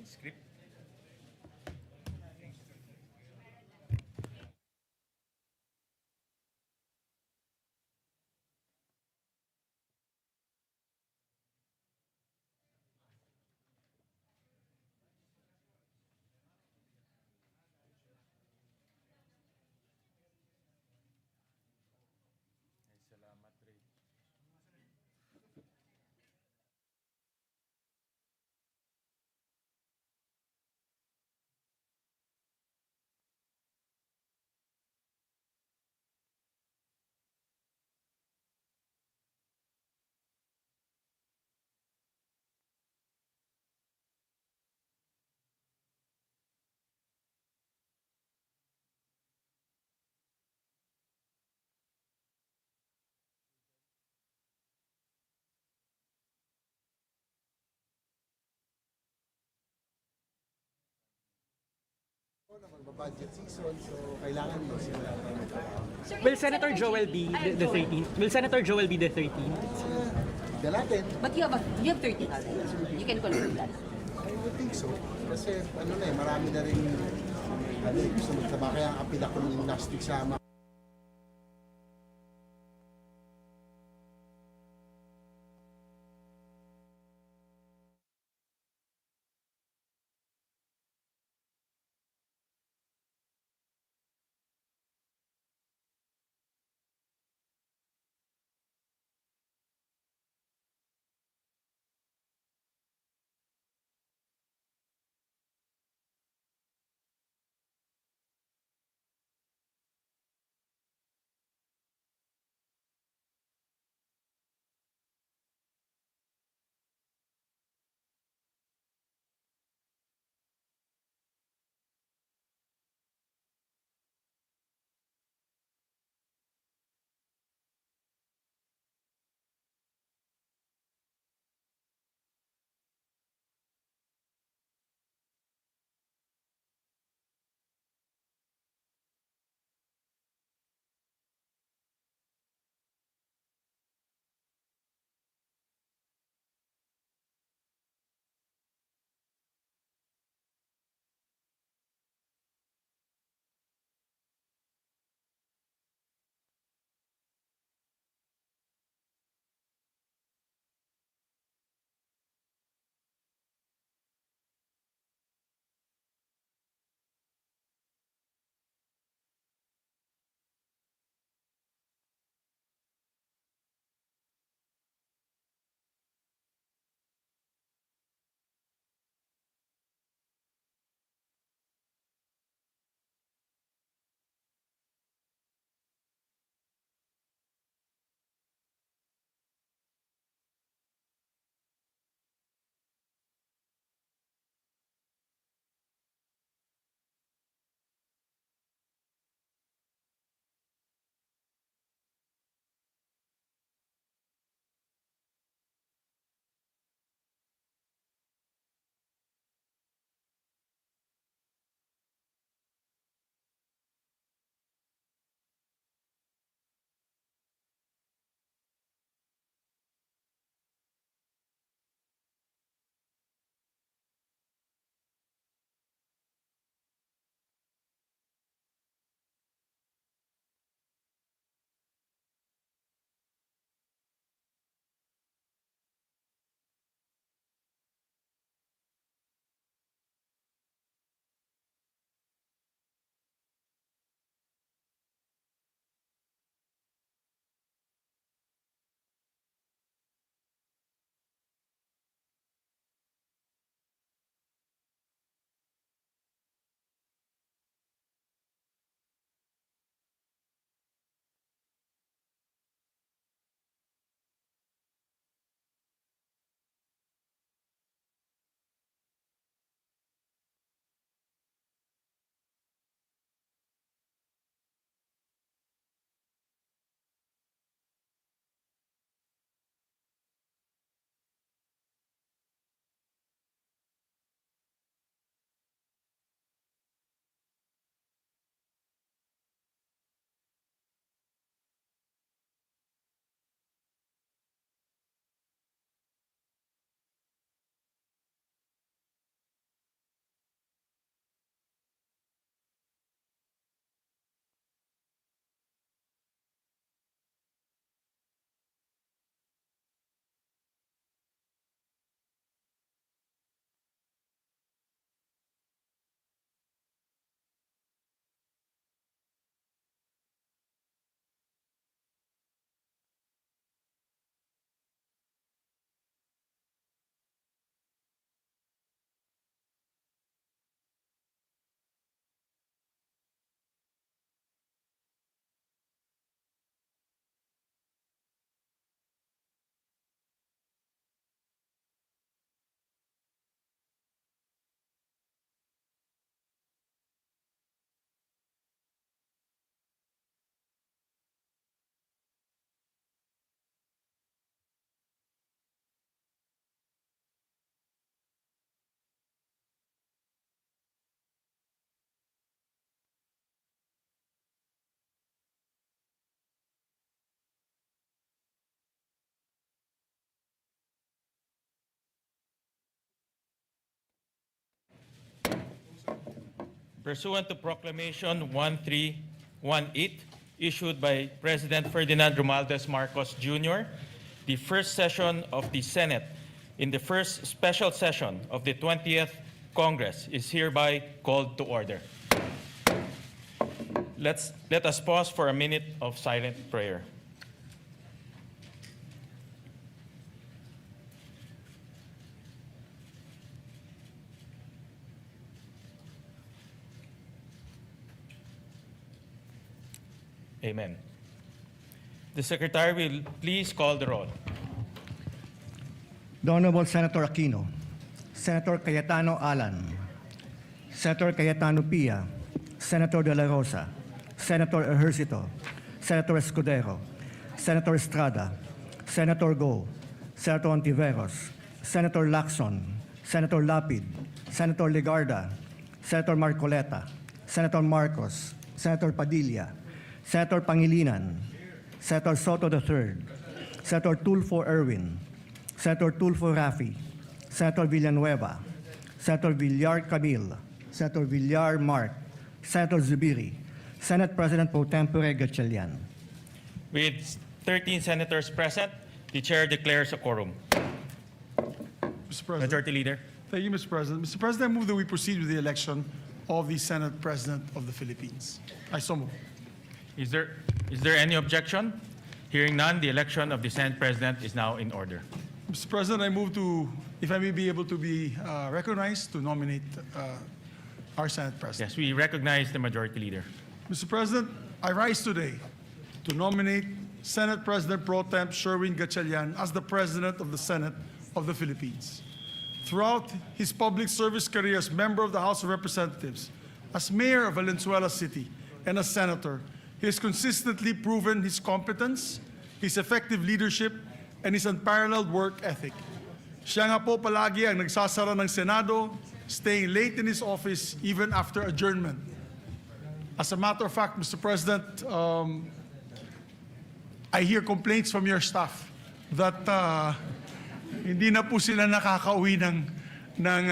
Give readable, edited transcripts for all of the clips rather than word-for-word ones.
script. Ay, salamat, Ray. Na magba-budget season, so kailangan mo simulan tayo magtrabaho. Will Senator Joel be the 13th? Will Senator Joel be the 13th? Dalatin, But you have 13 already. You can confirm that. I would think so. Kasi ano na eh, marami na rin gusto magtrabaho. Kaya ang apil ako ng gymnastics sama. Pursuant to Proclamation 1318, issued by President Ferdinand Romualdez Marcos Jr., the first session of the Senate in the first special session of the 20th Congress is hereby called to order. Let us pause for a minute of silent prayer. Amen. The Secretary will please call the roll. The Honorable Senator Aquino, Senator Cayetano Alan, Senator Cayetano Pia, Senator De La Rosa, Senator Ejercito, Senator Escudero, Senator Estrada, Senator Go, Senator Ontiveros, Senator Lacson, Senator Lapid, Senator Legarda, Senator Marcoleta, Senator Marcos, Senator Padilla, Senator Pangilinan, Senator Soto III, Senator Tulfo Erwin, Senator Tulfo Rafi, Senator Villanueva, Senator Villar Camille, Senator Villar Mark, Senator Zubiri, Senate President Pro Tempore Gatchalian. With 13 senators present, the chair declares a quorum. Mr. President. Majority Leader. Thank you, Mr. President. Mr. President, I move that we proceed with the election of the Senate President of the Philippines. I so move. Is there any objection? Hearing none, the election of the Senate President is now in order. Mr. President, I move to, if I may be able to be recognized to nominate our Senate President. Yes, we recognize the Majority Leader. Mr. President, I rise today to nominate Senate President Pro Temp Sherwin Gatchalian as the President of the Senate of the Philippines. Throughout his public service career as member of the House of Representatives, as mayor of Valenzuela City, and as senator, he has consistently proven his competence, his effective leadership, and his unparalleled work ethic. Siya nga po palagi ang nagsasara ng Senado, staying late in his office even after adjournment. As a matter of fact, Mr. President, I hear complaints from your staff that hindi na po sila nakakauwi ng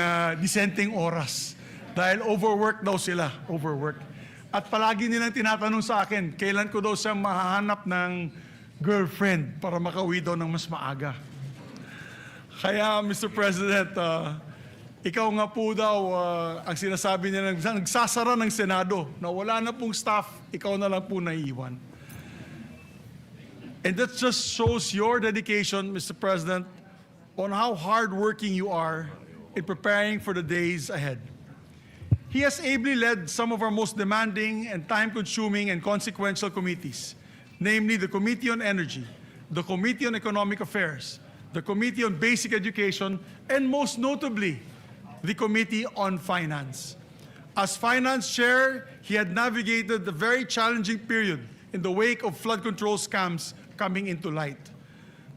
disenteng oras dahil overwork daw sila, overwork. At palagi nilang tinatanong sa akin, kailan ko daw siya mahahanap ng girlfriend para makauwi daw ng mas maaga. Kaya, Mr. President, ikaw nga po daw, ang sinasabi niya, nagsasara ng Senado, na wala na pong staff, ikaw na lang po naiiwan. And that just shows your dedication, Mr. President, on how hardworking you are in preparing for the days ahead. He has ably led some of our most demanding and time-consuming and consequential committees, namely the Committee on Energy, the Committee on Economic Affairs, the Committee on Basic Education, and most notably, the Committee on Finance. As Finance Chair, he had navigated the very challenging period in the wake of flood control scams coming into light.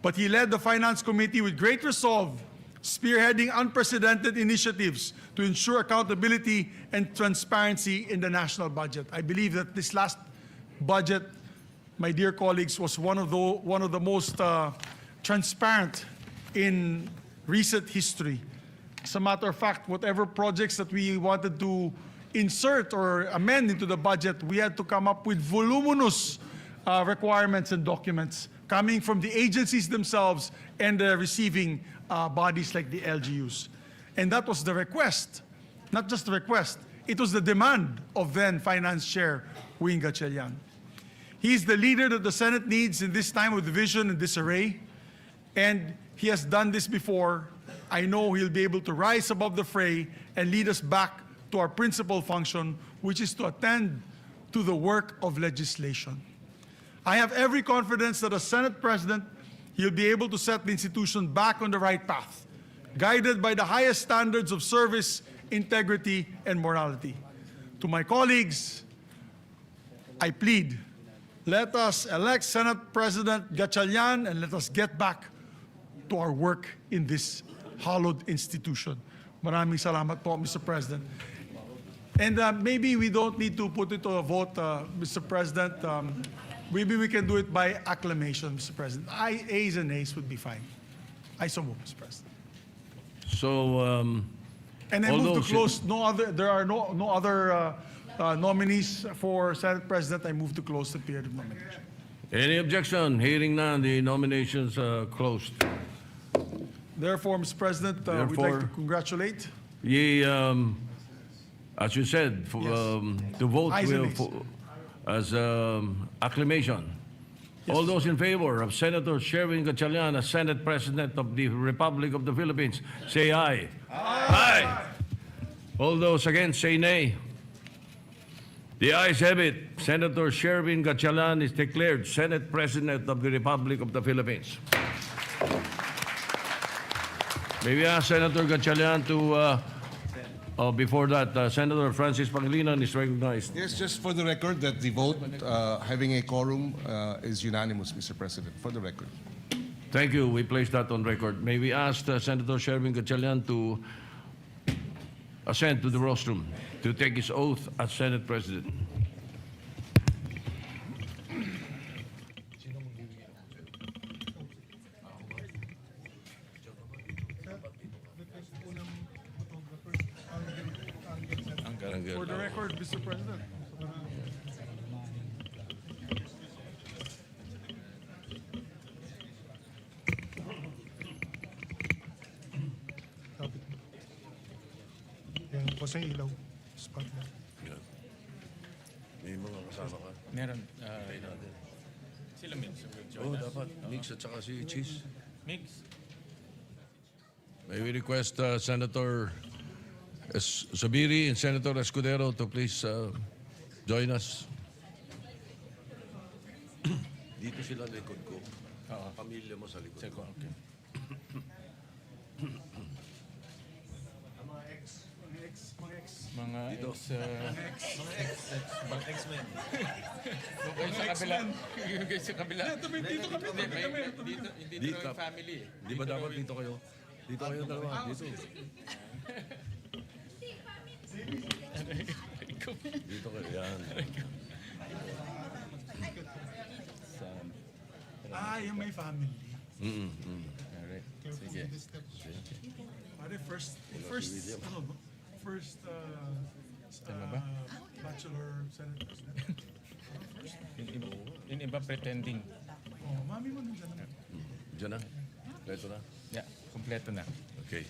But he led the Finance Committee with great resolve, spearheading unprecedented initiatives to ensure accountability and transparency in the national budget. I believe that this last budget, my dear colleagues, was one of the most transparent in recent history. As a matter of fact, whatever projects that we wanted to insert or amend into the budget, we had to come up with voluminous requirements and documents coming from the agencies themselves and the receiving bodies like the LGUs. And that was the request, not just the request, it was the demand of then Finance Chair Wing Gatchalian. He is the leader that the Senate needs in this time of division and disarray, and he has done this before. I know he'll be able to rise above the fray and lead us back to our principal function, which is to attend to the work of legislation. I have every confidence that as Senate President, he'll be able to set the institution back on the right path, guided by the highest standards of service, integrity, and morality. To my colleagues, I plead, let us elect Senate President Gatchalian and let us get back to our work in this hallowed institution. Maraming salamat po, Mr. President. And maybe we don't need to put it to a vote, Mr. President. Maybe we can do it by acclamation, Mr. President. Ayes and nays would be fine. I so move, Mr. President. So, And I All move to those in- close. There are no other nominees for Senate President. I move to close the period of nomination. Any objection? Hearing none, the nominations are closed. Therefore, Mr. President, we'd like to Therefore- congratulate. Ye, as you said, for, the vote Ayes and will, nays. as acclamation. All those in favor of Senator Sherwin Gatchalian as Senate President of the Republic of the Philippines, say aye. Aye. All those against, say nay. The ayes have it. Senator Sherwin Gatchalian is declared Senate President of the Republic of the Philippines. Maybe ask Senator Gatchalian to, before that, Senator Francis Pangilinan is recognized. Yes, just for the record that the vote, having a quorum, is unanimous, Mr. President, for the record. Thank you. We place that on record. May we ask Senator Sherwin Gatchalian to ascend to the rostrum to take his oath as Senate President. For the record, Mr. President. Yan po sa ilaw. Spotlight. May mga kasama ka. Meron. Sila Mix. Oh, dapat. Mix at saka si Cheese. Mix. May we request Senator Zubiri and Senator Escudero to please join us. Dito sila likod ko. Pamilya mo sa likod. Okay. Mga X-Men. Yung kayo sa kabila. Yung kayo sa kabila. Dito kami. Dito yung family. Di ba dapat dito kayo? Dito kayo dalawa. Dito. Dito kayo. Yan. Yung may family. Alright. Sige. Pare, first, bachelor Senate President. Yung iba pretending. Oh, mami mo nandiyan na. Diyan na. Leto na. Yeah, kompleto na. Okay.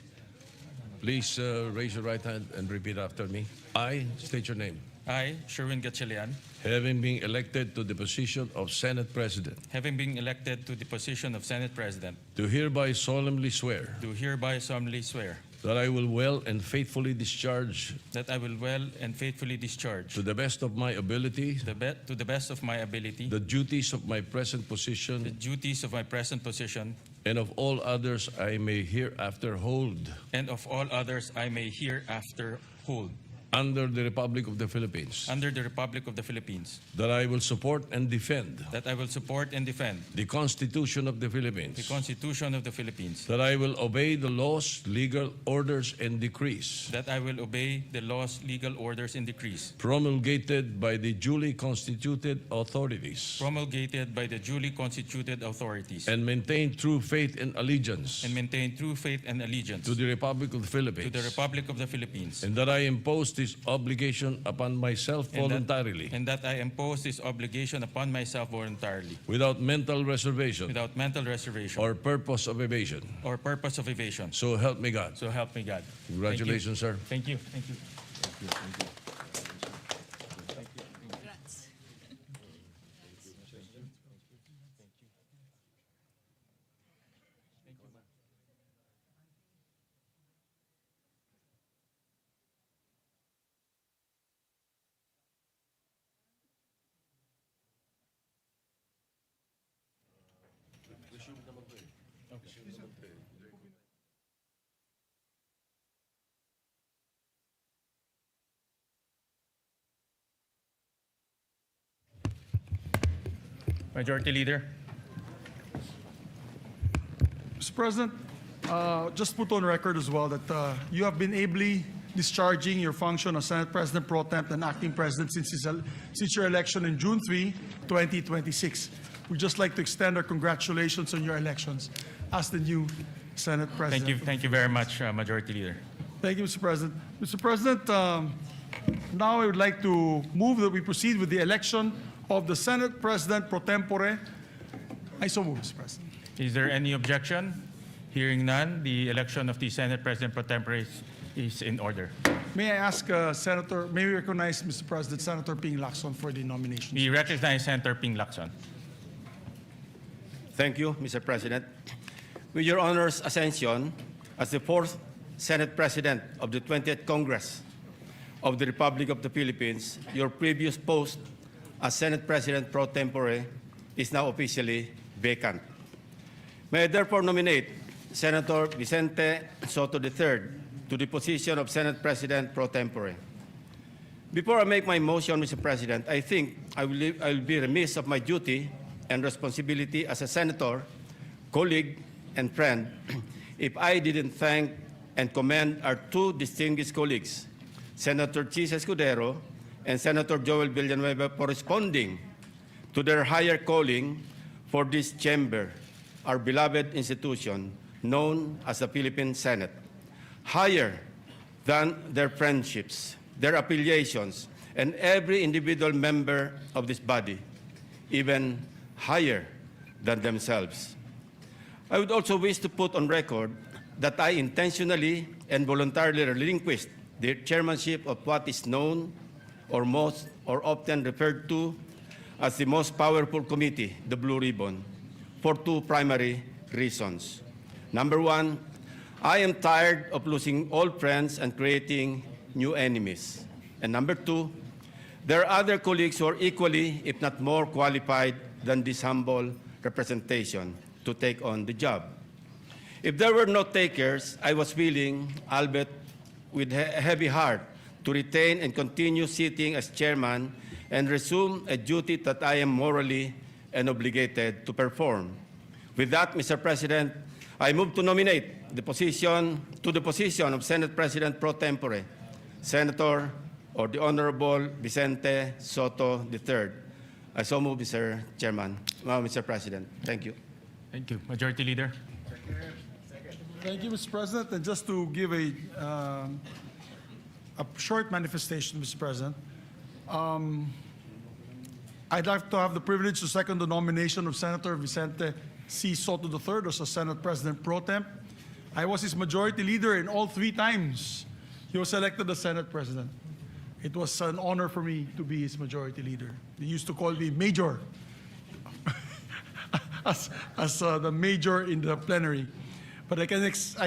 Please raise your right hand and repeat after me. I state your name. I, Sherwin Gatchalian, Having been elected to the position of Senate President, having been elected to the position of Senate President, do hereby solemnly swear do hereby solemnly swear that I will well and faithfully discharge that I will well and faithfully discharge to the best of my ability to the best of my ability the duties of my present the position duties of my present position and of all others I may hereafter hold and of all others I may hereafter hold under the Republic of the Philippines, under the Republic of the Philippines, that I will support and defend that I will support and defend the Constitution of the the Philippines, Constitution of the Philippines, that I will obey the laws, legal orders, and decrees that I will obey the laws, legal orders, and decrees promulgated by the duly constituted authorities, promulgated by the duly constituted authorities, and maintain true faith and allegiance and maintain true faith and allegiance to the Republic of the to Philippines, the Republic of the Philippines, and that I impose this obligation upon myself voluntarily, and that I impose this obligation upon myself voluntarily, without mental reservation without mental reservation or purpose of evasion. or purpose of evasion. So help me God. So help me God. Congratulations, sir. Thank you. Thank you. Majority Leader. Mr. President, just put on record as well that you have been ably discharging your function as Senate President Pro Temp and Acting President since your election in June 3, 2026. We'd just like to extend our congratulations on your elections as the new Senate President. Thank you very much, Majority Leader. Thank you, Mr. President. Mr. President, now I would like to move that we proceed with the election of the Senate President pro tempore. I so move, Mr. President. Is there any objection? Hearing none, the election of the Senate President pro tempore is in order. May I ask may we recognize, Mr. President, Senator Ping Lacson for the nomination. We recognize Senator Ping Lacson. Thank you, Mr. President. With your Honor's ascension as the fourth Senate President of the 20th Congress of the Republic of the Philippines, your previous post as Senate President pro tempore is now officially vacant. May I therefore nominate Senator Vicente Soto III to the position of Senate President pro tempore. Before I make my motion, Mr. President, I think I will be remiss of my duty and responsibility as a senator, colleague, and friend if I didn't thank and commend our two distinguished colleagues, Senator Chis Escudero and Senator Joel Villanueva, for responding to their higher calling for this chamber, our beloved institution known as the Philippine Senate, higher than their friendships, their affiliations, and every individual member of this body, even higher than themselves. I would also wish to put on record that I intentionally and voluntarily relinquished the chairmanship of what is known or often referred to as the most powerful committee, the Blue Ribbon, for two primary reasons. Number one, I am tired of losing old friends and creating new enemies. And number two, there are other colleagues who are equally, if not more qualified than this humble representation to take on the job. If there were no takers, I was willing, albeit with a heavy heart, to retain and continue sitting as chairman and resume a duty that I am morally and obligated to perform. With that, Mr. President, I move to nominate the position of Senate President pro tempore, Senator or the Honorable Vicente Soto III. I so move, Mr. Chairman, Mr. President. Thank you. Thank you. Majority Leader. Thank you, Mr. President. And just to give a short manifestation, Mr. President, I'd like to have the privilege to second the nomination of Senator Vicente C. Soto III as a Senate President pro temp. I was his majority leader in all three times he was elected as Senate President. It was an honor for me to be his majority leader. They used to call me Major, as the major in the plenary. But I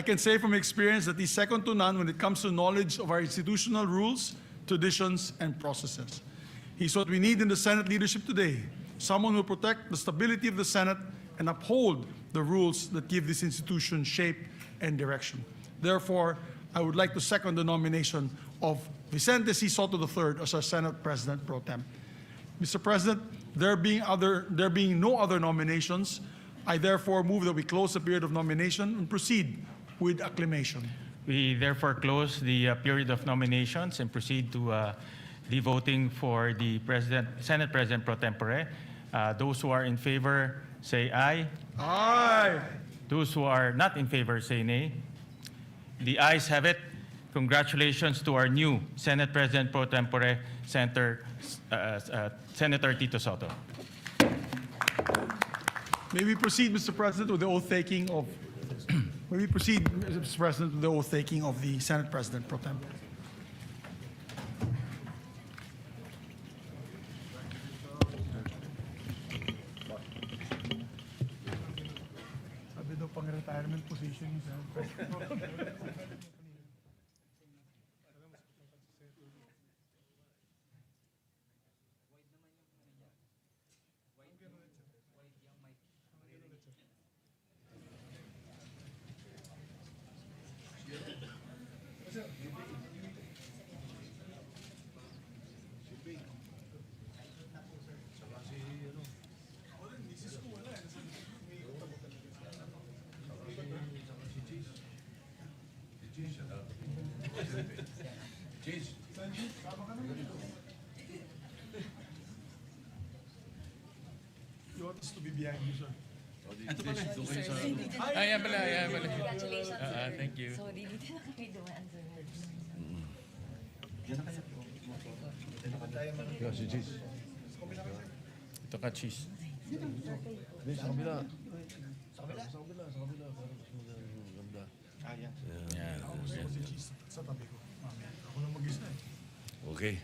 can say from experience that he's second to none when it comes to knowledge of our institutional rules, traditions, and processes. He's what we need in the Senate leadership today, someone who will protect the stability of the Senate and uphold the rules that give this institution shape and direction. Therefore, I would like to second the nomination of Vicente C. Soto III as our Senate President pro tem. Mr. President, there being no other nominations, I therefore move that we close the period of nomination and proceed with acclamation. We therefore close the period of nominations and proceed to the voting for the Senate President pro tempore. Those who are in favor say aye. Aye. Those who are not in favor say nay. The ayes have it. Congratulations to our new Senate President pro tempore, Senator Tito Soto. May we proceed, Mr. President, with the oath taking of may we proceed, Mr. President, with the oath taking of the Senate President pro tempore. Sabi daw pang retirement position yung Senate President pro tempore. You want us to be behind you, sir? Ayan pala. Congratulations. Thank you. So, dito na kami dumaan, sir. Si Cheese. Ito ka, cheese. Hindi, sa kabila. Sa kabila. Ganda. Sa tabi ko. Ako na mag-isa eh. Okay.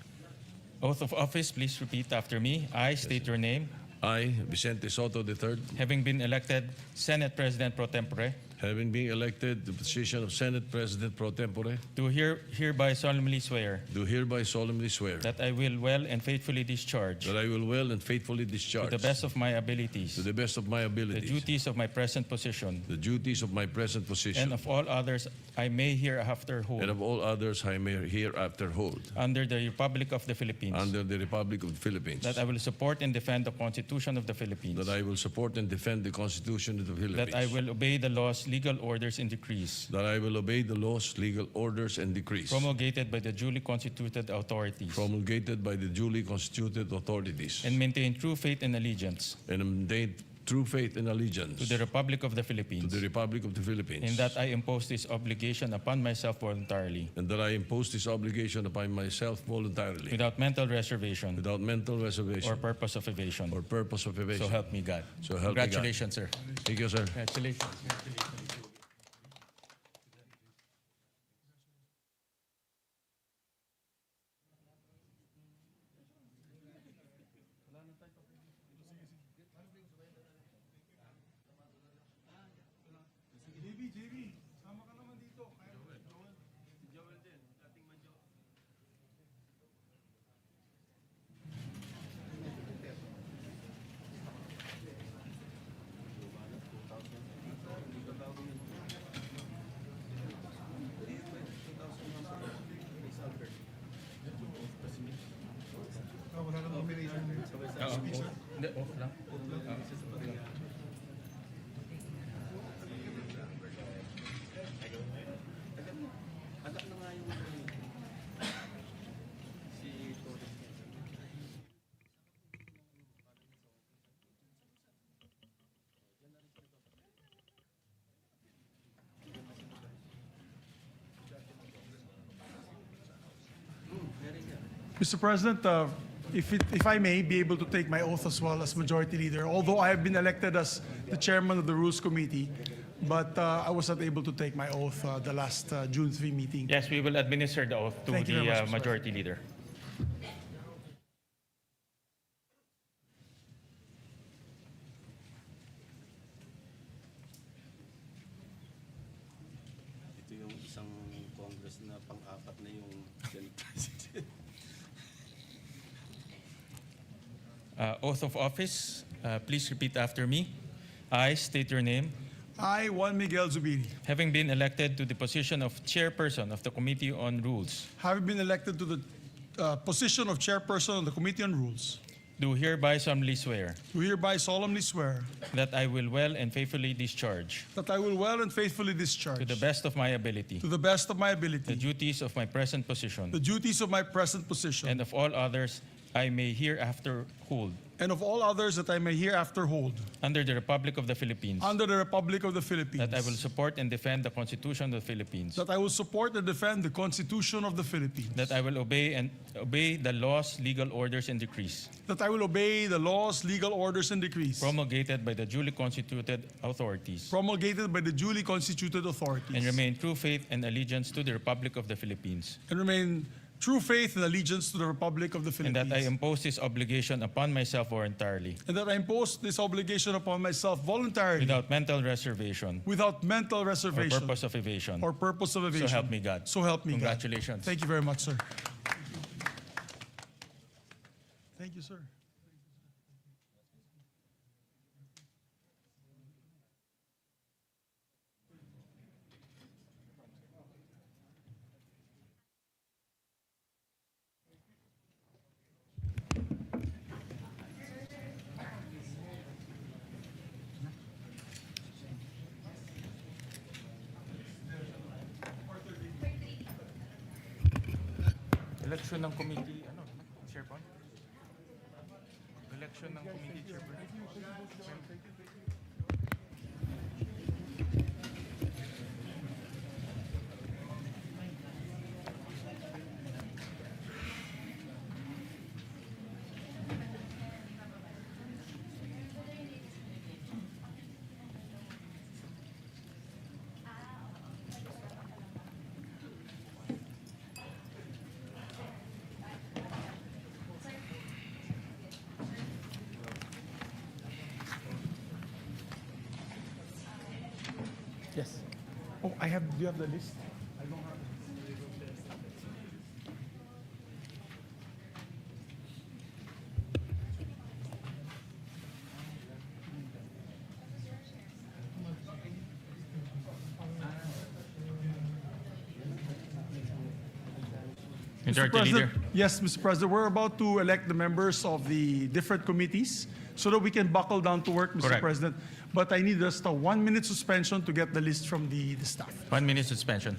Oath of office, please repeat after me. I state your name. I, Vicente Soto III, Having been elected Senate President pro tempore, having been elected the position of Senate President pro tempore, do hereby solemnly swear do hereby solemnly swear that I will well and faithfully discharge, that I will well and faithfully to discharge, the best of my abilities, to the best of my the abilities, duties of my present position, the duties of my present position, and of all others I may hereafter and hold, of all others I may hereafter hold, under the Republic of the Philippines, under the Republic of the Philippines, that I will support and defend the Constitution of the Philippines, that I will support and defend the Constitution of the Philippines, that I will obey the laws, legal orders, and decrees that I will obey the laws, legal orders, and decrees promulgated by the duly constituted authorities, promulgated by the duly constituted authorities, and maintain true faith and allegiance and maintain true faith and allegiance to the Republic of the to Philippines, the Republic of the Philippines, and that I impose this obligation upon myself voluntarily, and that I impose this obligation upon myself voluntarily, without mental reservation without mental reservation or purpose of evasion. or purpose of evasion. So help me God. So help me God. Congratulations, sir. Thank you, sir. Congratulations. Wala nang nomination. Hindi, off lang. Mr. President, if I may be able to take my oath as well as Majority Leader, although I have been elected as the Chairman of the Rules Committee, but I was not able to take my oath the last June 3 meeting. Yes, we will administer the oath to Thank you very the much, Mr. Majority Leader. Ito yung isang Congress na pang-apat na yung Senate President. Oath of office, please repeat after me. I state your name. I, Juan Miguel Zubiri, Having been elected to the position of Chairperson of the Committee on Rules, having been elected to the position of Chairperson of the Committee on Rules, do hereby solemnly swear do hereby solemnly swear that I will well and faithfully discharge, that I will well and faithfully discharge, to the best of my ability, to the best of my the ability, duties of my present position, the duties of my present position, and of all others I may hereafter hold, and of all others that I may hereafter hold, under the Republic of the Philippines, under the Republic of the Philippines, that I will support and defend the Constitution of the Philippines, that I will support and defend the Constitution of the Philippines, that I will obey the laws, legal orders, and decrees that I will obey the laws, legal orders, and decrees promulgated by the duly constituted authorities, promulgated by the duly constituted authorities, and remain true faith and allegiance to the Republic of the Philippines, and remain true faith and allegiance to the Republic of the and Philippines, that I impose this obligation upon myself voluntarily, and that I impose this obligation upon myself voluntarily, without mental reservation without mental or reservation purpose of evasion. or purpose of evasion. So help me God. So help me God. Congratulations. Thank you very much, sir. Thank you, sir. Election ng committee, ano, chairperson? Election ng committee chairperson. Oh, do you have the list? Majority Leader. Yes, Mr. President, we're about to elect the members of the different committees so that we can buckle down to work, Mr. Correct. President. But I need just a 1 minute suspension to get the list from the staff. 1 minute suspension.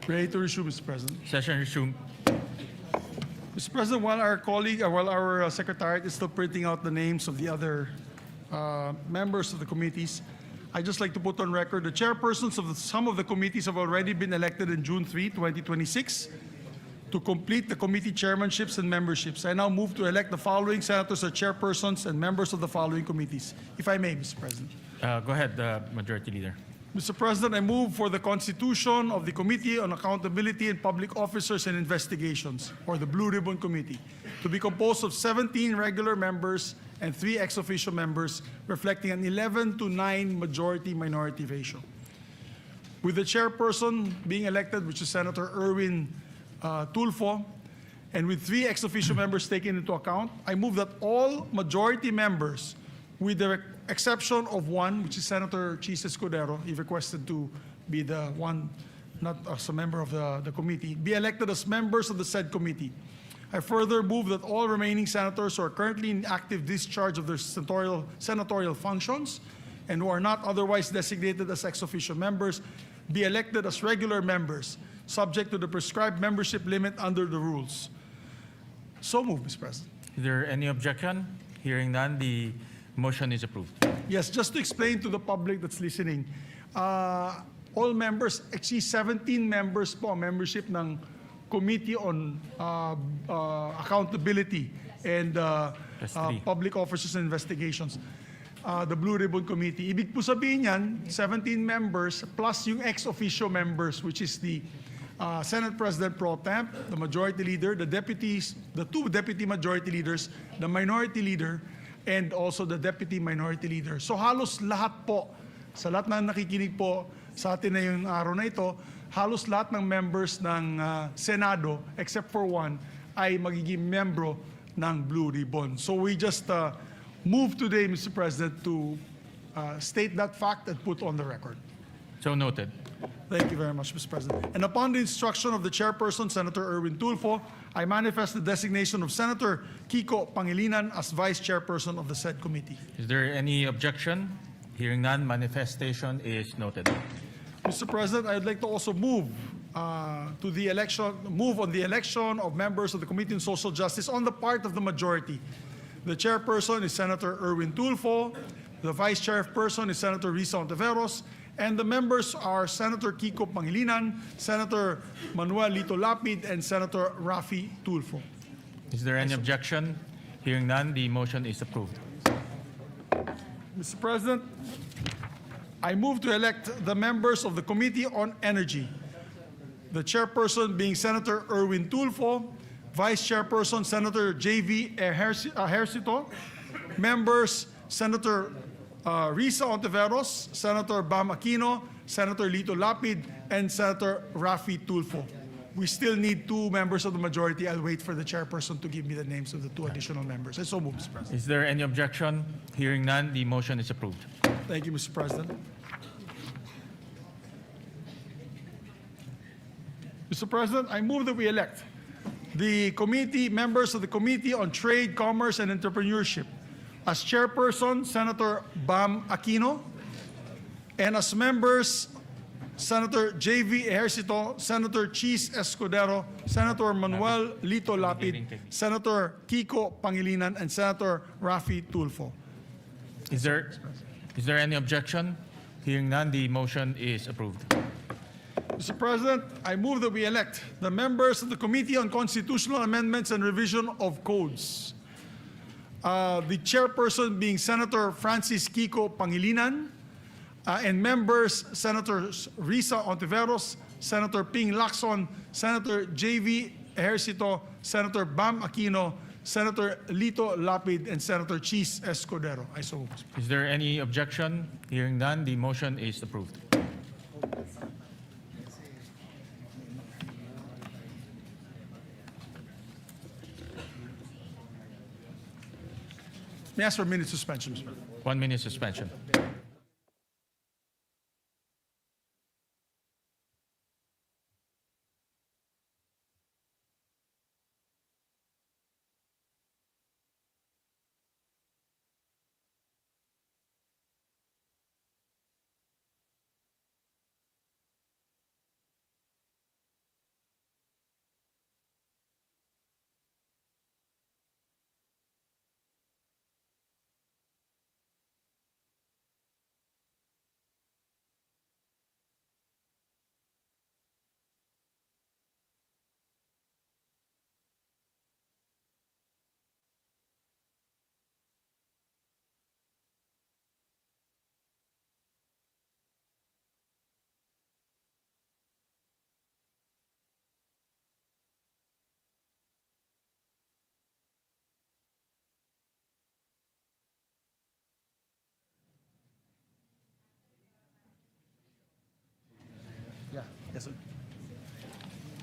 Ready to resume, Mr. President. Session resumed. Mr. President, while our secretariat is still printing out the names of the other members of the committees, I'd just like to put on record the chairpersons of some of the committees have already been elected in June 3, 2026 to complete the committee chairmanships and memberships. I now move to elect the following senators as chairpersons and members of the following committees. If I may, Mr. President. Go ahead, Majority Leader. Mr. President, I move for the constitution of the Committee on Accountability and Public Officers and Investigations, or the Blue Ribbon Committee, to be composed of 17 regular members and 3 ex officio members, reflecting an 11-to-9 majority-minority ratio. With the chairperson being elected, which is Senator Erwin Tulfo, and with 3 ex officio members taken into account, I move that all majority members, with the exception of one, which is Senator Chis Escudero, he requested to be the one not as a member of the committee, be elected as members of the said committee. I further move that all remaining senators who are currently in active discharge of their senatorial functions and who are not otherwise designated as ex officio members be elected as regular members, subject to the prescribed membership limit under the rules. So moved, Mr. President. Is there any objection? Hearing none, the motion is approved. Yes, just to explain to the public that's listening, all members, actually 17 members po ang membership ng Committee on Accountability and Public Officers and Investigations, the Blue Ribbon Committee. Ibig po sabihin yan, 17 members plus yung ex-officio members, which is the Senate President Pro Temp, the Majority Leader, the deputies, the two Deputy Majority Leaders, the Minority Leader, and also the Deputy Minority Leader. So halos lahat po, sa lahat na nakikinig po sa atin na yung araw na ito, halos lahat ng members ng Senado, except for one, ay magiging membro ng Blue Ribbon. So we just move today, Mr. President, to state that fact and put on the record. So noted. Thank you very much, Mr. President. And upon the instruction of the chairperson, Senator Erwin Tulfo, I manifest the designation of Senator Kiko Pangilinan as vice chairperson of the said committee. Is there any objection? Hearing none, manifestation is noted. Mr. President, I would like to also move on the election of members of the Committee on Social Justice on the part of the majority. The chairperson is Senator Erwin Tulfo. The vice chairperson is Senator Risa Ontiveros. And the members are Senator Kiko Pangilinan, Senator Manuel Lito Lapid, and Senator Rafi Tulfo. Is there any objection? Hearing none, the motion is approved. Mr. President, I move to elect the members of the Committee on Energy. The chairperson being Senator Erwin Tulfo, vice chairperson Senator J.V. Ejercito, members Senator Risa Ontiveros, Senator Bam Aquino, Senator Lito Lapid, and Senator Rafi Tulfo. We still need two members of the majority. I'll wait for the chairperson to give me the names of the two additional members. I so move, Mr. President. Is there any objection? Hearing none, the motion is approved. Thank you, Mr. President. Mr. President, I move that we elect the committee members of the Committee on Trade, Commerce, and Entrepreneurship. As chairperson, Senator Bam Aquino, and as members, Senator J.V. Ejercito, Senator Cheese Escudero, Senator Manuel Lito Lapid, Senator Kiko Pangilinan, and Senator Rafi Tulfo. Is there any objection? Hearing none, the motion is approved. Mr. President, I move that we elect the members of the Committee on Constitutional Amendments and Revision of Codes. The chairperson being Senator Francis Kiko Pangilinan, and members Senators Risa Ontiveros, Senator Ping Lacson, Senator J.V. Ejercito, Senator Bam Aquino, Senator Lito Lapid, and Senator Cheese Escudero. I so move. Is there any objection? Hearing none, the motion is approved. May I ask for a minute suspension, Mr. President? 1 minute suspension. Yes, sir.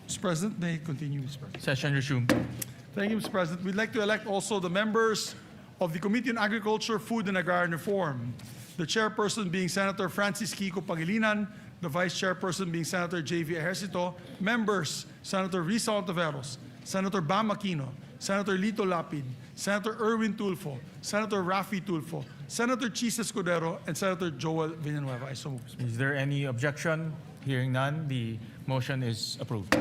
Mr. President, may I continue, Mr. President? Session resumed. Thank you, Mr. President. We'd like to elect also the members of the Committee on Agriculture, Food, and Agrarian Reform. The chairperson being Senator Francis Kiko Pangilinan, the Vice Chairperson being Senator J.V. Ejercito, members Senator Risa Ontiveros, Senator Bam Aquino, Senator Lito Lapid, Senator Erwin Tulfo, Senator Raffy Tulfo, Senator Chis Escudero, and Senator Joel Villanueva. I so move. Is there any objection? Hearing none, the motion is approved.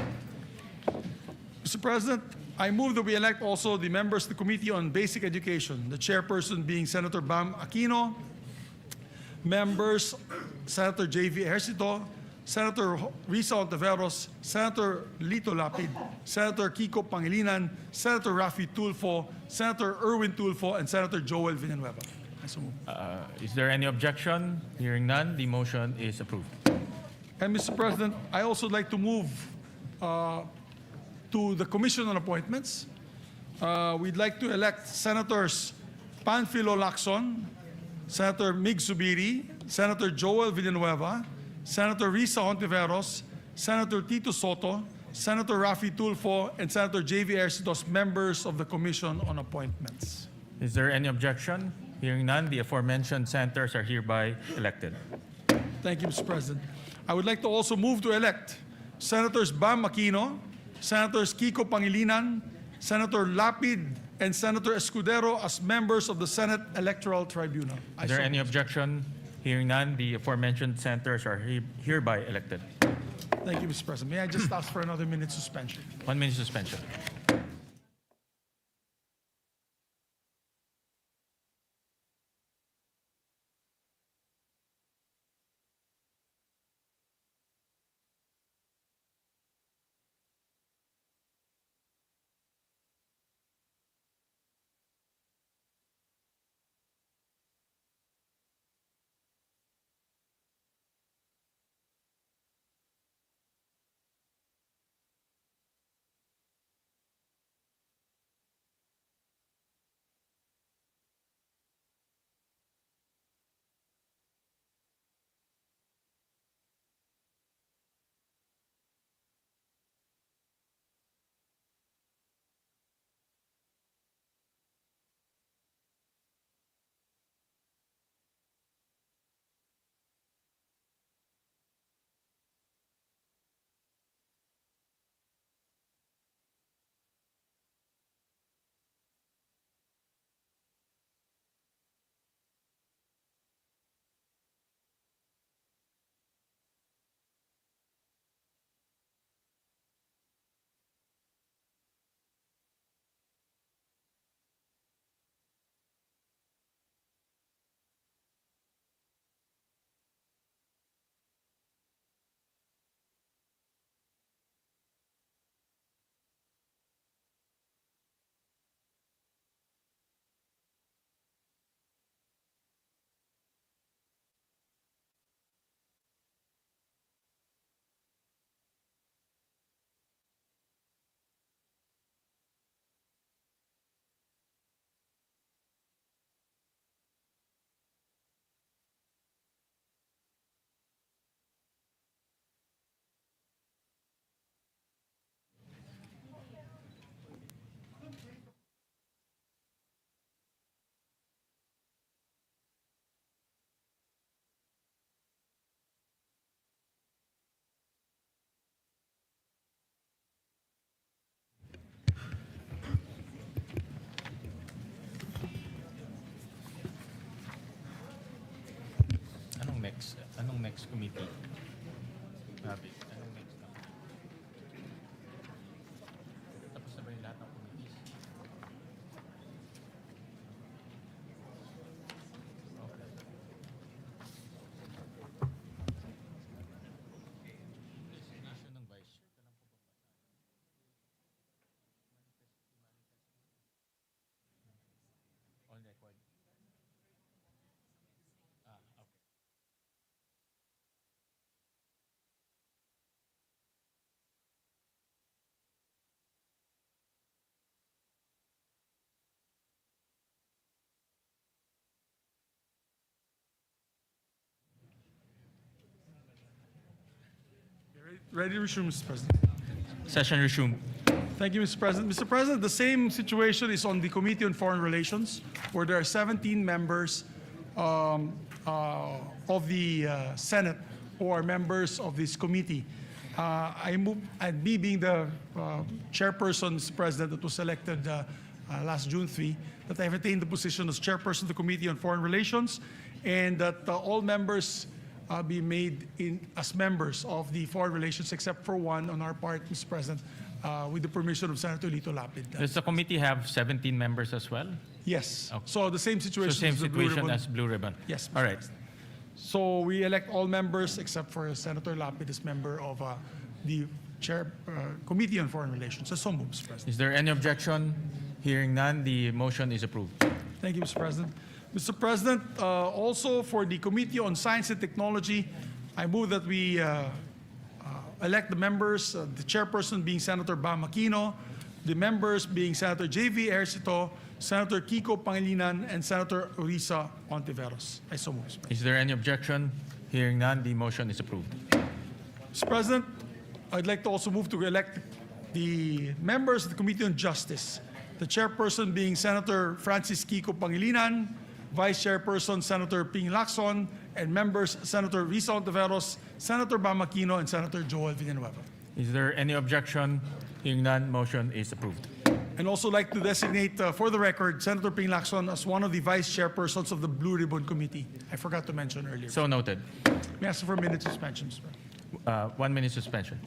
Mr. President, I move that we elect also the members of the Committee on Basic Education, the chairperson being Senator Bam Aquino, members Senator J.V. Ejercito, Senator Risa Ontiveros, Senator Lito Lapid, Senator Kiko Pangilinan, Senator Raffy Tulfo, Senator Erwin Tulfo, and Senator Joel Villanueva. I so move. Is there any objection? Hearing none, the motion is approved. And Mr. President, I also would like to move to the Commission on Appointments. We'd like to elect Senators Panfilo Lacson, Senator Mig Zubiri, Senator Joel Villanueva, Senator Risa Hontiveros, Senator Tito Soto, Senator Raffy Tulfo, and Senator J.V. Ejercito as members of the Commission on Appointments. Is there any objection? Hearing none, the aforementioned senators are hereby elected. Thank you, Mr. President. I would like to also move to elect Senators Bam Aquino, Senators Kiko Pangilinan, Senator Lapid, and Senator Escudero as members of the Senate Electoral Tribunal. Is there any objection? Hearing none, the aforementioned senators are hereby elected. Thank you, Mr. President. May I just ask for another minute suspension? 1 minute suspension. Anong next committee? Rabbit, anong next na? Tapos na ba yung lahat ng committees? Okay. Resignation ng vice chair. On record. Okay. Ready to resume, Mr. President. Session resumed. Thank you, Mr. President. Mr. President, the same situation is on the Committee on Foreign Relations, where there are 17 members of the Senate who are members of this committee. I move, and me being the chairperson, Mr. President, that was elected last June 3, that I have attained the position as chairperson of the Committee on Foreign Relations, and that all members be made as members of the Foreign Relations, except for one on our part, Mr. President, with the permission of Senator Lito Lapid. Does the committee have 17 members as well? Yes. Okay. So the same So situation same as the Blue situation Ribbon. as Blue Ribbon? Yes, Mr. All right. President. So we elect all members except for Senator Lapid as member of the Committee on Foreign Relations. So moved, Mr. President. Is there any objection? Hearing none, the motion is approved. Thank you, Mr. President. Mr. President, also for the Committee on Science and Technology, I move that we elect the members, the chairperson being Senator Bam Aquino, the members being Senator J.V. Ejercito, Senator Kiko Pangilinan, and Senator Orisa Ontiveros. I so move, Mr. President. Is there any objection? Hearing none, the motion is approved. Mr. President, I'd like to also move to elect the members of the Committee on Justice, the chairperson being Senator Francis Kiko Pangilinan, Vice Chairperson Senator Ping Lacson, and members Senator Risa Ontiveros, Senator Bam Aquino, and Senator Joel Villanueva. Is there any objection? Hearing none, motion is approved. And also like to designate, for the record, Senator Ping Lacson as one of the vice chairpersons of the Blue Ribbon Committee. I forgot to mention earlier. So noted. May I ask for a minute suspension, Mr. President? 1 minute suspension.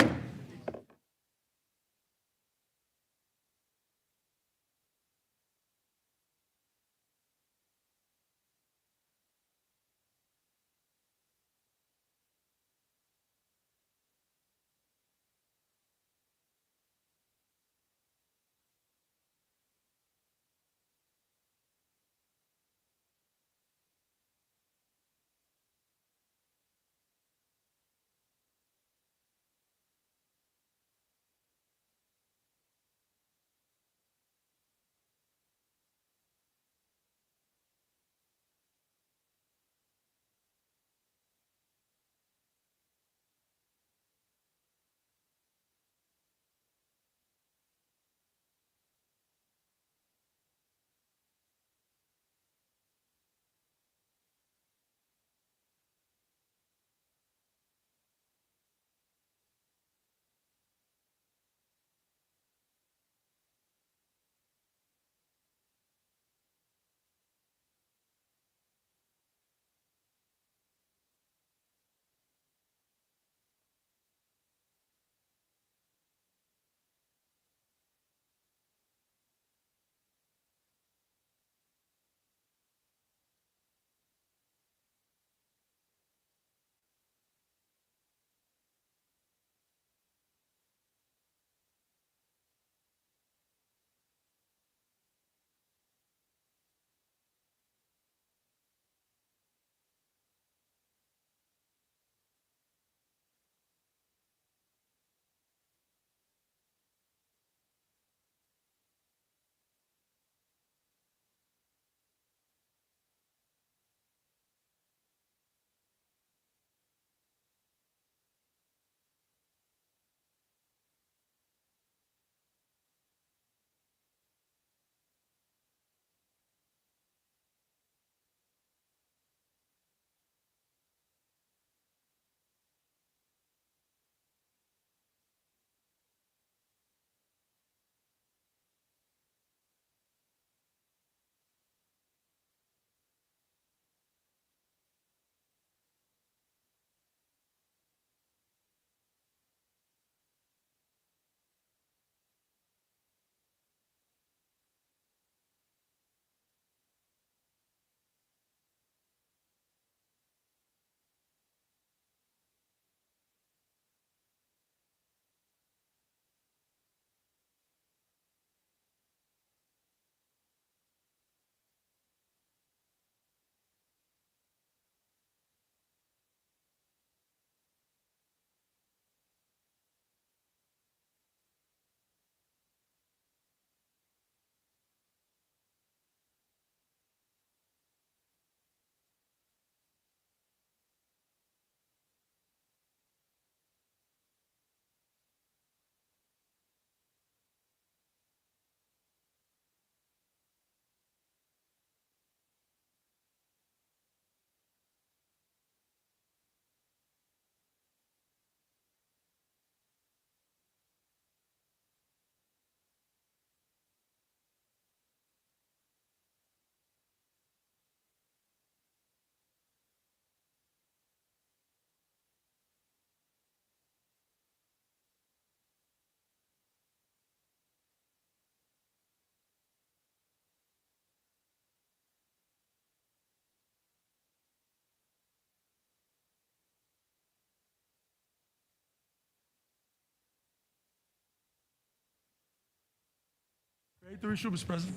Ready to resume, Mr. President?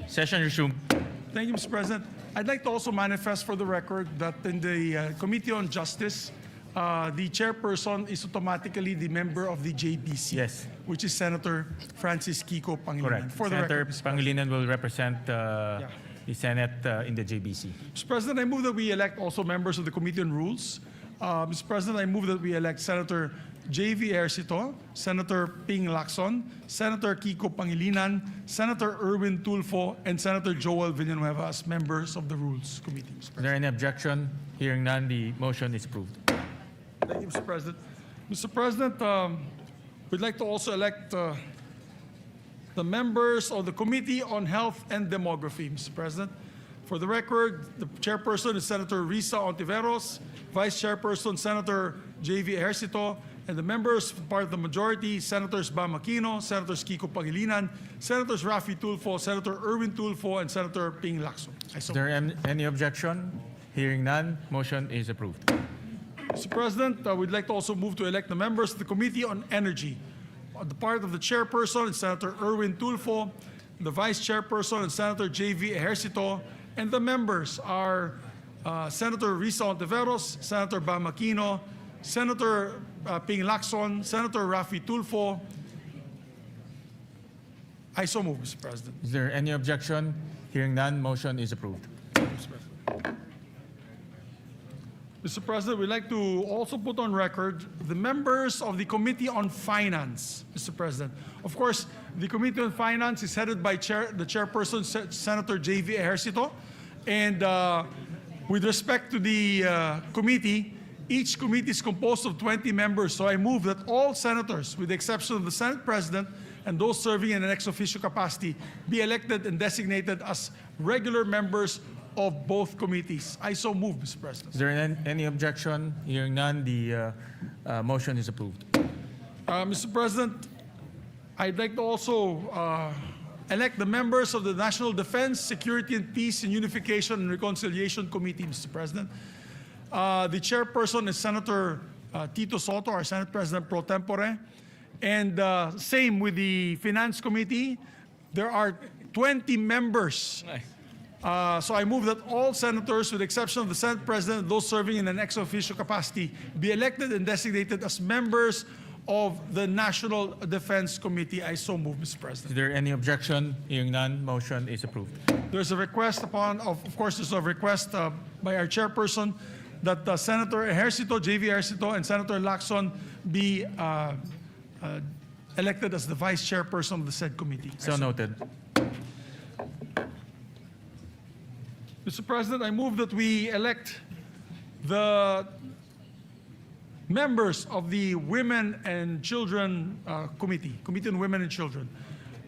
Session resumed. Thank you, Mr. President. I'd like to also manifest for the record that in the Committee on Justice, the chairperson is automatically the member of the JBC, Yes. which is Senator Francis Kiko Pangilinan. Correct. For the Senator record, Mr. Pangilinan will represent the Senate in the JBC. Mr. President, I move that we elect also members of the Committee on Rules. Mr. President, I move that we elect Senator J.V. Ejercito, Senator Ping Lacson, Senator Kiko Pangilinan, Senator Erwin Tulfo, and Senator Joel Villanueva as members of the Rules Committee. Mr. Is President. there any objection? Hearing none, the motion is approved. Thank you, Mr. President. Mr. President, we'd like to also elect the members of the Committee on Health and Demography, Mr. President. For the record, the chairperson is Senator Risa Ontiveros, Vice Chairperson Senator J.V. Ejercito, and the members, part of the majority, Senators Bam Aquino, Senators Kiko Pangilinan, Senators Rafi Tulfo, Senator Erwin Tulfo, and Senator Ping Lacson. Is there any objection? Hearing none, motion is approved. Mr. President, we'd like to also move to elect the members of the Committee on Energy. The part of the chairperson is Senator Erwin Tulfo, the vice chairperson is Senator J.V. Ejercito, and the members are Senator Risa Ontiveros, Senator Bam Aquino, Senator Ping Lacson, Senator Rafi Tulfo. I so move, Mr. President. Is there any objection? Hearing none, motion is approved. Mr. President, we'd like to also put on record the members of the Committee on Finance, Mr. President. Of course, the Committee on Finance is headed by the chairperson, Senator J.V. Ejercito. And with respect to the committee, each committee is composed of 20 members. So I move that all senators, with the exception of the Senate President and those serving in an ex officio capacity, be elected and designated as regular members of both committees. I so move, Mr. President. Is there any objection? Hearing none, the motion is approved. Mr. President, I'd like to also elect the members of the National Defense, Security and Peace and Unification and Reconciliation Committee, Mr. President. The chairperson is Senator Tito Soto, our Senate President pro tempore. And same with the Finance Committee. There are 20 members. So I move that all senators, with the exception of the Senate President and those serving in an ex officio capacity, be elected and designated as members of the National Defense Committee. I so move, Mr. President. Is there any objection? Hearing none, motion is approved. There's a request of course, there's a request by our chairperson that Senator Ejercito, J.V. Ejercito, and Senator Lacson be elected as the vice chairperson of the said committee. So noted. Mr. President, I move that we elect the members of the Women and Children Committee, Committee on Women and Children.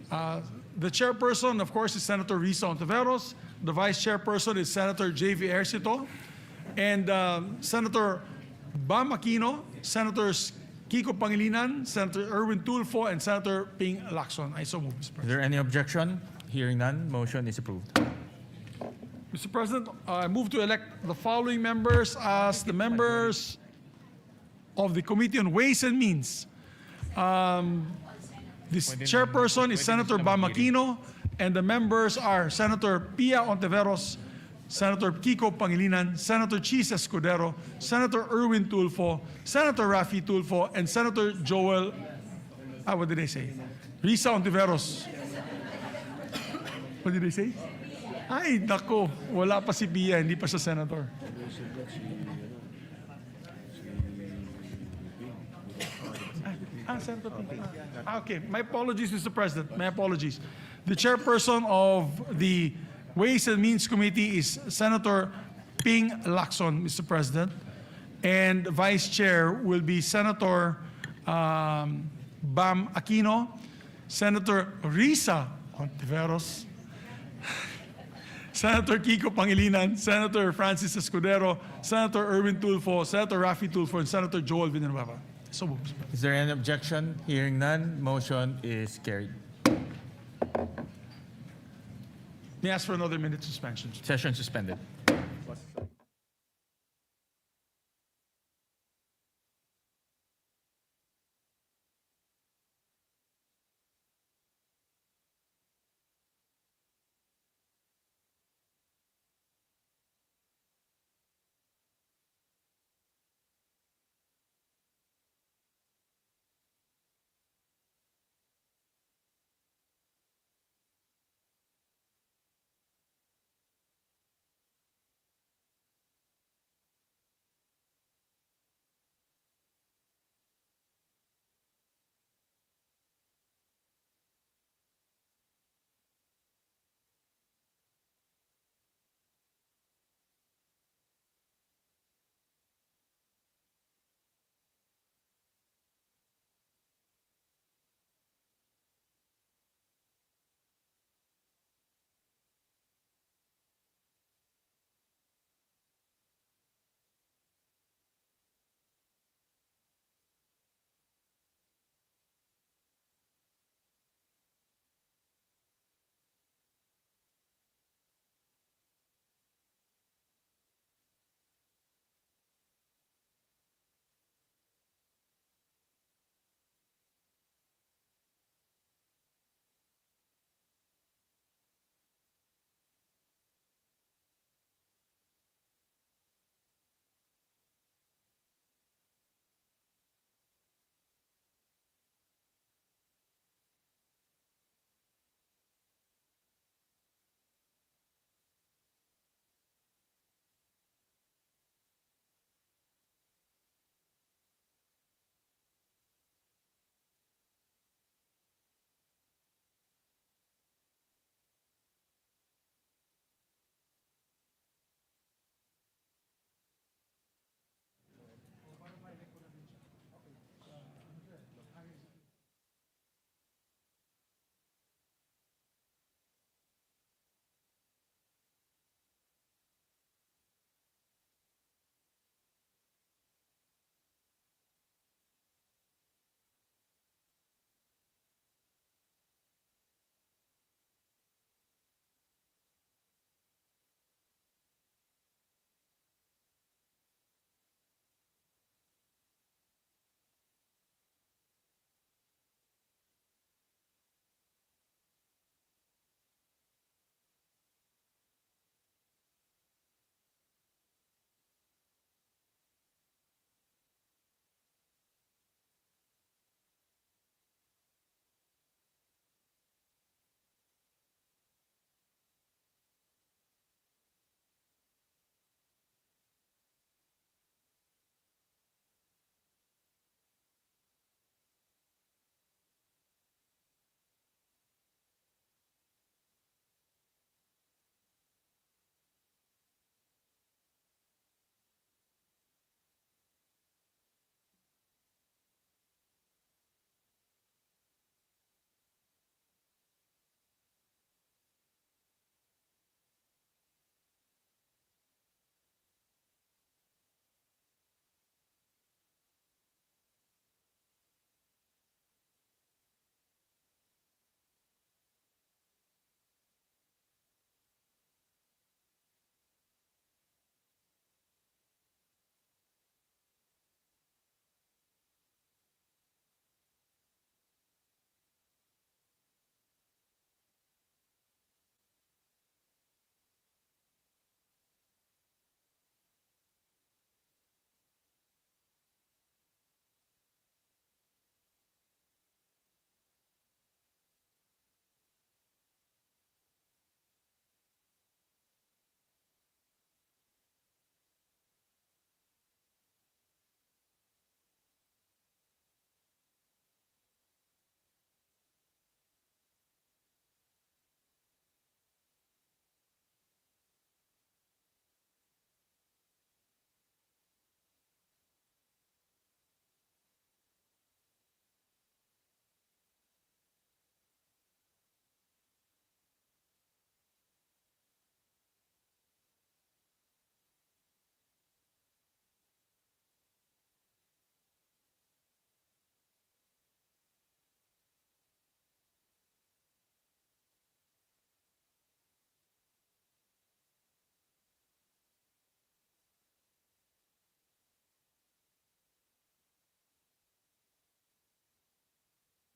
The chairperson, of course, is Senator Risa Ontiveros. The vice chairperson is Senator J.V. Ejercito. And Senator Bam Aquino, Senators Kiko Pangilinan, Senator Erwin Tulfo, and Senator Ping Lacson. I so move, Mr. Is President. there any objection? Hearing none, motion is approved. Mr. President, I move to elect the following members as the members of the Committee on Ways and Means. This chairperson is Senator Bam Aquino, and the members are Senator Pia Ontiveros, Senator Kiko Pangilinan, Senator Chis Escudero, Senator Erwin Tulfo, Senator Rafi Tulfo, and Senator Joel, what did I say? Risa Ontiveros. What did I say? Ay, nako, wala pa si Pia, hindi pa siya senator. Senator Pia. Okay, my apologies, Mr. President, my apologies. The chairperson of the Ways and Means Committee is Senator Ping Lacson, Mr. President. And vice chair will be Senator Bam Aquino, Senator Risa Ontiveros, Senator Kiko Pangilinan, Senator Francis Escudero, Senator Erwin Tulfo, Senator Rafi Tulfo, and Senator Joel Villanueva. So moved, Mr. President. Is there any objection? Hearing none, motion is carried. May I ask for another minute suspension? Session suspended.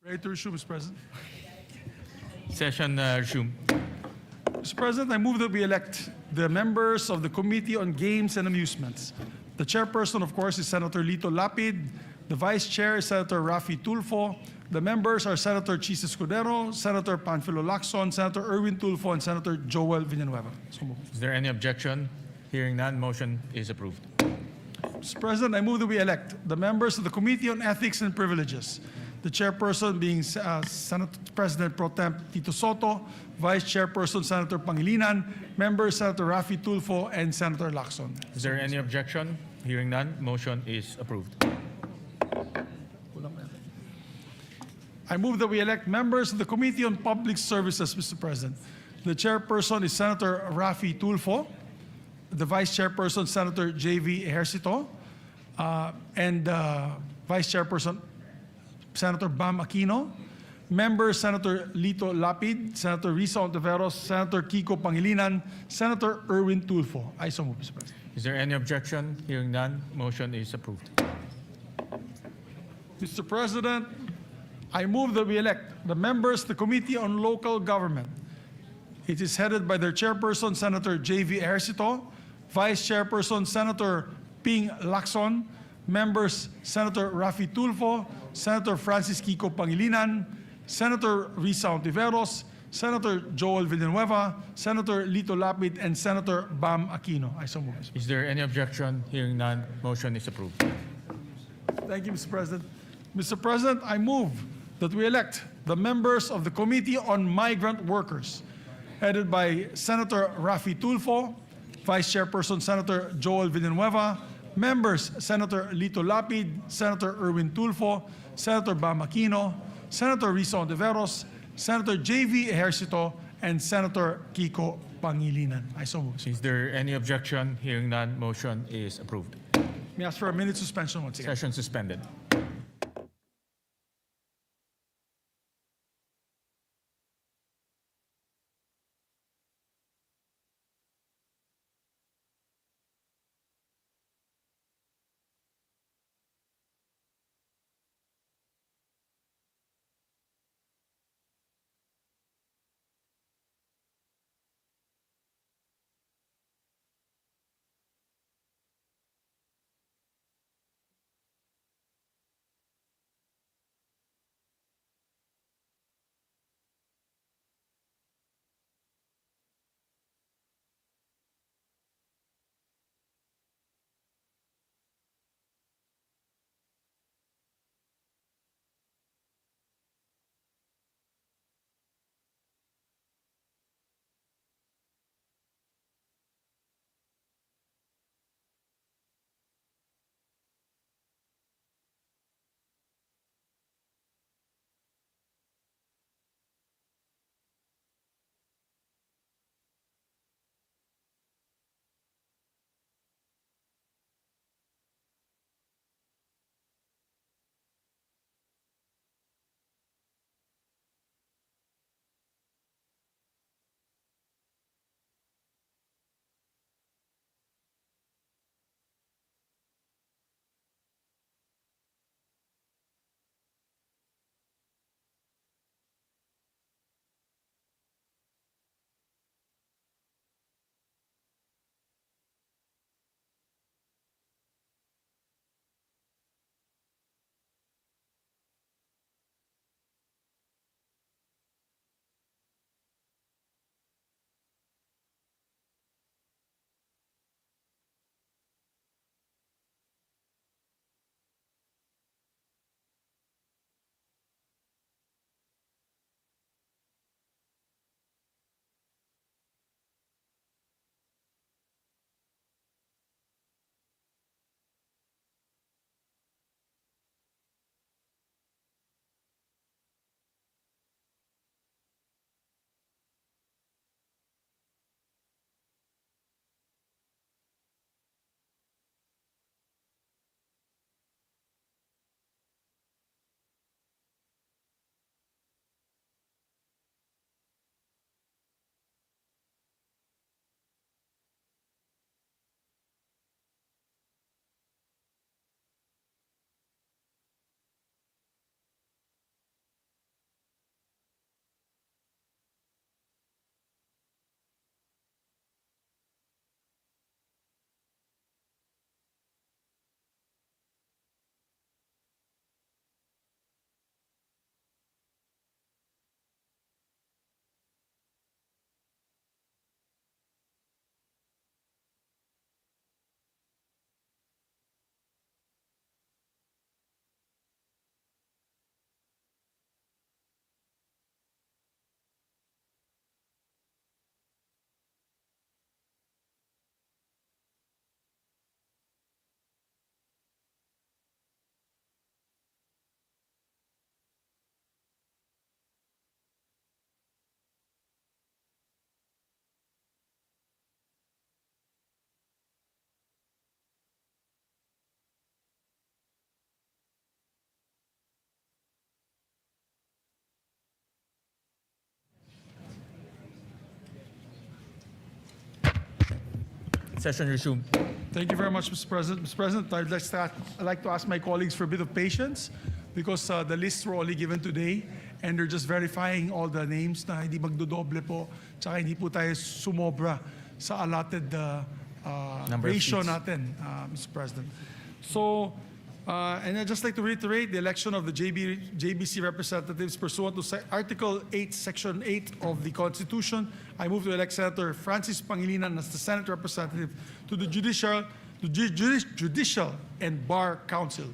Ready to resume, Mr. President. Session resumed. Mr. President, I move that we elect the members of the Committee on Games and Amusements. The chairperson, of course, is Senator Lito Lapid. The vice chair is Senator Rafi Tulfo. The members are Senator Chis Escudero, Senator Panfilo Lacson, Senator Erwin Tulfo, and Senator Joel Villanueva. So moved. Is there any objection? Hearing none, motion is approved. Mr. President, I move that we elect the members of the Committee on Ethics and Privileges. The chairperson being Senate President Pro Temp Tito Soto, Vice Chairperson Senator Pangilinan, members Senator Rafi Tulfo, and Senator Lacson. Is there any objection? Hearing none, motion is approved. I move that we elect members of the Committee on Public Services, Mr. President. The chairperson is Senator Rafi Tulfo, the vice chairperson, Senator J.V. Ejercito, and vice chairperson, Senator Bam Aquino. Members, Senator Lito Lapid, Senator Risa Ontiveros, Senator Kiko Pangilinan, Senator Erwin Tulfo. I so move, Mr. President. Is there any objection? Hearing none, motion is approved. Mr. President, I move that we elect the members of the Committee on Local Government. It is headed by their chairperson, Senator J.V. Ejercito, vice chairperson, Senator Ping Lacson, members, Senator Rafi Tulfo, Senator Francis Kiko Pangilinan, Senator Risa Ontiveros, Senator Joel Villanueva, Senator Lito Lapid, and Senator Bam Aquino. I so move. Is there any objection? Hearing none, motion is approved. Thank you, Mr. President. Mr. President, I move that we elect the members of the Committee on Migrant Workers, headed by Senator Rafi Tulfo, Vice Chairperson Senator Joel Villanueva, members Senator Lito Lapid, Senator Erwin Tulfo, Senator Bam Aquino, Senator Risa Ontiveros, Senator J.V. Ejercito, and Senator Kiko Pangilinan. I so move. Is there any objection? Hearing none, motion is approved. May I ask for a minute suspension once again. Session suspended. Session resumed. Thank you very much, Mr. President. Mr. President, I'd like to ask my colleagues for a bit of patience because the lists were only given today and they're just verifying all the names na hindi magdodoble po tsaka hindi po tayo sumobra sa allotted Number of ratio seats. natin, Mr. President. So, and I'd just like to reiterate the election of the JBC representatives pursuant to Article 8, Section 8 of the Constitution. I move to elect Senator Francis Pangilinan as the Senate representative to the Judicial and Bar Council.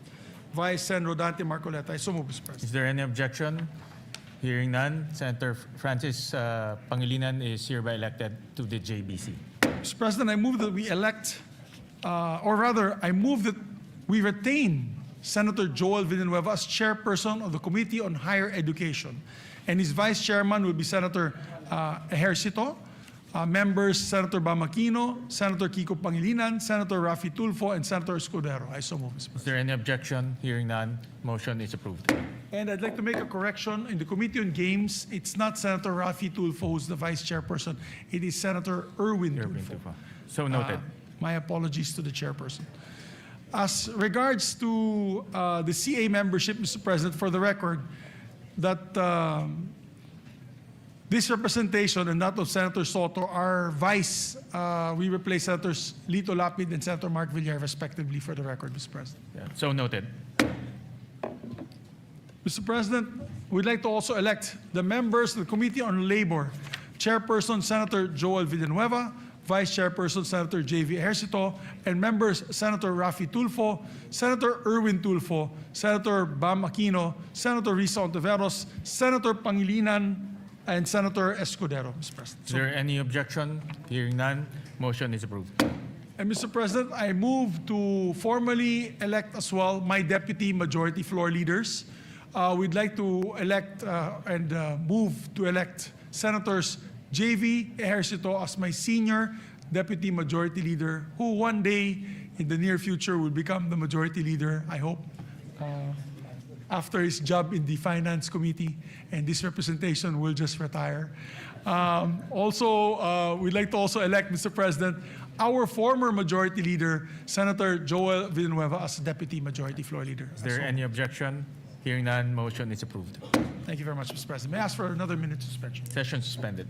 Vice Sen. Rodante Marcoleta. I so move, Mr. President. Is there any objection? Hearing none, Senator Francis Pangilinan is hereby elected to the JBC. Mr. President, I move that we elect, or rather, I move that we retain Senator Joel Villanueva as chairperson of the Committee on Higher Education, and his vice chairman will be Senator Ejercito. Members Senator Bamakino, Senator Kiko Pangilinan, Senator Rafi Tulfo, and Senator Escudero. I so move, Mr. President. Is there any objection? Hearing none, motion is approved. And I'd like to make a correction. In the Committee on Games, it's not Senator Rafi Tulfo who's the vice chairperson. It is Senator Erwin Tulfo. So noted. My apologies to the chairperson. As regards to the CA membership, Mr. President, for the record, that this representation and that of Senator Soto are vice. We replace Senators Lito Lapid and Senator Mark Villar, respectively, for the record, Mr. President. Yeah, so noted. Mr. President, we'd like to also elect the members of the Committee on Labor. Chairperson, Senator Joel Villanueva. Vice Chairperson, Senator J.V. Ejercito. And members, Senator Rafi Tulfo, Senator Erwin Tulfo, Senator Bam Aquino, Senator Risa Ontiveros, Senator Pangilinan, and Senator Escudero, Mr. President. Is there any objection? Hearing none, motion is approved. And Mr. President, I move to formally elect as well my deputy majority floor leaders. We'd like to elect and move to elect Senators J.V. Ejercito as my senior deputy majority leader, who one day in the near future will become the majority leader, I hope, after his job in the Finance Committee, and this representation will just retire. We'd like to also elect, Mr. President, our former majority leader, Senator Joel Villanueva, as deputy majority floor leader. Is there any objection? Hearing none, motion is approved. Thank you very much, Mr. President. May I ask for another minute suspension? Session suspended.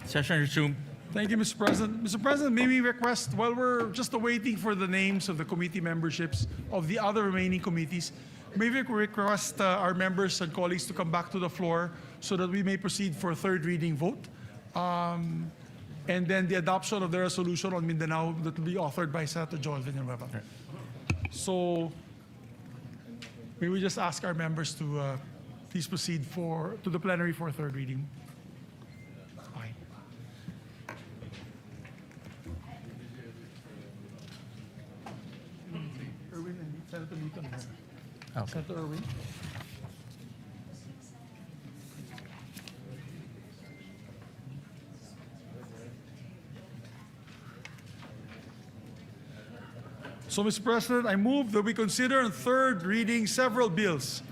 Session resumed. Thank you, Mr. President. Mr. President, may we request, while we're just awaiting for the names of the committee memberships of the other remaining committees, may we request our members and colleagues to come back to the floor so that we may proceed for a third reading vote. And then the adoption of the resolution on Mindanao that will be authored by Senator Joel Villanueva. So, may we just ask our members to please proceed to the plenary for a third reading. Aye. Erwin and Senator Newton. Okay. Senator Erwin. So, Mr. President, I move that we consider in third reading several bills,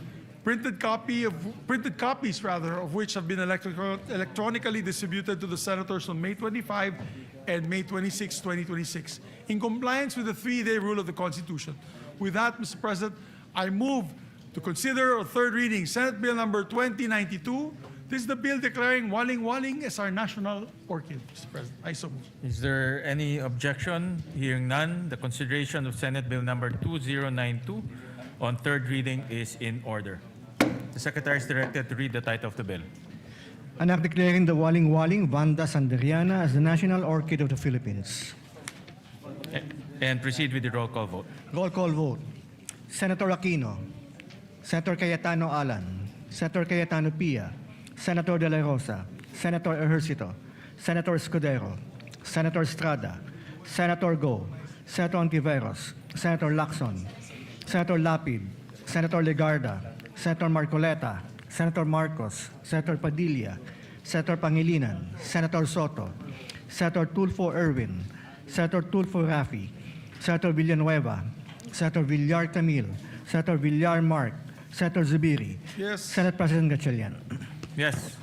printed copies of which have been electronically distributed to the senators on May 25 and May 26, 2026, in compliance with the 3-day rule of the Constitution. With that, Mr. President, I move to consider a third reading Senate Bill number 2092. This is the bill declaring waling-waling as our national orchid, Mr. President. I so move. Is there any objection? Hearing none, the consideration of Senate Bill number 2092 on third reading is in order. The Secretary is directed to read the title of the bill. An act declaring the waling-waling Vanda sanderiana as the national orchid of the Philippines. And proceed with the roll call vote. Roll call vote. Senator Aquino, Senator Cayetano Alan, Senator Cayetano Pia, Senator De La Rosa, Senator Ejercito, Senator Escudero, Senator Estrada, Senator Go, Senator Ontiveros, Senator Lacson, Senator Lapid, Senator Legarda, Senator Marcoleta, Senator Marcos, Senator Padilla, Senator Pangilinan, Senator Soto, Senator Tulfo Erwin, Senator Tulfo Rafi, Senator Villanueva, Senator Villar Camil, Senator Villar Mark, Senator Zubiri, Yes. Senate President Gatchalian. Yes.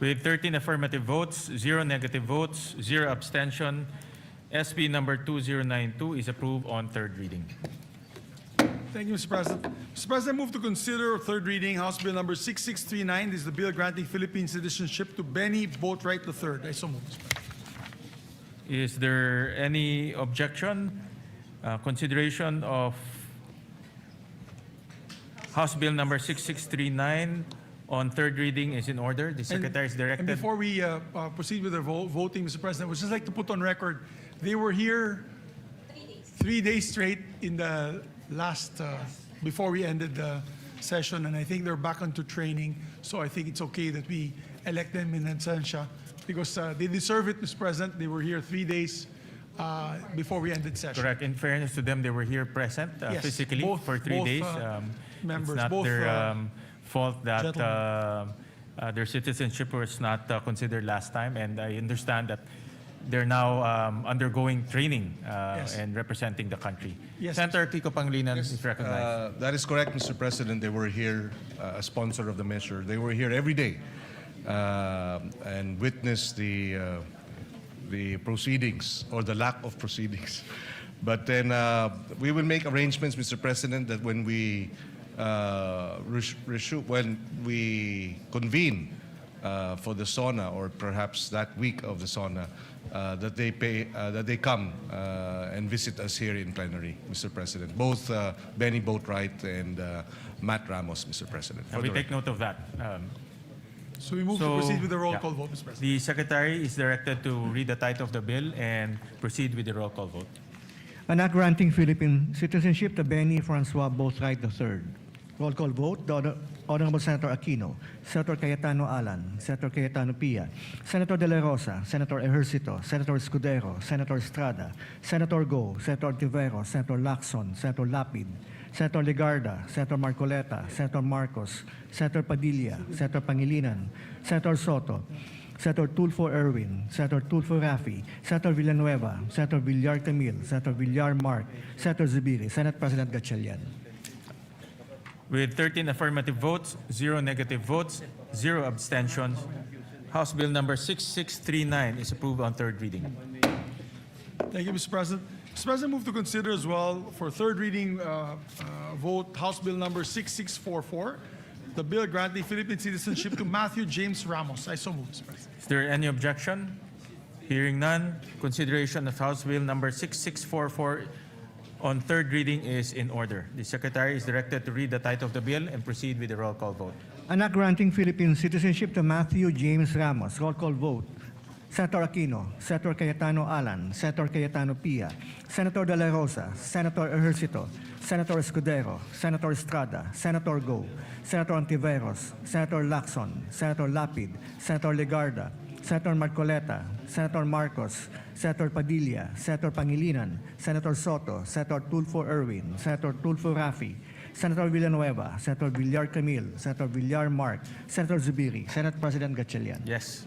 With 13 affirmative votes, 0 negative votes, 0 abstention, SB number 2092 is approved on third reading. Thank you, Mr. President. Mr. President, I move to consider third reading House Bill number 6639. This is the bill granting Philippine citizenship to Benny Boatwright III. I so move, Mr. President. Is there any objection? Consideration of House Bill number 6639 on third reading is in order. The Secretary is And directed. before we proceed with the voting, Mr. President, I would just like to put on record, they were here 3 days straight in the last, before we ended the session, and I think they're back onto training, so I think it's okay that we elect them in absentia, because they deserve it, Mr. President. They were here 3 days before we ended session. Correct. In fairness to them, they were here present Yes, physically both- for 3 both, days. members, It's not both, their fault that gentlemen. their citizenship was not considered last time, and I understand that they're now undergoing training Yes. and representing the country. Yes. Senator Kiko Pangilinan is recognized. That is correct, Mr. President. They were here, a sponsor of the measure. They were here every day and witnessed the proceedings or the lack of proceedings. But then we will make arrangements, Mr. President, that when we when we convene for the SONA, or perhaps that week of the SONA, that they come and visit us here in plenary, Mr. President. Both Benny Boatwright and Matt Ramos, Mr. President. And we take note of that. So we move to proceed with the roll call vote, Mr. President. The Secretary is directed to read the title of the bill and proceed with the roll call vote. An act granting Philippine citizenship to Benny Francois Boatwright III. Roll call vote. The Honorable Senator Aquino, Senator Cayetano Alan, Senator Cayetano Pia, Senator De La Rosa, Senator Ejercito, Senator Escudero, Senator Estrada, Senator Go, Senator Ontiveros, Senator Lacson, Senator Lapid, Senator Legarda, Senator Marcoleta, Senator Marcos, Senator Padilla, Senator Pangilinan, Senator Soto, Senator Tulfo Erwin, Senator Tulfo Rafi, Senator Villanueva, Senator Villar Camil, Senator Villar Mark, Senator Zubiri, Senate President Gatchalian. With 13 affirmative votes, 0 negative votes, 0 abstentions, House Bill number 6639 is approved on third reading. Thank you, Mr. President. Mr. President, move to consider as well for third reading vote House Bill number 6644, the bill granting Philippine citizenship to Matthew James Ramos. I so move, Mr. President. Is there any objection? Hearing none, consideration of House Bill number 6644 on third reading is in order. The Secretary is directed to read the title of the bill and proceed with the roll call vote. An act granting Philippine citizenship to Matthew James Ramos. Roll call vote. Senator Aquino, Senator Cayetano Alan, Senator Cayetano Pia, Senator De La Rosa, Senator Ejercito, Senator Escudero, Senator Estrada, Senator Go, Senator Ontiveros, Senator Lacson, Senator Lapid, Senator Legarda, Senator Marcoleta, Senator Marcos, Senator Padilla, Senator Pangilinan, Senator Soto, Senator Tulfo Erwin, Senator Tulfo Rafi, Senator Villanueva, Senator Villar Camil, Senator Villar Mark, Senator Zubiri, Senate President Gatchalian. Yes.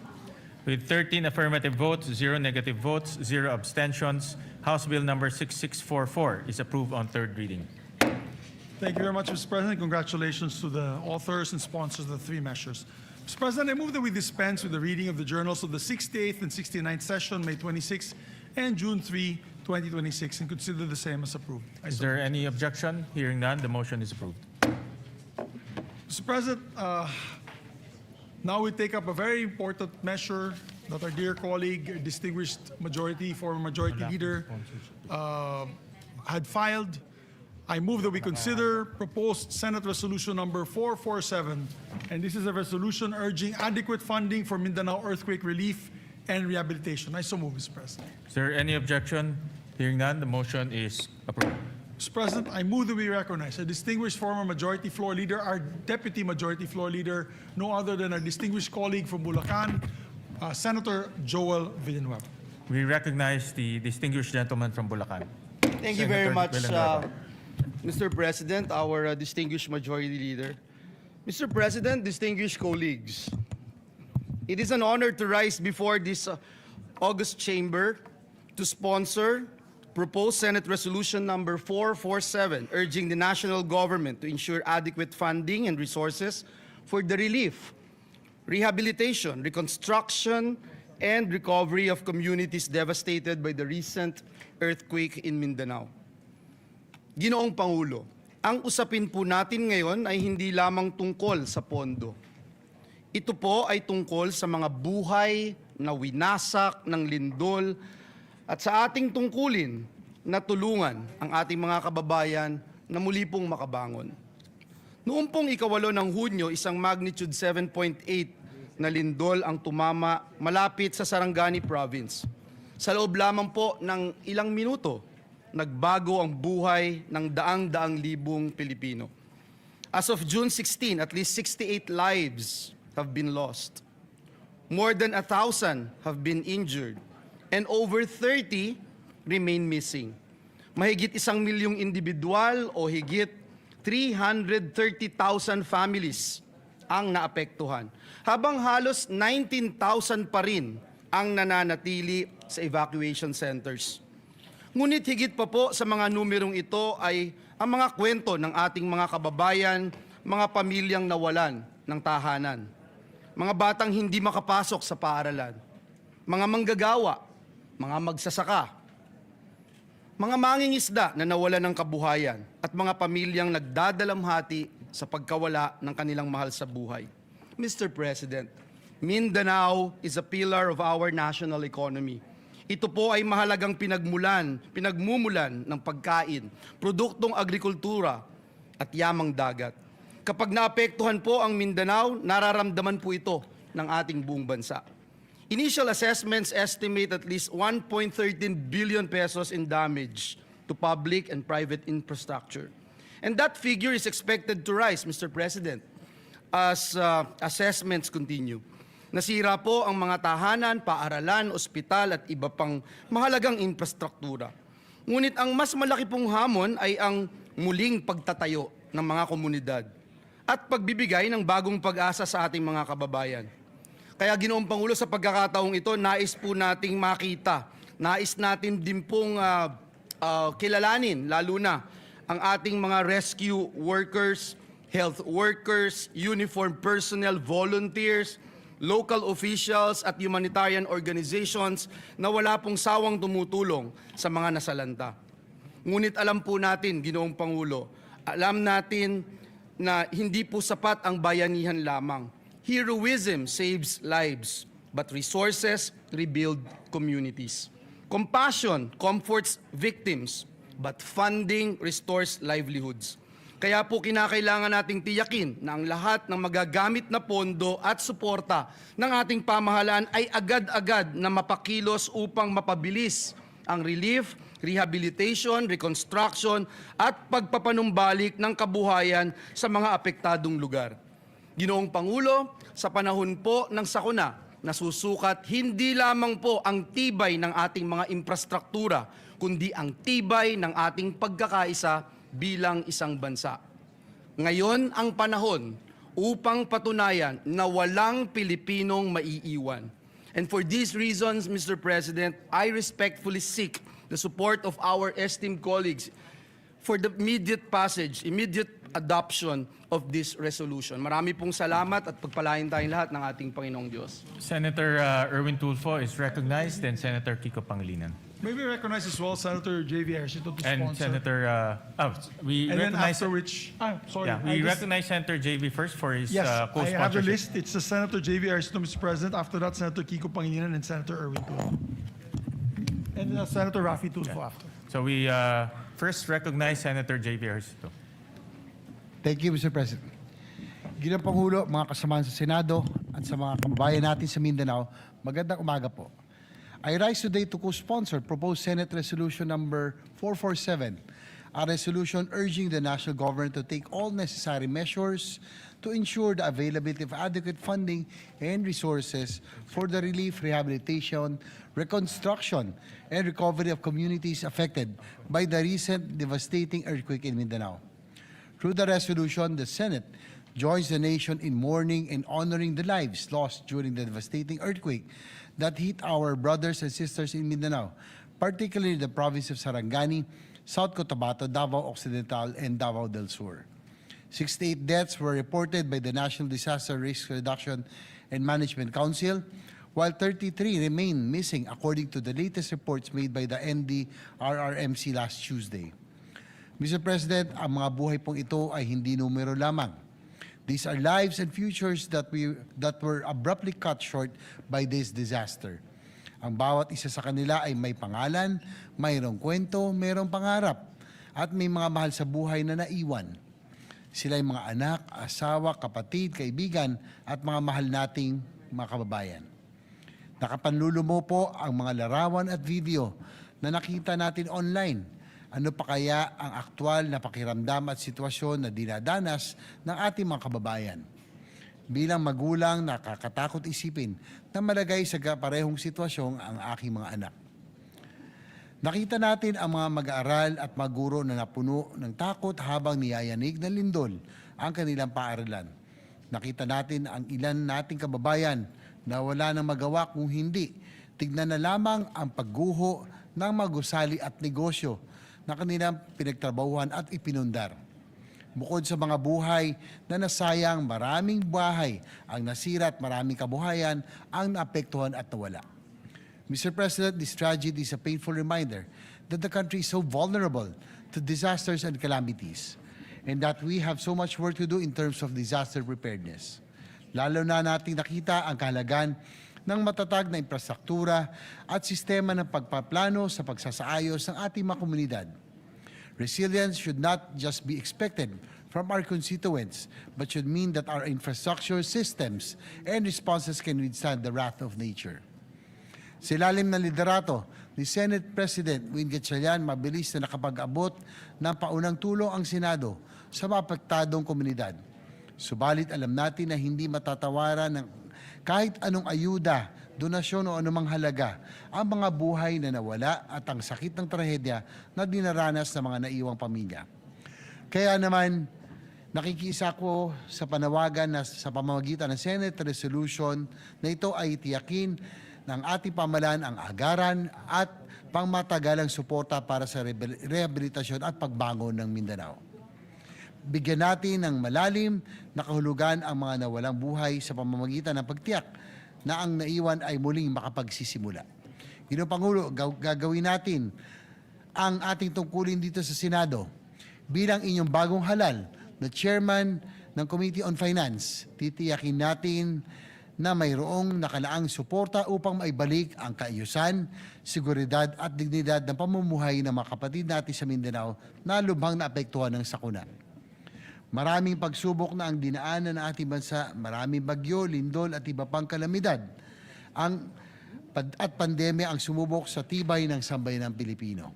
With 13 affirmative votes, 0 negative votes, 0 abstentions, House Bill number 6644 is approved on third reading. Thank you very much, Mr. President. Congratulations to the authors and sponsors of the three measures. Mr. President, I move that we dispense with the reading of the journals of the 68th and 69th session, May 26 and June 3, 2026, and consider the same as approved. Is there any objection? Hearing none, the motion is approved. Mr. President, now we take up a very important measure that our dear colleague, distinguished former majority leader, had filed. I move that we consider proposed Senate Resolution number 447, and this is a resolution urging adequate funding for Mindanao earthquake relief and rehabilitation. I so move, Mr. President. Is there any objection? Hearing none, the motion is approved. Mr. President, I move that we recognize a distinguished former majority floor leader, our deputy majority floor leader, no other than our distinguished colleague from Bulacan, Senator Joel Villanueva. We recognize the distinguished gentleman from Bulacan. Thank you very Senator much, Villanueva. Mr. President, our distinguished majority leader. Mr. President, distinguished colleagues, it is an honor to rise before this august chamber to sponsor proposed Senate Resolution number 447, urging the national government to ensure adequate funding and resources for the relief, rehabilitation, reconstruction, and recovery of communities devastated by the recent earthquake in Mindanao. Ginoong Pangulo, ang usapin po natin ngayon ay hindi lamang tungkol sa pondo. Ito po ay tungkol sa mga buhay na winasak ng lindol at sa ating tungkulin na tulungan ang ating mga kababayan na muli pong makabangon. Noong pong 8 ng Hunyo, isang magnitude 7.8 na lindol ang tumama malapit sa Sarangani Province. Sa loob lamang po ng ilang minuto, nagbago ang buhay ng daang-daang libong Pilipino. As of June 16, at least 68 lives have been lost. More than 1,000 have been injured, and over 30 remain missing. Mahigit 1 milyong individual o higit 330,000 families ang naapektuhan, habang halos 19,000 pa rin ang nananatili sa evacuation centers. Ngunit higit pa po sa mga numerong ito ay ang mga kwento ng ating mga kababayan, mga pamilyang nawalan ng tahanan, mga batang hindi makapasok sa paaralan, mga manggagawa, mga magsasaka, mga mangingisda na nawalan ng kabuhayan, at mga pamilyang nagdadalamhati sa pagkawala ng kanilang mahal sa buhay. Mr. President, Mindanao is a pillar of our national economy. Ito po ay mahalagang pinagmumulan ng pagkain, produktong agrikultura at yamang dagat. Kapag naapektuhan po ang Mindanao, nararamdaman po ito ng ating buong bansa. Initial assessments estimate at least 1.13 billion pesos in damage to public and private infrastructure. And that figure is expected to rise, Mr. President, as assessments continue. Nasira po ang mga tahanan, paaralan, ospital at iba pang mahalagang infrastruktura. Ngunit ang mas malaki pong hamon ay ang muling pagtatayo ng mga komunidad at pagbibigay ng bagong pag-asa sa ating mga kababayan. Kaya Ginoong Pangulo, sa pagkakataong ito, nais po nating makita, nais natin din pong kilalanin, lalo na ang ating mga rescue workers, health workers, uniformed personnel, volunteers, local officials at humanitarian organizations na wala pong sawang tumutulong sa mga nasalanta. Ngunit alam po natin, Ginoong Pangulo, alam natin na hindi po sapat ang bayanihan lamang. Heroism saves lives, but resources rebuild communities. Compassion comforts victims, but funding restores livelihoods. Kaya po kinakailangan nating tiyakin na ang lahat ng magagamit na pondo at suporta ng ating pamahalaan ay agad-agad na mapakilos upang mapabilis ang relief, rehabilitation, reconstruction at pagpapanumbalik ng kabuhayan sa mga apektadong lugar. Ginoong Pangulo, sa panahon po ng sakuna, nasusukat hindi lamang po ang tibay ng ating mga infrastruktura, kundi ang tibay ng ating pagkakaisa bilang isang bansa. Ngayon ang panahon upang patunayan na walang Pilipinong maiiwan. And for these reasons, Mr. President, I respectfully seek the support of our esteemed colleagues for the immediate adoption of this resolution. Marami pong salamat at pagpalain tayong lahat ng ating Panginoong Diyos. Senator Erwin Tulfo is recognized, then Senator Kiko Pangilinan. May we recognize as well Senator J.V. Ejercito to And sponsor. Senator, we And then recognize, after which, sorry. yeah, we recognize Senator JV first for his Yes, I have the co-sponsorship. list. It's Senator J.V. Ejercito, Mr. President. After that, Senator Kiko Pangilinan and Senator Erwin Tulfo. And Senator Raffy Tulfo after. So we first recognize Senator JV Ejercito. Thank you, Mr. President. Ginang Pangulo, mga kasamahan sa Senado at sa mga kababayan natin sa Mindanao, magandang umaga po. I rise today to co-sponsor proposed Senate Resolution number 447, a resolution urging the national government to take all necessary measures to ensure the availability of adequate funding and resources for the relief, rehabilitation, reconstruction, and recovery of communities affected by the recent devastating earthquake in Mindanao. Through the resolution, the Senate joins the nation in mourning and honoring the lives lost during the devastating earthquake that hit our brothers and sisters in Mindanao, particularly the province of Sarangani, South Cotabato, Davao Occidental, and Davao del Sur. 68 deaths were reported by the National Disaster Risk Reduction and Management Council, while 33 remain missing according to the latest reports made by the NDRRMC last Tuesday. Mr. President, ang mga buhay pong ito ay hindi numero lamang. These are lives and futures that were abruptly cut short by this disaster. Ang bawat isa sa kanila ay may pangalan, mayroong kwento, mayroong pangarap, at may mga mahal sa buhay na naiwan. Sila ay mga anak, asawa, kapatid, kaibigan, at mga mahal nating mga kababayan. Nakapanlulumo po ang mga larawan at video na nakita natin online. Ano pa kaya ang aktwal na pakiramdam at sitwasyon na dinadanas ng ating mga kababayan? Bilang magulang, nakakatakot isipin na malagay sa parehong sitwasyon ang aking mga anak. Nakita natin ang mga mag-aaral at mga guro na napuno ng takot habang niyayanig ng lindol ang kanilang paaralan. Nakita natin ang ilan nating kababayan na wala nang magawa kung hindi tignan na lamang ang pagguho ng mga gusali at negosyo na kanilang pinagtrabahuhan at ipinundar. Bukod sa mga buhay na nasayang, maraming bahay ang nasira at maraming kabuhayan ang naapektuhan at nawala. Mr. President, this tragedy is a painful reminder that the country is so vulnerable to disasters and calamities, and that we have so much work to do in terms of disaster preparedness. Lalo na nating nakita ang kahalagan ng matatag na infrastruktura at sistema ng pagpaplano sa pagsasaayos ng ating mga komunidad. Resilience should not just be expected from our constituents, but should mean that our infrastructure systems and responses can withstand the wrath of nature. Sa ilalim ng liderato ni Senate President Win Gatchalian, mabilis na nakapag-abot ng paunang tulong ang Senado sa mapektadong komunidad. Subalit alam natin na hindi matatawaran ng kahit anong ayuda, donasyon o anumang halaga ang mga buhay na nawala at ang sakit ng trahedya na dinaranas ng mga naiwang pamilya. Kaya naman, nakikisa ko sa panawagan na sa pamamagitan ng Senate Resolution na ito ay tiyakin ng ating pamahalaan ang agaran at pangmatagalang suporta para sa rehabilitasyon at pagbangon ng Mindanao. Bigyan natin ng malalim na kahulugan ang mga nawalang buhay sa pamamagitan ng pagtiyak na ang naiwan ay muling makapagsisimula. Ginoong Pangulo, gagawin natin ang ating tungkulin dito sa Senado. Bilang inyong bagong halal na chairman ng Committee on Finance, titiyakin natin na mayroong nakalaang suporta upang maibalik ang kaayusan, seguridad at dignidad ng pamumuhay ng mga kapatid natin sa Mindanao na lubhang naapektuhan ng sakuna. Maraming pagsubok na ang dinaanan ng ating bansa, maraming bagyo, lindol at iba pang kalamidad. At pandemya ang sumubok sa tibay ng sambayanang Pilipino.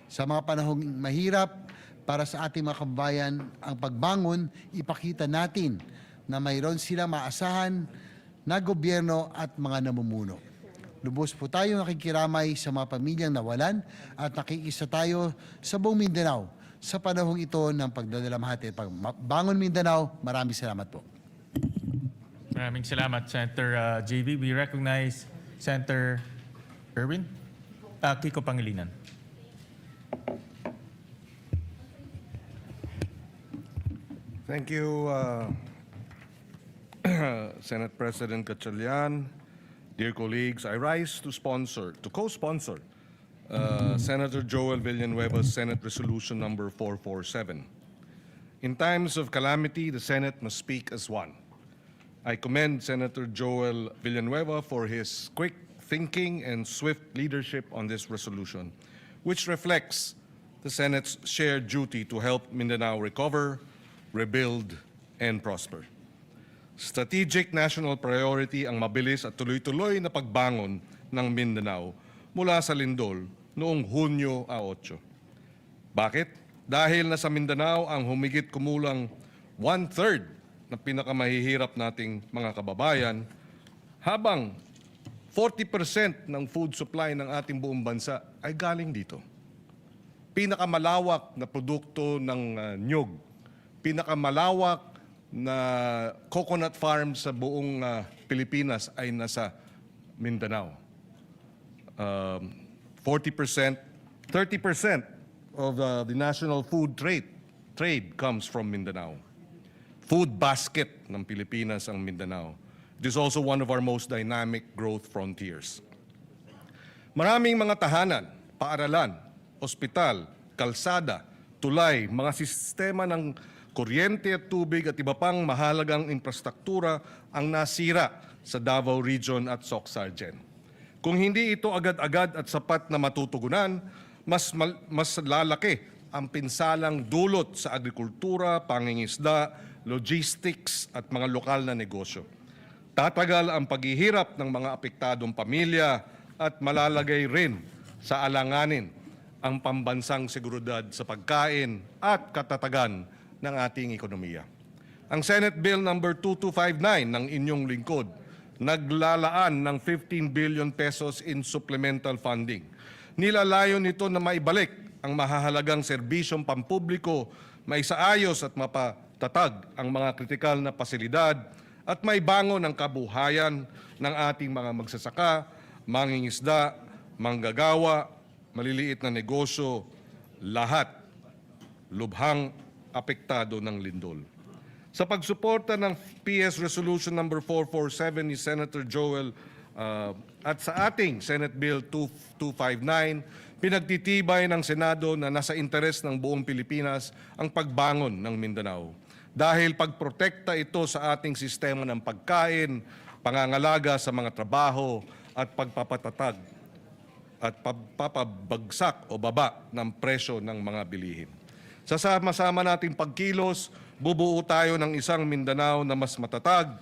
Sa mga panahong mahirap para sa ating mga kababayan, ang pagbangon, ipakita natin na mayroon silang maasahan na gobyerno at mga namumuno. Lubos po tayo nakikiramay sa mga pamilyang nawalan at nakikisa tayo sa buong Mindanao sa panahong ito ng pagdadalamhati at pagbangon Mindanao. Maraming salamat po. Maraming salamat, Senator JV. We recognize Senator Erwin Kiko Pangilinan. Thank you, Senate President Gatchalian. Dear colleagues, I rise to co-sponsor Senator Joel Villanueva's Senate Resolution number 447. In times of calamity, the Senate must speak as one. I commend Senator Joel Villanueva for his quick thinking and swift leadership on this resolution, which reflects the Senate's shared duty to help Mindanao recover, rebuild, and prosper. Strategic national priority ang mabilis at tuloy-tuloy na pagbangon ng Mindanao mula sa lindol noong Hunyo 8. Bakit? Dahil nasa Mindanao ang humigit kumulang 1/3 na pinakamahihirap nating mga kababayan, habang 40% ng food supply ng ating buong bansa ay galing dito. Pinakamalawak na produkto ng nyug, pinakamalawak na coconut farm sa buong Pilipinas ay nasa Mindanao. 40%, 30% of the national food trade comes from Mindanao. Food basket ng Pilipinas ang Mindanao. It is also one of our most dynamic growth frontiers. Maraming mga tahanan, paaralan, ospital, kalsada, tulay, mga sistema ng kuryente at tubig at iba pang mahalagang infrastruktura ang nasira sa Davao Region at Soc-Sargen. Kung hindi ito agad-agad at sapat na matutugunan, mas lalaki ang pinsalang dulot sa agrikultura, pangingisda, logistics at mga lokal na negosyo. Tatagal ang paghihirap ng mga apektadong pamilya at malalagay rin sa alanganin ang pambansang seguridad sa pagkain at katatagan ng ating ekonomiya. Ang Senate Bill number 2259 ng inyong lingkod naglalaan ng 15 billion pesos in supplemental funding. Nilalayon nito na maibalik ang mahahalagang serbisyong pampubliko, maisaayos at mapatatag ang mga kritikal na pasilidad at maibangon ang kabuhayan ng ating mga magsasaka, mangingisda, manggagawa, maliliit na negosyo, lahat lubhang apektado ng lindol. Sa pagsuporta ng PS Resolution number 447 ni Senator Joel at sa ating Senate Bill 2259, pinagtitibay ng Senado na nasa interes ng buong Pilipinas ang pagbangon ng Mindanao. Dahil pagprotekta ito sa ating sistema ng pagkain, pangangalaga sa mga trabaho at pagpapatatag at pagpapabagsak o baba ng presyo ng mga bilihin. Sa sama-sama nating pagkilos, bubuo tayo ng isang Mindanao na mas matatag,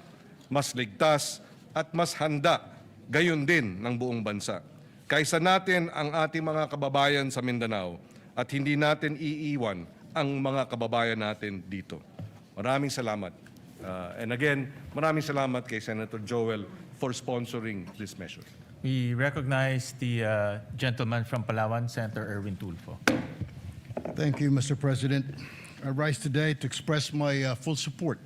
mas ligtas, at mas handa, gayon din ng buong bansa. Kaysa natin ang ating mga kababayan sa Mindanao at hindi natin iiwan ang mga kababayan natin dito. Maraming salamat. And again, maraming salamat kay Senator Joel for sponsoring this measure. We recognize the gentleman from Palawan, Senator Erwin Tulfo. Thank you, Mr. President. I rise today to express my full support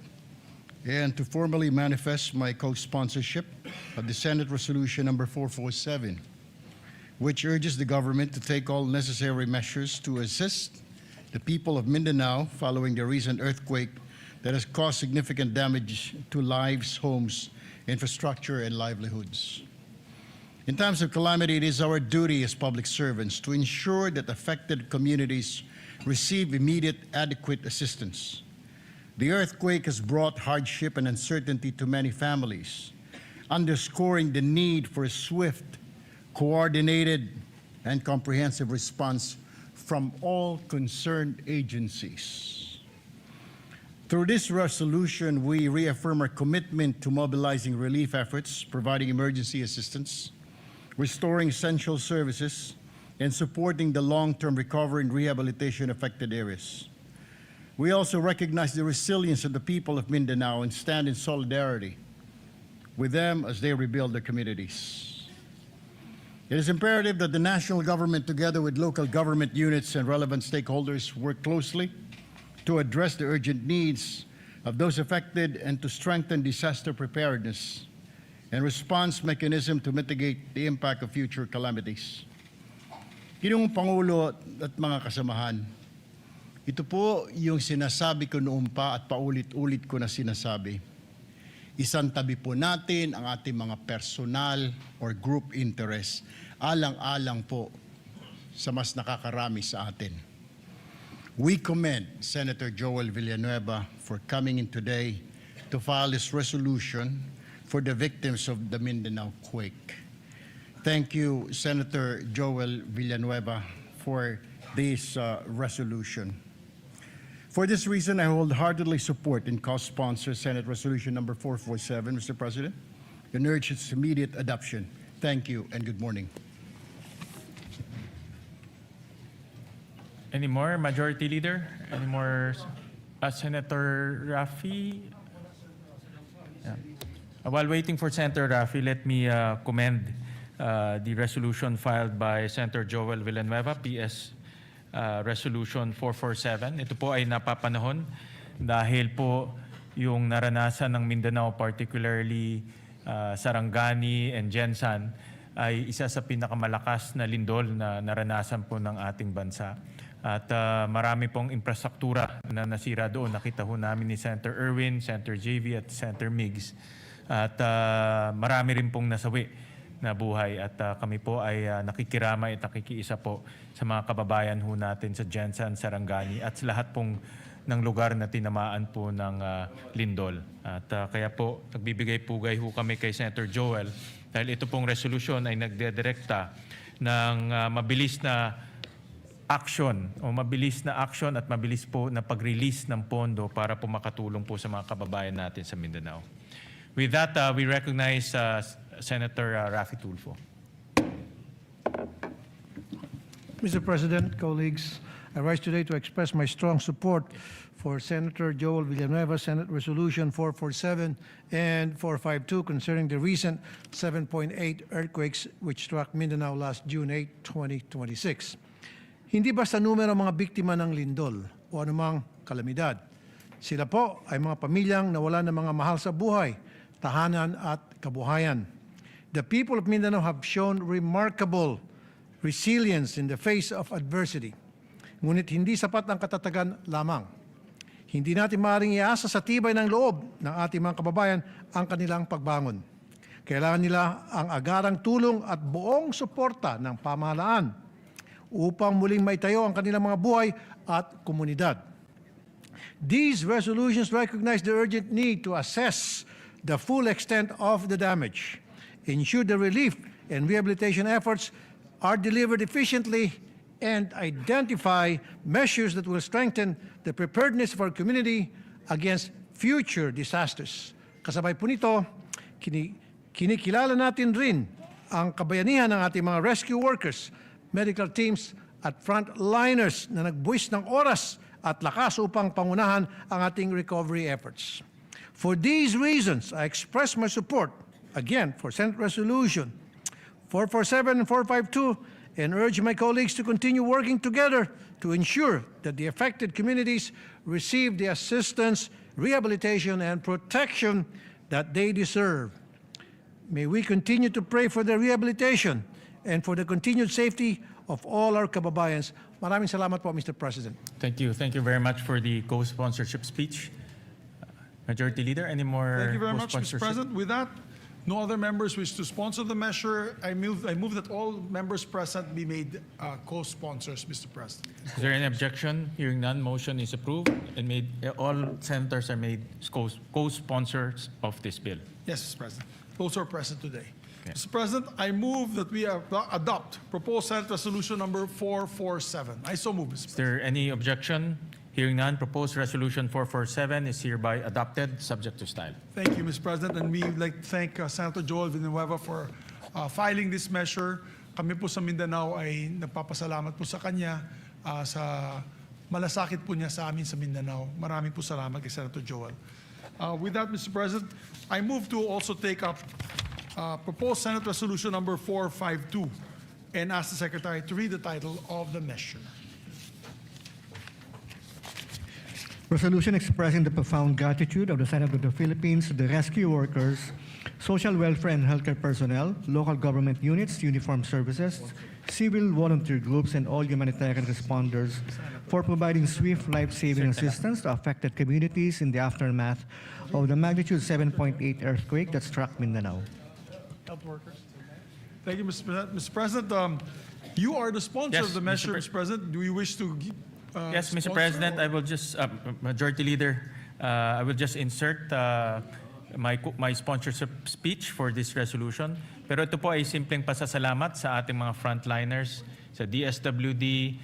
and to formally manifest my co-sponsorship of the Senate Resolution number 447, which urges the government to take all necessary measures to assist the people of Mindanao following the recent earthquake that has caused significant damage to lives, homes, infrastructure, and livelihoods. In times of calamity, it is our duty as public servants to ensure that affected communities receive immediate, adequate assistance. The earthquake has brought hardship and uncertainty to many families, underscoring the need for a swift, coordinated, and comprehensive response from all concerned agencies. Through this resolution, we reaffirm our commitment to mobilizing relief efforts, providing emergency assistance, restoring essential services, and supporting the long-term recovery and rehabilitation affected areas. We also recognize the resilience of the people of Mindanao and stand in solidarity with them as they rebuild their communities. It is imperative that the national government, together with local government units and relevant stakeholders, work closely to address the urgent needs of those affected and to strengthen disaster preparedness and response mechanism to mitigate the impact of future calamities. Ginoong Pangulo at mga kasamahan, Ito po yung sinasabi ko noon pa at paulit-ulit ko na sinasabi. Isang tabi po natin ang ating mga personal or group interest. Alang-alang po sa mas nakakarami sa atin. We commend Senator Joel Villanueva for coming in today to file this resolution for the victims of the Mindanao quake. Thank you, Senator Joel Villanueva, for this resolution. For this reason, I wholeheartedly support and co-sponsor Senate Resolution number 447, Mr. President, and urge its immediate adoption. Thank you and good morning. Any more, Majority Leader? Any more, Senator Rafi? Yeah. While waiting for Senator Rafi, let me commend the resolution filed by Senator Joel Villanueva, PS Resolution 447. Ito po ay napapanahon dahil po yung naranasan ng Mindanao, particularly Sarangani and Jensan, ay isa sa pinakamalakas na lindol na naranasan po ng ating bansa. At marami pong infrastruktura na nasira doon. Nakita ho namin ni Senator Erwin, Senator JV at Senator Migs. At marami rin pong nasawi na buhay. At kami po ay nakikiramay at nakikiisa po sa mga kababayan ho natin sa Jensan, Sarangani at sa lahat pong ng lugar na tinamaan po ng lindol. At kaya po nagbibigay-pugay ho kami kay Senator Joel dahil ito pong resolusyon ay nagdedirekta ng mabilis na action at mabilis po na pag-release ng pondo para po makatulong po sa mga kababayan natin sa Mindanao. With that, we recognize Senator Rafi Tulfo. Mr. President, colleagues, I rise today to express my strong support for Senator Joel Villanueva, Senate Resolution 447 and 452 concerning the recent 7.8 earthquakes which struck Mindanao last June 8, 2026. Hindi basta numero mga biktima ng lindol o anumang kalamidad. Sila po ay mga pamilyang nawala ng mga mahal sa buhay, tahanan at kabuhayan. The people of Mindanao have shown remarkable resilience in the face of adversity. Ngunit hindi sapat ang katatagan lamang. Hindi natin maaaring iasa sa tibay ng loob ng ating mga kababayan ang kanilang pagbangon. Kailangan nila ang agarang tulong at buong suporta ng pamahalaan upang muling maitayo ang kanilang mga buhay at komunidad. These resolutions recognize the urgent need to assess the full extent of the damage, ensure the relief and rehabilitation efforts are delivered efficiently, and identify measures that will strengthen the preparedness of our community against future disasters. Kasabay po nito, kinikilala natin rin ang kabayanihan ng ating mga rescue workers, medical teams at frontliners na nagbuwis ng oras at lakas upang pangunahan ang ating recovery efforts. For these reasons, I express my support, again, for Senate Resolution 447 and 452 and urge my colleagues to continue working together to ensure that the affected communities receive the assistance, rehabilitation, and protection that they deserve. May we continue to pray for their rehabilitation and for the continued safety of all our kababayans. Maraming salamat po, Mr. President. Thank you. Thank you very much for the co-sponsorship speech. Majority Leader, any more Thank you very much, Mr. co-sponsorship? President. With that, no other members wish to sponsor the measure. I move that all members present be made co-sponsors, Mr. President. Is there any objection? Hearing none, motion is approved and all senators are made co-sponsors of this bill. Yes, Mr. President. Those are present today. Okay. Mr. President, I move that we adopt proposed Senate Resolution number 447. I so move, Mr. Is President. there any objection? Hearing none, proposed resolution 447 is hereby adopted, subject to style. Thank you, Mr. President. And we would like to thank Senator Joel Villanueva for filing this measure. Kami po sa Mindanao ay nagpapasalamat po sa kanya sa malasakit po niya sa amin sa Mindanao. Maraming po salamat kay Senator Joel. With that, Mr. President, I move to also take up proposed Senate Resolution number 452 and ask the Secretary to read the title of the measure. Resolution expressing the profound gratitude of the Senate of the Philippines to the rescue workers, social welfare and healthcare personnel, local government units, uniformed services, civil volunteer groups, and all humanitarian responders for providing swift life-saving assistance to affected communities in the aftermath of the magnitude 7.8 earthquake that struck Mindanao. Health workers. Thank you, Mr. President. Mr. President, you are the sponsor Yes, of the Mr. measure, Mr. President. Do you wish to? Yes, Mr. sponsor President, or- I will just, Majority Leader, I will just insert my sponsorship speech for this resolution. Pero ito po ay simpleng pasasalamat sa ating mga frontliners, sa DSWD,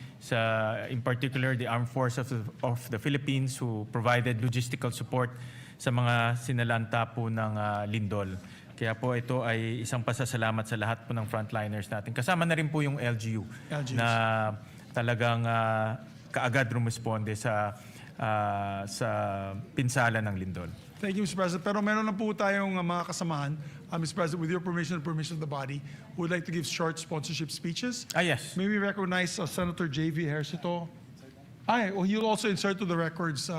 in particular the Armed Forces of the Philippines who provided logistical support sa mga sinalanta po ng lindol. Kaya po ito ay isang pasasalamat sa lahat po ng frontliners natin. Kasama na rin po yung LGU na talagang kaagad rumisponde sa pinsala ng lindol. Thank you, Mr. President. Pero meron na po tayong mga kasamahan. Mr. President, with your permission and permission of the body, we would like to give short sponsorship speeches. Yes. May we recognize Senator J.V. Ejercito? He'll also insert to the records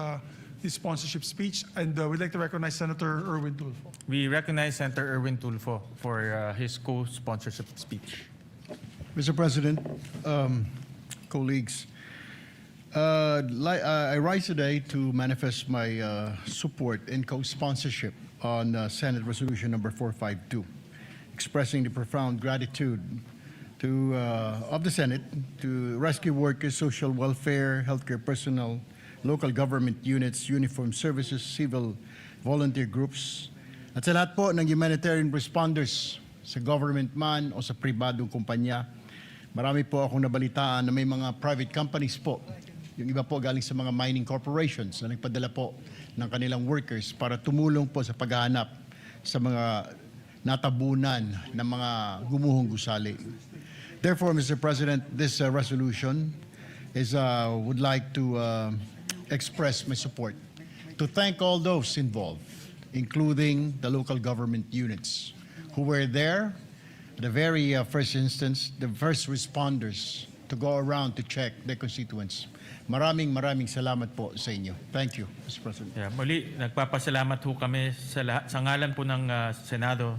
his sponsorship speech. And we'd like to recognize Senator Erwin Tulfo. We recognize Senator Erwin Tulfo for his co-sponsorship speech. Mr. President, colleagues, I rise today to manifest my support and co-sponsorship on Senate Resolution number 452, expressing the profound gratitude of the Senate to rescue workers, social welfare, healthcare personnel, local government units, uniformed services, civil volunteer groups, at sa lahat po ng humanitarian responders sa government man o sa pribadong kumpanya. Marami po akong nabalitaan na may mga private companies po. Yung iba po galing sa mga mining corporations na nagpadala po ng kanilang workers para tumulong po sa paghahanap sa mga natabunan ng mga gumuhong gusali. Therefore, Mr. President, this resolution would like to express my support to thank all those involved, including the local government units who were there at the very first instance, the first responders to go around to check their constituents. Maraming salamat po sa inyo. Thank you, Mr. President. Yeah, muli, nagpapasalamat ho kami sa ngalan po ng Senado.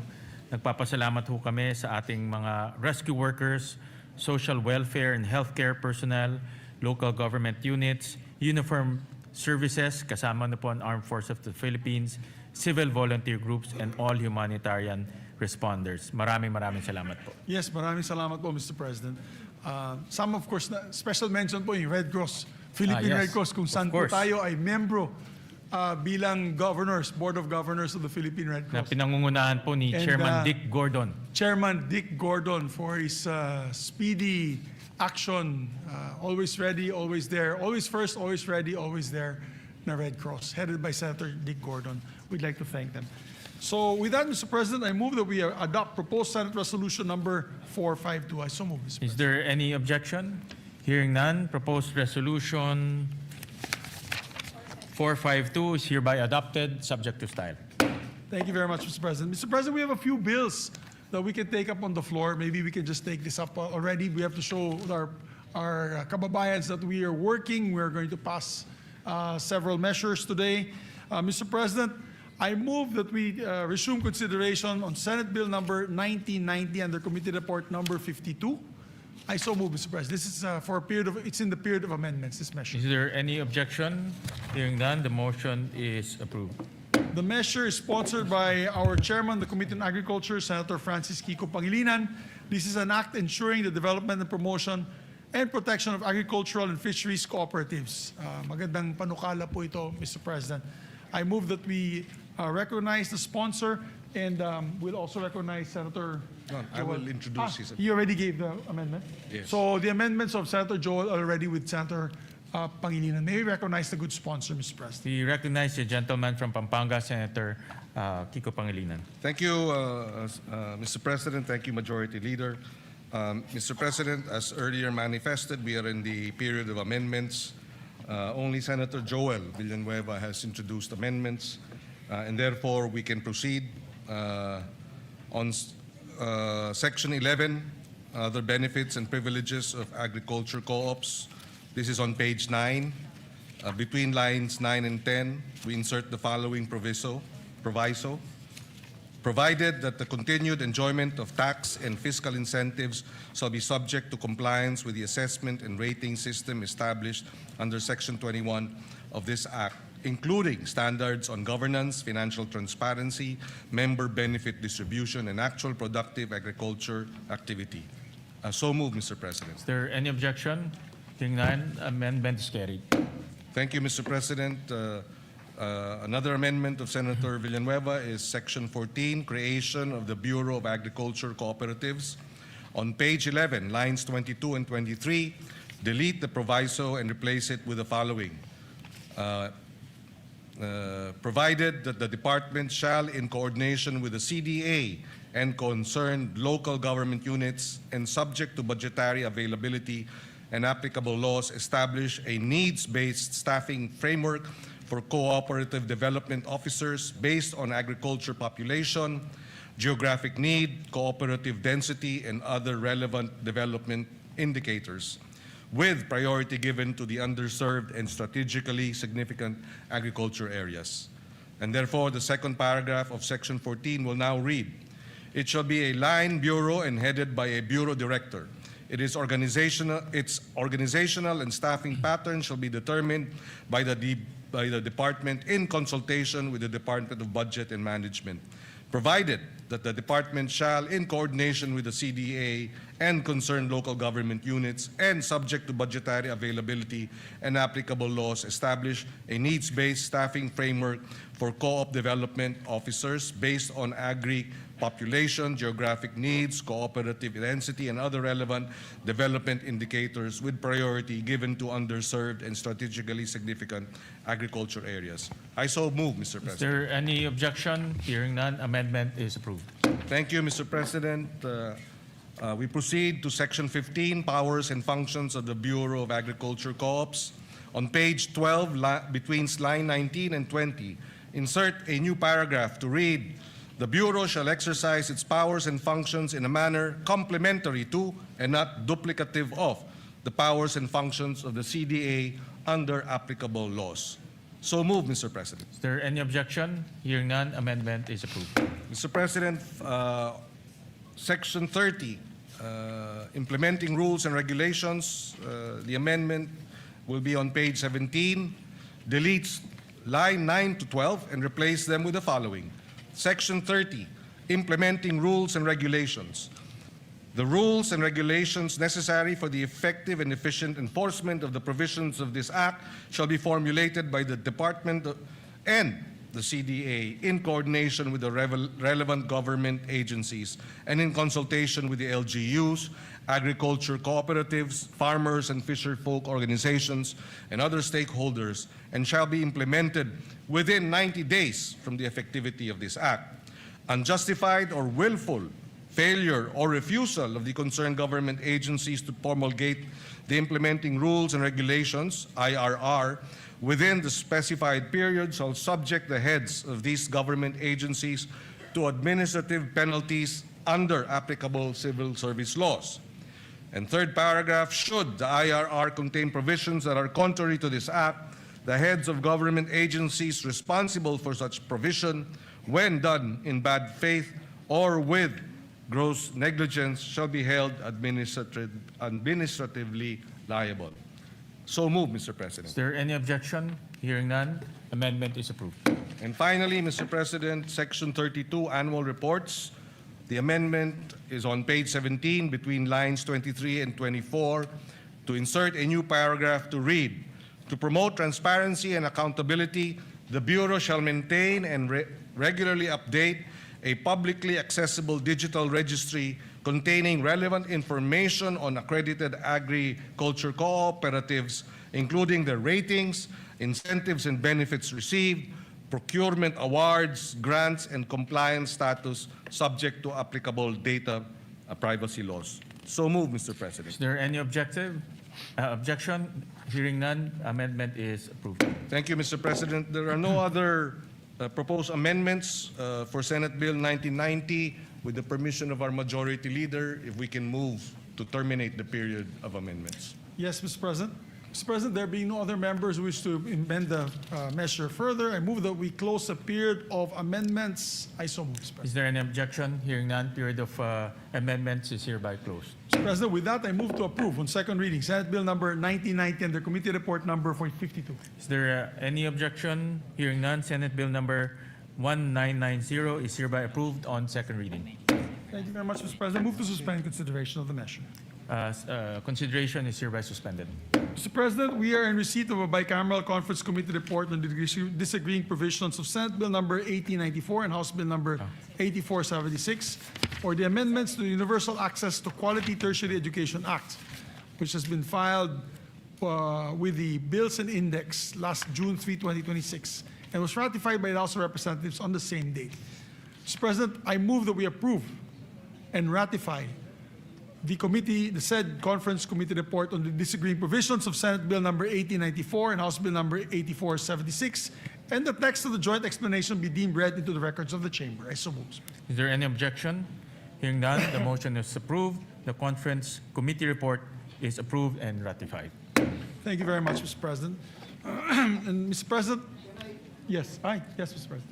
Nagpapasalamat ho kami sa ating mga rescue workers, social welfare and healthcare personnel, local government units, uniformed services, kasama na po ang Armed Forces of the Philippines, civil volunteer groups, and all humanitarian responders. Maraming salamat po. Yes, maraming salamat po, Mr. President. Some, of course, special mention po yung Red Cross, Philippine yes, Red Cross, kung saan of po course. tayo ay membro bilang governors, Board of Governors of the Philippine Red Na Cross. pinangungunahan po ni And, Chairman Dick Gordon. Chairman Dick Gordon for his speedy action, always ready, always there, always first, always ready, always there, na Red Cross, headed by Senator Dick Gordon. We'd like to thank them. So with that, Mr. President, I move that we adopt proposed Senate Resolution number 452. I so move, Mr. Is President. there any objection? Hearing none, proposed resolution 452 is hereby adopted, subject to style. Thank you very much, Mr. President. Mr. President, we have a few bills that we can take up on the floor. Maybe we can just take this up already. We have to show our kababayans that we are working. We're going to pass several measures today. Mr. President, I move that we resume consideration on Senate Bill number 1990 under Committee Report number 52. I so move, Mr. President. This is for a period of, it's in the period of amendments, this measure. Is there any objection? Hearing none, the motion is approved. The measure is sponsored by our chairman, the Committee on Agriculture, Senator Francis Kiko Pangilinan. This is an act ensuring the development and promotion and protection of agricultural and fisheries cooperatives. Magandang panukala po ito, Mr. President. I move that we recognize the sponsor and we'll also recognize Senator No, I will introduce his. He already gave the amendment? Yes. So the amendments of Senator Joel are already with Senator Pangilinan. May we recognize the good sponsor, Mr. President? We recognize the gentleman from Pampanga, Senator Kiko Pangilinan. Thank you, Mr. President. Thank you, Majority Leader. Mr. President, as earlier manifested, we are in the period of amendments. Only Senator Joel Villanueva has introduced amendments, and therefore we can proceed on Section 11, other benefits and privileges of agriculture co-ops. This is on page 9. Between lines 9 and 10, we insert the following proviso. provided that the continued enjoyment of tax and fiscal incentives shall be subject to compliance with the assessment and rating system established under Section 21 of this Act, including standards on governance, financial transparency, member benefit distribution, and actual productive agriculture activity. So moved, Mr. President. Is there any objection? Hearing none, amendment is carried. Thank you, Mr. President. Another amendment of Senator Villanueva is Section 14, creation of the Bureau of Agriculture Cooperatives. On page 11, lines 22 and 23, delete the proviso and replace it with the following. Provided that the department shall, in coordination with the CDA and concerned local government units and subject to budgetary availability and applicable laws, establish a needs-based staffing framework for cooperative development officers based on agriculture population, geographic need, cooperative density, and other relevant development indicators, with priority given to the underserved and strategically significant agriculture areas. And therefore, the second paragraph of Section 14 will now read, it shall be a line bureau and headed by a bureau director. Its organizational and staffing pattern shall be determined by the department in consultation with the Department of Budget and Management, provided that the department shall, in coordination with the CDA and concerned local government units and subject to budgetary availability and applicable laws, establish a needs-based staffing framework for co-op development officers based on agri population, geographic needs, cooperative density, and other relevant development indicators, with priority given to underserved and strategically significant agriculture areas. I so move, Mr. President. Is there any objection? Hearing none, amendment is approved. Thank you, Mr. President. We proceed to Section 15, Powers and Functions of the Bureau of Agriculture Co-ops. On page 12, between line 19 and 20, insert a new paragraph to read, the Bureau shall exercise its powers and functions in a manner complementary to and not duplicative of the powers and functions of the CDA under applicable laws. So move, Mr. President. Is there any objection? Hearing none, amendment is approved. Mr. President, Section 30, implementing rules and regulations, the amendment will be on page 17, deletes line 9 to 12 and replace them with the following. Section 30, implementing rules and regulations. The rules and regulations necessary for the effective and efficient enforcement of the provisions of this Act shall be formulated by the Department and the CDA in coordination with the relevant government agencies and in consultation with the LGUs, agriculture cooperatives, farmers and fisherfolk organizations, and other stakeholders, and shall be implemented within 90 days from the effectivity of this Act. Unjustified or willful failure or refusal of the concerned government agencies to promulgate the implementing rules and regulations, IRR, within the specified period shall subject the heads of these government agencies to administrative penalties under applicable civil service laws. And third paragraph, should the IRR contain provisions that are contrary to this Act, the heads of government agencies responsible for such provision, when done in bad faith or with gross negligence, shall be held administratively liable. So move, Mr. President. Is there any objection? Hearing none, amendment is approved. And finally, Mr. President, Section 32, Annual Reports. The amendment is on page 17 between lines 23 and 24 to insert a new paragraph to read, to promote transparency and accountability, the Bureau shall maintain and regularly update a publicly accessible digital registry containing relevant information on accredited agriculture cooperatives, including their ratings, incentives and benefits received, procurement awards, grants, and compliance status subject to applicable data privacy laws. So move, Mr. President. Is there any objection? Hearing none, amendment is approved. Thank you, Mr. President. There are no other proposed amendments for Senate Bill 1990. With the permission of our Majority Leader, if we can move to terminate the period of amendments. Yes, Mr. President. Mr. President, there being no other members who wish to amend the measure further, I move that we close the period of amendments. I so move, Mr. President. Is there any objection? Hearing none, period of amendments is hereby closed. Mr. President, with that, I move to approve on second reading Senate Bill number 1990 under Committee Report number 452. Is there any objection? Hearing none, Senate Bill number 1990 is hereby approved on second reading. Thank you very much, Mr. President. Move to suspend consideration of the measure. Consideration is hereby suspended. Mr. President, we are in receipt of a bicameral conference committee report on the disagreeing provisions of Senate Bill number 1894 and House Bill number 8476, or the amendments to the Universal Access to Quality Tertiary Education Act, which has been filed with the Bills and Index last June 3, 2026, and was ratified by the House of Representatives on the same date. Mr. President, I move that we approve and ratify the said conference committee report on the disagreeing provisions of Senate Bill number 1894 and House Bill number 8476, and the text of the joint explanation be deemed read into the records of the chamber. I so move. Is there any objection? Hearing none, the motion is approved. The conference committee report is approved and ratified. Thank you very much, Mr. President. And Mr. President, yes, yes, Mr. President.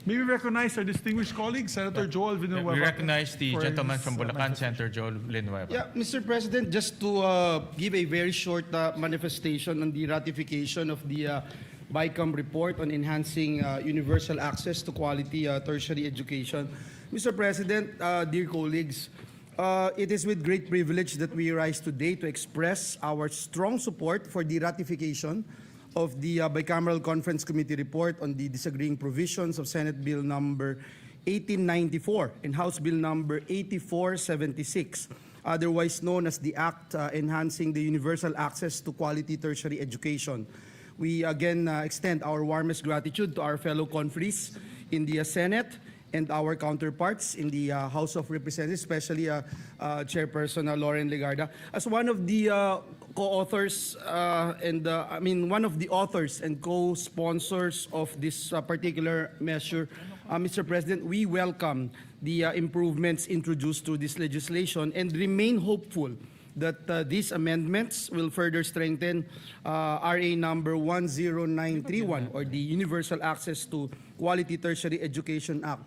May we recognize our distinguished colleague, Senator Joel Villanueva. We recognize the for gentleman his, from Bulacan, manifestation. Senator Joel Villanueva. Yeah, Mr. President, just to give a very short manifestation on the ratification of the BICAM report on enhancing universal access to quality tertiary education. Mr. President, dear colleagues, it is with great privilege that we rise today to express our strong support for the ratification of the Bicameral Conference Committee report on the disagreeing provisions of Senate Bill number 1894 and House Bill number 8476, otherwise known as the Act Enhancing the Universal Access to Quality Tertiary Education. We again extend our warmest gratitude to our fellow conferees in the Senate and our counterparts in the House of Representatives, especially Chairperson Lauren Legarda, as one of the co-authors one of the authors and co-sponsors of this particular measure. Mr. President, we welcome the improvements introduced through this legislation and remain hopeful that these amendments will further strengthen RA number 10931, or the Universal Access to Quality Tertiary Education Act.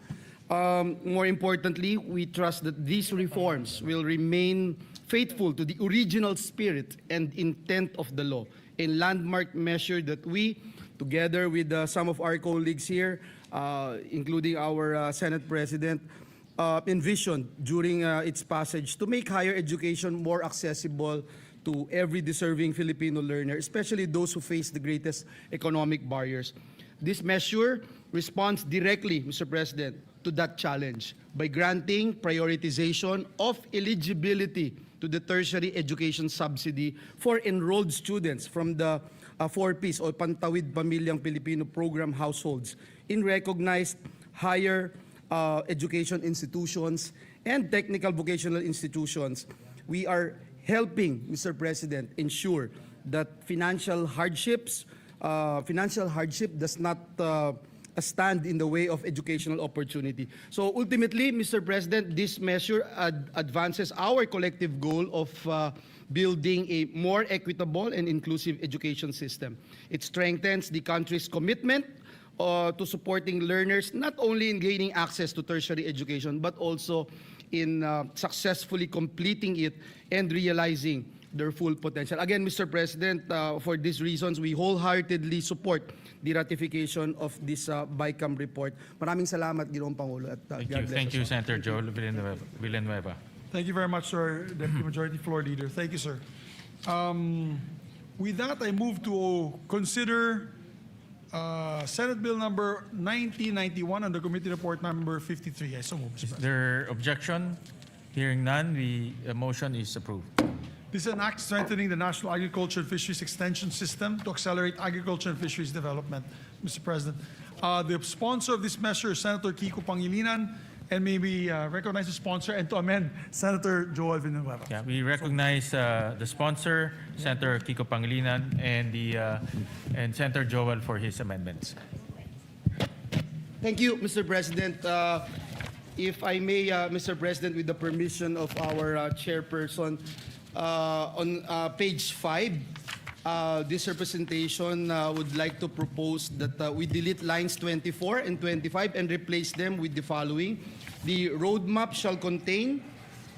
More importantly, we trust that these reforms will remain faithful to the original spirit and intent of the law, a landmark measure that we, together with some of our colleagues here, including our Senate President, envisioned during its passage to make higher education more accessible to every deserving Filipino learner, especially those who face the greatest economic barriers. This measure responds directly, Mr. President, to that challenge by granting prioritization of eligibility to the tertiary education subsidy for enrolled students from the 4Ps o Pantawid Pamilyang Pilipino program households in recognized higher education institutions and technical vocational institutions. We are helping, Mr. President, ensure that financial hardship does not stand in the way of educational opportunity. So ultimately, Mr. President, this measure advances our collective goal of building a more equitable and inclusive education system. It strengthens the country's commitment to supporting learners not only in gaining access to tertiary education, but also in successfully completing it and realizing their full potential. Again, Mr. President, for these reasons, we wholeheartedly support the ratification of this BICAM report. Maraming salamat, Ginoong Pangulo. At, Thank you, Senator Joel Villanueva. Thank you very much, sir, Deputy Majority Floor Leader. Thank you, sir. With that, I move to consider Senate Bill number 1991 under Committee Report number 53. I so move, Mr. Is President. there objection? Hearing none, the motion is approved. This is an act strengthening the National Agriculture and Fisheries Extension System to accelerate agriculture and fisheries development, Mr. President. The sponsor of this measure is Senator Kiko Pangilinan, and may we recognize the sponsor and to amend Senator Joel Villanueva. Yeah, we recognize the sponsor, Senator Kiko Pangilinan, and Senator Joel for his amendments. Thank you, Mr. President. If I may, Mr. President, with the permission of our chairperson, on page 5, this representation would like to propose that we delete lines 24 and 25 and replace them with the following. The roadmap shall contain,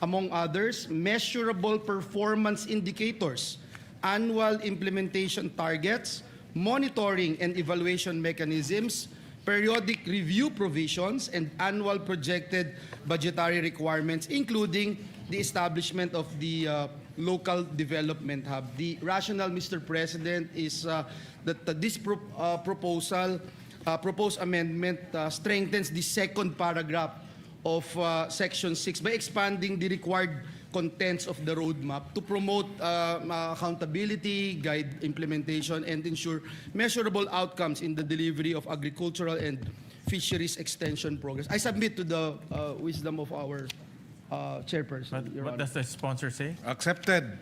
among others, measurable performance indicators, annual implementation targets, monitoring and evaluation mechanisms, periodic review provisions, and annual projected budgetary requirements, including the establishment of the local development hub. The rationale, Mr. President, is that this proposed amendment strengthens the second paragraph of Section 6 by expanding the required contents of the roadmap to promote accountability, guide implementation, and ensure measurable outcomes in the delivery of agricultural and fisheries extension programs. I submit to the wisdom of our chairperson. Your What Honor. does the sponsor say? Accepted,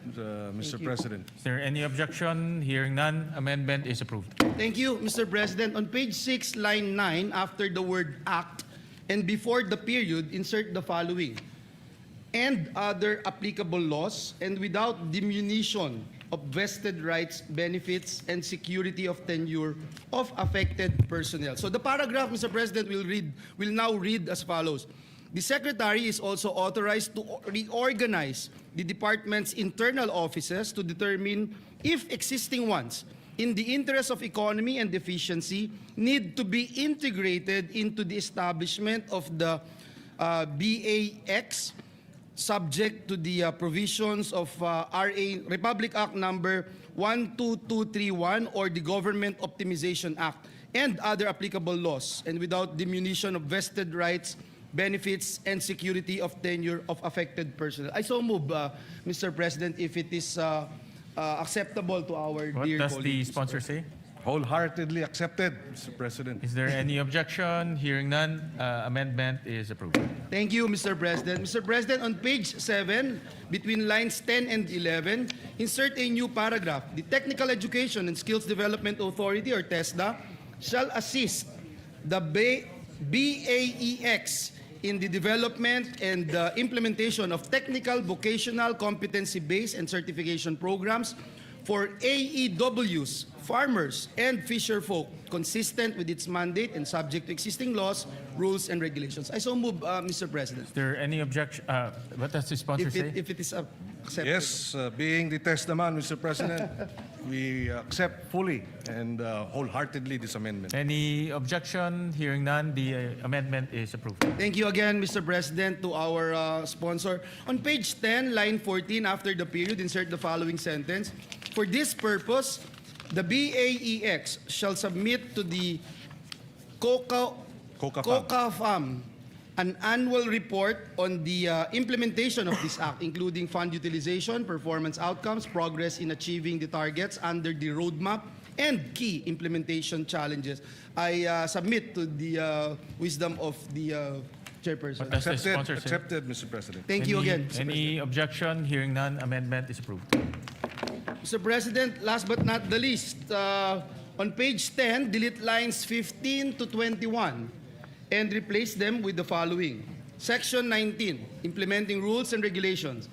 Mr. President. Is there any objection? Hearing none, amendment is approved. Thank you, Mr. President. On page 6, line 9, after the word act and before the period, insert the following. And other applicable laws, and without diminution of vested rights, benefits, and security of tenure of affected personnel. So the paragraph, Mr. President, will now read as follows. The Secretary is also authorized to reorganize the department's internal offices to determine if existing ones, in the interest of economy and efficiency, need to be integrated into the establishment of the BAX, subject to the provisions of Republic Act number 12231 or the Government Optimization Act and other applicable laws, and without diminution of vested rights, benefits, and security of tenure of affected personnel. I so move, Mr. President, if it is acceptable to our What dear does the colleagues. sponsor say? Wholeheartedly accepted, Mr. President. Is there any objection? Hearing none, amendment is approved. Thank you, Mr. President. Mr. President, on page 7, between lines 10 and 11, insert a new paragraph. The Technical Education and Skills Development Authority, or TESDA, shall assist the BAEX in the development and implementation of technical, vocational, competency-based, and certification programs for AEWs, farmers, and fisher folk, consistent with its mandate and subject to existing laws, rules, and regulations. I so move, Mr. President. Is there any objection? What does the sponsor say? If it is accepted. Yes, being the test naman, Mr. President, we accept fully and wholeheartedly this amendment. Any objection? Hearing none, the amendment is approved. Thank you again, Mr. President, to our sponsor. On page 10, line 14, after the period, insert the following sentence. For this purpose, the BAEX shall submit to the COCAFAM an annual report on the implementation of this act, including fund utilization, performance outcomes, progress in achieving the targets under the roadmap, and key implementation challenges. I submit to the wisdom of the chairperson. What does the sponsor say? Accepted, Mr. President. Thank you again, Mr. Any objection? Hearing none, amendment is approved. Mr. President, last but not the least, on page 10, delete lines 15 to 21 and replace them with the following. Section 19, implementing rules and regulations.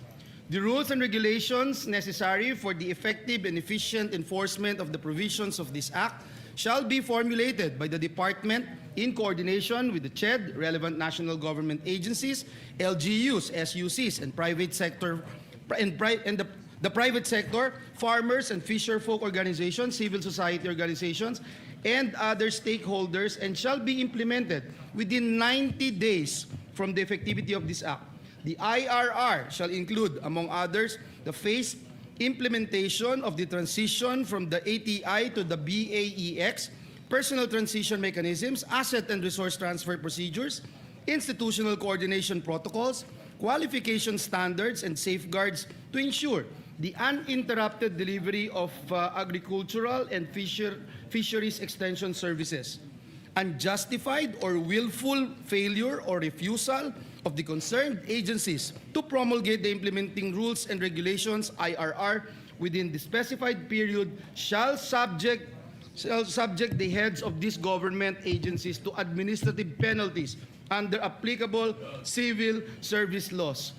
The rules and regulations necessary for the effective and efficient enforcement of the provisions of this act shall be formulated by the department in coordination with the CHED, relevant national government agencies, LGUs, SUCs, and private sector, the private sector, farmers and fisher folk organizations, civil society organizations, and other stakeholders, and shall be implemented within 90 days from the effectivity of this act. The IRR shall include, among others, the phased implementation of the transition from the ATI to the BAEX, personal transition mechanisms, asset and resource transfer procedures, institutional coordination protocols, qualification standards, and safeguards to ensure the uninterrupted delivery of agricultural and fisheries extension services. Unjustified or willful failure or refusal of the concerned agencies to promulgate the implementing rules and regulations IRR within the specified period shall subject the heads of these government agencies to administrative penalties under applicable civil service laws.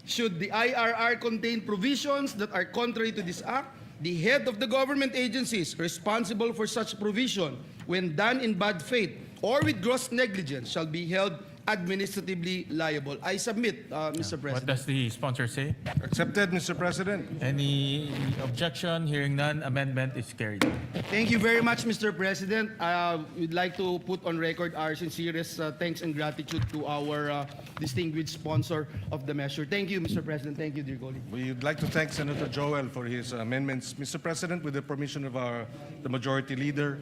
Should the IRR contain provisions that are contrary to this act, the head of the government agencies responsible for such provision, when done in bad faith or with gross negligence, shall be held administratively liable. I submit, Mr. What President. does the sponsor say? Accepted, Mr. President. Any objection? Hearing none, amendment is carried. Thank you very much, Mr. President. We'd like to put on record our sincerest thanks and gratitude to our distinguished sponsor of the measure. Thank you, Mr. President. Thank you, dear colleague. We'd like to thank Senator Joel for his amendments. Mr. President, with the permission of the Majority Leader,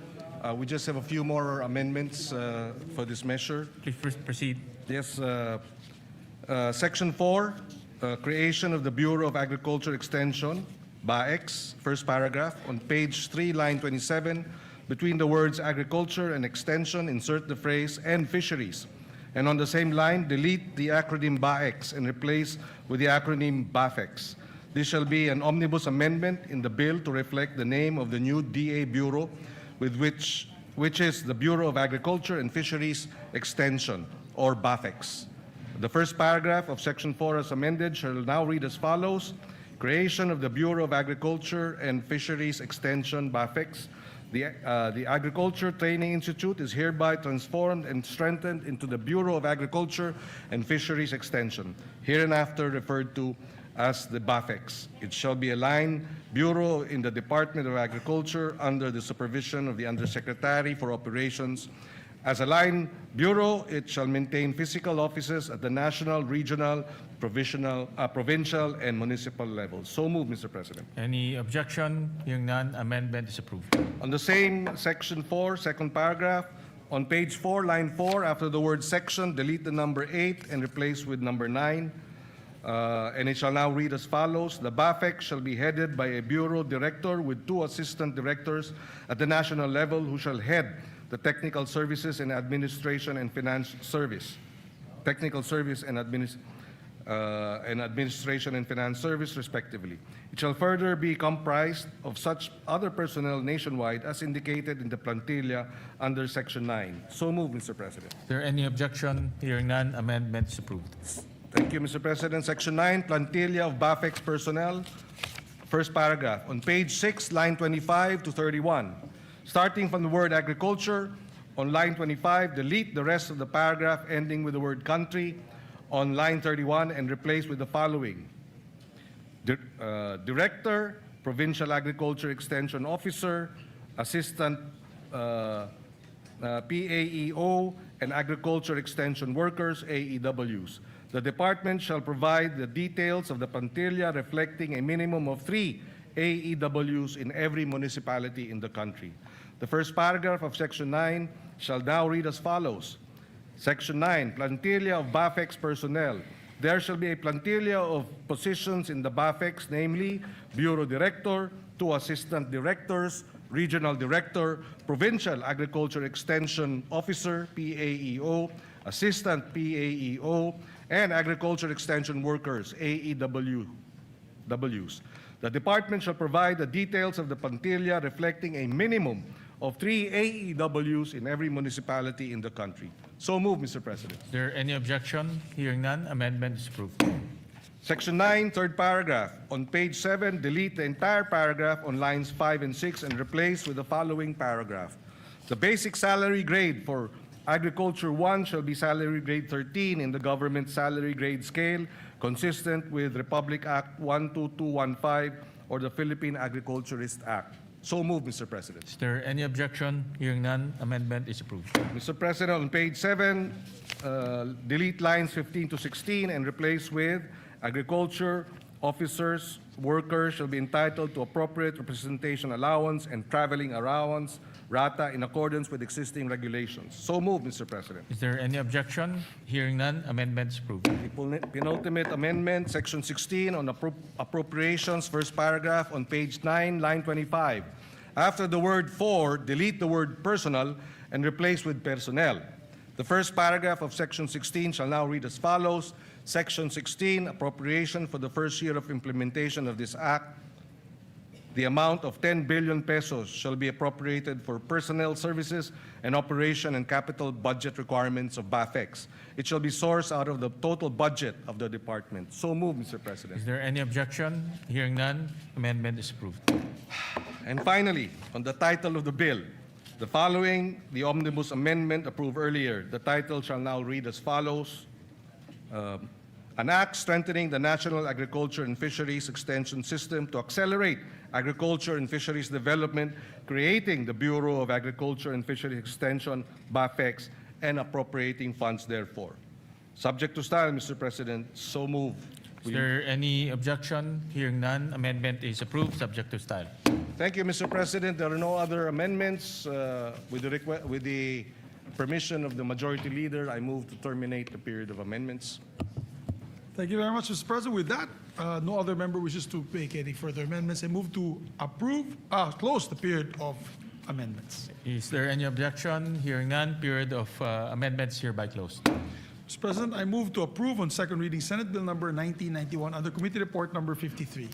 we just have a few more amendments for this measure. Please proceed. Yes, Section 4, creation of the Bureau of Agriculture Extension, BAEX, first paragraph. On page 3, line 27, between the words agriculture and extension, insert the phrase and fisheries. And on the same line, delete the acronym BAEX and replace with the acronym BAFEX. This shall be an omnibus amendment in the bill to reflect the name of the new DA Bureau, which is the Bureau of Agriculture and Fisheries Extension, or BAFEX. The first paragraph of Section 4 as amended shall now read as follows. Creation of the Bureau of Agriculture and Fisheries Extension, BAFEX. The Agriculture Training Institute is hereby transformed and strengthened into the Bureau of Agriculture and Fisheries Extension, hereinafter referred to as the BAFEX. It shall be a line bureau in the Department of Agriculture under the supervision of the Undersecretary for Operations. As a line bureau, it shall maintain physical offices at the national, regional, provincial, and municipal levels. So moved, Mr. President. Any objection? Hearing none, amendment is approved. On the same Section 4, second paragraph, on page 4, line 4, after the word section, delete the number 8 and replace with number 9. And it shall now read as follows. The BAFEX shall be headed by a bureau director with 2 assistant directors at the national level who shall head the Technical Services and Administration and Finance Service. Technical Service and Administration and Finance Service, respectively. It shall further be comprised of such other personnel nationwide as indicated in the plantilla under Section 9. So moved, Mr. President. Is there any objection? Hearing none, amendment is approved. Thank you, Mr. President. Section 9, plantilla of BAFEX personnel. First paragraph. On page 6, line 25 to 31. Starting from the word agriculture, on line 25, delete the rest of the paragraph ending with the word country on line 31 and replace with the following. Director, Provincial Agriculture Extension Officer, Assistant PAEO, and Agriculture Extension Workers, AEWs. The department shall provide the details of the plantilla reflecting a minimum of 3 AEWs in every municipality in the country. The first paragraph of Section 9 shall now read as follows. Section 9, plantilla of BAFEX personnel. There shall be a plantilla of positions in the BAFEX, namely Bureau Director, 2 Assistant Directors, Regional Director, Provincial Agriculture Extension Officer, PAEO, Assistant PAEO, and Agriculture Extension Workers, AEWs. The department shall provide the details of the plantilla reflecting a minimum of 3 AEWs in every municipality in the country. So moved, Mr. President. Is there any objection? Hearing none, amendment is approved. Section 9, third paragraph. On page 7, delete the entire paragraph on lines 5 and 6 and replace with the following paragraph. The basic salary grade for Agriculture 1 shall be salary grade 13 in the government salary grade scale, consistent with Republic Act 12215 or the Philippine Agriculturist Act. So moved, Mr. President. Is there any objection? Hearing none, amendment is approved. Mr. President, on page 7, delete lines 15 to 16 and replace with agriculture officers, workers shall be entitled to appropriate representation allowance and traveling allowance, RATA, in accordance with existing regulations. So moved, Mr. President. Is there any objection? Hearing none, amendment is approved. The penultimate amendment, Section 16, on appropriations, first paragraph on page 9, line 25. After the word for, delete the word personal and replace with personnel. The first paragraph of Section 16 shall now read as follows. Section 16, appropriation for the first year of implementation of this act. the amount of 10 billion pesos shall be appropriated for personnel services and operation and capital budget requirements of BAFEX. It shall be sourced out of the total budget of the department. So moved, Mr. President. Is there any objection? Hearing none, amendment is approved. And finally, on the title of the bill, the following, the omnibus amendment approved earlier. The title shall now read as follows. An act strengthening the National Agriculture and Fisheries Extension System to accelerate agriculture and fisheries development, creating the Bureau of Agriculture and Fisheries Extension, BAFEX, and appropriating funds therefore. Subject to style, Mr. President, so moved. Is there any objection? Hearing none, amendment is approved, subject to style. Thank you, Mr. President. There are no other amendments. With the permission of the Majority Leader, I move to terminate the period of amendments. Thank you very much, Mr. President. With that, no other member wishes to make any further amendments. I move to close the period of amendments. Is there any objection? Hearing none, period of amendments hereby closed. Mr. President, I move to approve on second reading Senate Bill number 1991 under Committee Report number 53.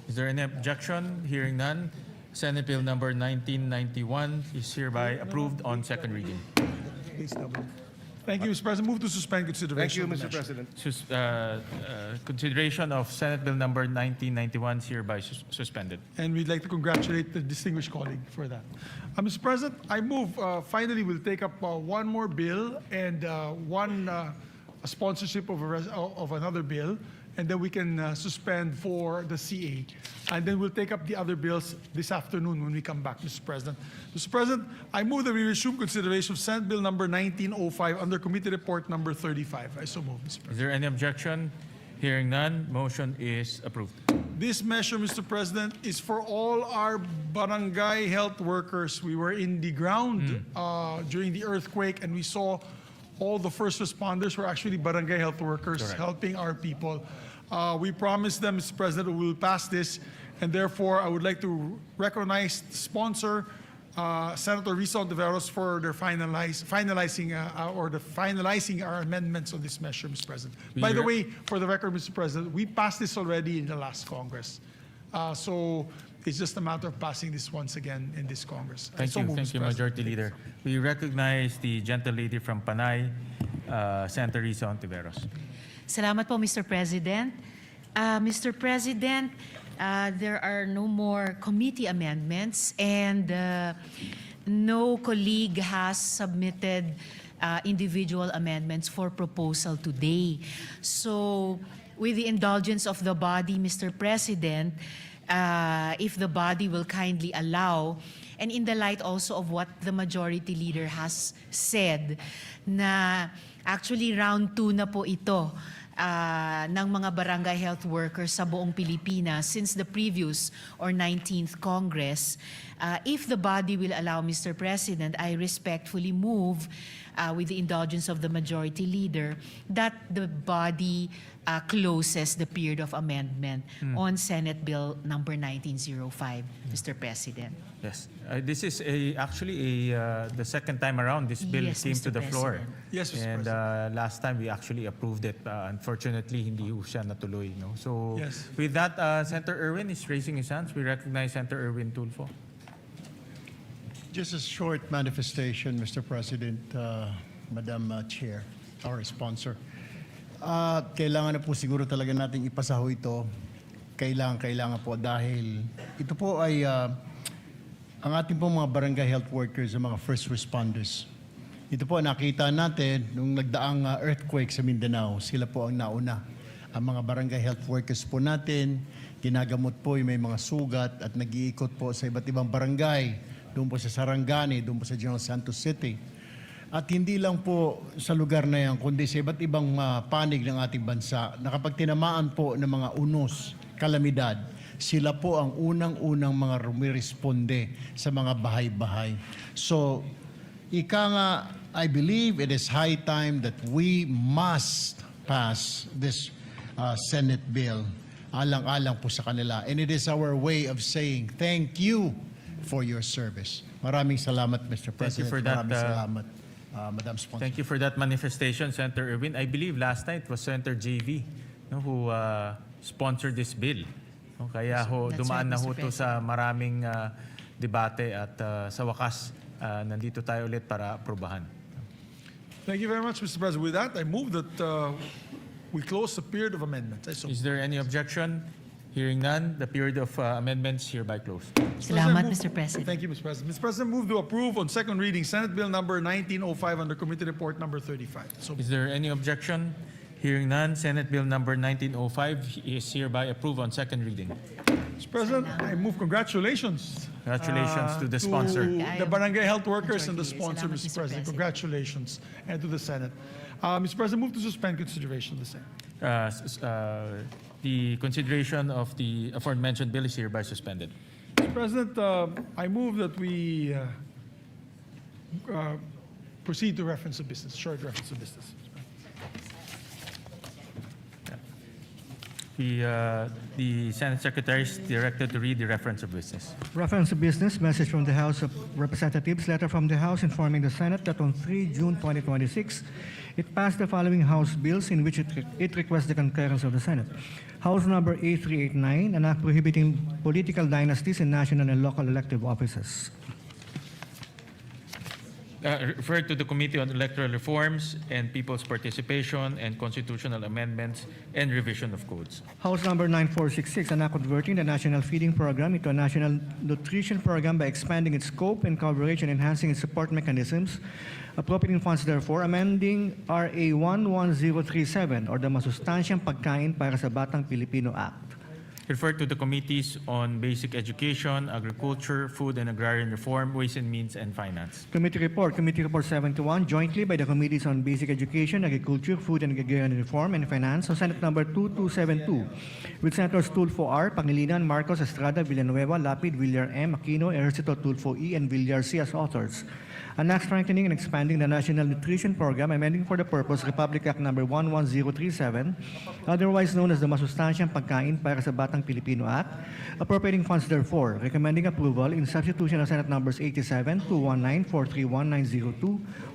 Is there any objection? Hearing none, Senate Bill number 1991 is hereby approved on second reading. Thank you, Mr. President. Move to suspend Thank consideration. you, of the Mr. measure. President. Consideration of Senate Bill number 1991 is hereby suspended. And we'd like to congratulate the distinguished colleague for that. Mr. President, I move, finally, we'll take up one more bill and one sponsorship of another bill, and then we can suspend for the CA. And then we'll take up the other bills this afternoon when we come back, Mr. President. Mr. President, I move that we resume consideration of Senate Bill number 1905 under Committee Report number 35. I so move, Mr. President. Is there any objection? Hearing none, motion is approved. This measure, Mr. President, is for all our barangay health workers. We were in the ground during the earthquake, and we saw all the first responders were actually barangay health workers. Correct. Helping our people. We promised them, Mr. President, we will pass this, and therefore I would like to recognize the sponsor, Senator Risa Ontiveros, for their finalizing our amendments on this measure, Mr. President. By the way, for the record, Mr. President, we passed this already in the last Congress. So it's just a matter of passing this once again in this Congress. Thank you, Mr. President. Majority Leader. We recognize the gentle lady from Panay, Senator Risa Ontiveros. Salamat po, Mr. President. Mr. President, there are no more committee amendments and no colleague has submitted individual amendments for proposal today. So, with the indulgence of the body, Mr. President, if the body will kindly allow, and in the light also of what the Majority Leader has said, na actually round 2 na po ito ng mga barangay health workers sa buong Pilipinas since the previous or 19th Congress. If the body will allow, Mr. President, I respectfully move with the indulgence of the Majority Leader that the body closes the period of amendment on Senate Bill number 1905, Mr. President. Yes. This is actually the second time around this bill Yes, came Mr. to the floor. President. Yes, Mr. And President. last time we actually approved it. Unfortunately, hindi ho siya natuloy. No? So Yes. with that, Senator Erwin is raising his hands. We recognize Senator Erwin Tulfo. Just a short manifestation, Mr. President, Madam Chair, our sponsor. Kailangan na po siguro talaga natin ipasaho ito. Kailangan po dahil ito po ay ang ating pong mga barangay health workers, ang mga first responders. Ito po nakita natin nung nagdaang earthquake sa Mindanao. Sila po ang nauna. Ang mga barangay health workers po natin, ginagamot po yung may mga sugat at nag-iikot po sa iba't ibang barangay. Doon po sa Sarangani, doon po sa General Santos City. At hindi lang po sa lugar na yan, kundi sa iba't ibang panig ng ating bansa na kapag tinamaan po ng mga unos, kalamidad, sila po ang unang-unang mga rumiresponde sa mga bahay-bahay. So, ika nga, I believe it is high time that we must pass this Senate bill alang-alang po sa kanila. And it is our way of saying thank you for your service. Maraming salamat, Mr. President. for that, Maraming salamat, Madam Sponsor. Thank you for that manifestation, Senator Erwin. I believe last night was Senator JV who sponsored this bill. No, kaya ho, That's dumaan right, na ho Mr. to sa maraming debate at sa wakas, nandito tayo ulit para aprubahan. Thank you very much, Mr. President. With that, I move that we close the period of amendments. Is there any objection? Hearing none, the period of amendments hereby closed. Salamat, Move- Mr. President. Thank you, Mr. President. Mr. President, move to approve on second reading Senate Bill number 1905 under Committee Report number 35. So, Is there any objection? Hearing none, Senate Bill number 1905 is hereby approved on second reading. Mr. President, I move congratulations. Congratulations to the sponsor. The barangay health workers and the Majority. sponsor, Salamat, Mr. Mr. President. President. Congratulations. And to the Senate. Mr. President, move to suspend consideration of the same. The consideration of the aforementioned bill is hereby suspended. Mr. President, I move that we proceed to reference of business, short reference of business. The Senate Secretary is directed to read the reference of business. Reference to business, message from the House of Representatives, letter from the House informing the Senate that on 3 June 2026, it passed the following House bills in which it requests the concurrence of the Senate. House number A389, an act prohibiting political dynasties in national and local elective offices. Referred to the Committee on Electoral Reforms and People's Participation and Constitutional Amendments and Revision of Codes. House number 9466, an act converting the National Feeding Program into a National Nutrition Program by expanding its scope and coverage and enhancing its support mechanisms, appropriating funds therefore, amending RA 11037 or the Masustansyang Pagkain para sa Batang Pilipino Act. Referred to the Committees on Basic Education, Agriculture, Food and Agrarian Reform, Ways and Means, and Finance. Committee Report 71, jointly by the Committees on Basic Education, Agriculture, Food and Agrarian Reform, and Finance, on Senate number 2272, with Senators Tulfo R., Pangilinan, Marcos, Estrada, Villanueva, Lapid, Villar M., Aquino, Ejercito, Tulfo E., and Villar C. as authors. An act strengthening and expanding the National Nutrition Program, amending for the purpose Republic Act number 11037, otherwise known as the Masustansyang Pagkain para sa Batang Pilipino Act, appropriating funds therefore, recommending approval in substitution of Senate numbers 87, 219, 431, 902,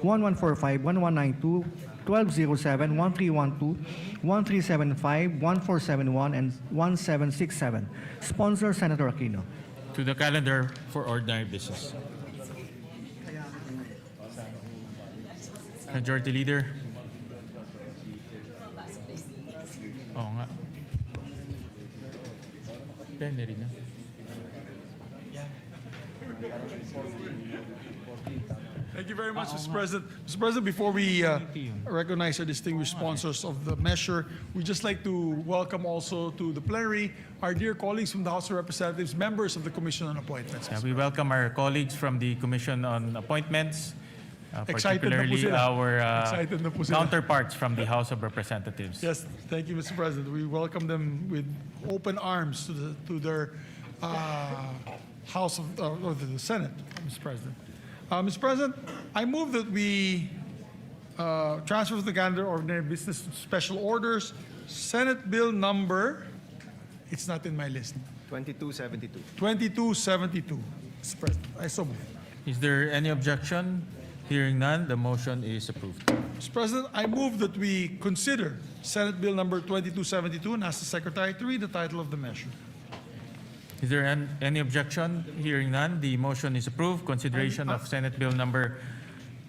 1145, 1192, 1207, 1312, 1375, 1471, and 1767. Sponsor, Senator Aquino. To the calendar for ordinary business. Majority Leader. Oo nga. Pwede rin na. Thank you very much, Mr. President. Mr. President, before we recognize our distinguished sponsors of the measure, we'd just like to welcome also to the plenary our dear colleagues from the House of Representatives, members of the Commission on Appointments. We welcome our colleagues from the Commission on Appointments, Excited na po particularly sila. our Excited na po sila. counterparts from the House of Representatives. Yes, thank you, Mr. President. We welcome them with open arms to their House of or to the Senate, Mr. President. Mr. President, I move that we transfer to the calendar ordinary business special orders, Senate Bill number, it's not in my list, 2272. 2272, Mr. President. I so move. Is there any objection? Hearing none, the motion is approved. Mr. President, I move that we consider Senate Bill number 2272 and ask the Secretary to read the title of the measure. Is there any objection? Hearing none, the motion is approved. Consideration of Senate Bill number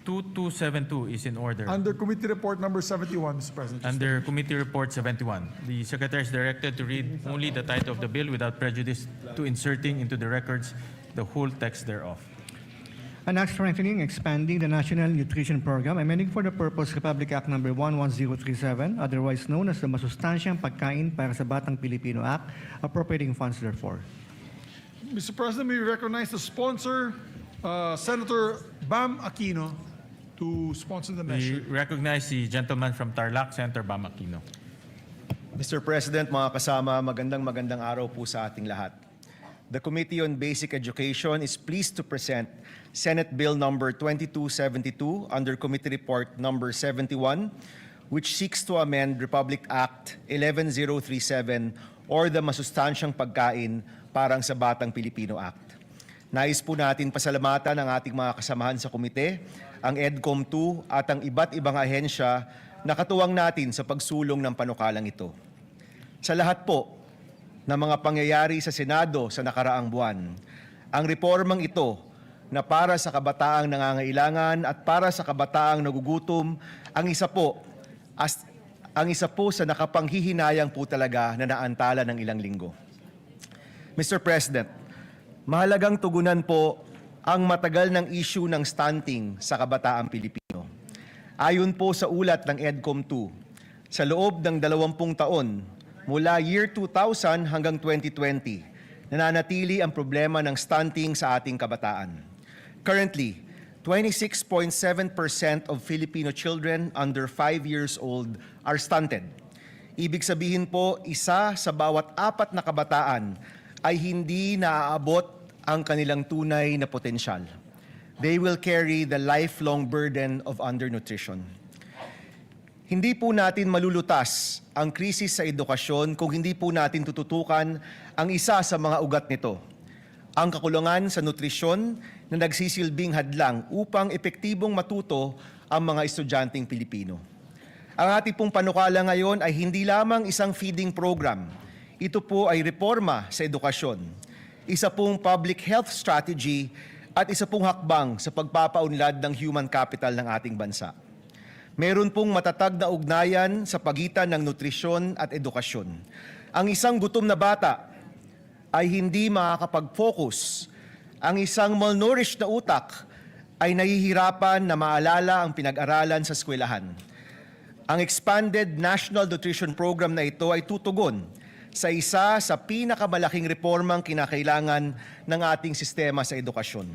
2272 is in order. Under Committee Report number 71, Mr. President. Under Committee Report 71, the Secretary is directed to read only the title of the bill without prejudice to inserting into the records the whole text thereof. An act strengthening and expanding the National Nutrition Program, amending for the purpose Republic Act number 11037, otherwise known as the Masustansyang Pagkain para sa Batang Pilipino Act, appropriating funds therefore. Mr. President, may we recognize the sponsor, Senator Bam Aquino, to sponsor the We measure. recognize the gentleman from Tarlac, Senator Bam Aquino. Mr. President, mga kasama, magandang araw po sa ating lahat. The Committee on Basic Education is pleased to present Senate Bill number 2272 under Committee Report number 71, which seeks to amend Republic Act 11037 or the Masustansyang Pagkain parang sa Batang Pilipino Act. Nais po natin pasalamatan ang ating mga kasamahan sa komite, ang EDCOM2 at ang iba't ibang ahensya na katuwang natin sa pagsulong ng panukalang ito. Sa lahat po, ng mga pangyayari sa Senado sa nakaraang buwan. Ang reformang ito na para sa kabataang nangangailangan at para sa kabataang nagugutom ang isa po sa nakapanghihinayang po talaga na naantala ng ilang linggo. Mr. President, mahalagang tugunan po ang matagal ng issue ng stunting sa kabataang Pilipino. Ayon po sa ulat ng EDCOM 2, sa loob ng 20 taon mula year 2000 hanggang 2020, nananatili ang problema ng stunting sa ating kabataan. Currently, 26.7% of Filipino children under 5 years old are stunted. Ibig sabihin po, isa sa bawat 4 na kabataan ay hindi naaabot ang kanilang tunay na potensyal. They will carry the lifelong burden of undernutrition. Hindi po natin malulutas ang krisis sa edukasyon kung hindi po natin tututukan ang isa sa mga ugat nito, ang kakulangan sa nutrisyon na nagsisilbing hadlang upang epektibong matuto ang mga estudyanteng Pilipino. Ang ating pong panukala ngayon ay hindi lamang isang feeding program. Ito po ay reforma sa edukasyon, isa pong public health strategy at isa pong hakbang sa pagpapaunlad ng human capital ng ating bansa. Meron pong matatag na ugnayan sa pagitan ng nutrisyon at edukasyon. Ang isang gutom na bata ay hindi makakapag-focus. Ang isang malnourished na utak ay nahihirapan na maalala ang pinag-aralan sa eskwelahan. Ang expanded National Nutrition Program na ito ay tutugon sa isa sa pinakamalaking reformang kinakailangan ng ating sistema sa edukasyon.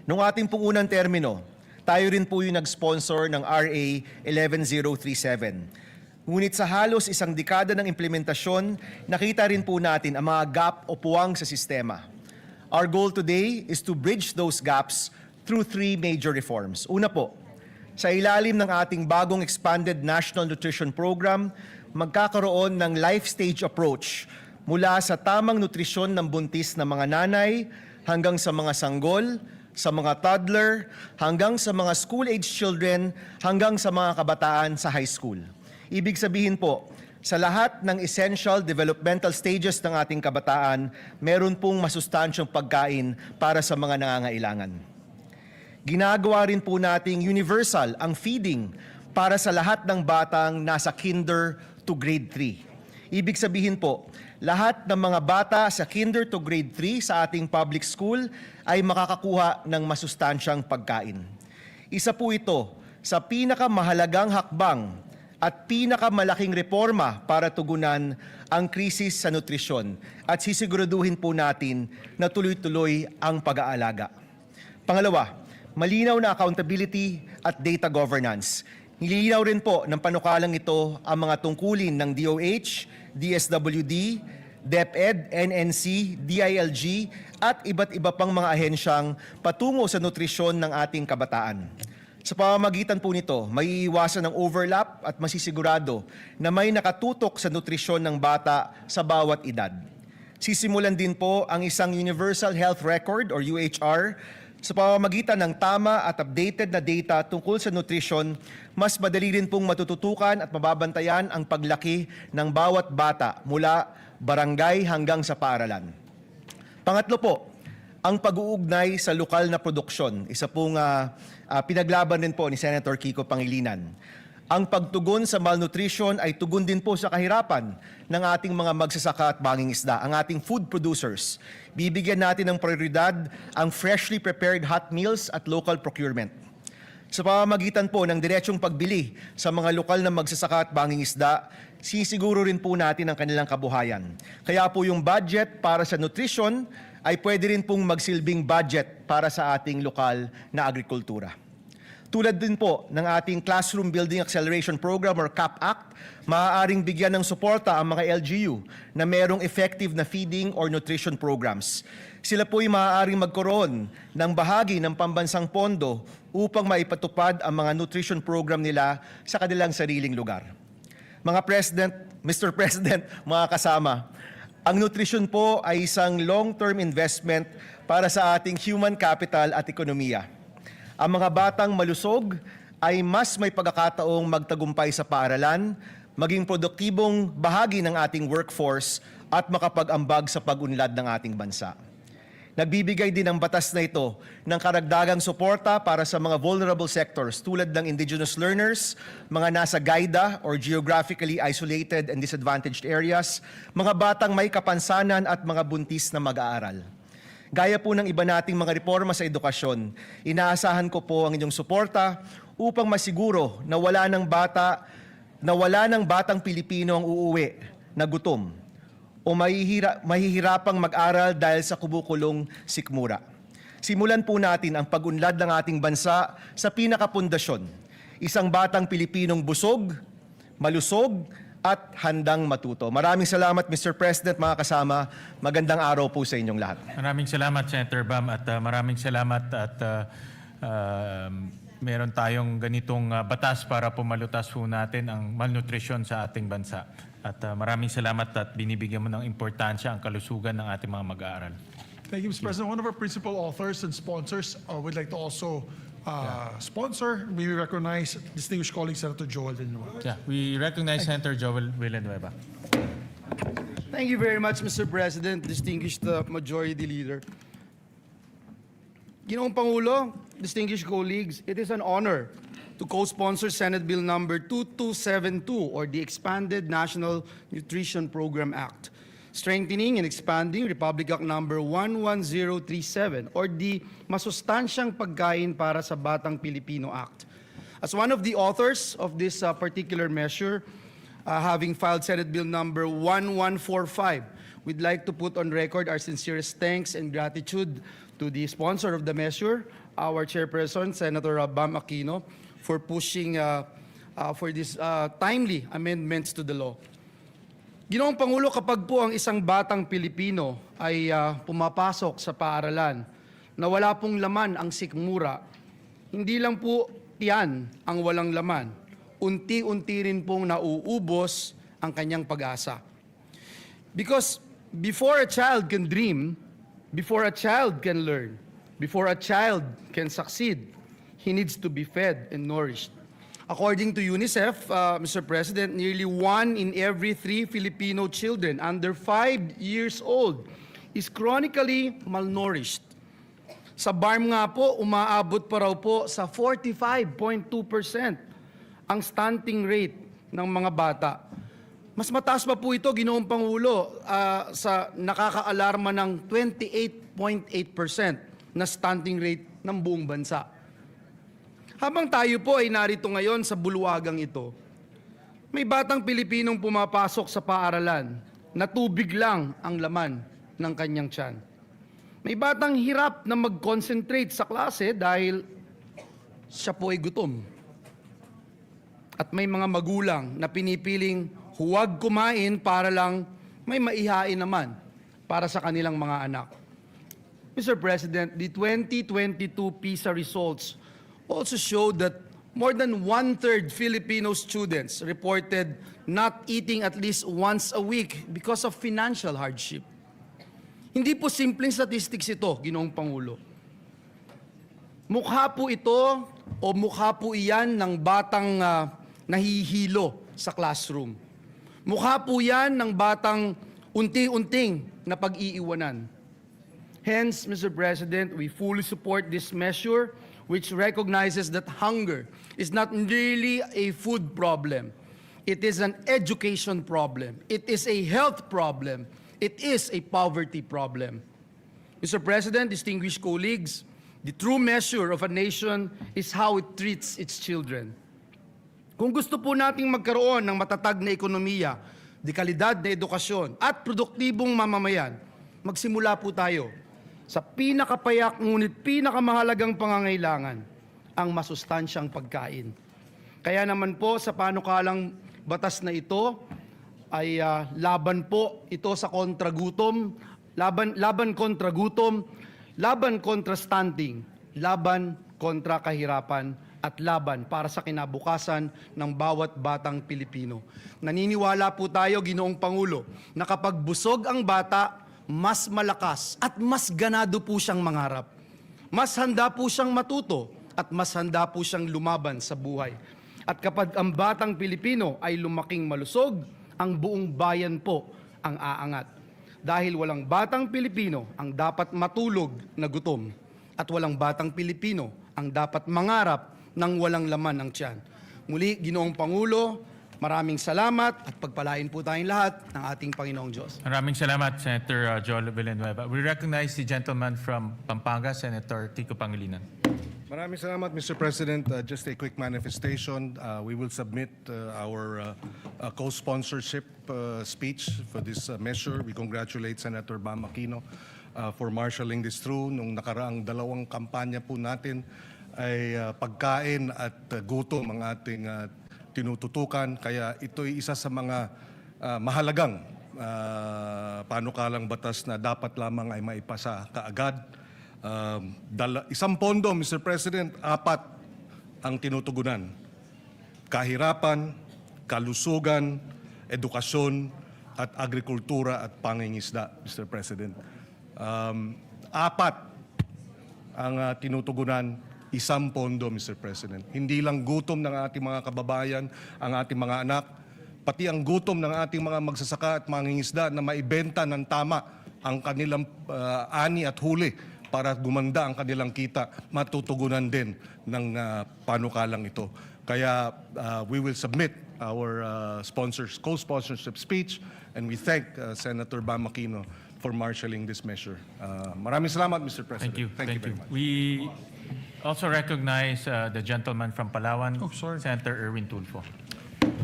Noong ating pong unang termino, tayo rin po yung nag-sponsor ng RA 11037. Ngunit sa halos isang dekada ng implementasyon, nakita rin po natin ang mga gap o puwang sa sistema. Our goal today is to bridge those gaps through 3 major reforms. Una po, sa ilalim ng ating bagong expanded National Nutrition Program, magkakaroon ng life stage approach mula sa tamang nutrisyon ng buntis na mga nanay hanggang sa mga sanggol, sa mga toddler, hanggang sa mga school-age children, hanggang sa mga kabataan sa high school. Ibig sabihin po, sa lahat ng essential developmental stages ng ating kabataan, meron pong masustansyong pagkain para sa mga nangangailangan. Ginagawa rin po nating universal ang feeding para sa lahat ng batang nasa kinder to grade 3. Ibig sabihin po, lahat ng mga bata sa kinder to grade 3 sa ating public school ay makakakuha ng masustansyang pagkain. Isa po ito sa pinakamahalagang hakbang at pinakamalaking reforma para tugunan ang krisis sa nutrisyon at sisiguraduhin po natin na tuloy-tuloy ang pag-aalaga. Pangalawa, malinaw na accountability at data governance. Nililinaw rin po ng panukalang ito ang mga tungkulin ng DOH, DSWD, DepEd, NNC, DILG at iba't iba pang mga ahensyang patungo sa nutrisyon ng ating kabataan. Sa pamamagitan po nito, may iwasan ng overlap at masisigurado na may nakatutok sa nutrisyon ng bata sa bawat edad. Sisimulan din po ang isang Universal Health Record or UHR. Sa pamamagitan ng tama at updated na data tungkol sa nutrisyon, mas madali rin pong matututukan at mababantayan ang paglaki ng bawat bata mula barangay hanggang sa paaralan. Pangatlo po, ang pag-uugnay sa lokal na produksyon. Isa pong pinaglaban din po ni Senator Kiko Pangilinan. Ang pagtugon sa malnutrition ay tugon din po sa kahirapan ng ating mga magsasaka at mangingisda, ang ating food producers. Bibigyan natin ng prioridad ang freshly prepared hot meals at local procurement. Sa pamamagitan po ng diretsong pagbili sa mga lokal na magsasaka at mangingisda, sisiguro rin po natin ang kanilang kabuhayan. Kaya po yung budget para sa nutrition ay pwede rin pong magsilbing budget para sa ating lokal na agrikultura. Tulad din po ng ating Classroom Building Acceleration Program or CAP-ACT, maaaring bigyan ng suporta ang mga LGU na merong effective na feeding or nutrition programs. Sila po'y maaaring magkaroon ng bahagi ng pambansang pondo upang maipatupad ang mga nutrition program nila sa kanilang sariling lugar. Mga President, Mr. President, mga kasama, ang nutrition po ay isang long-term investment para sa ating human capital at ekonomiya. Ang mga batang malusog ay mas may pagkakataong magtagumpay sa paaralan, maging produktibong bahagi ng ating workforce at makapag-ambag sa pag-unlad ng ating bansa. Nagbibigay din ang batas na ito ng karagdagang suporta para sa mga vulnerable sectors tulad ng indigenous learners, mga nasa GAIDA or geographically isolated and disadvantaged areas, mga batang may kapansanan at mga buntis na mag-aaral. Gaya po ng iba nating mga reforma sa edukasyon, inaasahan ko po ang inyong suporta upang masiguro na wala ng batang Pilipino ang uuwi na gutom o mahihirapang mag-aral dahil sa kumukulong sikmura. Simulan po natin ang pag-unlad ng ating bansa sa pinakapundasyon, isang batang Pilipinong busog, malusog, at handang matuto. Maraming salamat, Mr. President, mga kasama. Magandang araw po sa inyong lahat. Maraming salamat, Senator Bam, at maraming salamat at meron tayong ganitong batas para pumalutas po natin ang malnutrisyon sa ating bansa. At maraming salamat at binibigyan mo ng importansya ang kalusugan ng ating mga mag-aaral. Thank you, Mr. President. One of our principal authors and sponsors would like to also sponsor. May we recognize distinguished colleague Senator Joel Villanueva. Yeah, we recognize Senator Joel Villanueva. Thank you very much, Mr. President, distinguished Majority Leader. Ginoong Pangulo, distinguished colleagues, it is an honor to co-sponsor Senate Bill number 2272 or the Expanded National Nutrition Program Act, strengthening and expanding Republic Act number 11037 or the Masustansyang Pagkain para sa Batang Pilipino Act. As one of the authors of this particular measure, having filed Senate Bill number 1145, we'd like to put on record our sincerest thanks and gratitude to the sponsor of the measure, our chairperson, Senator Bam Aquino, for pushing for these timely amendments to the law. Ginoong Pangulo, kapag po ang isang batang Pilipino ay pumapasok sa paaralan na wala pong laman ang sikmura, hindi lang po tiyan ang walang laman, unti-unti rin pong nauubos ang kanyang pag-asa. Because before a child can dream, before a child can learn, before a child can succeed, he needs to be fed and nourished. According to UNICEF, Mr. President, nearly 1 in every 3 Filipino children under 5 years old is chronically malnourished. Sa BARM nga po, umaabot pa raw po sa 45.2% ang stunting rate ng mga bata. Mas mataas pa po ito, Ginoong Pangulo, sa nakakaalarma ng 28.8% na stunting rate ng buong bansa. Habang tayo po ay narito ngayon sa bulwagang ito, may batang Pilipinong pumapasok sa paaralan na tubig lang ang laman ng kanyang tiyan. May batang hirap na mag-concentrate sa klase dahil siya po ay gutom. At may mga magulang na pinipiling huwag kumain para lang may maihain naman para sa kanilang mga anak. Mr. President, the 2022 PISA results also showed that more than 1/3 Filipino students reported not eating at least once a week because of financial hardship. Hindi po simpleng statistics ito, Ginoong Pangulo. Mukha po ito o mukha po iyan ng batang nahihilo sa classroom. Mukha po yan ng batang unti-unting na pag-iiwanan. Hence, Mr. President, we fully support this measure which recognizes that hunger is not really a food problem. It is an education problem. It is a health problem. It is a poverty problem. Mr. President, distinguished colleagues, the true measure of a nation is how it treats its children. Kung gusto po nating magkaroon ng matatag na ekonomiya, dekalidad na edukasyon, at produktibong mamamayan, magsimula po tayo sa pinakapayak ngunit pinakamahalagang pangangailangan, ang masustansyang pagkain. Kaya naman po sa panukalang batas na ito ay laban po ito sa kontragutom, laban kontra gutom, laban kontra stunting, laban kontra kahirapan, at laban para sa kinabukasan ng bawat batang Pilipino. Naniniwala po tayo, Ginoong Pangulo, na kapag busog ang bata, mas malakas at mas ganado po siyang mangarap. Mas handa po siyang matuto at mas handa po siyang lumaban sa buhay. At kapag ang batang Pilipino ay lumaking malusog, ang buong bayan po ang aangat. Dahil walang batang Pilipino ang dapat matulog na gutom at walang batang Pilipino ang dapat mangarap ng walang laman ang tiyan. Muli, Ginoong Pangulo, maraming salamat at pagpalain po tayong lahat ng ating Panginoong Diyos. Maraming salamat, Senator Joel Villanueva. We recognize the gentleman from Pampanga, Senator Tico Pangilinan. Maraming salamat, Mr. President. Just a quick manifestation. We will submit our co-sponsorship speech for this measure. We congratulate Senator Bam Aquino for marshalling this through. Nung nakaraang dalawang kampanya po natin ay pagkain at gutom ang ating tinututukan. Kaya ito'y isa sa mga mahalagang panukalang batas na dapat lamang ay maipasa kaagad. Isang pondo, Mr. President, 4 ang tinutugunan. Kahirapan, kalusugan, edukasyon, at agrikultura at pangingisda, Mr. President. 4 ang tinutugunan, 1 pondo, Mr. President. Hindi lang gutom ng ating mga kababayan, ang ating mga anak, pati ang gutom ng ating mga magsasaka at mangingisda na maibenta ng tama ang kanilang ani at huli para gumanda ang kanilang kita, matutugunan din ng panukalang ito. Kaya we will submit our co-sponsorship speech, and we thank Senator Bam Aquino for marshalling this measure. Maraming salamat, Mr. President. Thank you. very much. We also recognize the gentleman from Palawan, sorry. Senator Erwin Tulfo.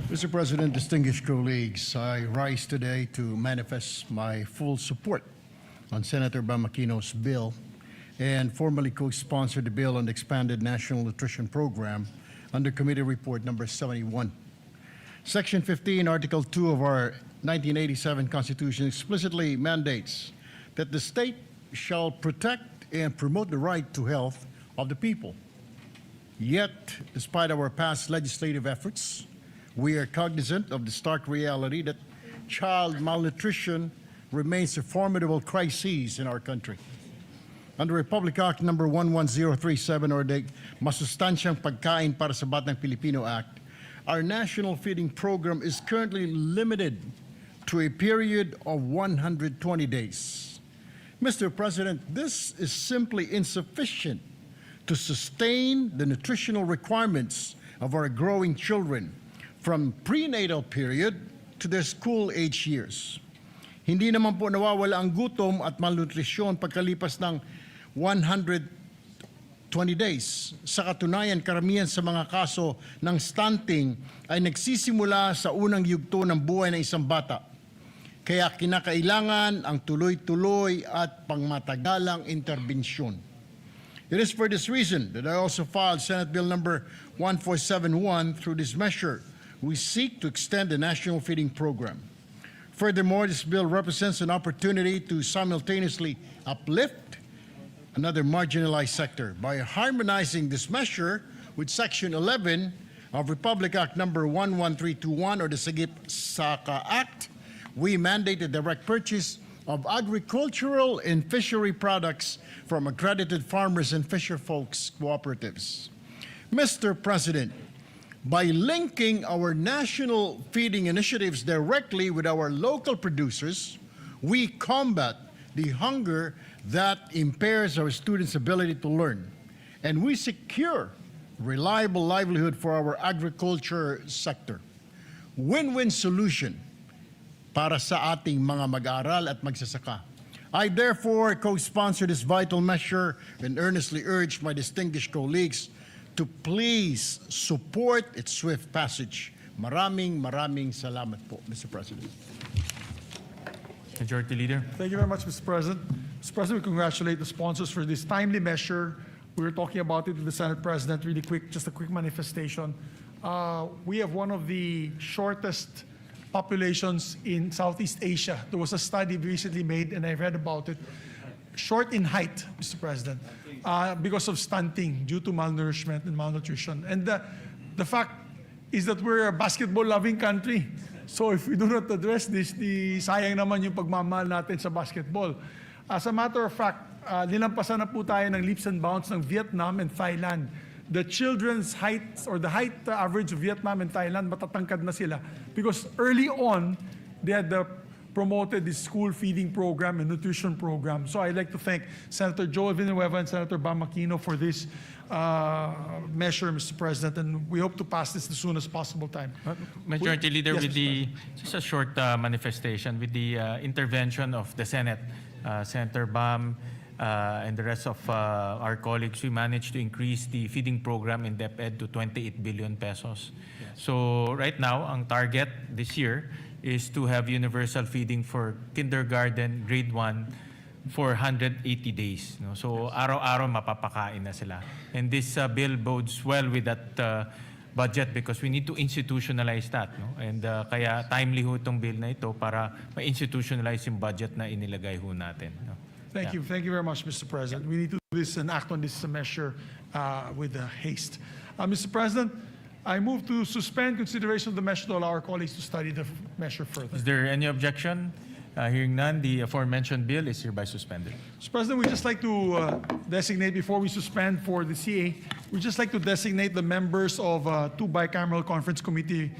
Mr. President, distinguished colleagues, I rise today to manifest my full support on Senator Bam Aquino's bill and formally co-sponsor the bill on the expanded National Nutrition Program under Committee Report number 71. Section 15, Article 2 of our 1987 Constitution explicitly mandates that the state shall protect and promote the right to health of the people. Yet, despite our past legislative efforts, we are cognizant of the stark reality that child malnutrition remains a formidable crisis in our country. Under Republic Act number 11037 or the Masustansyang Pagkain para sa Batang Pilipino Act, our national feeding program is currently limited to a period of 120 days. Mr. President, this is simply insufficient to sustain the nutritional requirements of our growing children from prenatal period to their school-age years. Hindi naman po nawawala ang gutom at malnutrisyon pagkalipas ng 120 days. Sa katunayan, karamihan sa mga kaso ng stunting ay nagsisimula sa unang yugto ng buhay ng isang bata. Kaya kinakailangan ang tuloy-tuloy at pangmatagalang interbensyon. It is for this reason that I also filed Senate Bill number 1471. Through this measure, we seek to extend the national feeding program. Furthermore, this bill represents an opportunity to simultaneously uplift another marginalized sector by harmonizing this measure with Section 11 of Republic Act number 11321 or the Sagip-Saka Act. We mandate the direct purchase of agricultural and fishery products from accredited farmers and fisherfolks cooperatives. Mr. President, by linking our national feeding initiatives directly with our local producers, we combat the hunger that impairs our students' ability to learn, and we secure reliable livelihood for our agriculture sector. Win-win solution para sa ating mga mag-aaral at magsasaka. I therefore co-sponsor this vital measure and earnestly urge my distinguished colleagues to please support its swift passage. Maraming salamat po, Mr. President. Majority Leader. Thank you very much, Mr. President. Mr. President, we congratulate the sponsors for this timely measure. We were talking about it with the Senate President really quick, just a quick manifestation. We have one of the shortest populations in Southeast Asia. There was a study recently made, and I read about it. Short in height, Mr. President, because of stunting due to malnourishment and malnutrition. And the fact is that we're a basketball-loving country. So if we do not address this, sayang naman yung pagmamahal natin sa basketball. As a matter of fact, nilampasan na po tayo ng leaps and bounds ng Vietnam and Thailand. The children's height or the height average of Vietnam and Thailand, matatangkad na sila. Because early on, they had the promoted the school feeding program and nutrition program. So I'd like to thank Senator Joel Villanueva and Senator Bam Aquino for this measure, Mr. President, and we hope to pass this as soon as possible time. Majority Leader, Yes, with Mr. the just a short manifestation with the intervention of the Senate, Senator Bam and the rest of our colleagues, we managed to increase the feeding program in DepEd to 28 billion pesos. So right now, ang target this year is to have universal feeding for kindergarten, grade 1, for 180 days. No? So araw-araw mapapakain na sila. And this bill bodes well with that budget because we need to institutionalize that. No? And kaya timely ho itong bill na ito para ma-institutionalize yung budget na inilagay ho natin. No? Thank you. Thank you very much, Mr. President. We need to do this and act on this measure with haste. Mr. President, I move to suspend consideration of the measure to allow our colleagues to study the measure further. Is there any objection? Hearing none, the aforementioned bill is hereby suspended. Mr. President, we'd just like to designate, before we suspend for the CA, we'd just like to designate the members of two bicameral conference committee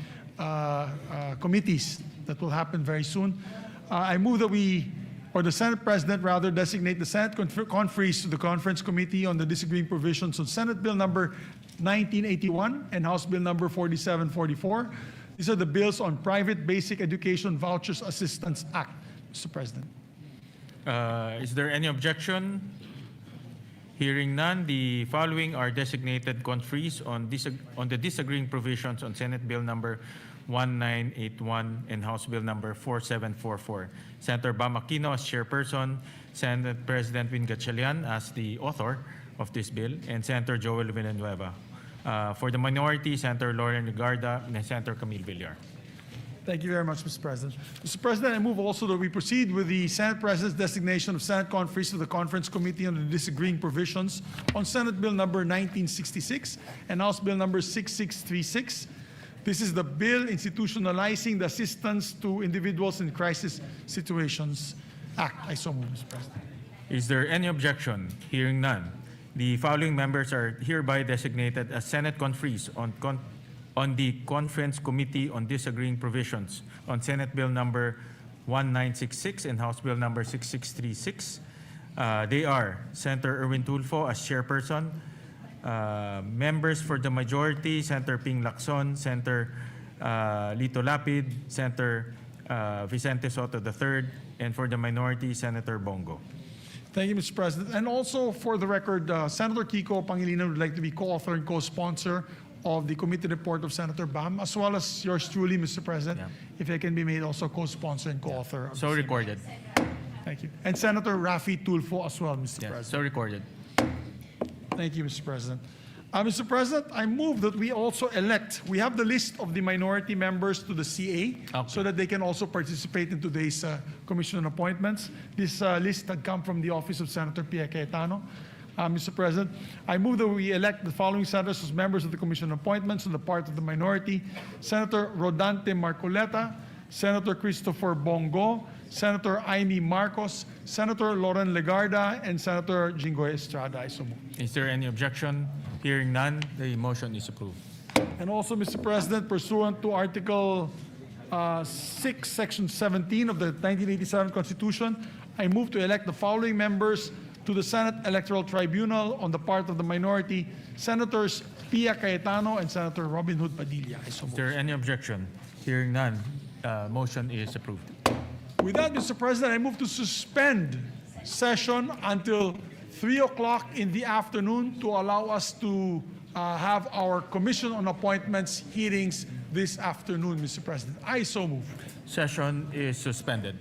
committees that will happen very soon. I move that or the Senate President rather, designate the Senate conferees to the Conference Committee on the Disagreeing Provisions on Senate Bill number 1981 and House Bill number 4744. These are the bills on Private Basic Education Vouchers Assistance Act, Mr. President. Is there any objection? Hearing none, the following are designated conferees on the disagreeing provisions on Senate Bill number 1981 and House Bill number 4744. Senator Bam Aquino as chairperson, Senate President Win Gatchalian as the author of this bill, and Senator Joel Villanueva. For the minority, Senator Lauren Legarda and Senator Camille Villar. Thank you very much, Mr. President. Mr. President, I move also that we proceed with the Senate President's designation of Senate conferees to the Conference Committee on the Disagreeing Provisions on Senate Bill number 1966 and House Bill number 6636. This is the bill institutionalizing the Assistance to Individuals in Crisis Situations Act. I so move, Mr. President. Is there any objection? Hearing none, the following members are hereby designated as Senate conferees on the Conference Committee on Disagreeing Provisions on Senate Bill number 1966 and House Bill number 6636. They are Senator Erwin Tulfo as chairperson, members for the majority, Senator Ping Lacson, Senator Lito Lapid, Senator Vicente Soto III, and for the minority, Senator Bongo. Thank you, Mr. President. And also, for the record, Senator Kiko Pangilinan would like to be co-author and co-sponsor of the committee report of Senator Bam, as well as yours truly, Mr. President, if I can be made also co-sponsor and co-author. of So the same. recorded. Thank you. And Senator Rafi Tulfo as well, Mr. Yes, President. so recorded. Thank you, Mr. President. Mr. President, I move that we also elect, we have the list of the minority members to the CA so that they can also participate in today's commission appointments. This list had come from the office of Senator Pia Cayetano. Mr. President, I move that we elect the following senators as members of the commission appointments on the part of the minority: Senator Rodante Marcoleta, Senator Christopher Bongo, Senator Amy Marcos, Senator Lauren Legarda, and Senator Jinggoy Estrada. I so move. Is there any objection? Hearing none, the motion is approved. And also, Mr. President, pursuant to Article 6, Section 17 of the 1987 Constitution, I move to elect the following members to the Senate Electoral Tribunal on the part of the minority: Senators Pia Cayetano and Senator Robin Hood Padilla. I so Is move. there any objection? Hearing none, motion is approved. With that, Mr. President, I move to suspend session until 3 o'clock in the afternoon to allow us to have our Commission on Appointments hearings this afternoon, Mr. President. I so move. Session is suspended.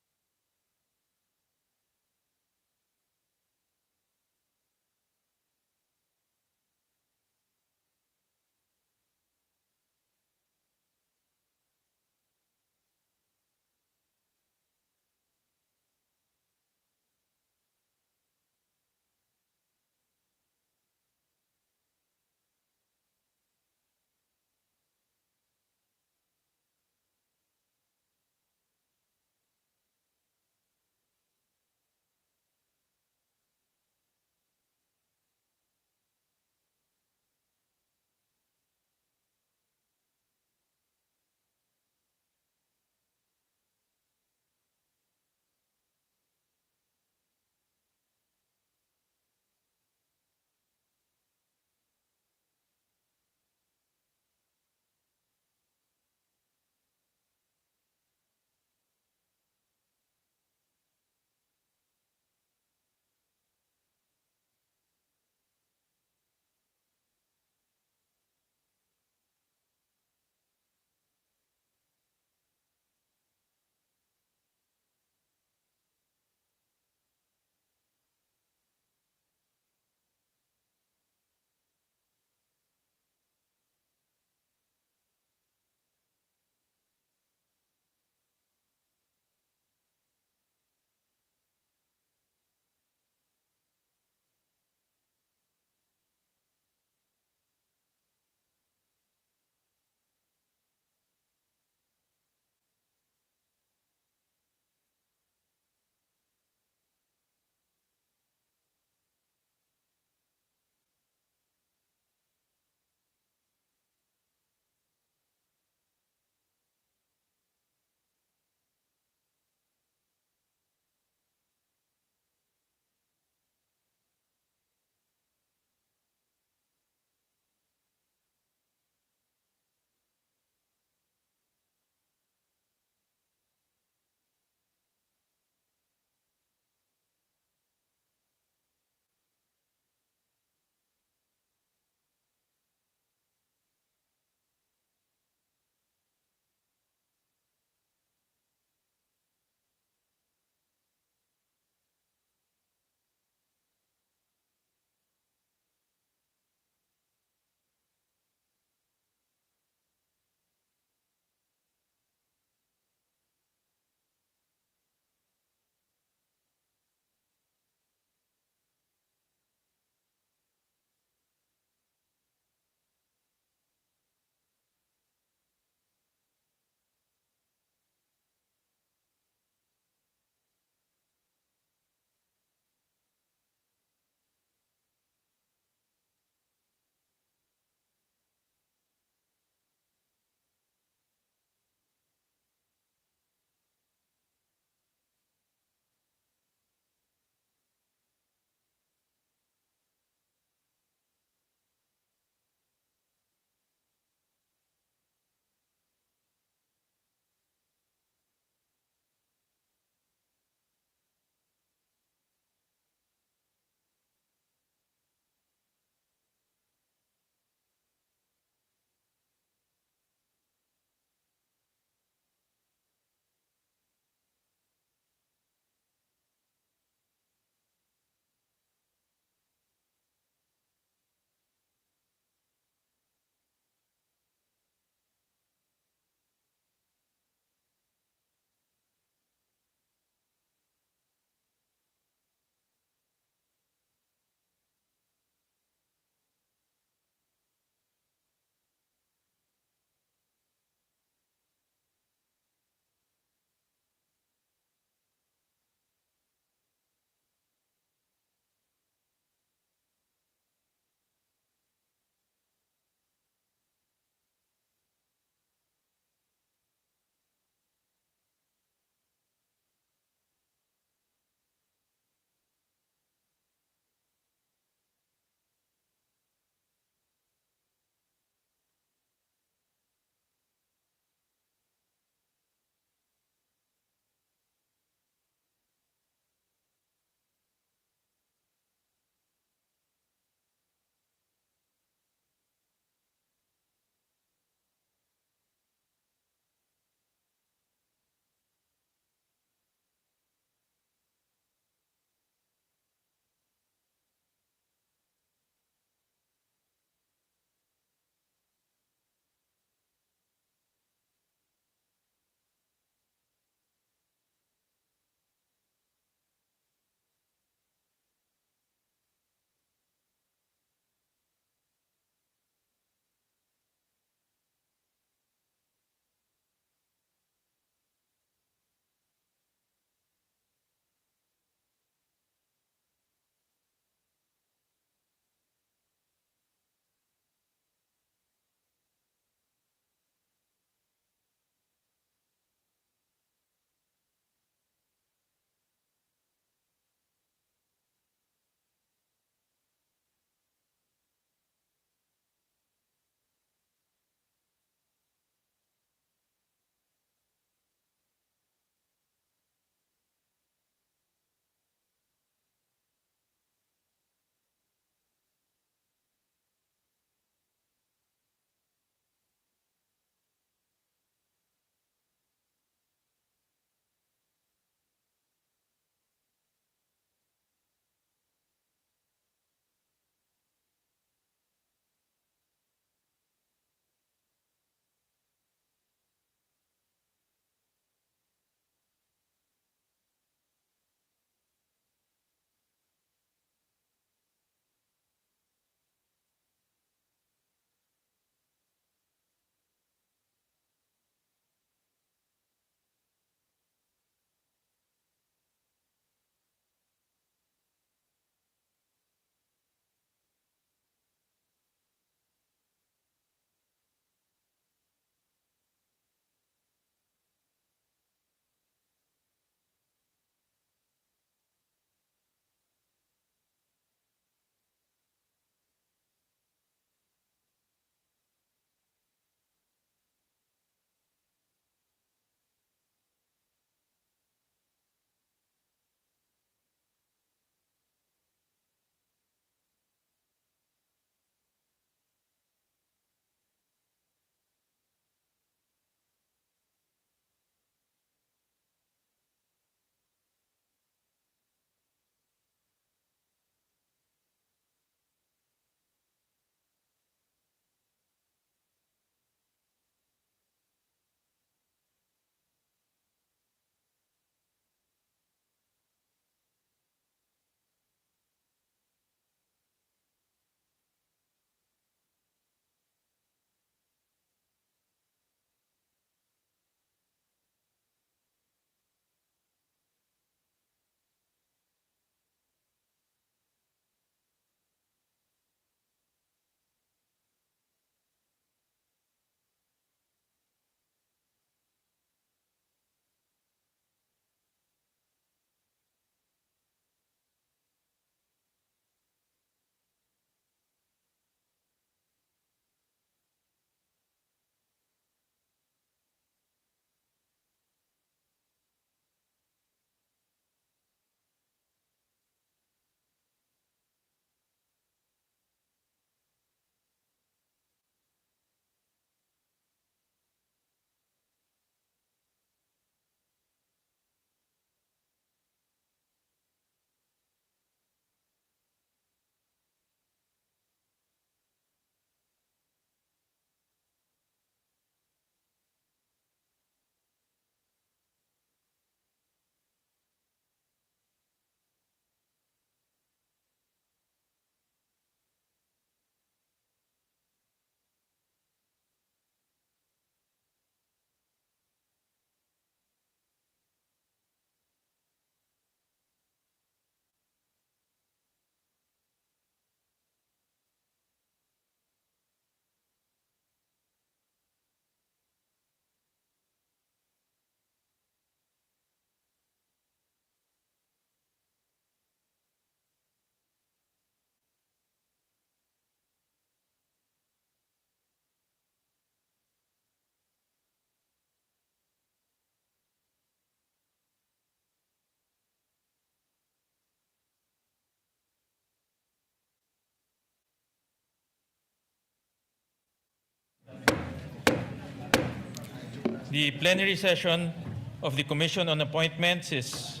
The plenary session of the Commission on Appointments is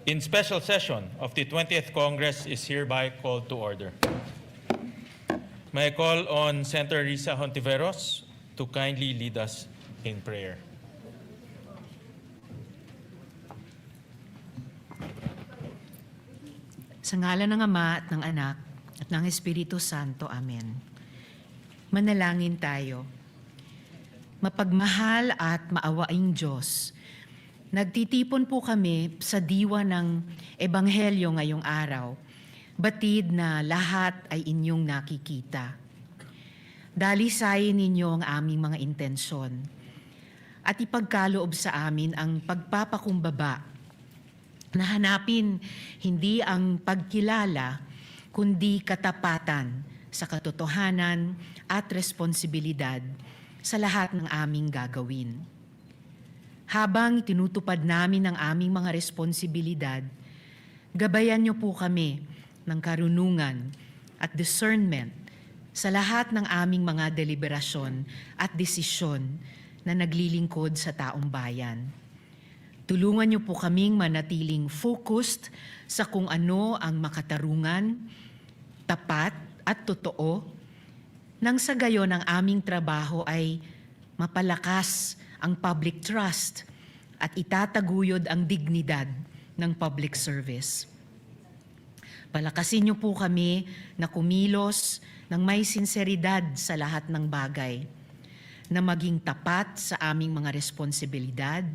in special session of the 20th Congress is hereby called to order. May I call on Senator Risa Hontiveros to kindly lead us in prayer. Sa ngalan ng Ama at ng Anak at ng Espiritu Santo. Amen. Manalangin tayo. Mapagmahal at maawaing Diyos, nagtitipon po kami sa diwa ng Ebanghelyo ngayong araw, batid na lahat ay inyong nakikita. Dalisayin ninyo ang aming mga intensyon at ipagkaloob sa amin ang pagpapakumbaba na hanapin hindi ang pagkilala kundi katapatan sa katotohanan at responsibilidad sa lahat ng aming gagawin. Habang tinutupad namin ang aming mga responsibilidad, gabayan niyo po kami ng karunungan at discernment sa lahat ng aming mga deliberasyon at desisyon na naglilingkod sa taong bayan. Tulungan niyo po kaming manatiling focused sa kung ano ang makatarungan, tapat at totoo, nang sa gayon ang aming trabaho ay mapalakas ang public trust at itataguyod ang dignidad ng public service. Palakasin niyo po kami na kumilos ng may sinseridad sa lahat ng bagay, na maging tapat sa aming mga responsibilidad,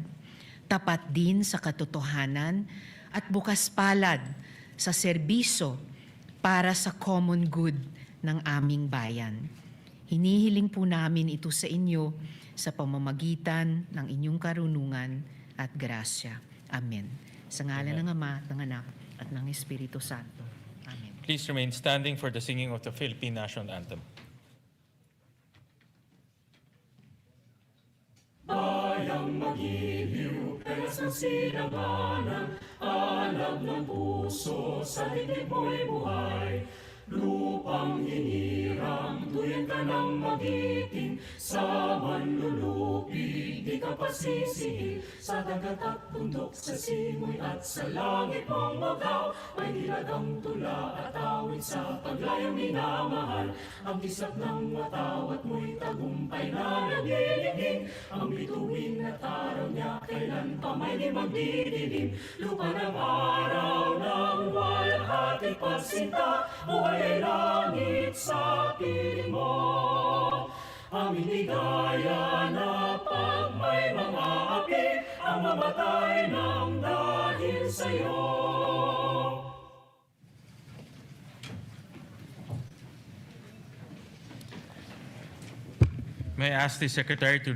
tapat din sa katotohanan at bukas palad sa serbisyo para sa common good ng aming bayan. Hinihiling po namin ito sa inyo sa pamamagitan ng inyong karunungan at grasya. Amen. Sa ngalan ng Ama, ng Anak, at ng Espiritu Santo. Amen. Please remain standing for the singing of the Philippine National Anthem. Bayang magiliw, pelas ng sinaganan, alab ng puso, sa dibdib mo'y buhay. Lupang hinirang, tuyan ka ng magiting, sa manlulupi, di ka pasisihil. Sa dagat at bundok, sa simoy at sa langit mong magaw, may dilagang tula at awit sa paglayang minamahal. Ang kisap ng watawat mo'y tagumpay na naglilingin, ang bituin at araw niya kailan pa may di magdidilim. Lupa ng araw ng walhati pagsinta, buhay ay langit sa piling mo. Aming ligaya na pag may mga api, ang mamatay ng dahil sa'yo. May I ask the Secretary to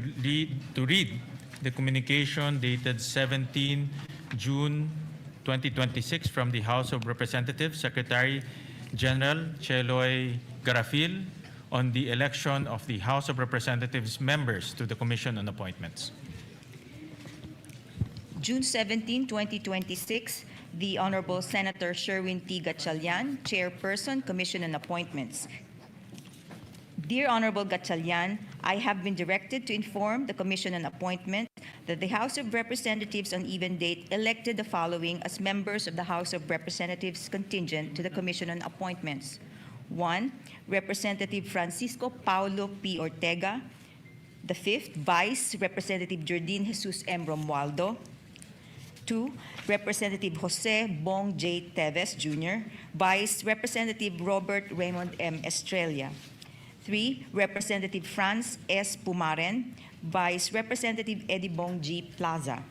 read the communication dated 17 June 2026 from the House of Representatives, Secretary General Cheloy Garafil, on the election of the House of Representatives members to the Commission on Appointments. June 17, 2026, the Honorable Senator Sherwin T. Gatchalian, Chairperson, Commission on Appointments. Dear Honorable Gatchalian, I have been directed to inform the Commission on Appointments that the House of Representatives on even date elected the following as members of the House of Representatives contingent to the Commission on Appointments. 1. Representative Francisco Paulo P. Ortega. The 5th, Vice Representative Jordin Jesus M. Romualdo. 2. Representative Jose Bong J. Teves Jr. Vice Representative Robert Raymond M. Estrella. 3. Representative Franz S. Pumaren. Vice Representative Eddie Bong G. Plaza.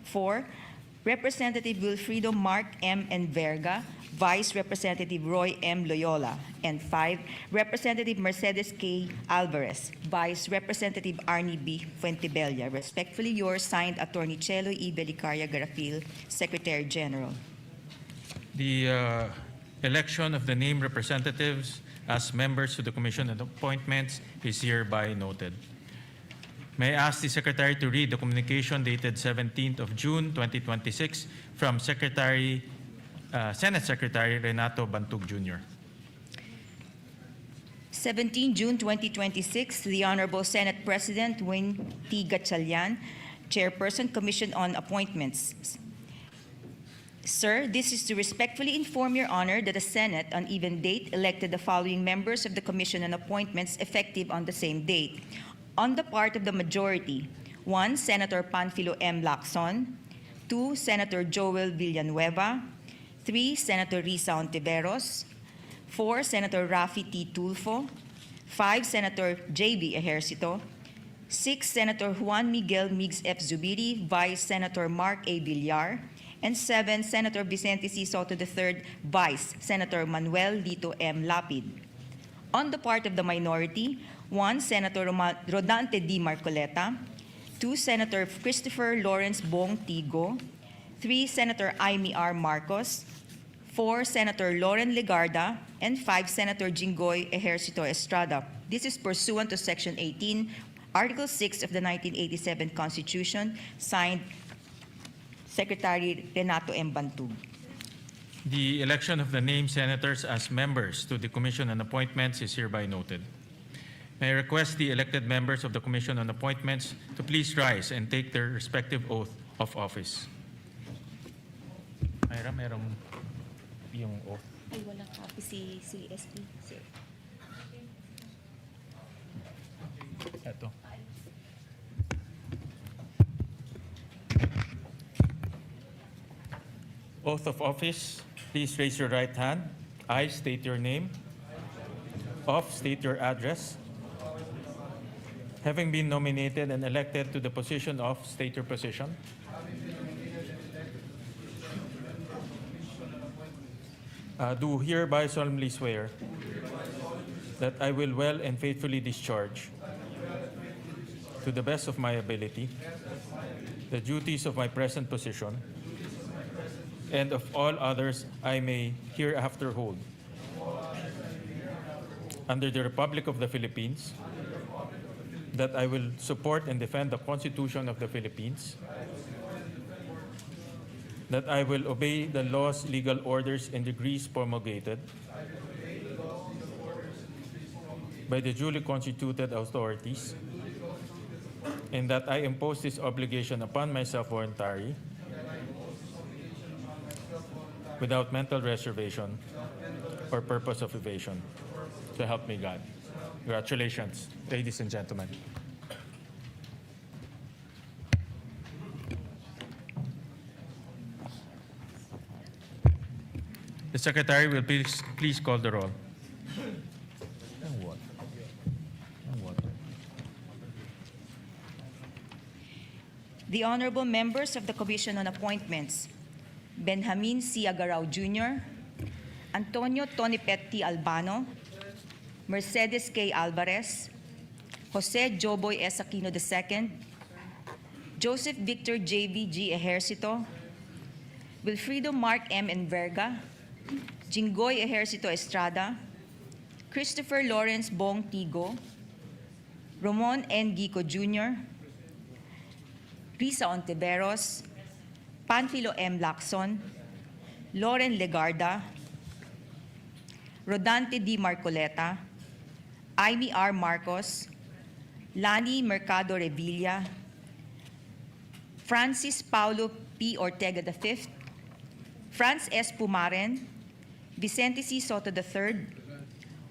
4. Representative Wilfrido Mark M. Enverga. Vice Representative Roy M. Loyola. And 5. Representative Mercedes K. Alvarez. Vice Representative Arnie B. Fuentebella. Respectfully yours, signed Attorney Chelo E. Belicaria Garafil, Secretary General. The election of the named representatives as members to the Commission on Appointments is hereby noted. May I ask the Secretary to read the communication dated 17th of June 2026 from Senate Secretary Renato Bantug Jr. 17 June 2026, the Honorable Senate President Wayne T. Gatchalian, Chairperson, Commission on Appointments. Sir, this is to respectfully inform Your Honor that the Senate, on even date, elected the following members of the Commission on Appointments effective on the same date. On the part of the majority, 1. Senator Panfilo M. Lacson, 2. Senator Joel Villanueva, 3. Senator Risa Ontiveros, 4. Senator Raffy T. Tulfo, 5. Senator J.B. Ejercito, 6. Senator Juan Miguel Migues F. Zubiri, Vice Senator Mark A. Villar, and 7. Senator Vicente C. Soto III, Vice Senator Manuel Lito M. Lapid. On the part of the minority, 1. Senator Rodante D. Marcoleta, 2. Senator Christopher Lawrence Bong Tigo, 3. Senator Aimee R. Marcos, 4. Senator Loren Legarda, and 5. Senator Jinggoy Ejercito Estrada. This is pursuant to Section 18, Article 6 of the 1987 Constitution, signed Secretary Renato M. Bantug. The election of the named senators as members to the Commission on Appointments is hereby noted. May I request the elected members of the Commission on Appointments to please rise and take their respective oath of office. Mayra, merong yung oath. Ay, walang copy si SP, sir. Ito. Oath of office. Please raise your right hand. I state your name. Off, state your address. Having been nominated and elected to the position of, state your position. Do hereby solemnly swear that I will well and faithfully discharge, to the best of my ability, the duties of my present position and of all others I may hereafter hold under the Republic of the Philippines, that I will support and defend the Constitution of the Philippines, that I will obey the laws, legal orders, and decrees promulgated by the duly constituted authorities, and that I impose this obligation upon myself voluntarily, without mental reservation or purpose of evasion. So help me God. Congratulations, ladies and gentlemen. The Secretary will please call the roll. The honorable members of the Commission on Appointments, Benjamin C. Agarao Jr., Antonio Tonipet T. Albano, Mercedes K. Alvarez, Jose Joboy S. Aquino II, Joseph Victor J.B. G. Ejercito, Wilfrido Mark M. Enverga, Jinggoy Ejercito Estrada, Christopher Lawrence Bong Tigo, Ramon N. Gico Jr., Risa Ontiveros, Panfilo M. Lacson, Loren Legarda, Rodante D. Marcoleta, Aimee R. Marcos, Lani Mercado Revilla, Francis Paulo P. Ortega V, Franz S. Pumaren, Vicente C. Soto III,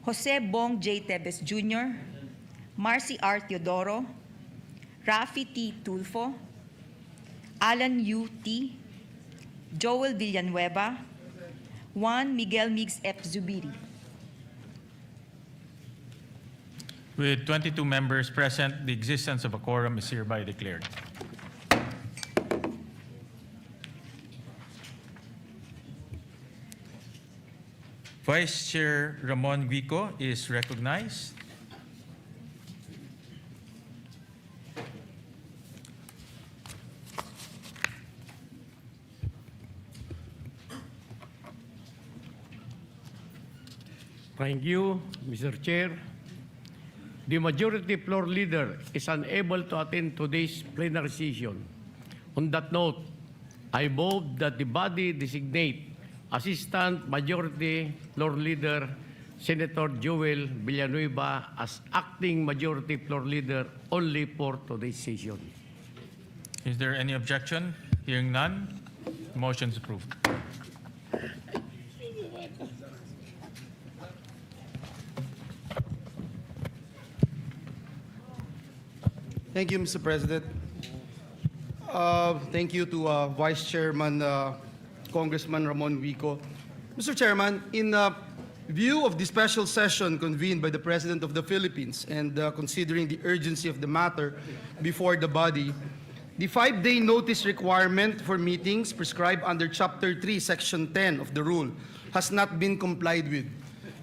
Jose Bong J. Tebes Jr., Marcy R. Teodoro, Raffy T. Tulfo, Alan U. T., Joel Villanueva, Juan Miguel Migues F. Zubiri. With 22 members present, the existence of a quorum is hereby declared. Vice Chair Ramon Guico is recognized. Thank you, Mr. Chair. The majority floor leader is unable to attend today's plenary session. On that note, I move that the body designate Assistant Majority Floor Leader Senator Joel Villanueva as acting majority floor leader only for today's session. Is there any objection? Hearing none, motion is approved. Thank you, Mr. President. Thank you to Vice Chairman Congressman Ramon Vico. Mr. Chairman, in view of the special session convened by the President of the Philippines and considering the urgency of the matter before the body, the 5-day notice requirement for meetings prescribed under Chapter 3, Section 10 of the rule has not been complied with.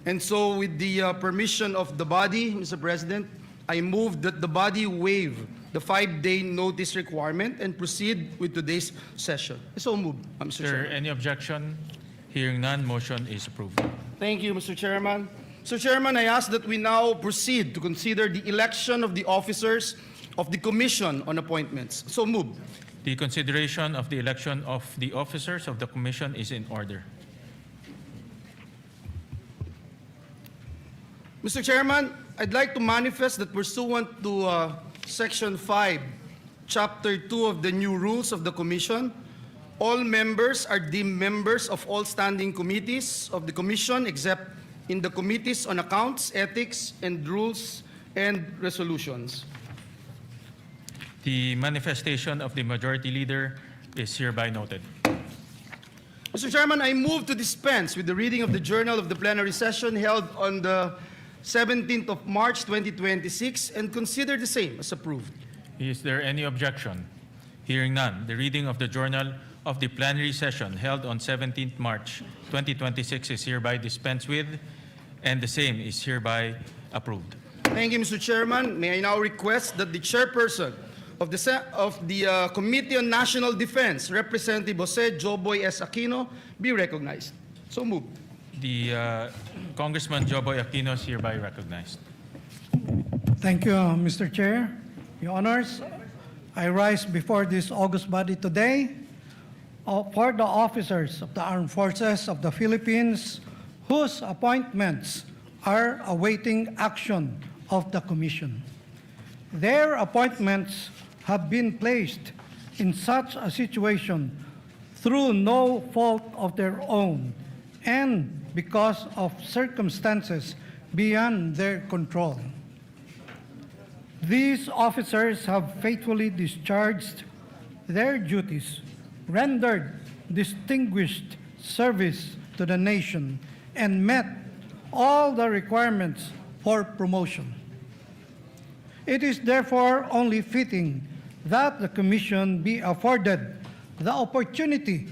And so with the permission of the body, Mr. President, I move that the body waive the 5-day notice requirement and proceed with today's session. So move, Mr. Is there Chairman. any objection? Hearing none, motion is approved. Thank you, Mr. Chairman. Mr. Chairman, I ask that we now proceed to consider the election of the officers of the Commission on Appointments. So move. The consideration of the election of the officers of the commission is in order. Mr. Chairman, I'd like to manifest that pursuant to Section 5, Chapter 2 of the new rules of the Commission, all members are deemed members of all standing committees of the Commission except in the Committees on Accounts, Ethics, and Rules and Resolutions. The manifestation of the majority leader is hereby noted. Mr. Chairman, I move to dispense with the reading of the journal of the plenary session held on the 17th of March 2026 and consider the same as approved. Is there any objection? Hearing none, the reading of the journal of the plenary session held on 17th March 2026 is hereby dispensed with, and the same is hereby approved. Thank you, Mr. Chairman. May I now request that the chairperson of the Committee on National Defense, Representative Jose Joboy S. Aquino, be recognized. So moved. The Congressman Joboy Aquino is hereby recognized. Thank you, Mr. Chair. Your Honors, I rise before this august body today for the officers of the Armed Forces of the Philippines whose appointments are awaiting action of the Commission. Their appointments have been placed in such a situation through no fault of their own and because of circumstances beyond their control. These officers have faithfully discharged their duties, rendered distinguished service to the nation, and met all the requirements for promotion. It is therefore only fitting that the Commission be afforded the opportunity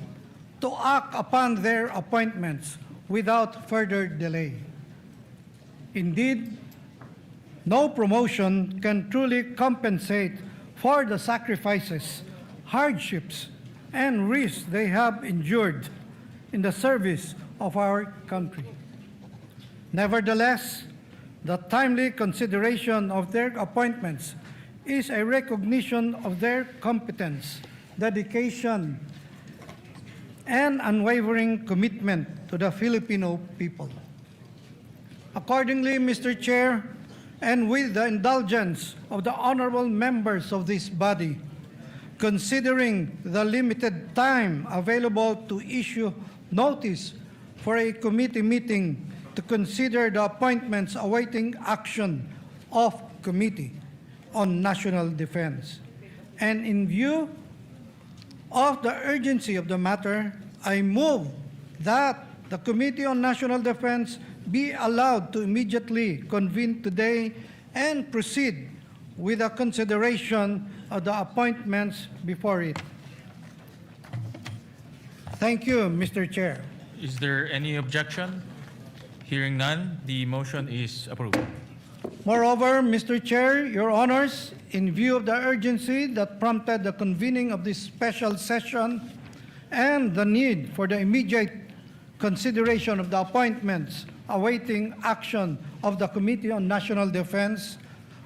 to act upon their appointments without further delay. Indeed, no promotion can truly compensate for the sacrifices, hardships, and risks they have endured in the service of our country. Nevertheless, the timely consideration of their appointments is a recognition of their competence, dedication, and unwavering commitment to the Filipino people. Accordingly, Mr. Chair, and with the indulgence of the honorable members of this body, considering the limited time available to issue notice for a committee meeting to consider the appointments awaiting action of Committee on National Defense, and in view of the urgency of the matter, I move that the Committee on National Defense be allowed to immediately convene today and proceed with the consideration of the appointments before it. Thank you, Mr. Chair. Is there any objection? Hearing none, the motion is approved. Moreover, Mr. Chair, Your Honors, in view of the urgency that prompted the convening of this special session and the need for the immediate consideration of the appointments awaiting action of the Committee on National Defense,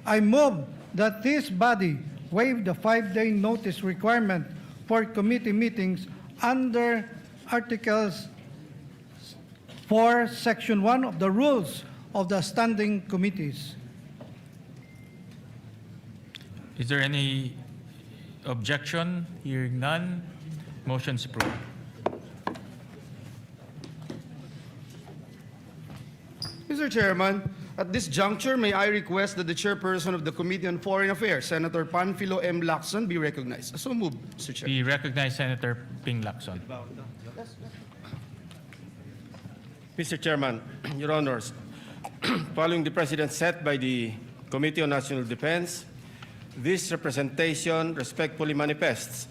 I move that this body waive the 5-day notice requirement for committee meetings under Articles 4, Section 1 of the Rules of the Standing Committees. Is there any objection? Hearing none, motion is approved. Mr. Chairman, at this juncture, may I request that the chairperson of the Committee on Foreign Affairs, Senator Panfilo M. Lacson, be recognized. So moved, Mr. Chair. We recognize Senator Ping Lacson. Mr. Chairman, Your Honors, following the precedent set by the Committee on National Defense, this representation respectfully manifests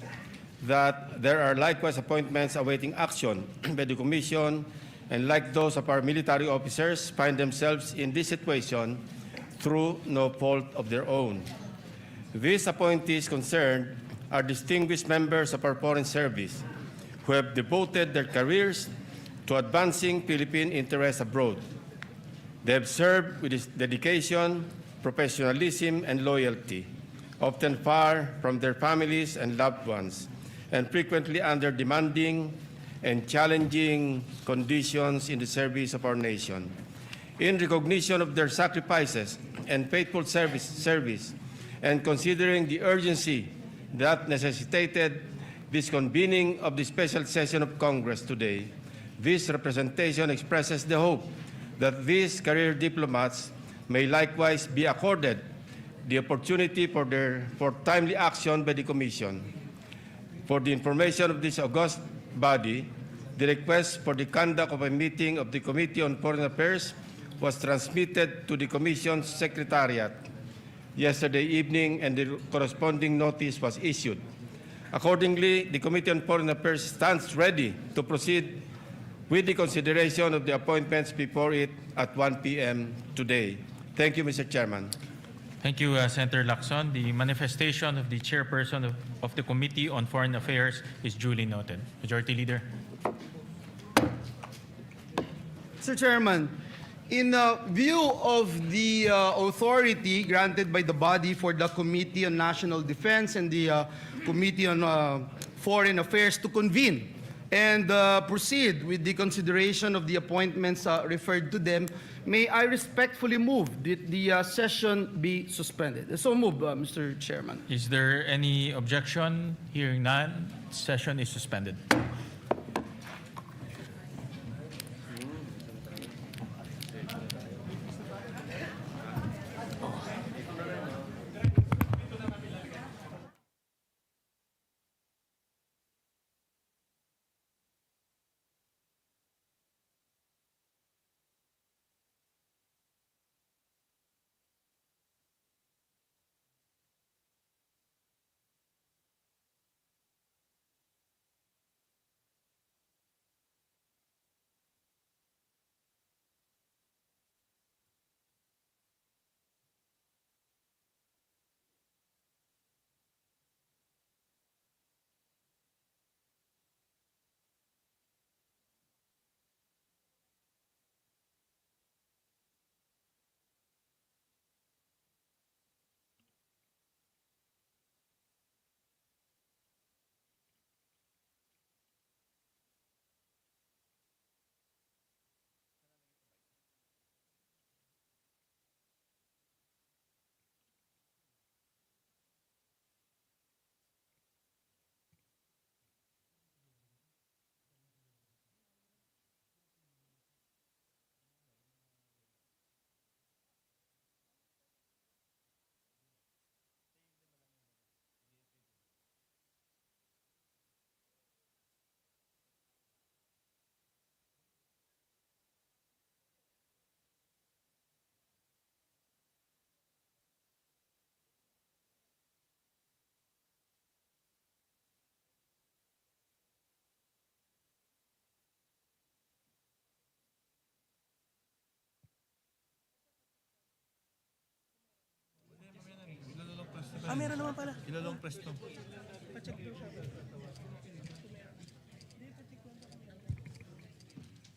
that there are likewise appointments awaiting action by the Commission, and like those of our military officers, find themselves in this situation through no fault of their own. These appointees concerned are distinguished members of our foreign service who have devoted their careers to advancing Philippine interests abroad. They have served with dedication, professionalism, and loyalty, often far from their families and loved ones, and frequently under demanding and challenging conditions in the service of our nation. In recognition of their sacrifices and faithful service, and considering the urgency that necessitated this convening of the special session of Congress today, this representation expresses the hope that these career diplomats may likewise be accorded the opportunity for timely action by the Commission. For the information of this august body, the request for the conduct of a meeting of the Committee on Foreign Affairs was transmitted to the Commission's Secretariat yesterday evening, and the corresponding notice was issued. Accordingly, the Committee on Foreign Affairs stands ready to proceed with the consideration of the appointments before it at 1 p.m. today. Thank you, Mr. Chairman. Thank you, Senator Lacson. The manifestation of the chairperson of the Committee on Foreign Affairs is duly noted. Majority Leader. Mr. Chairman, in view of the authority granted by the body for the Committee on National Defense and the Committee on Foreign Affairs to convene and proceed with the consideration of the appointments referred to them, may I respectfully move that the session be suspended. So move, Mr. Chairman. Is there any objection? Hearing none, session is suspended. Meron naman pala. Ilalong presto.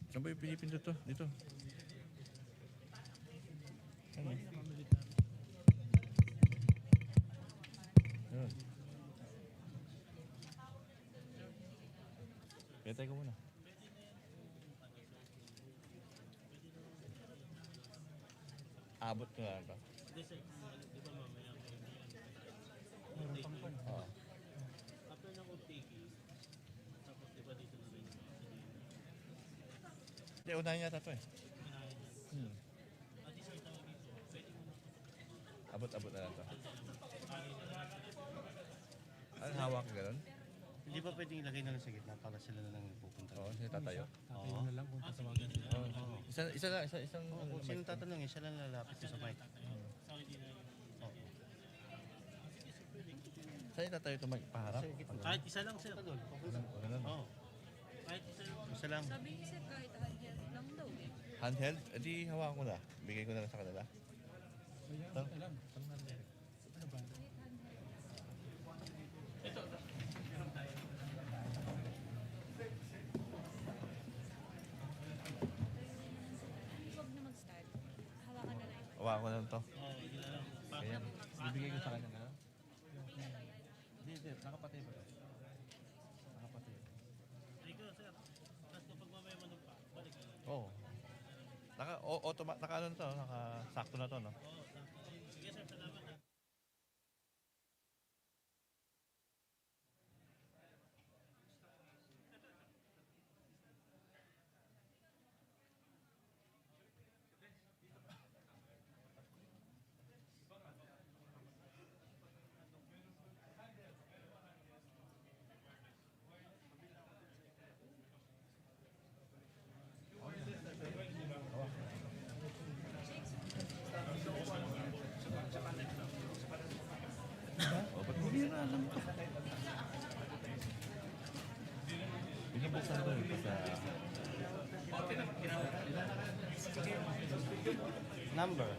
Saan ba yung pinipindot to? Dito. Ayan. Petay ko muna. Abot ko na ito. Oo. Hindi, unahin yata ito eh. Abot-abot na lang ito. Ano hawak ka gano'n? Hindi pa pwedeng ilagay na lang sa gitna para sila na lang pupunta. Oo, sino tatayo? Oo. na lang kung tatawagan sila. Isang Kung sino tatanungin, siya lang lalapit sa mic. Saan tatayo ito magpaharap? Kahit isa lang sir. Ganun. Oo. Kahit isa lang. Isa lang. Sabi niya sir, kahit handheld lang daw eh. Handheld? E di hawakan ko na. Bigay ko na lang sa kanila. Ito. Huwag na mag-start. Hawakan na lang. Hawakan ko na lang ito. Ayan. Bibigay ko sa kanya gano'n? Hindi. Nakapatay ba? Nakapatay. Ikaw sir. Tapos kapag mamaya manong pa, balik na lang. Oo. Naka ano na to, naka-sakto na to, no? Oo. Sige sir, salamat. Binubuksan ko ito sa... Number.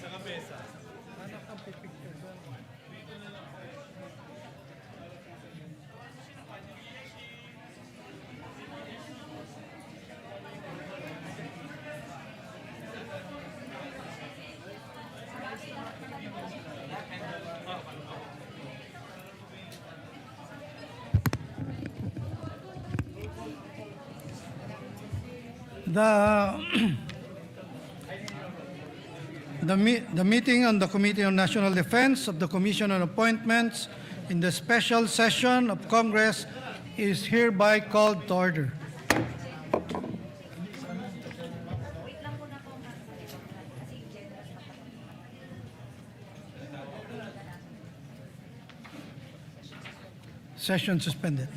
Sa kabesa. Anak ang pipicture doon. The meeting on the Committee on National Defense of the Commission on Appointments in the special session of Congress is hereby called to order. Session suspended.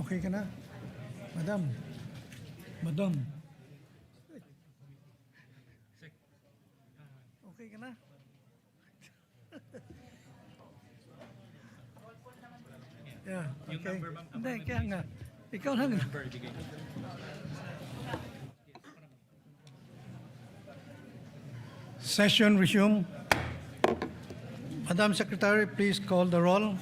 Okay ka na? Madam. Madam. Okay ka na? Yeah, okay. Hindi, kaya nga. Ikaw lang. Session resume. Madam Secretary, please call the roll.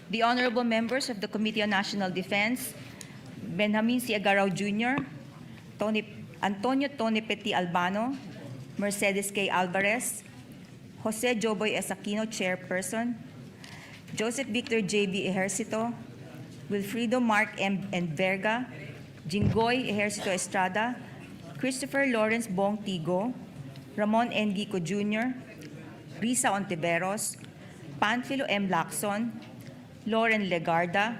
The honorable members of the Committee on National Defense, Benjamin C. Agaraw Jr., Antonio Tony Petit Albano, Mercedes K. Alvarez, Jose Joboy S. Aquino, Chairperson, Joseph Victor J.B. Ejercito, Wilfrido Mark M. Verga, Jinggoy Ejercito Estrada, Christopher Lawrence Bong Tigo, Ramon N. Gico Jr., Risa Ontiveros, Panfilo M. Lacson, Lauren Legarda,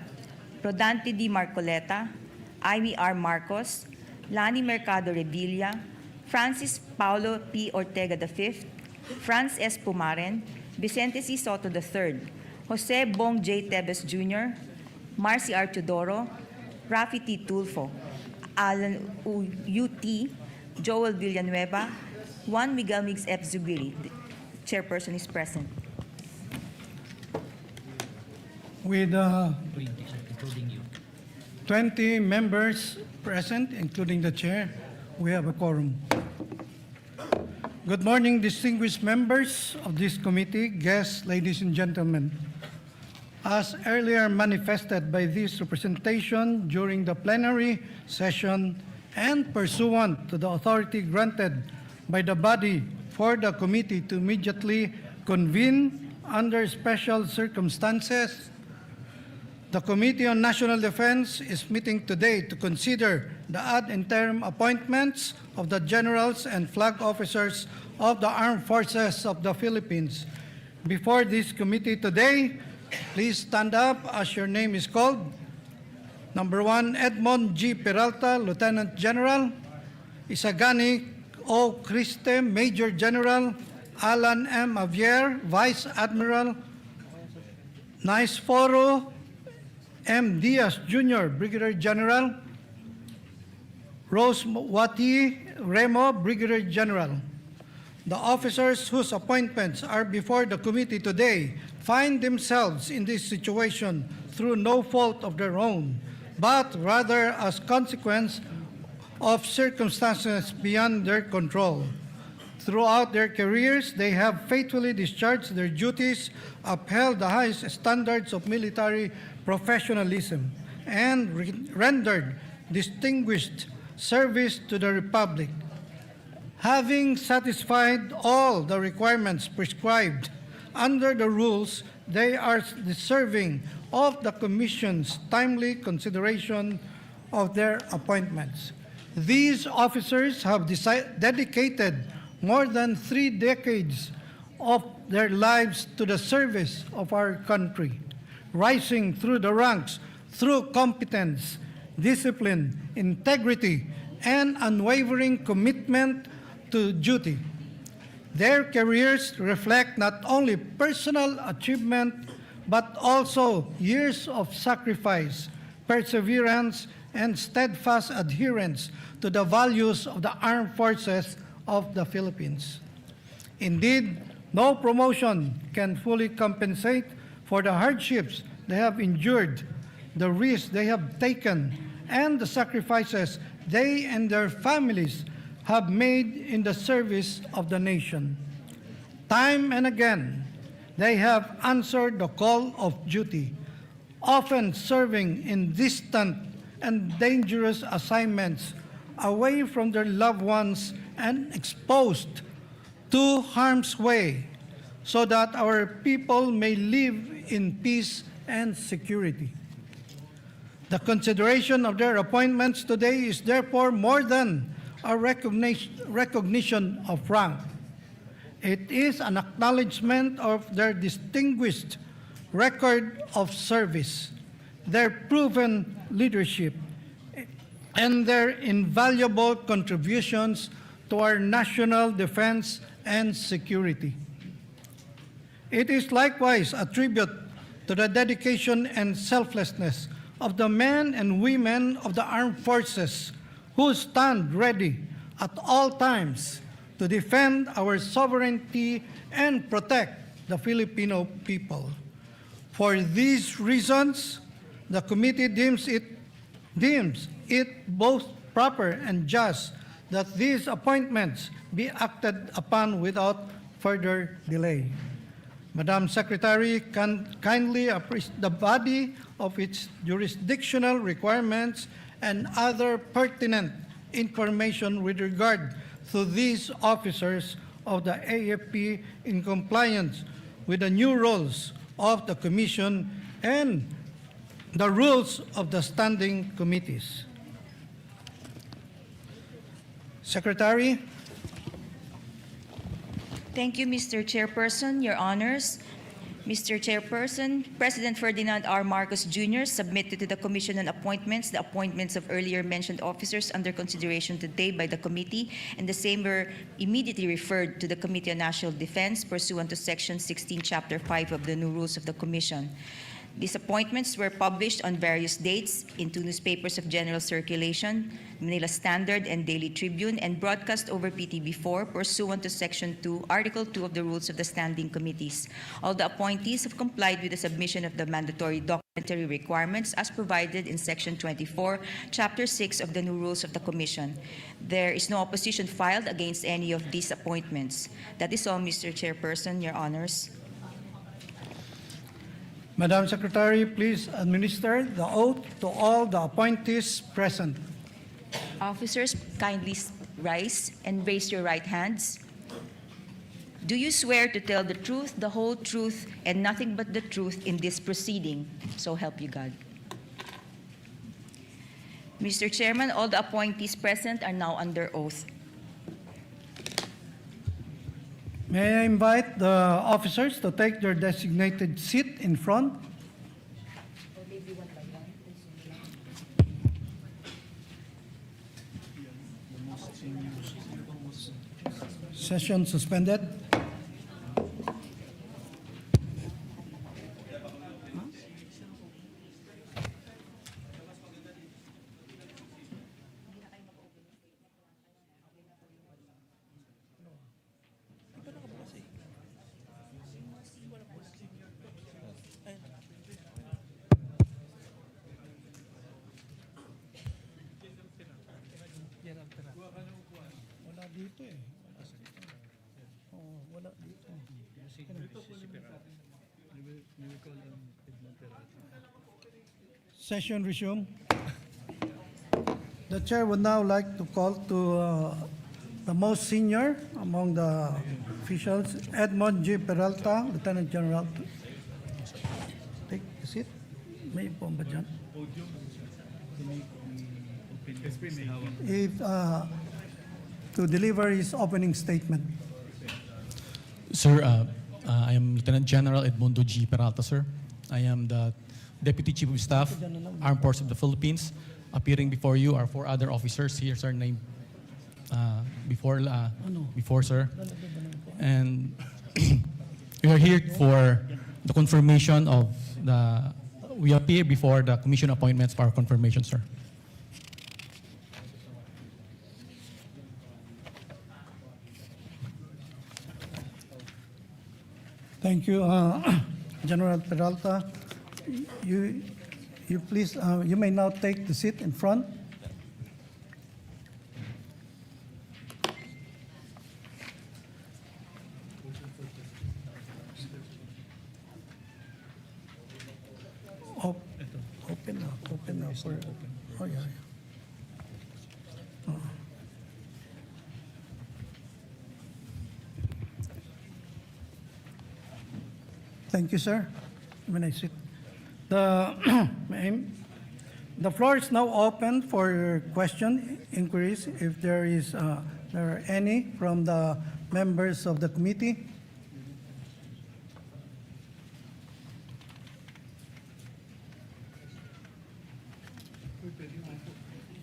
Rodante D. Marcoleta, Amy R. Marcos, Lani Mercado Revilla, Francis Paulo P. Ortega V, Franz S. Pumaren, Vicente C. Soto III, Jose Bong J. Tebes Jr., Marcy R. Teodoro, Rafi T. Tulfo, Alan U.T., Joel Villanueva, Juan Miguel Mix F. Zubiri. The chairperson is present. With 20 members present, including the chair, we have a quorum. Good morning, distinguished members of this committee, guests, ladies and gentlemen. As earlier manifested by this representation during the plenary session and pursuant to the authority granted by the body for the committee to immediately convene under special circumstances, the Committee on National Defense is meeting today to consider the ad interim appointments of the generals and flag officers of the Armed Forces of the Philippines. Before this committee today, please stand up as your name is called. Number 1, Edmond G. Peralta, Lieutenant General. Isagani O. Criste, Major General. Alan M. Avier, Vice Admiral. Naisforo M. Diaz Jr., Brigadier General. Rose Wati Remo, Brigadier General. The officers whose appointments are before the committee today find themselves in this situation through no fault of their own, but rather as consequence of circumstances beyond their control. Throughout their careers, they have faithfully discharged their duties, upheld the highest standards of military professionalism, and rendered distinguished service to the Republic. Having satisfied all the requirements prescribed under the rules, they are deserving of the Commission's timely consideration of their appointments. These officers have dedicated more than 3 decades of their lives to the service of our country, rising through the ranks through competence, discipline, integrity, and unwavering commitment to duty. Their careers reflect not only personal achievement, but also years of sacrifice, perseverance, and steadfast adherence to the values of the Armed Forces of the Philippines. Indeed, no promotion can fully compensate for the hardships they have endured, the risks they have taken, and the sacrifices they and their families have made in the service of the nation. Time and again, they have answered the call of duty, often serving in distant and dangerous assignments away from their loved ones and exposed to harm's way, so that our people may live in peace and security. The consideration of their appointments today is therefore more than a recognition of rank. It is an acknowledgement of their distinguished record of service, their proven leadership, and their invaluable contributions to our national defense and security. It is likewise a tribute to the dedication and selflessness of the men and women of the armed forces who stand ready at all times to defend our sovereignty and protect the Filipino people. For these reasons, the committee deems it both proper and just that these appointments be acted upon without further delay. Madam Secretary, kindly appraise the body of its jurisdictional requirements and other pertinent information with regard to these officers of the AFP in compliance with the new rules of the Commission and the rules of the standing committees. Secretary. Thank you, Mr. Chairperson, Your Honors. Mr. Chairperson, President Ferdinand R. Marcos Jr. submitted to the Commission on Appointments the appointments of earlier mentioned officers under consideration today by the committee, and the same were immediately referred to the Committee on National Defense pursuant to Section 16, Chapter 5 of the new rules of the Commission. These appointments were published on various dates in two newspapers of general circulation, Manila Standard and Daily Tribune, and broadcast over PTB4 pursuant to Section 2, Article 2 of the Rules of the Standing Committees. All the appointees have complied with the submission of the mandatory documentary requirements as provided in Section 24, Chapter 6 of the new Rules of the Commission. There is no opposition filed against any of these appointments. That is all, Mr. Chairperson, Your Honors. Madam Secretary, please administer the oath to all the appointees present. Officers, kindly rise and raise your right hands. Do you swear to tell the truth, the whole truth, and nothing but the truth in this proceeding? So help you God. Mr. Chairman, all the appointees present are now under oath. May I invite the officers to take their designated seat in front? Session suspended. Wala dito eh. Wala dito. Session resumed. The chair would now like to call to the most senior among the officials, Edmond G. Peralta, Lieutenant General. Take a seat. May po ba dyan? If, to deliver his opening statement. Sir, I am Lieutenant General Edmundo G. Peralta, sir. I am the Deputy Chief of Staff, Armed Forces of the Philippines. Appearing before you are 4 other officers. Here's our name before, sir. And we are here for the confirmation of we appear before the Commission appointments for our confirmation, sir. Thank you, General Peralta. You please, you may now take the seat in front. Open now for, oh yeah. Thank you, sir. When I sit. The floor is now open for question, inquiries, if there are any from the members of the committee.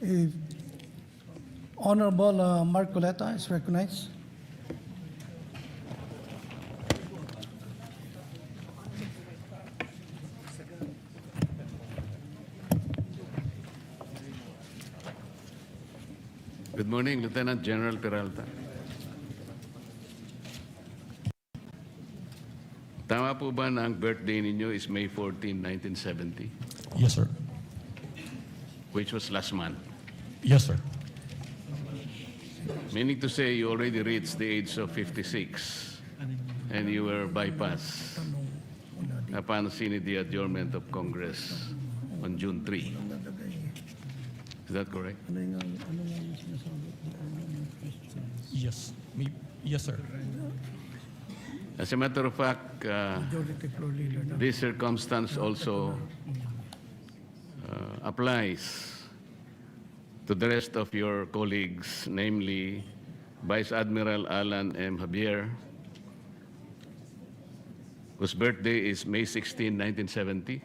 If Honorable Marcoleta is recognized. morning, Lieutenant General Peralta. Tama po ba na ang birthday ninyo is May 14, 1970? Yes, sir. Which was last month. Yes, sir. Meaning to say you already reached the age of 56 and you were bypassed upon seeing the adjournment of Congress on June 3. Is that correct? Yes. Yes, sir. As a matter of fact, this circumstance also applies to the rest of your colleagues, namely Vice Admiral Alan M. Javier, whose birthday is May 16, 1970.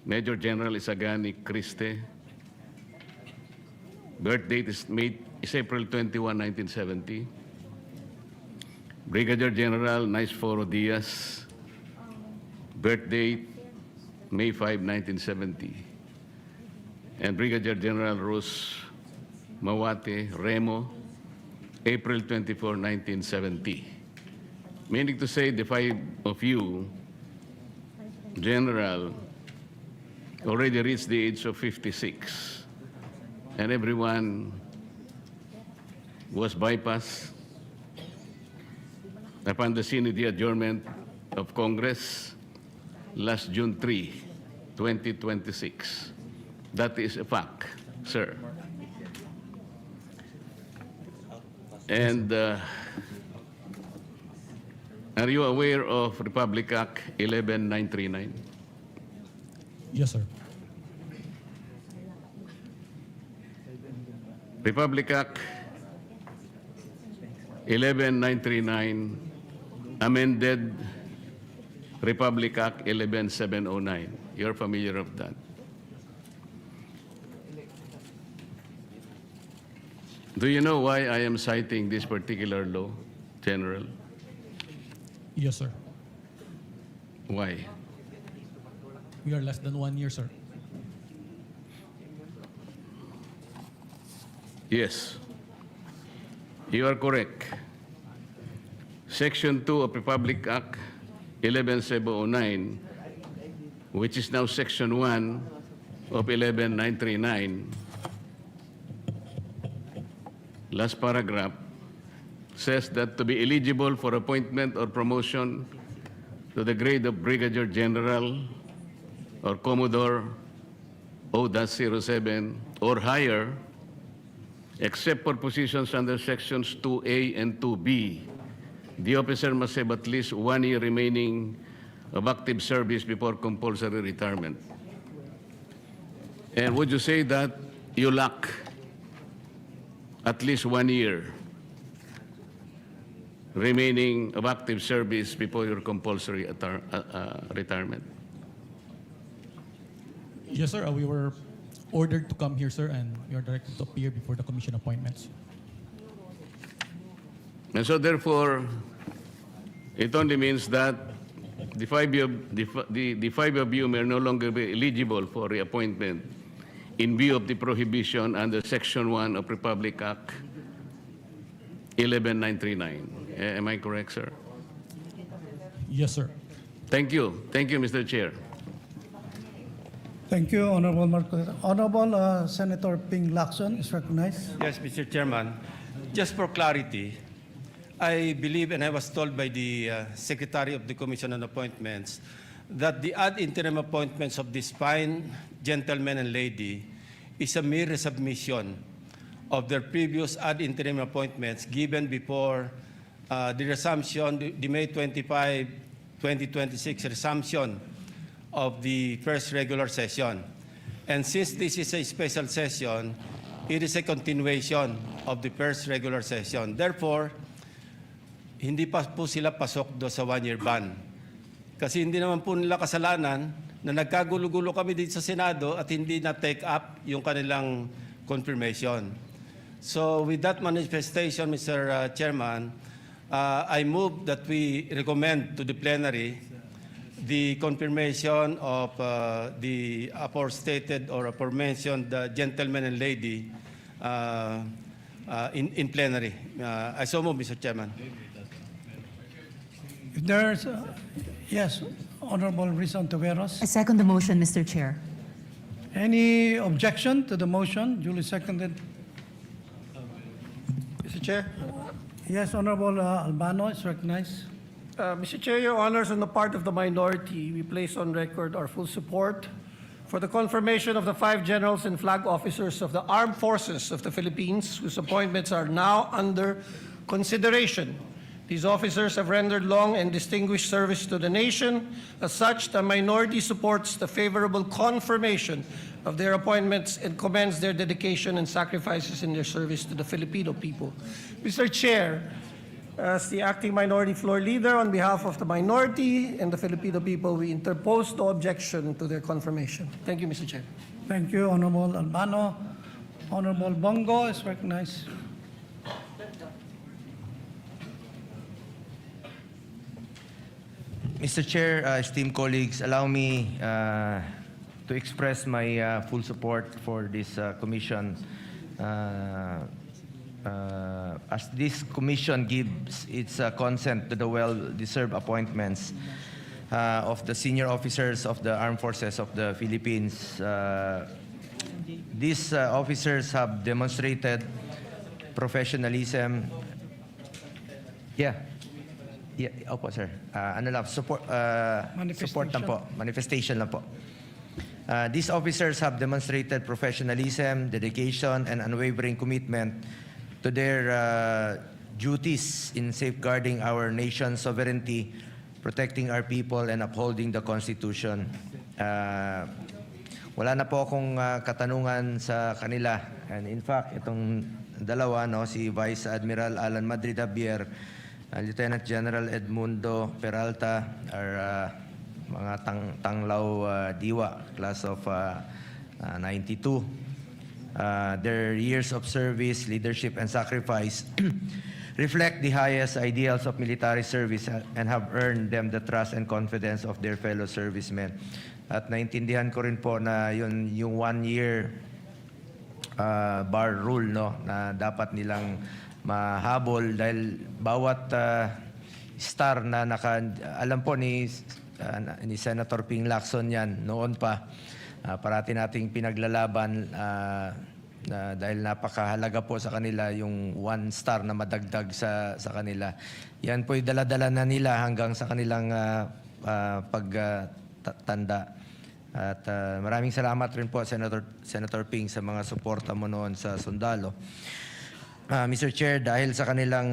Major General Isagani Criste, birth date is April 21, 1970. Brigadier General Naisforo Diaz, birth date May 5, 1970. And Brigadier General Rus Mawate Remo, April 24, 1970. Meaning to say the five of you, General, already reached the age of 56. And everyone was bypassed upon the scene of the adjournment of Congress last June 3, 2026. That is a fact, sir. And are you aware of Republic Act 11939? Yes, sir. Republic Act 11939 amended Republic Act 11709. You're familiar of that. Do you know why I am citing this particular law, General? Yes, sir. Why? We are less than 1 year, sir. Yes, you are correct. Section 2 of Republic Act 11709, which is now Section 1 of 11939, last paragraph, says that to be eligible for appointment or promotion to the grade of Brigadier General or Commodore O-07 or higher, except for positions under Sections 2A and 2B, the officer must have at least 1 year remaining of active service before compulsory retirement. And would you say that you lack at least 1 year remaining of active service before your compulsory retirement? Yes, sir. We were ordered to come here, sir, and we are directed to appear before the commission appointments. And so therefore, it only means that the five of you may no longer be eligible for reappointment in view of the prohibition under Section 1 of Republic Act 11939. Am I correct, sir? Yes, sir. Thank you. Thank you, Mr. Chair. Thank you, Honorable Marcos. Honorable Senator Ping Lacson is recognized. Yes, Mr. Chairman. Just for clarity, I believe, and I was told by the Secretary of the Commission on Appointments, that the ad interim appointments of this fine gentleman and lady is a mere resubmission of their previous ad interim appointments given before the resumption, the May 25, 2026 resumption of the first regular session. And since this is a special session, it is a continuation of the first regular session. Therefore, hindi pa po sila pasok do sa one-year ban. Kasi hindi naman po nila kasalanan na nagkagulo-gulo kami dito sa Senado at hindi na-take up yung kanilang confirmation. So with that manifestation, Mr. Chairman, I move that we recommend to the plenary the confirmation of the aforestated or aforementioned gentleman and lady in plenary. I so move, Mr. Chairman. If there's, yes, Honorable Rizon Taveros. I second the motion, Mr. Chair. Any objection to the motion? Duly seconded. Mr. Chair. Yes, Honorable Albano is recognized. Mr. Chair, Your Honors, on the part of the minority, we place on record our full support for the confirmation of the 5 generals and flag officers of the Armed Forces of the Philippines, whose appointments are now under consideration. These officers have rendered long and distinguished service to the nation. As such, the minority supports the favorable confirmation of their appointments and commends their dedication and sacrifices in their service to the Filipino people. Mr. Chair, as the acting minority floor leader, on behalf of the minority and the Filipino people, we interpose no objection to their confirmation. Thank you, Mr. Chair. Thank you, Honorable Albano. Honorable Bongo is recognized. Mr. Chair, esteemed colleagues, allow me to express my full support for this commission. As this commission gives its consent to the well-deserved appointments of the senior officers of the Armed Forces of the Philippines. These officers have demonstrated professionalism. Opo, sir. Ano lang, support lang po. Manifestation lang po. These officers have demonstrated professionalism, dedication, and unwavering commitment to their duties in safeguarding our nation's sovereignty, protecting our people, and upholding the Constitution. Wala na po akong katanungan sa kanila. And in fact, itong dalawa, no, si Vice Admiral Alan Madrid Javier, Lieutenant General Edmundo Peralta are mga tanglaw diwa, class of 92. Their years of service, leadership, and sacrifice reflect the highest ideals of military service and have earned them the trust and confidence of their fellow servicemen. At naintindihan ko rin po na yung 1 year bar rule, no, na dapat nilang mahabol dahil bawat star na alam po ni Senator Ping Lacson yan noon pa, parati nating pinaglalaban dahil napakahalaga po sa kanila yung 1 star na madagdag sa kanila. Yan po'y dala-dala na nila hanggang sa kanilang pagtanda. At maraming salamat rin po Senator Ping sa mga suporta mo noon sa sundalo. Mr. Chair, dahil sa kanilang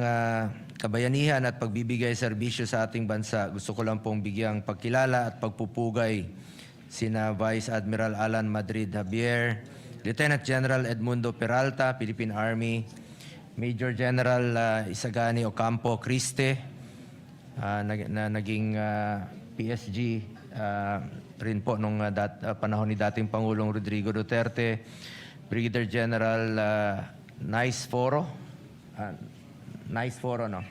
kabayanihan at pagbibigay serbisyo sa ating bansa, gusto ko lang pong bigyang pagkilala at pagpupugay sina Vice Admiral Alan Madrid Javier, Lieutenant General Edmundo Peralta, Philippine Army, Major General Isagani Ocampo Criste, na naging PSG rin po nung panahon ni dating Pangulong Rodrigo Duterte, Brigadier General Nice Foro, no?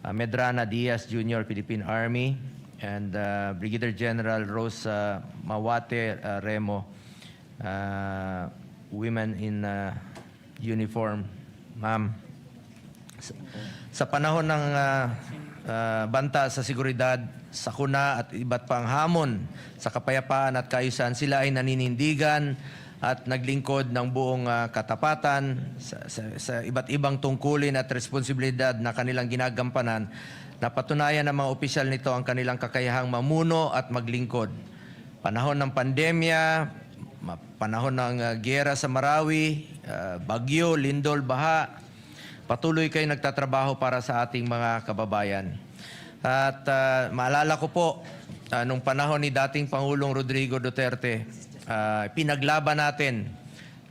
Medrana Diaz Jr., Philippine Army, and Brigadier General Rosa Mawate Remo, Women in Uniform. Ma'am, sa panahon ng banta sa seguridad, sakuna at iba't pang hamon sa kapayapaan at kaayusan, sila ay naninindigan at naglingkod ng buong katapatan sa iba't ibang tungkulin at responsibilidad na kanilang ginagampanan. Napatunayan ng mga opisyal nito ang kanilang kakayahang mamuno at maglingkod. Panahon ng pandemya, panahon ng giyera sa Marawi, bagyo, lindol, baha, patuloy kayo nagtatrabaho para sa ating mga kababayan. At maalala ko po, nung panahon ni dating Pangulong Rodrigo Duterte, pinaglaban natin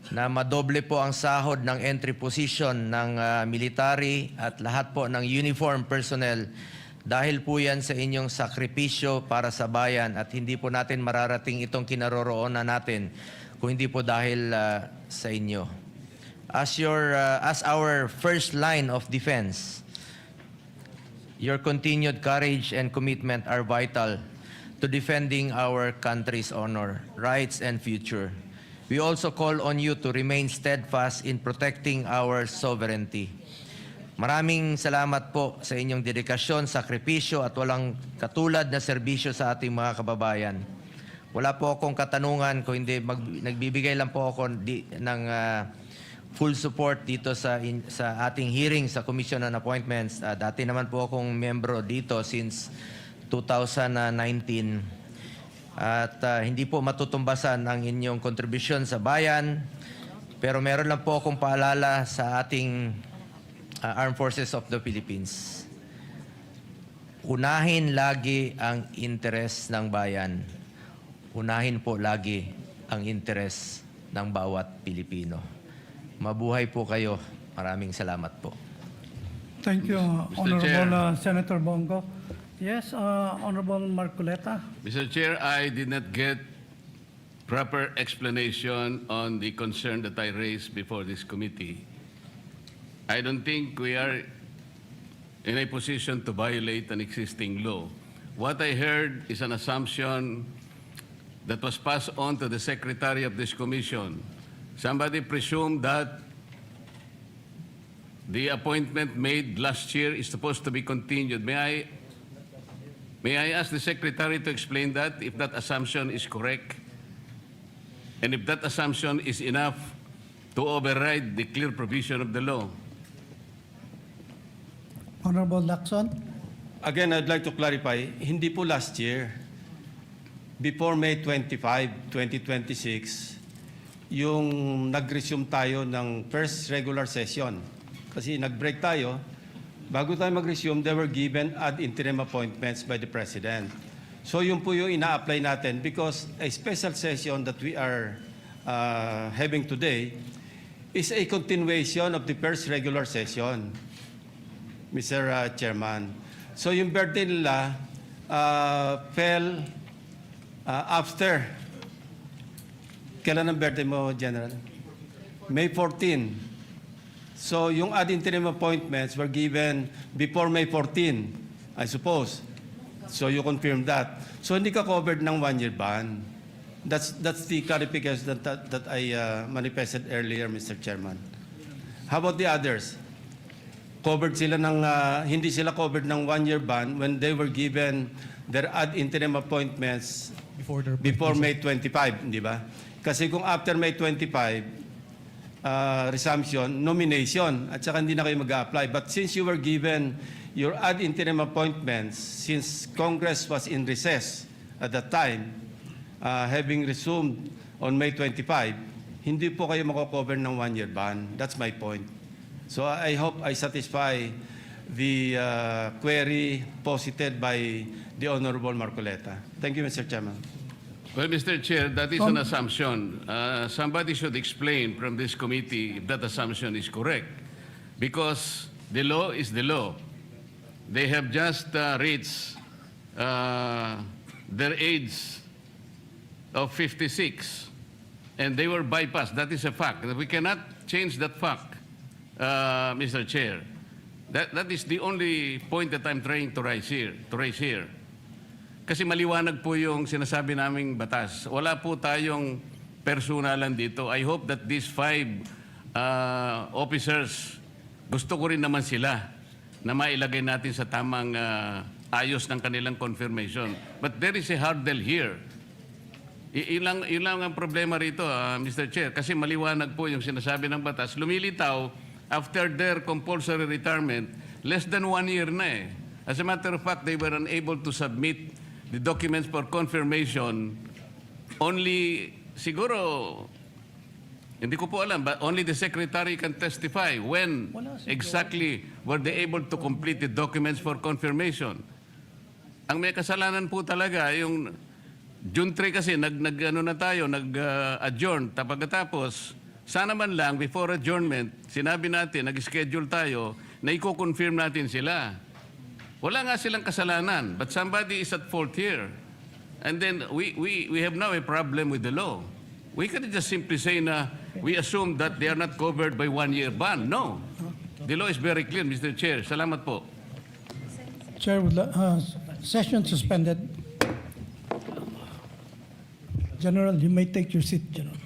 na madoble po ang sahod ng entry position ng military at lahat po ng uniform personnel dahil po yan sa inyong sakripisyo para sa bayan at hindi po natin mararating itong kinaroroonan natin kung hindi po dahil sa inyo. As our first line of defense, your continued courage and commitment are vital to defending our country's honor, rights, and future. We also call on you to remain steadfast in protecting our sovereignty. Maraming salamat po sa inyong dedikasyon, sakripisyo at walang katulad na serbisyo sa ating mga kababayan. Wala po akong katanungan kung hindi nagbibigay lang po ako ng full support dito sa ating hearing sa Commission on Appointments. Dati naman po akong membro dito since 2019. At hindi po matutumbasan ang inyong kontribusyon sa bayan. Pero meron lang po akong paalala sa ating Armed Forces of the Philippines. Unahin lagi ang interes ng bayan. Unahin po lagi ang interes ng bawat Pilipino. Mabuhay po kayo. Maraming salamat po. Thank you, Mr. Chair. Senator Bongo. Yes, Honorable Marcoleta. Mr. Chair, I did not get proper explanation on the concern that I raised before this committee. I don't think we are in a position to violate an existing law. What I heard is an assumption that was passed on to the secretary of this commission. Somebody presumed that the appointment made last year is supposed to be continued. May I ask the secretary to explain that, if that assumption is correct? And if that assumption is enough to override the clear provision of the law? Honorable Lacson. Again, I'd like to clarify, hindi po last year. Before May 25, 2026, yung nag-resume tayo ng first regular session. Kasi nag-break tayo. Bago tayo mag-resume, they were given ad interim appointments by the President. So yun po yung ina-apply natin because a special session that we are having today is a continuation of the first regular session, Mr. Chairman. So yung birthday nila fell after. Kailan ang birthday mo, General? May 14. So yung ad interim appointments were given before May 14, I suppose. So you confirm that. So hindi ka covered ng 1-year ban. That's the clarification that I manifested earlier, Mr. Chairman. How about the others? Covered sila ng hindi sila covered ng 1-year ban when they were given their ad interim appointments before May 25, di ba? Kasi kung after May 25, resumption, nomination, at saka hindi na kayo mag-a-apply. But since you were given your ad interim appointments, since Congress was in recess at that time, having resumed on May 25, hindi po kayo mako-cover ng 1-year ban. That's my point. So I hope I satisfy the query posited by the Honorable Marcoleta. Thank you, Mr. Chairman. Well, Mr. Chair, that is an assumption. Somebody should explain from this committee if that assumption is correct. Because the law is the law. They have just reached their age of 56. And they were bypassed. That is a fact. We cannot change that fact, Mr. Chair. That is the only point that I'm trying to raise here. Kasi maliwanag po yung sinasabi naming batas. Wala po tayong personalan dito. I hope that these 5 officers, gusto ko rin naman sila na mailagay natin sa tamang ayos ng kanilang confirmation. But there is a hurdle here. Ilang ang problema rito, Mr. Chair. Kasi maliwanag po yung sinasabi ng batas. Lumilitaw, after their compulsory retirement, less than 1 year na eh. As a matter of fact, they were unable to submit the documents for confirmation only, siguro, hindi ko po alam, but only the Secretary can testify when exactly were they able to complete the documents for confirmation. Ang may kasalanan po talaga, yung June 3 kasi, nag-adjourn. Pagkatapos, sana man lang, before adjournment, sinabi natin, nag-schedule tayo, na i-confirm natin sila. Wala nga silang kasalanan, but somebody is at fault here. And then we have now a problem with the law. We can't just simply say na we assume that they are not covered by 1-year ban. No. The law is very clear, Mr. Chair. Salamat po. Chair, session suspended. General, you may take your seat, General.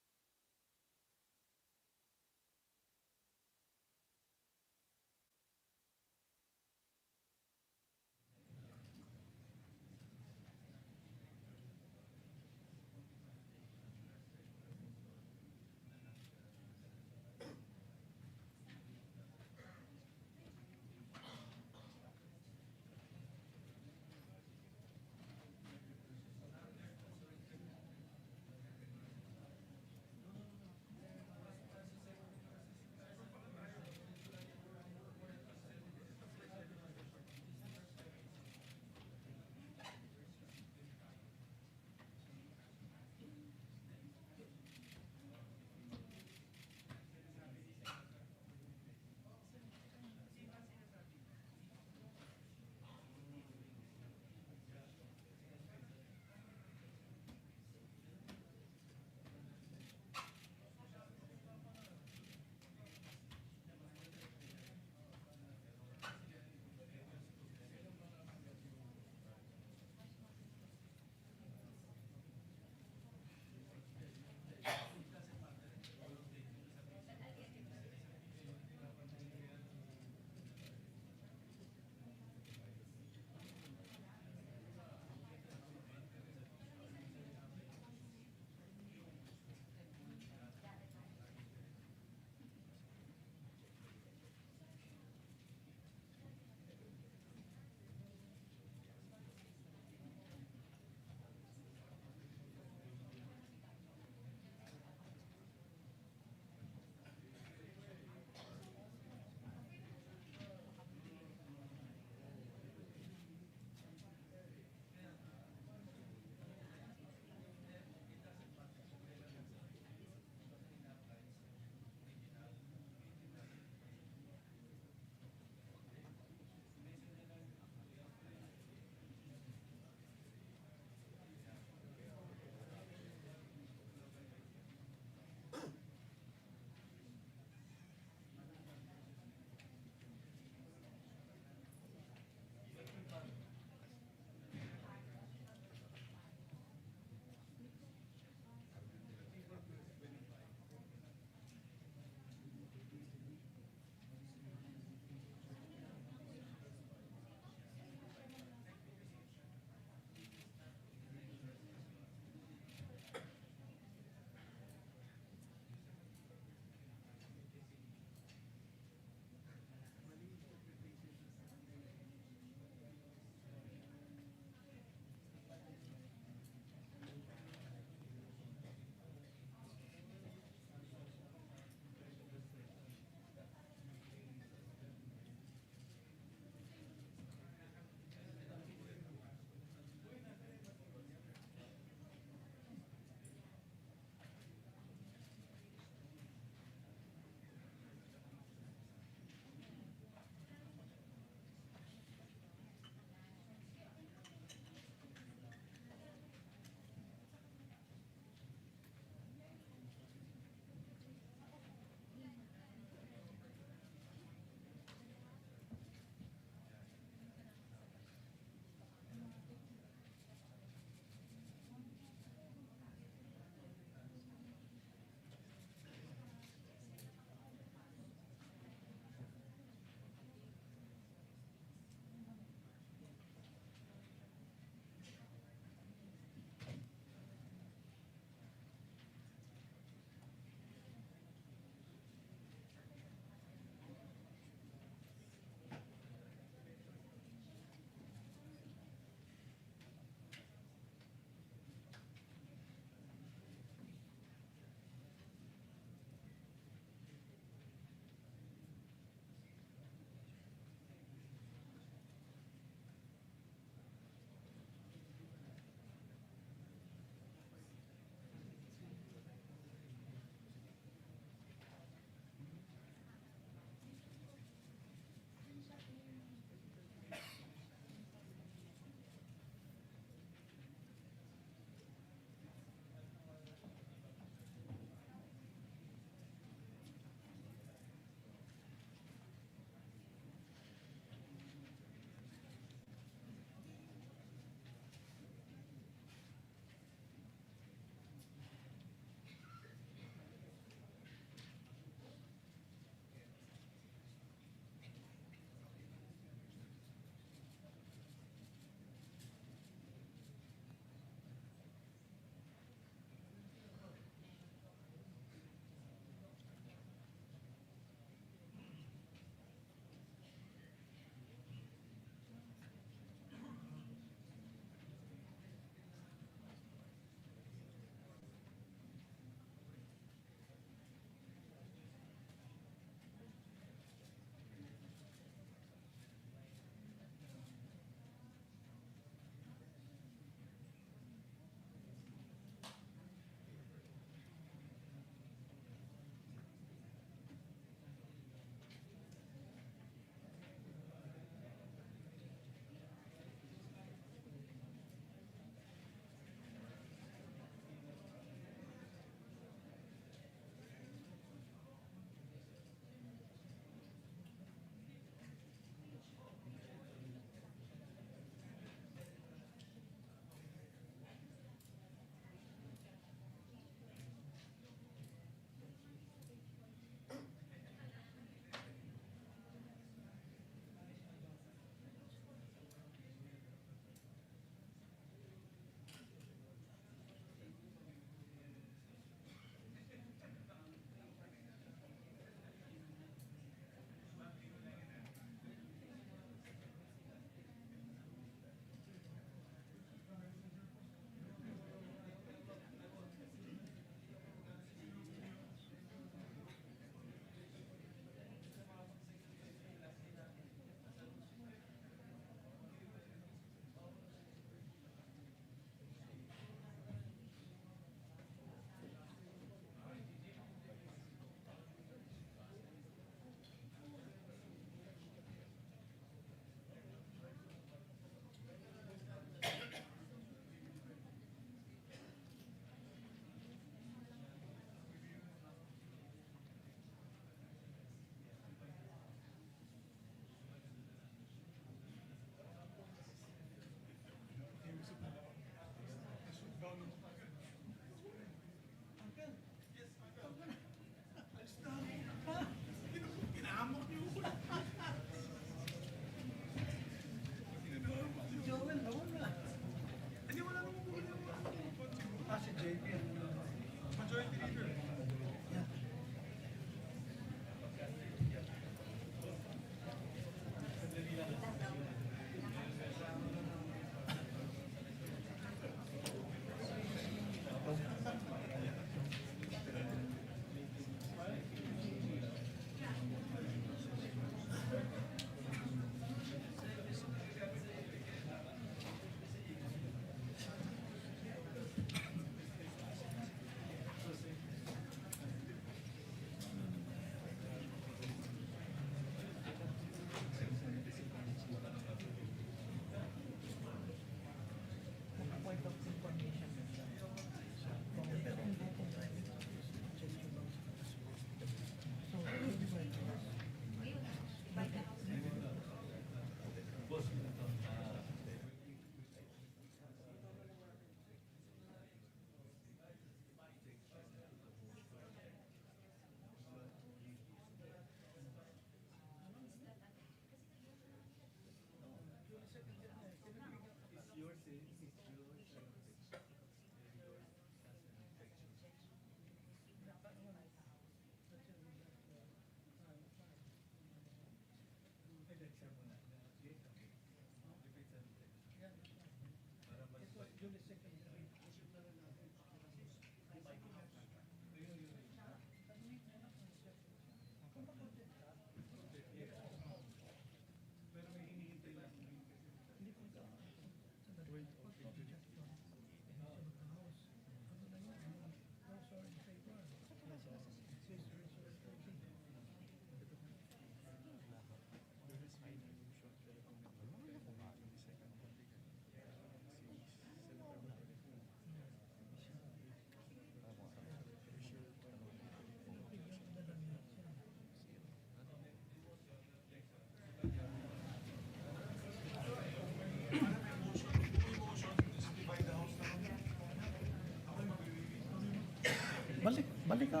Balik ka.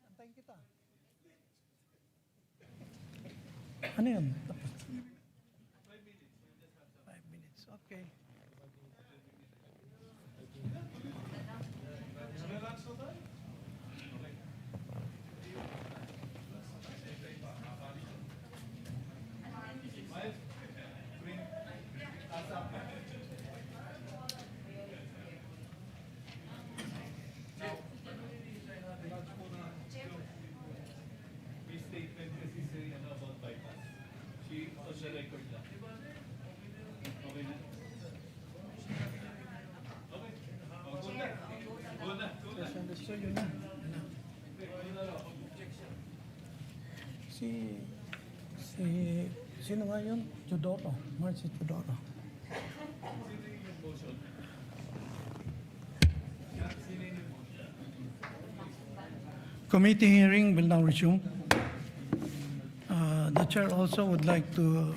Antayin kita. Ano yun? 5 minutes. Okay. Sino nga yun? Teodoro. Marcy Teodoro. Committee hearing will now resume. The chair also would like to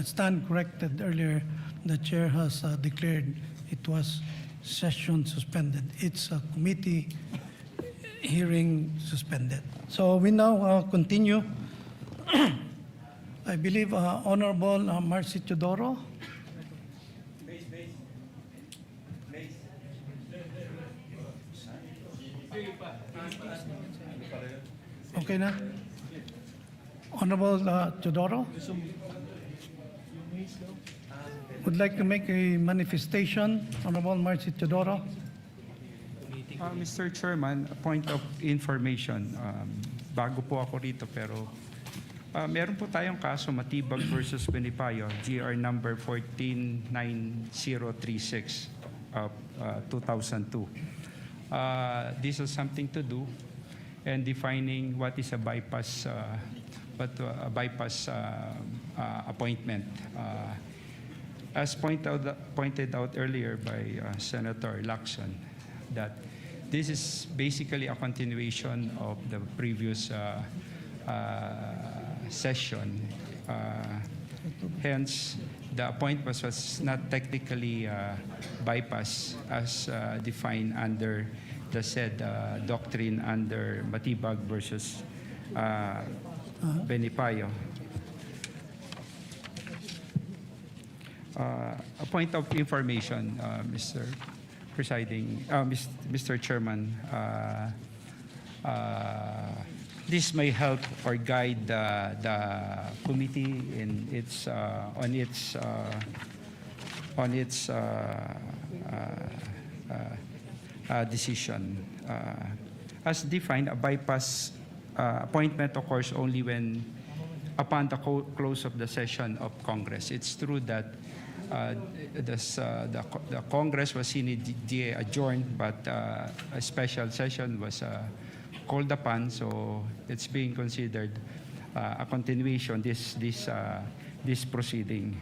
stand corrected earlier. The chair has declared it was session suspended. It's a committee hearing suspended. So we now continue. I believe Honorable Marcy Teodoro. Okay na? Honorable Teodoro would like to make a manifestation. Honorable Marcy Teodoro. Mr. Chairman, a point of information. Bago po ako rito pero meron po tayong kaso Matibag versus Benipayo, GR number 149036 of 2002. This has something to do and defining what is a bypass appointment. As pointed out earlier by Senator Lacson, that this is basically a continuation of the previous session. Hence, the appointment was not technically bypass as defined under the said doctrine under Matibag versus Benipayo. A point of information, Mr. Presiding, Mr. Chairman. This may help or guide the committee in its decision. As defined, a bypass appointment occurs only when upon the close of the session of Congress. It's true that the Congress was immediately adjourned, but a special session was called upon, so it's being considered a continuation this proceeding.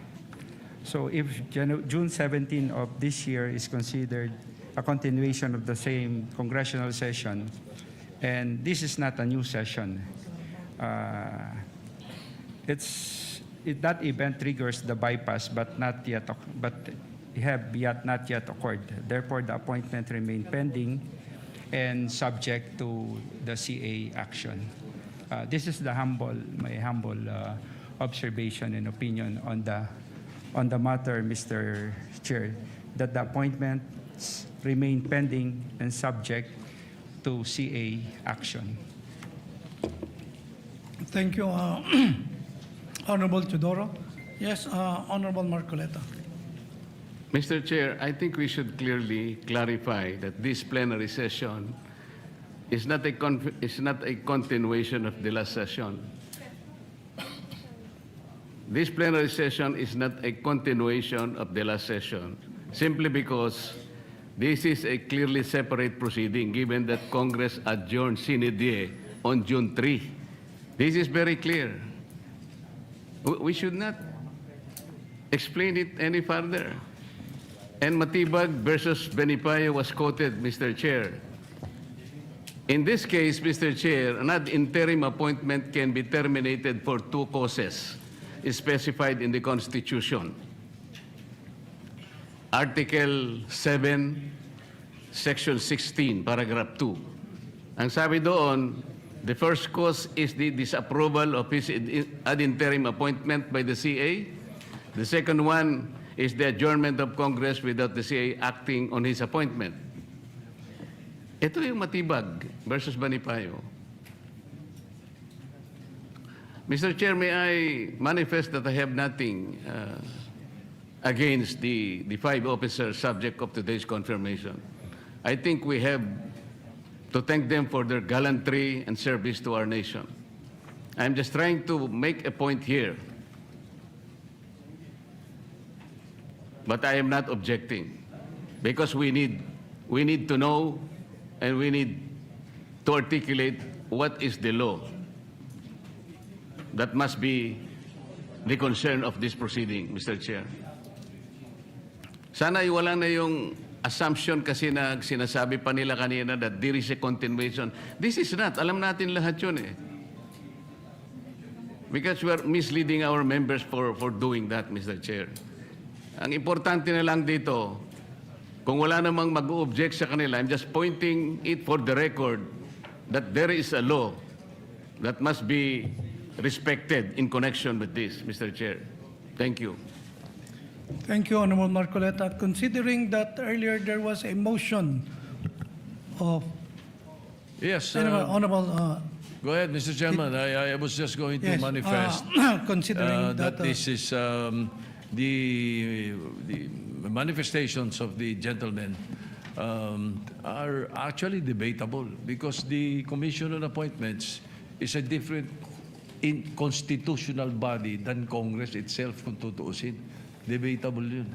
So if June 17 of this year is considered a continuation of the same congressional session, and this is not a new session, that event triggers the bypass, but not yet occurred. Therefore, the appointment remained pending and subject to the CA action. This is my humble observation and opinion on the matter, Mr. Chair, that the appointments remain pending and subject to CA action. Thank you, Honorable Teodoro. Yes, Honorable Marcoleta. Mr. Chair, I think we should clearly clarify that this plenary session is not a continuation of the last session. This plenary session is not a continuation of the last session, simply because this is a clearly separate proceeding, given that Congress adjourned sine die on June 3. This is very clear. We should not explain it any further. And Matibag versus Benipayo was quoted, Mr. Chair. In this case, Mr. Chair, an ad interim appointment can be terminated for two causes specified in the Constitution. Article 7, Section 16, Paragraph 2. Ang sabi doon, the first cause is the disapproval of his ad interim appointment by the CA. The second one is the adjournment of Congress without the CA acting on his appointment. Ito yung Matibag versus Banipayo. Mr. Chair, may I manifest that I have nothing against the five officers subject of today's confirmation. I think we have to thank them for their gallantry and service to our nation. I'm just trying to make a point here. But I am not objecting because we need to know and we need to articulate what is the law that must be the concern of this proceeding, Mr. Chair. Sana wala na yung assumption kasi na sinasabi pa nila kanina that there is a continuation. This is not. Alam natin lahat yun eh. Because we are misleading our members for doing that, Mr. Chair. Ang importante na lang dito, kung wala namang mag-object sa kanila, I'm just pointing it for the record that there is a law that must be respected in connection with this, Mr. Chair. Thank you. Thank you, Honorable Marcoleta. Considering that earlier there was a motion of Yes. Honorable Go ahead, Mr. Chairman. I was just going to yes, manifest considering that this is the manifestations of the gentlemen are actually debatable because the Commission on Appointments is a different constitutional body than Congress itself kung tutuusin. Debatable yun.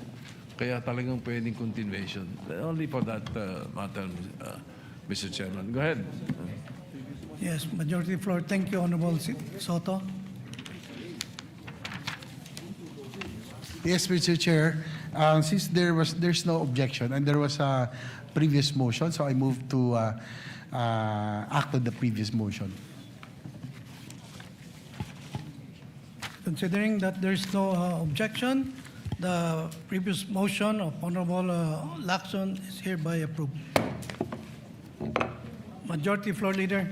Kaya talagang pwedeng continuation. Only for that matter, Mr. Chairman. Go ahead. yes, majority floor. Thank you, Honorable Soto. Yes, Mr. Chair. Since there's no objection and there was a previous motion, so I move to act on the previous motion. Considering that there's no objection, the previous motion of Honorable Lacson is hereby approved. Majority Floor Leader.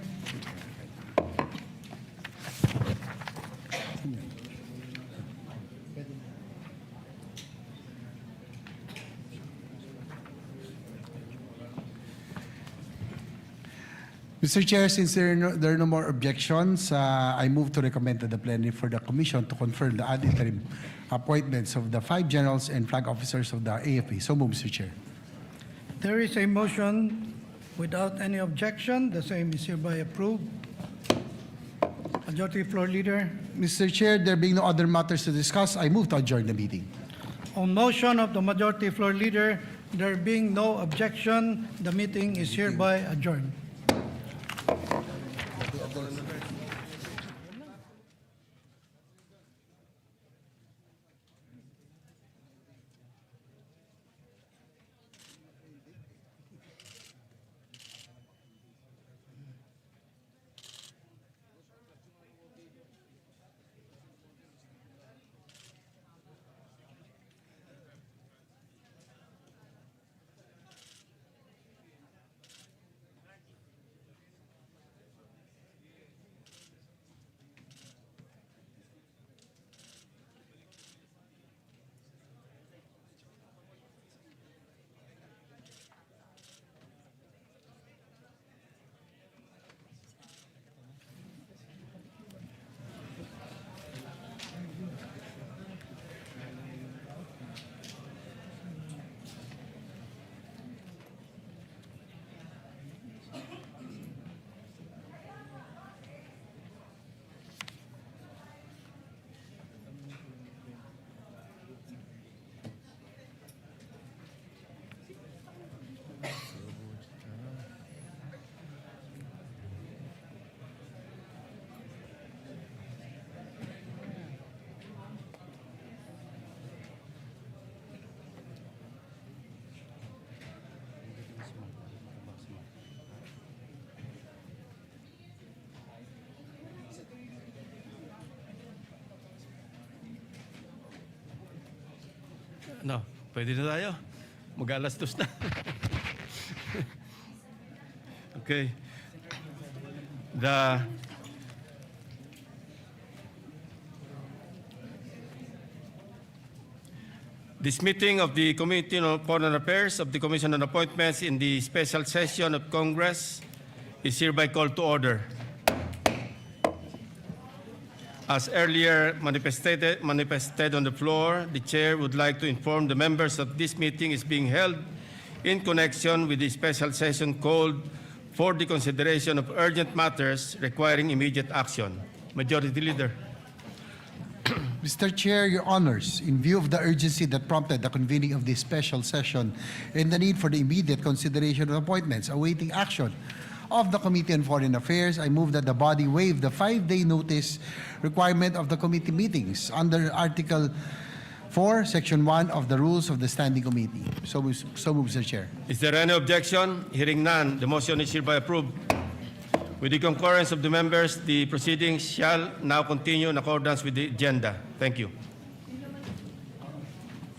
Mr. Chair, since there are no more objections, I move to recommend to the plenary for the Commission to confirm the ad interim appointments of the 5 generals and flag officers of the AFP. So move, Mr. Chair. There is a motion without any objection. The same is hereby approved. Majority Floor Leader. Mr. Chair, there being no other matters to discuss, I move to adjourn the meeting. On motion of the Majority Floor Leader, there being no objection, the meeting is hereby adjourned. No, pwede na tayo. Mag-alas 2 na. Okay. This meeting of the Committee on Foreign Affairs of the Commission on Appointments in the special session of Congress is hereby called to order. As earlier manifested on the floor, the Chair would like to inform the members that this meeting is being held in connection with the special session called for the consideration of urgent matters requiring immediate action. Majority Leader. Mr. Chair, Your Honors, in view of the urgency that prompted the convening of this special session and the need for the immediate consideration of appointments awaiting action of the Committee on Foreign Affairs, I move that the body waive the 5-day notice requirement of the committee meetings under Article 4, Section 1 of the Rules of the Standing Committee. So move, Mr. Chair. Is there any objection? Hearing none, the motion is hereby approved. With the concurrence of the members, the proceedings shall now continue in accordance with the agenda. Thank you.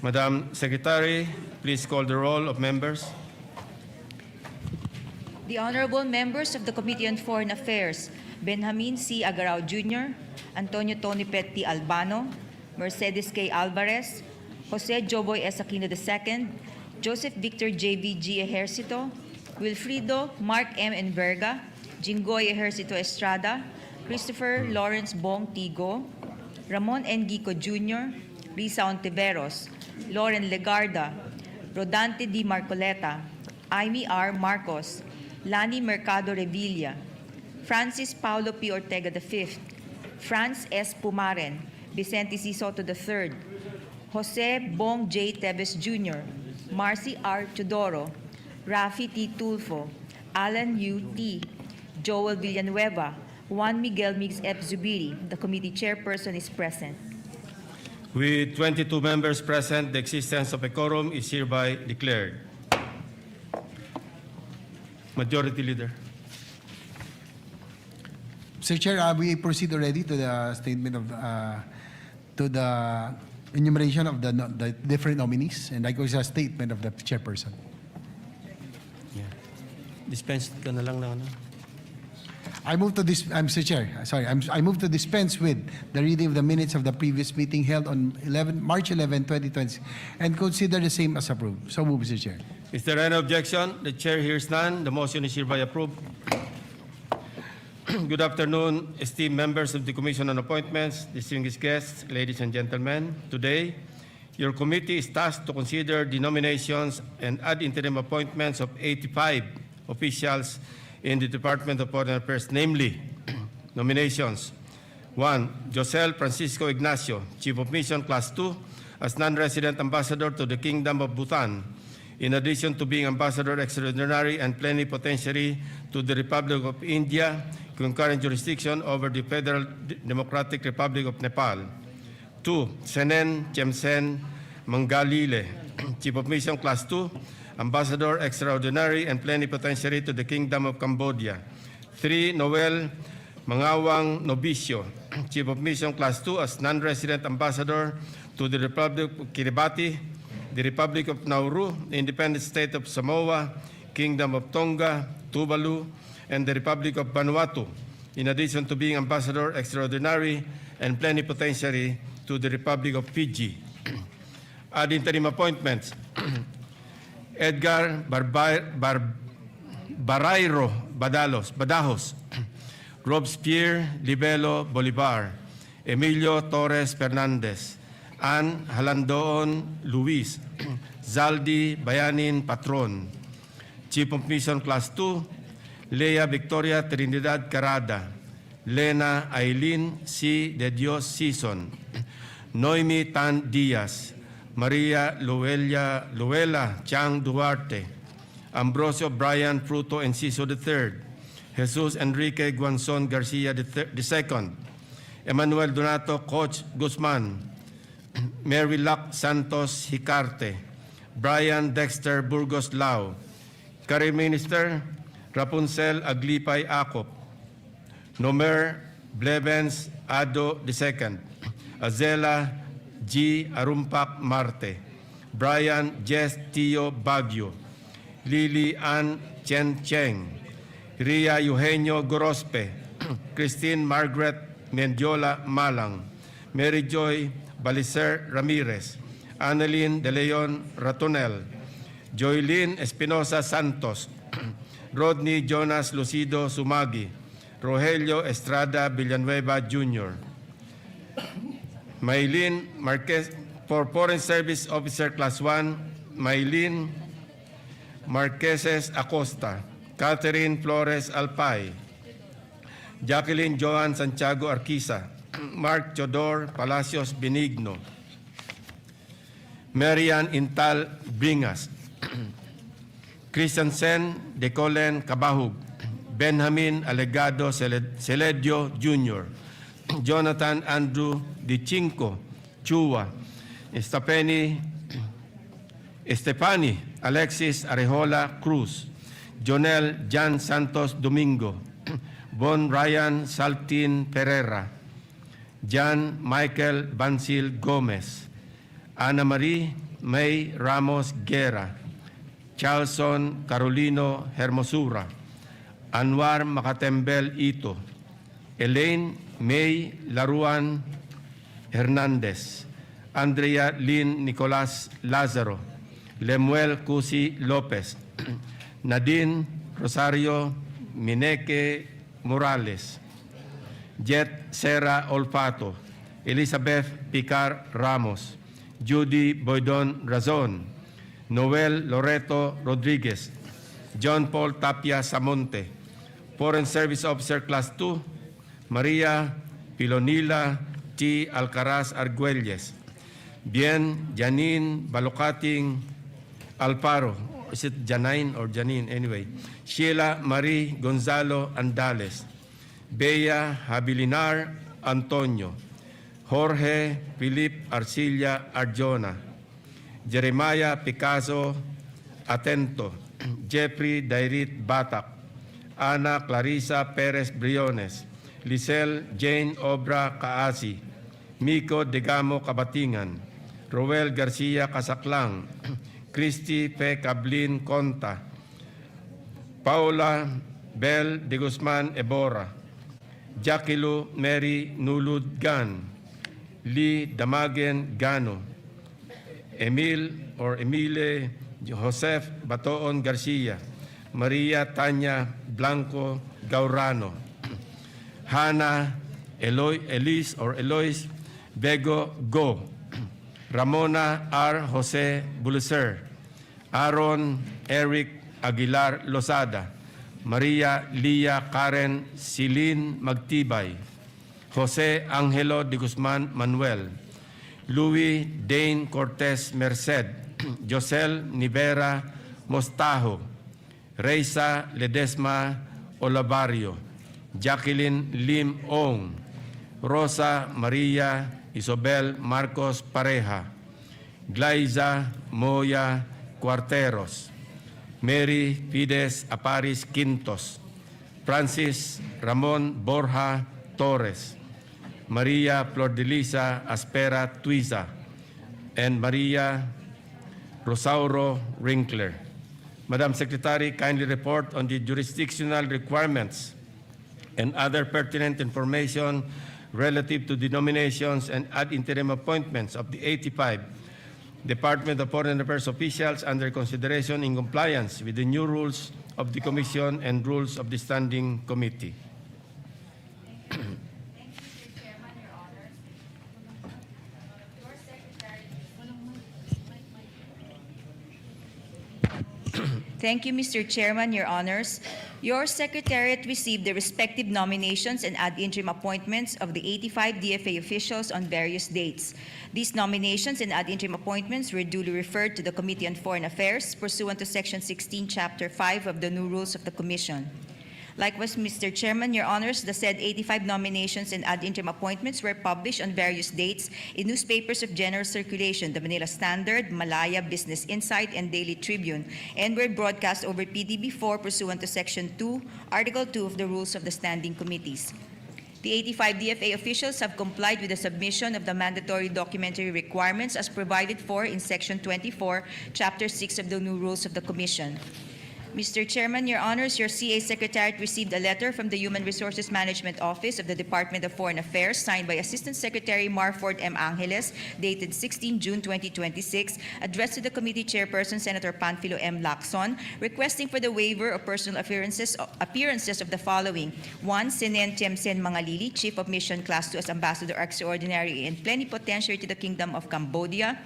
Madam Secretary, please call the roll of members. The honorable members of the Committee on Foreign Affairs, Benjamin C. Agarao Jr., Antonio Tony Petti Albano, Mercedes K. Alvarez, Jose Joboy S. Aquino II, Joseph Victor J.V.G. Ejercito, Wilfrido Mark M. Enverga, Jingoy Ejercito Estrada, Christopher Lawrence Bong Tigo, Ramon N. Gico Jr., Risa Ontiveros, Lauren Legarda, Rodante D. Marcoleta, Amy R. Marcos, Lani Mercado Revilla, Francis Paulo P. Ortega V, Franz S. Pumaren, Vicente C. Soto III, Jose Bong J. Tevez Jr., Marcy R. Teodoro, Rafi T. Tulfo, Alan U. T., Joel Villanueva, Juan Miguel Mix F. Zubiri. The committee chairperson is present. With 22 members present, the existence of a quorum is hereby declared. Majority Leader. Mr. Chair, we proceed already to the statement of to the enumeration of the different nominees, and I go a statement of the chairperson. Yeah. Dispense ka na lang na ano. I move to this. Mr. Chair, sorry. I move to dispense with the reading of the minutes of the previous meeting held on March 11, 2020, and consider the same as approved. So move, Mr. Chair. Is there any objection? The Chair hears none. The motion is hereby approved. Good afternoon, esteemed members of the Commission on Appointments, distinguished guests, ladies and gentlemen. Today, your committee is tasked to consider the nominations and ad interim appointments of 85 officials in the Department of Foreign Affairs, namely, nominations. 1. Josel Francisco Ignacio, Chief of Mission, Class 2, as non-resident ambassador to the Kingdom of Bhutan, in addition to being ambassador extraordinary and plenipotentiary to the Republic of India, concurrent jurisdiction over the Federal Democratic Republic of Nepal. 2. Senen Chemsen Mangalile, Chief of Mission, Class 2, Ambassador Extraordinary and Plenipotentiary to the Kingdom of Cambodia. 3. Noel Mangawang Novicio, Chief of Mission, Class 2, as non-resident ambassador to the Republic of Kiribati, the Republic of Nauru, the Independent State of Samoa, Kingdom of Tonga, Tuvalu, and the Republic of Vanuatu, in addition to being Ambassador Extraordinary and Plenipotentiary to the Republic of Fiji. Ad interim appointments. Edgar Barairo Badajos, Robespierre Libelo Bolivar, Emilio Torres Fernandez, Ann Halandoon Luis, Zaldi Bayanin Patron, Chief of Mission, Class 2, Lea Victoria Trinidad Carada, Lena Aileen C. De Dios Sison, Noemi Tan Diaz, Maria Luela Chang Duarte, Ambrosio Brian Fruto Enciso III, Jesus Enrique Guanzon Garcia II, Emmanuel Donato Coach Guzman, Mary Lac Santos Hicarte, Brian Dexter Burgos Lao, Career Minister Rapunzel Aglipay Acop, Nomer Blevens Ado II, Azela G. Arumpak Marte, Brian Jess Tio Baguio, Lily Ann Chen Cheng, Ria Eugenio Gorospe, Christine Margaret Mendiola Malang, Mary Joy Balicer Ramirez, Annalyn De Leon Ratonel, Joylyn Espinosa Santos, Rodney Jonas Lucido Sumagi, Rogelio Estrada Villanueva Jr., Maylin Marquez, for Foreign Service Officer Class 1, Maylin Marqueses Acosta, Catherine Flores Alpay, Jacqueline Joan Santiago Arquiza, Mark Chodor Palacios Benigno, Marian Intal Bringas, Christensen Decolen Cabahug, Benjamin Alegado Celedio Jr., Jonathan Andrew Di Cinco Chua, Estefani Alexis Arejola Cruz, Jonel Jan Santos Domingo, Bon Ryan Saltin Pereira, Jan Michael Bansil Gomez, Ana Marie May Ramos Guerra, Charlson Carolino Hermosura, Anwar Makatembel Ito, Elaine May Laruan Hernandez, Andrea Lynn Nicolas Lazaro, Lemuel Cusi Lopez, Nadine Rosario Mineke Morales, Jet Sera Olfato, Elizabeth Picar Ramos, Judy Boydon Razon, Noel Loreto Rodriguez, John Paul Tapia Samonte, Foreign Service Officer Class 2, Maria Pilonila T. Alcaraz Arguelles, Bien Janine Balocating Alparo, is it Janine or Janine? Anyway, Sheila Marie Gonzalo Andales, Bea Habilinar Antonio, Jorge Philip Arcilla Arjona, Jeremiah Picasso Atento, Jeffrey Dairit Batak, Ana Clarisa Perez Briones, Lisel Jane Obra Kaasi, Miko Degamo Kabatingan, Roel Garcia Casaclang, Christy P. Cablin Conta, Paula Bel de Guzman Ebora, Jaquilu Mary Nulud Gan, Lee Damagen Gano, Emile Joseph Batoon Garcia, Maria Tanya Blanco Gaurano, Hannah Eloise Bego Go, Ramona R. Jose Buluser, Aaron Eric Aguilar Losada, Maria Lia Karen Silin Magtibay, Jose Angelo de Guzman Manuel, Louis Dane Cortez Merced, Josel Nivera Mostajo, Reisa Ledesma Olavario, Jacqueline Lim Ong, Rosa Maria Isobel Marcos Pareja, Glaiza Moya Cuarteros, Mary Fides Aparis Quintos, Francis Ramon Borja Torres, Maria Flordelisa Aspera Tuiza, and Maria Rosauro Winkler. Madam Secretary, kindly report on the jurisdictional requirements and other pertinent information relative to the nominations and ad interim appointments of the 85 Department of Foreign Affairs officials under consideration in compliance with the new rules of the Commission and rules of the Standing Committee. Thank you, Mr. Chairman, Your Honors. Your Secretariat received the respective nominations and ad interim appointments of the 85 DFA officials on various dates. These nominations and ad interim appointments were duly referred to the Committee on Foreign Affairs pursuant to Section 16, Chapter 5 of the new rules of the Commission. Likewise, Mr. Chairman, Your Honors, the said 85 nominations and ad interim appointments were published on various dates in newspapers of general circulation, the Manila Standard, Malaya, Business Insight, and Daily Tribune, and were broadcast over PDB4 pursuant to Section 2, Article 2 of the Rules of the Standing Committees. The 85 DFA officials have complied with the submission of the mandatory documentary requirements as provided for in Section 24, Chapter 6 of the new rules of the Commission. Mr. Chairman, Your Honors, your CA Secretariat received a letter from the Human Resources Management Office of the Department of Foreign Affairs signed by Assistant Secretary Marford M. Angeles, dated 16 June 2026, addressed to the committee chairperson, Senator Panfilo M. Lacson, requesting for the waiver of personal appearances of the following. 1. Senen Tiemsen Mangalili, Chief of Mission Class 2 as Ambassador Extraordinary and Plenipotentiary to the Kingdom of Cambodia.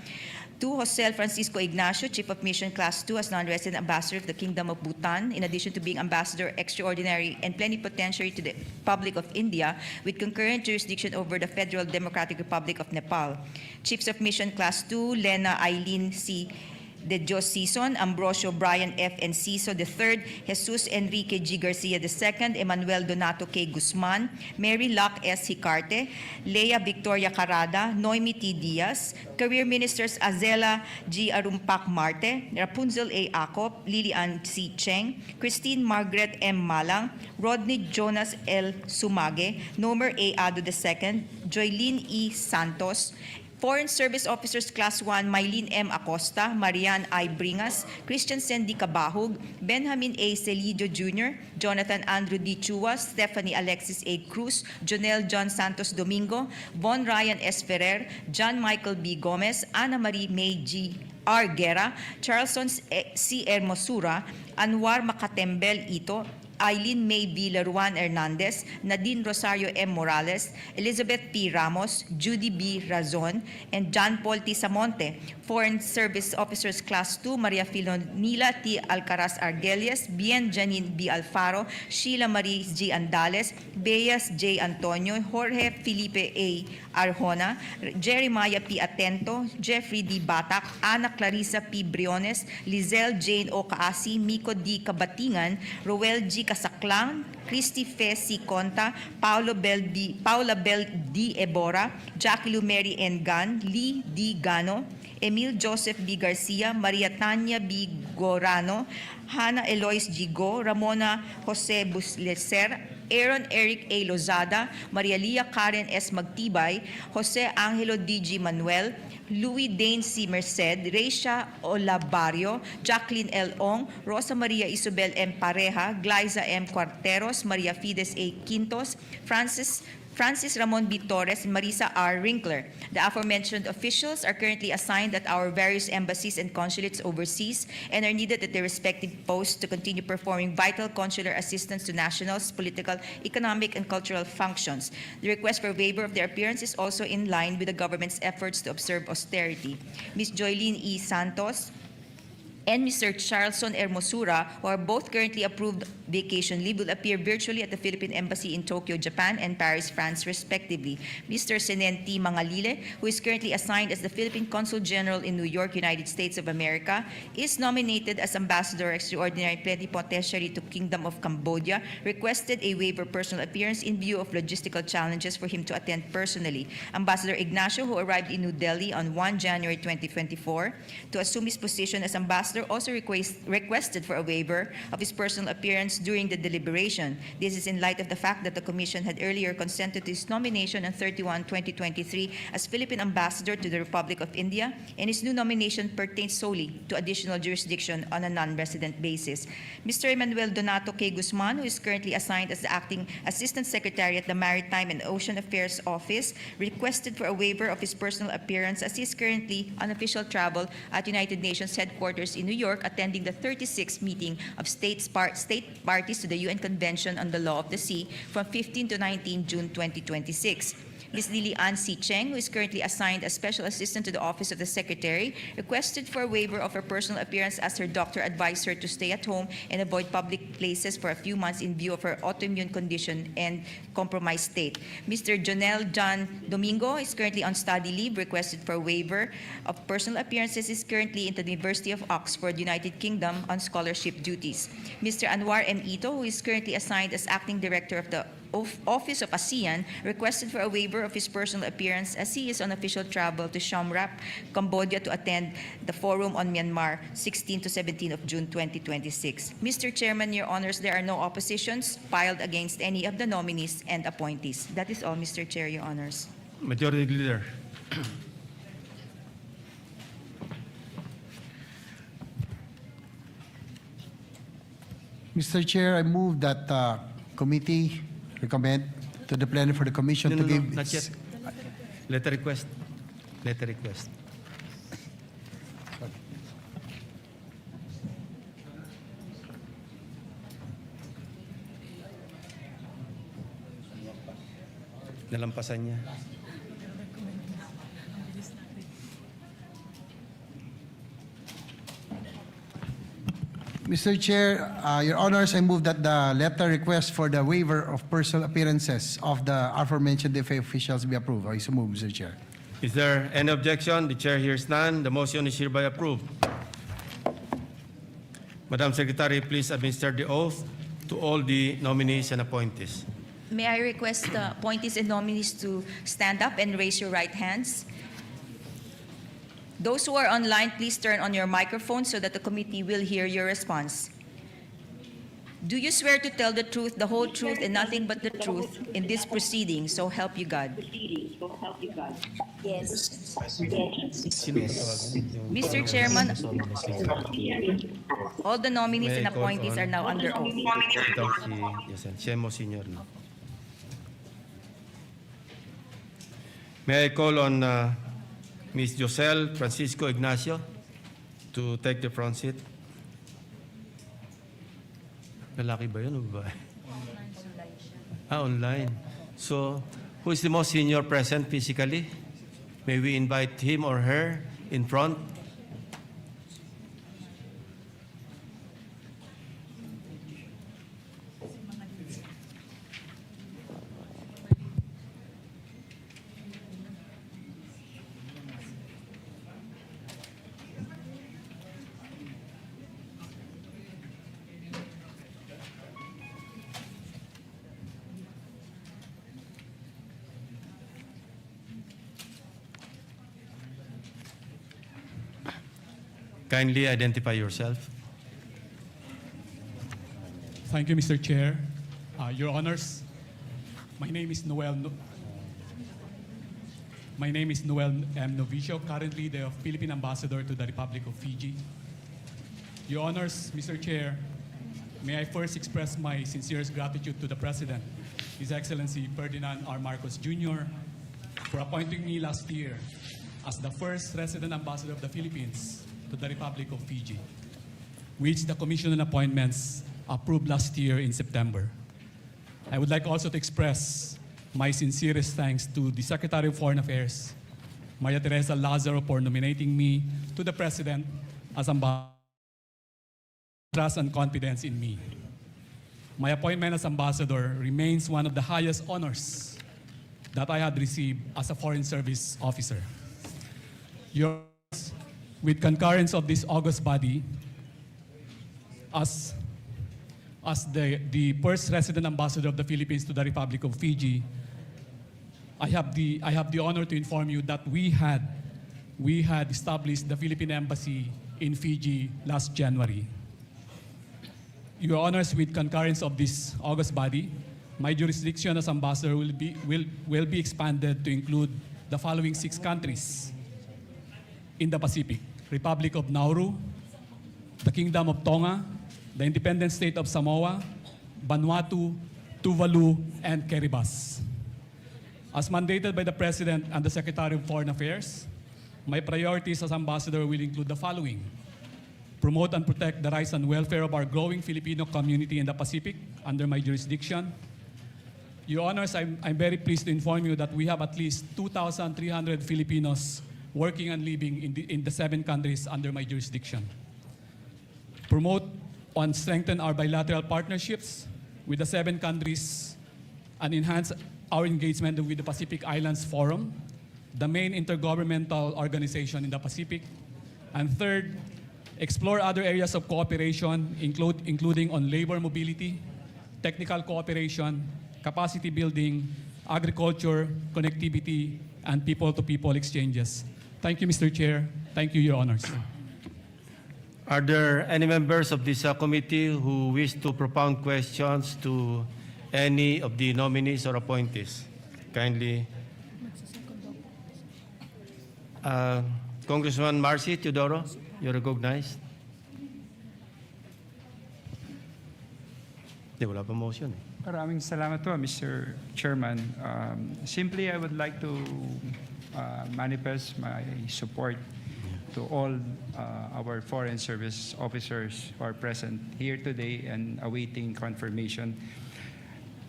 2. Jose Francisco Ignacio, Chief of Mission Class 2 as non-resident ambassador of the Kingdom of Bhutan, in addition to being ambassador extraordinary and plenipotentiary to the Republic of India with concurrent jurisdiction over the Federal Democratic Republic of Nepal. Chiefs of Mission Class 2, Lena Eileen C. De Dios Sison, Ambrosio Brian F. Enciso III, Jesus Enrique G. Garcia II, Emmanuel Donato K. Guzman, Mary Locke S. Hicarte, Leia Victoria Carada, Noemi T. Diaz, Career Ministers Azela G. Arumpak Marte, Rapunzel A. Acop, Lilian C. Cheng, Christine Margaret M. Malang, Rodney Jonas L. Sumage, Nomer A. Ado II, Joylene E. Santos, Foreign Service Officers Class 1, Mylene M. Acosta, Marian I. Bringas, Christian Sandy Cabahug, Benjamin A. Celidio Jr., Jonathan Andrew D. Chua, Stephanie Alexis A. Cruz, Jonel John Santos Domingo, Von Ryan S. Ferrer, John Michael B. Gomez, Ana Marie May G. R. Guerra, Charleston C. Hermosura, Anwar Makatembel Ito, Eileen May V. Laruan Hernandez, Nadine Rosario M. Morales, Elizabeth P. Ramos, Judy B. Razon, and John Paul T. Samonte. Foreign Service Officers Class 2, Maria Filonila T. Alcaraz Argelias, Bien Janine B. Alfaro, Sheila Marie G. Andales, Beas J. Antonio, Jorge Felipe A. Arjona, Jeremiah P. Atento, Jeffrey D. Batak, Ana Clarissa P. Briones, Lizelle Jane O. Kaasi, Miko D. Kabatingan, Roel G. Casaclan, Christy Fe C. Conta, Paula Bell D. Ebora, Jackie Lumeri N. Gan, Lee D. Gano, Emil Joseph B. Garcia, Maria Tanya B. Gorano, Hannah Eloise G. Go, Ramona Jose Busleser, Aaron Eric A. Lozada, Maria Lia Karen S. Magtibay, Jose Angelo D. G. Manuel, Louis Dane C. Merced, Reisha Olabario, Jacqueline L. Ong, Rosa Maria Isabel M. Pareja, Glyza M. Cuarteros, Maria Fides A. Quintos, Francis Ramon B. Torres, and Marisa R. Rinkler. The aforementioned officials are currently assigned at our various embassies and consulates overseas and are needed at their respective posts to continue performing vital consular assistance to nationals, political, economic, and cultural functions. The request for waiver of their appearance is also in line with the government's efforts to observe austerity. Ms. Joylene E. Santos and Mr. Charleston Hermosura, who are both currently approved vacation leave, will appear virtually at the Philippine Embassy in Tokyo, Japan, and Paris, France, respectively. Mr. Senen T. Mangalile, who is currently assigned as the Philippine Consul General in New York, United States of America, is nominated as Ambassador Extraordinary Plenipotentiary to Kingdom of Cambodia, requested a waiver personal appearance in view of logistical challenges for him to attend personally. Ambassador Ignacio, who arrived in New Delhi on 1 January 2024 to assume his position as Ambassador, also requested for a waiver of his personal appearance during the deliberation. This is in light of the fact that the Commission had earlier consented to his nomination on 31/2023 as Philippine Ambassador to the Republic of India, and his new nomination pertains solely to additional jurisdiction on a non-resident basis. Mr. Emmanuel Donato K. Guzman, who is currently assigned as the Acting Assistant Secretary at the Maritime and Ocean Affairs Office, requested for a waiver of his personal appearance as he is currently on official travel at United Nations headquarters in New York, attending the 36th meeting of state parties to the UN Convention on the Law of the Sea from 15 to 19 June 2026. Ms. Lily Ann C. Cheng, who is currently assigned as Special Assistant to the Office of the Secretary, requested for a waiver of her personal appearance as her doctor advised her to stay at home and avoid public places for a few months in view of her autoimmune condition and compromised state. Mr. Jonel John Domingo is currently on study leave, requested for a waiver of personal appearances, is currently in the University of Oxford, United Kingdom, on scholarship duties. Mr. Anwar M. Ito, who is currently assigned as Acting Director of the Office of ASEAN requested for a waiver of his personal appearance as he is on official travel to Siem Reap, Cambodia to attend the Forum on Myanmar 16 to 17 of June 2026. Mr. Chairman, Your Honors, there are no oppositions filed against any of the nominees and appointees. That is all, Mr. Chair, Your Honors. Majority Leader. Mr. Chair, I move that committee recommend to the plenary for the commission to give... Not yet. Letter request. Letter request. Nalampasan niya. Mr. Chair, Your Honors, I move that the letter request for the waiver of personal appearances of the aforementioned DFA officials be approved. I so move, Mr. Chair. Is there any objection? The chair hears none. The motion is hereby approved. Madam Secretary, please administer the oath to all the nominees and appointees. May I request the appointees and nominees to stand up and raise your right hands? Those who are online, please turn on your microphone so that the committee will hear your response. Do you swear to tell the truth, the whole truth, and nothing but the truth in this proceeding, so help you God? Yes. Mr. Chairman, all the nominees and appointees are now under oath. Siya mo, Senior. No? May I call on Ms. Josel Francisco Ignacio to take the front seat? Lalaki ba yun o babae? Online. So, who is the most senior present physically? May we invite him or her in front? Kindly identify yourself. Thank you, Mr. Chair. Your Honors, my name is Noel M. Novicio, currently the Philippine Ambassador to the Republic of Fiji. Your Honors, Mr. Chair, may I first express my sincerest gratitude to the President, His Excellency Ferdinand R. Marcos Jr., for appointing me last year as the first resident ambassador of the Philippines to the Republic of Fiji, which the Commission on Appointments approved last year in September. I would like also to express my sincerest thanks to the Secretary of Foreign Affairs, Maria Teresa Lazaro, for nominating me to the President as ambassador, trust and confidence in me. My appointment as ambassador remains one of the highest honors that I had received as a Foreign Service officer. With concurrence of this august body, as the first resident ambassador of the Philippines to the Republic of Fiji, I have the honor to inform you that we had established the Philippine Embassy in Fiji last January. Your Honors, with concurrence of this august body, my jurisdiction as ambassador will be expanded to include the following 6 countries in the Pacific: Republic of Nauru, the Kingdom of Tonga, the Independent State of Samoa, Vanuatu, Tuvalu, and Kiribati. As mandated by the President and the Secretary of Foreign Affairs, my priorities as ambassador will include the following: promote and protect the rights and welfare of our growing Filipino community in the Pacific under my jurisdiction. Your Honors, I'm very pleased to inform you that we have at least 2,300 Filipinos working and living in the 7 countries under my jurisdiction. Promote and strengthen our bilateral partnerships with the 7 countries and enhance our engagement with the Pacific Islands Forum, the main intergovernmental organization in the Pacific. And third, explore other areas of cooperation, including on labor mobility, technical cooperation, capacity building, agriculture, connectivity, and people-to-people exchanges. Thank you, Mr. Chair. Thank you, Your Honors. Are there any members of this committee who wish to propound questions to any of the nominees or appointees? Kindly. Congressman Marcy Teodoro, you're recognized. Di, wala pa motion eh. Maraming salamat po, Mr. Chairman. Simply, I would like to manifest my support to all our Foreign Service officers who are present here today and awaiting confirmation.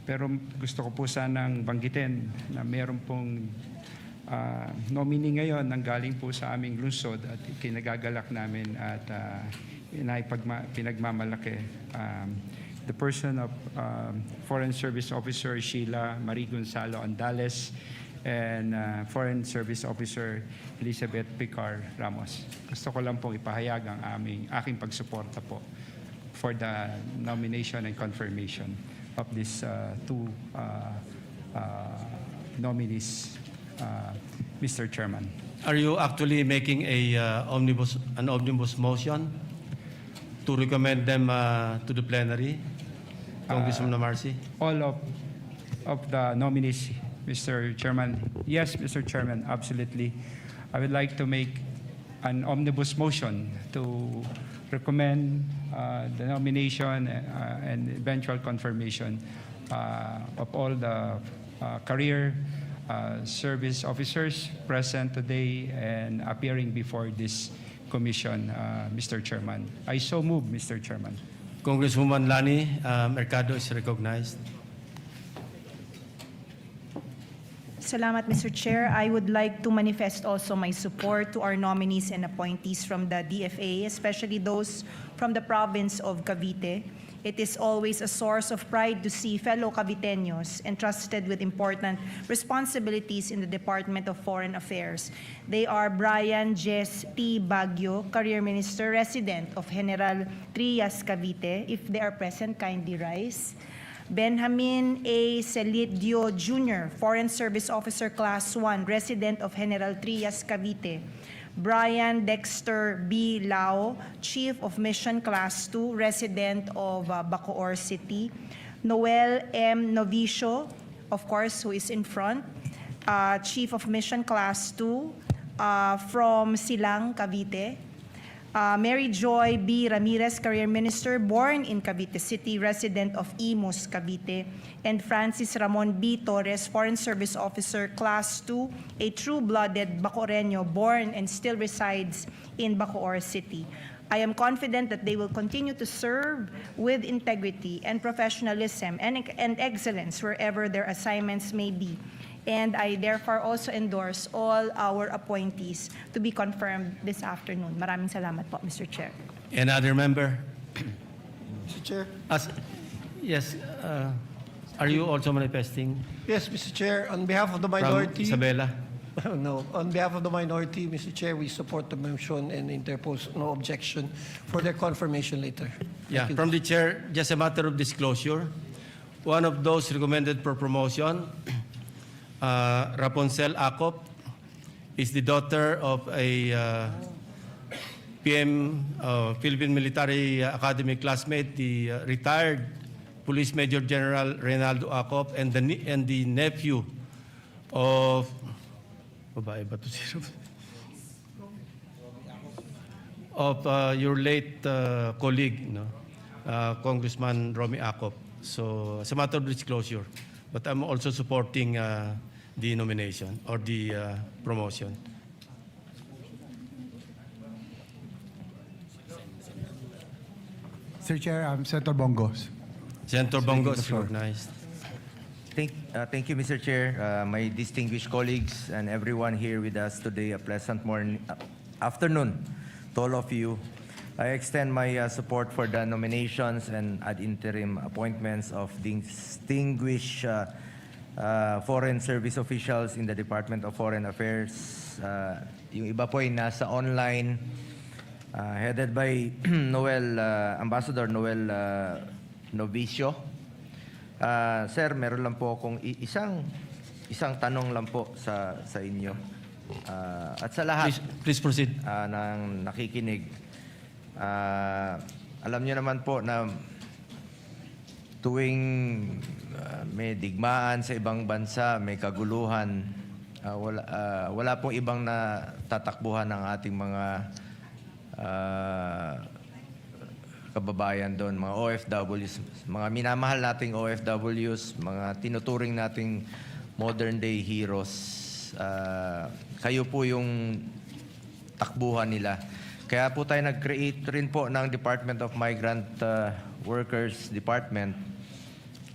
Pero gusto ko po sanang banggitin na meron pong nominee ngayon nang galing po sa aming lungsod at kinagagalak namin at pinagmamalaki. The person of Foreign Service Officer Sheila Marie Gonzalo Andales and Foreign Service Officer Elizabeth Picar Ramos. Gusto ko lang pong ipahayag ang aking pagsuporta po for the nomination and confirmation of these two nominees, Mr. Chairman. Are you actually making an omnibus motion to recommend them to the plenary? Congressman Marcy? All of the nominees, Mr. Chairman. Yes, Mr. Chairman, absolutely. I would like to make an omnibus motion to recommend the nomination and eventual confirmation of all the career service officers present today and appearing before this commission, Mr. Chairman. I so move, Mr. Chairman. Congresswoman Lani Mercado is recognized. Salamat, Mr. Chair. I would like to manifest also my support to our nominees and appointees from the DFA, especially those from the province of Cavite. It is always a source of pride to see fellow Caviteños entrusted with important responsibilities in the Department of Foreign Affairs. They are Brian Jess T. Baguio, Career Minister, resident of General Trias, Cavite. If they are present, kindly rise. Benjamin A. Celidio Jr., Foreign Service Officer Class 1, resident of General Trias, Cavite. Brian Dexter B. Lao, Chief of Mission Class 2, resident of Bacoor City. Noel M. Novicio, of course, who is in front, Chief of Mission Class 2 from Silang, Cavite. Mary Joy B. Ramirez, Career Minister, born in Cavite City, resident of Imus, Cavite. And Francis Ramon B. Torres, Foreign Service Officer, Class 2, a true-blooded Bacoreño, born and still resides in Bacoor City. I am confident that they will continue to serve with integrity and professionalism and excellence wherever their assignments may be. And I therefore also endorse all our appointees to be confirmed this afternoon. Maraming salamat po, Mr. Chair. Another member? Mr. Chair. Yes. Are you also manifesting? Yes, Mr. Chair. On behalf of the From minority. Isabela? No. On behalf of the minority, Mr. Chair, we support the motion and interpose no objection for their confirmation later. Yeah. From the chair, just a matter of disclosure. One of those recommended for promotion, Rapunzel Acop, is the daughter of a Philippine Military Academy classmate, the retired Police Major General Reynaldo Acop, and the nephew of your late colleague, Congressman Romy Acop. So, as a matter of disclosure, but I'm also supporting the nomination or the promotion. Sir Chair, Senator Bongos. Senator Bongos is recognized. Thank you, Mr. Chair. My distinguished colleagues and everyone here with us today, a pleasant afternoon to all of you. I extend my support for the nominations and ad interim appointments of distinguished foreign service officials in the Department of Foreign Affairs. Yung iba po ay nasa online, headed by Ambassador Noel Novicio. Sir, meron lang po akong isang tanong lang po sa inyo. At sa lahat Please proceed. ng nakikinig. Alam niyo naman po na tuwing may digmaan sa ibang bansa, may kaguluhan, wala pong ibang natatakbuhan ng ating mga kababayan doon, mga OFWs, mga minamahal nating OFWs, mga tinuturing nating modern day heroes. Kayo po yung takbuhan nila. Kaya po tayo nag-create rin po ng Department of Migrant Workers Department.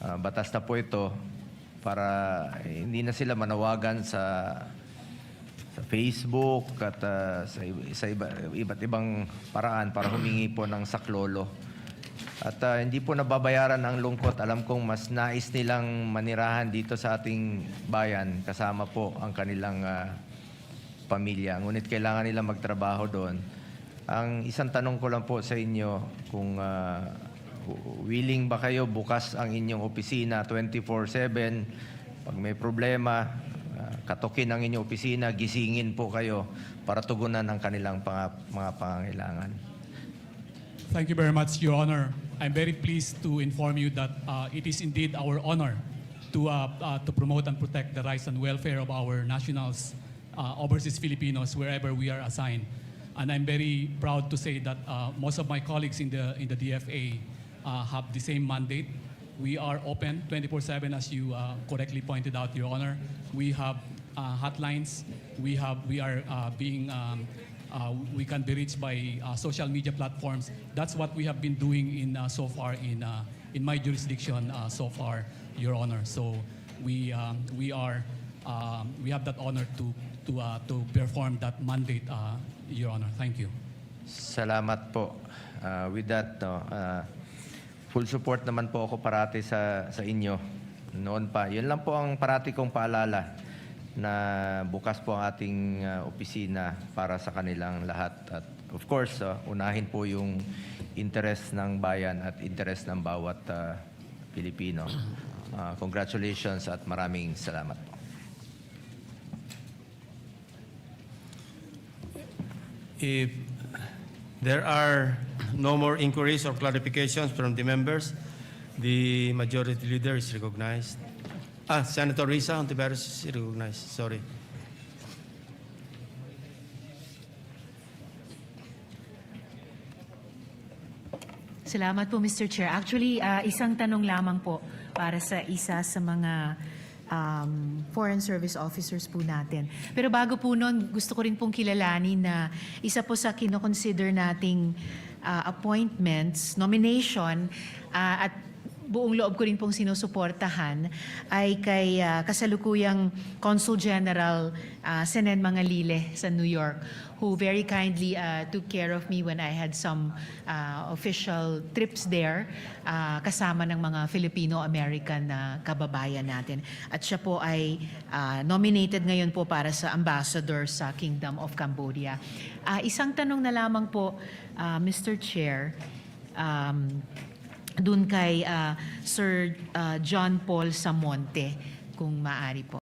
Batas na po ito para hindi na sila manawagan sa Facebook at sa iba't ibang paraan para humingi po ng saklolo. At hindi po nababayaran ang lungkot. Alam kong mas nais nilang manirahan dito sa ating bayan kasama po ang kanilang pamilya. Ngunit kailangan nila magtrabaho doon. Ang isang tanong ko lang po sa inyo, kung willing ba kayo bukas ang inyong opisina 24/7? Pag may problema, katukin ang inyong opisina, gisingin po kayo para tugunan ang kanilang mga pangangailangan. Thank you very much, Your Honor. I'm very pleased to inform you that it is indeed our honor to promote and protect the rights and welfare of our nationals, overseas Filipinos, wherever we are assigned. And I'm very proud to say that most of my colleagues in the DFA have the same mandate. We are open 24/7, as you correctly pointed out, Your Honor. We have hotlines. We can be reached by social media platforms. That's what we have been doing so far in my jurisdiction so far, Your Honor. So we have that honor to perform that mandate, Your Honor. Thank you. Salamat po. With that, full support naman po ako parati sa inyo. Noon pa. Yun lang po ang parati kong paalala na bukas po ang ating opisina para sa kanilang lahat. At of course, unahin po yung interest ng bayan at interest ng bawat Pilipino. Congratulations at maraming salamat po. If there are no more inquiries or clarifications from the members, the majority leader is recognized. Senator Risa Hontiveros is recognized. Sorry. Salamat po, Mr. Chair. Actually, isang tanong lamang po para sa isa sa mga foreign service officers po natin. Pero bago po noon, gusto ko rin pong kilalanin na isa po sa kinoconsider nating appointments, nomination, at buong loob ko rin pong sinusuportahan ay kay kasalukuyang Consul General Senen Mangalile sa New York, who very kindly took care of me when I had some official trips there kasama ng mga Filipino-American na kababayan natin. At siya po ay nominated ngayon po para sa ambassador sa Kingdom of Cambodia. Isang tanong na lamang po, Mr. Chair, dun kay Sir John Paul Samonte, kung maaari po.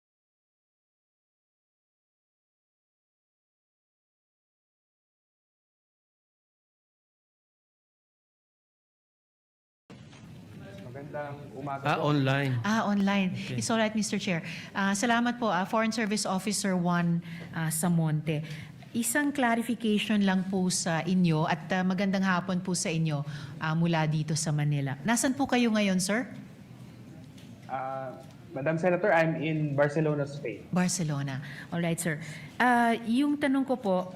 Online. Online. Okay. It's all right, Mr. Chair. Salamat po, Foreign Service Officer 1 Samonte. Isang clarification lang po sa inyo at magandang hapon po sa inyo mula dito sa Manila. Nasaan po kayo ngayon, sir? Madam Senator, I'm in Barcelona, Spain. Barcelona. All right, sir. Yung tanong ko po,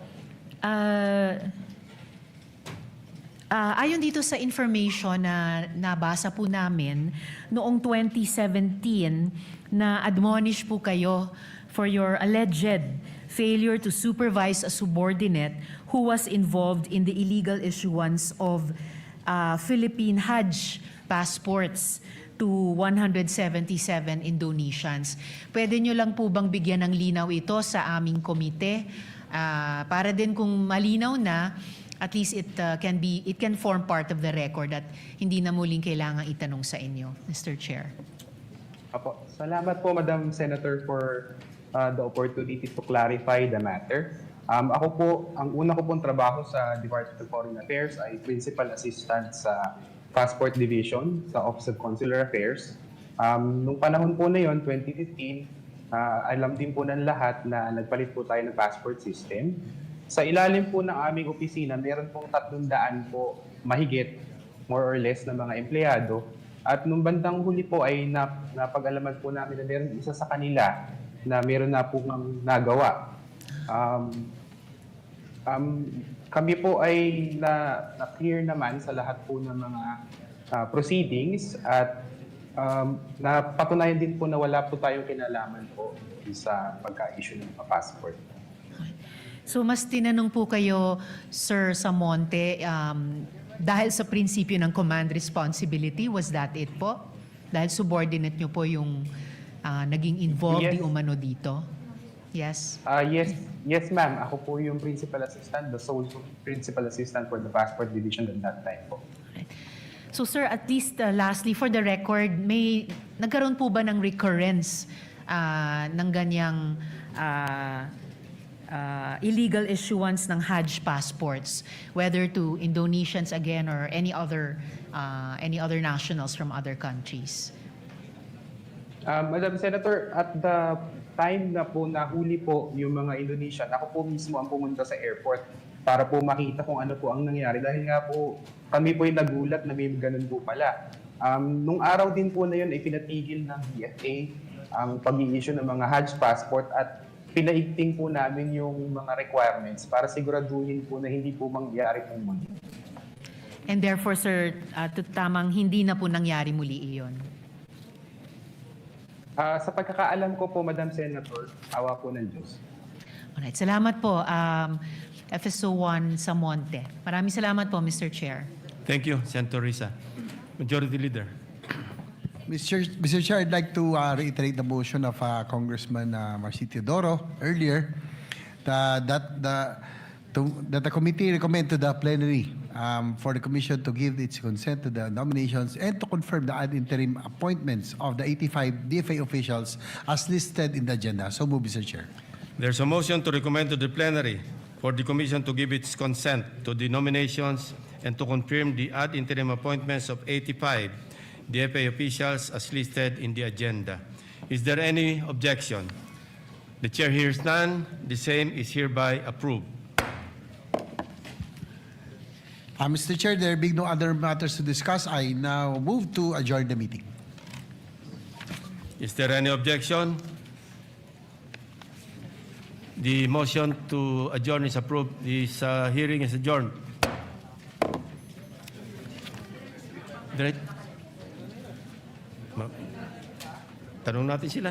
ayon dito sa information na nabasa po namin, noong 2017 na admonish po kayo for your alleged failure to supervise a subordinate who was involved in the illegal issuance of Philippine Hajj passports to 177 Indonesians. Pwede nyo lang po bang bigyan ng linaw ito sa aming komite? Para din kung malinaw na, at least it can form part of the record at hindi na muling kailangan itanong sa inyo, Mr. Chair. Apo, salamat po, Madam Senator, for the opportunity to clarify the matter. Ako po, ang una ko pong trabaho sa Department of Foreign Affairs ay Principal Assistant sa Passport Division sa Office of Consular Affairs. Nung panahon po na yon, 2015, alam din po ng lahat na nagpalit po tayo ng passport system. Sa ilalim po ng aming opisina, meron pong 300 po mahigit, more or less, na mga empleyado. At nung bandang huli po ay napag-alaman po namin na meron isa sa kanila na meron na po nagawa. Kami po ay na-clear naman sa lahat po ng mga proceedings at napatunayan din po na wala po tayong kinalaman po sa pagka-issue ng passport. So mas tinanong po kayo, Sir Samonte, dahil sa prinsipyo ng command responsibility, was that it po? Dahil subordinate nyo po yung naging involved di umano dito? Yes? Yes, ma'am. Ako po yung principal assistant, the sole principal assistant for the passport division at that time po. So sir, at least lastly, for the record, nagkaroon po ba ng recurrence ng ganyang illegal issuance ng Hajj passports, whether to Indonesians again or any other nationals from other countries? Madam Senator, at the time na po nahuli po yung mga Indonesian, ako po mismo ang pumunta sa airport para po makita kung ano po ang nangyari. Dahil nga po, kami po yung nagulat na may ganun po pala. Nung araw din po na yun ay pinatigil ng DFA ang pag-i-issue ng mga Hajj passport at pinaigting po namin yung mga requirements para siguraduhin po na hindi po mangyari po muli. And therefore, sir, tamang hindi na po nangyari muli iyon? Sa pagkakaalam ko po, Madam Senator, awa po ng Diyos. Alright, salamat po, FSO1 Samonte. Maraming salamat po, Mr. Chair. Thank you, Senator Risa. Majority Leader. Mr. Chair, I'd like to reiterate the motion of Congressman Marci Teodoro earlier that the committee recommend to the plenary for the commission to give its consent to the nominations and to confirm the ad interim appointments of the 85 DFA officials as listed in the agenda. So move, Mr. Chair. There's a motion to recommend to the plenary for the commission to give its consent to the nominations and to confirm the ad interim appointments of 85 DFA officials as listed in the agenda. Is there any objection? The chair hears none. The same is hereby approved. Mr. Chair, there being no other matters to discuss, I now move to adjourn the meeting. Is there any objection? The motion to adjourn is approved. This hearing is adjourned. Tanong natin sila.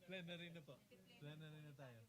Plenary na po. Plenary na tayo.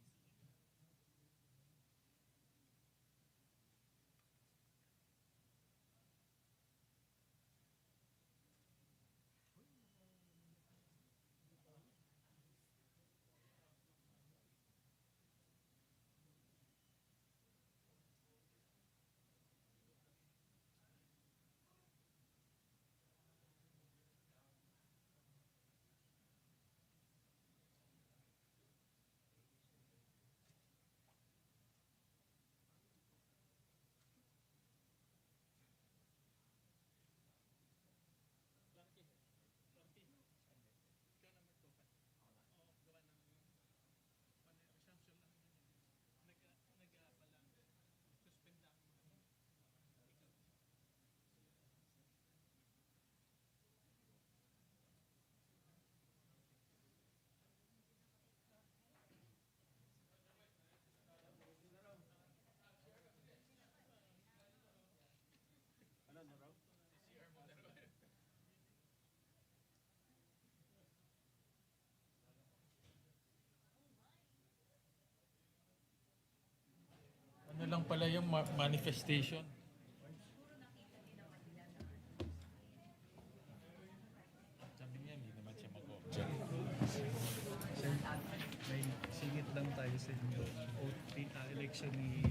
Ano lang pala yung manifestation? Sabi niya, hindi naman siya mag-object. May singit lang tayo sa election ni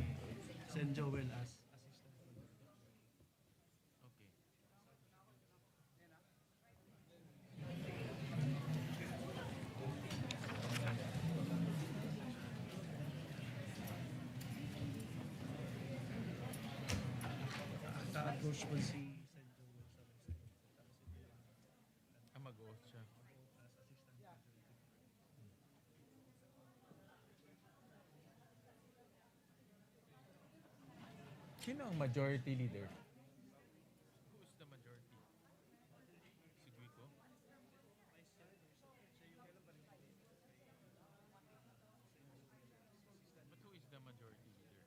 Sen. Joel as assistant. Okay. Ka-approach mo si Sen. Joel sa Mag-oath siya. as assistant. Sino ang majority leader? Who is the majority? Si Guico? But who is the majority leader?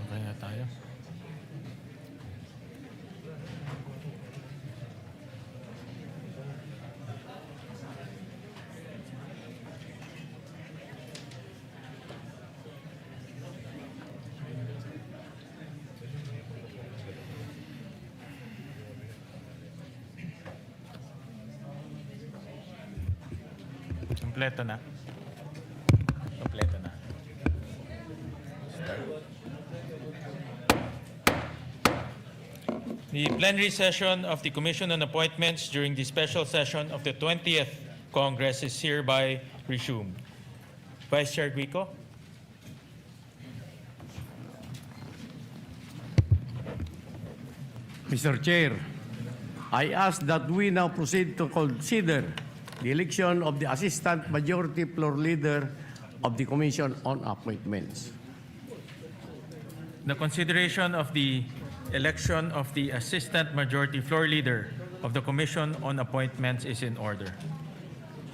Okay na tayo. Kompleto na. Kompleto na. The plenary session of the Commission on Appointments during the special session of the 20th Congress is hereby resumed. Vice Chair Guico. Mr. Chair, I ask that we now proceed to consider the election of the Assistant Majority Floor Leader of the Commission on Appointments. The consideration of the election of the Assistant Majority Floor Leader of the Commission on Appointments is in order.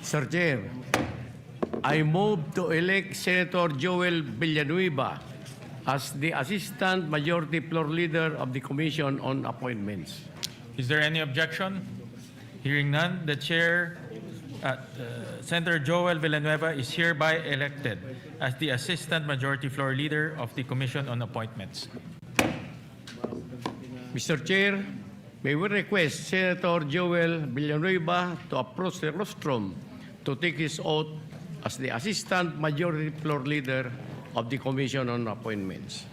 Sir Chair, I move to elect Senator Joel Villanueva as the Assistant Majority Floor Leader of the Commission on Appointments. Is there any objection? Hearing none, the Chair, Senator Joel Villanueva is hereby elected as the Assistant Majority Floor Leader of the Commission on Appointments. Mr. Chair, may we request Senator Joel Villanueva to approach the rostrum to take his oath as the Assistant Majority Floor Leader of the Commission on Appointments.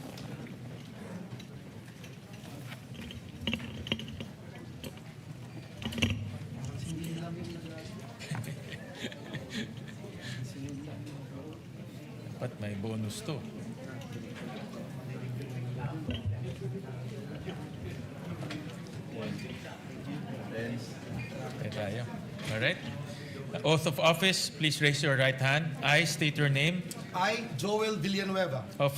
May bonus to. Tayo. All right. Oath of office, please raise your right hand. I state your name. I, Joel Villanueva, Of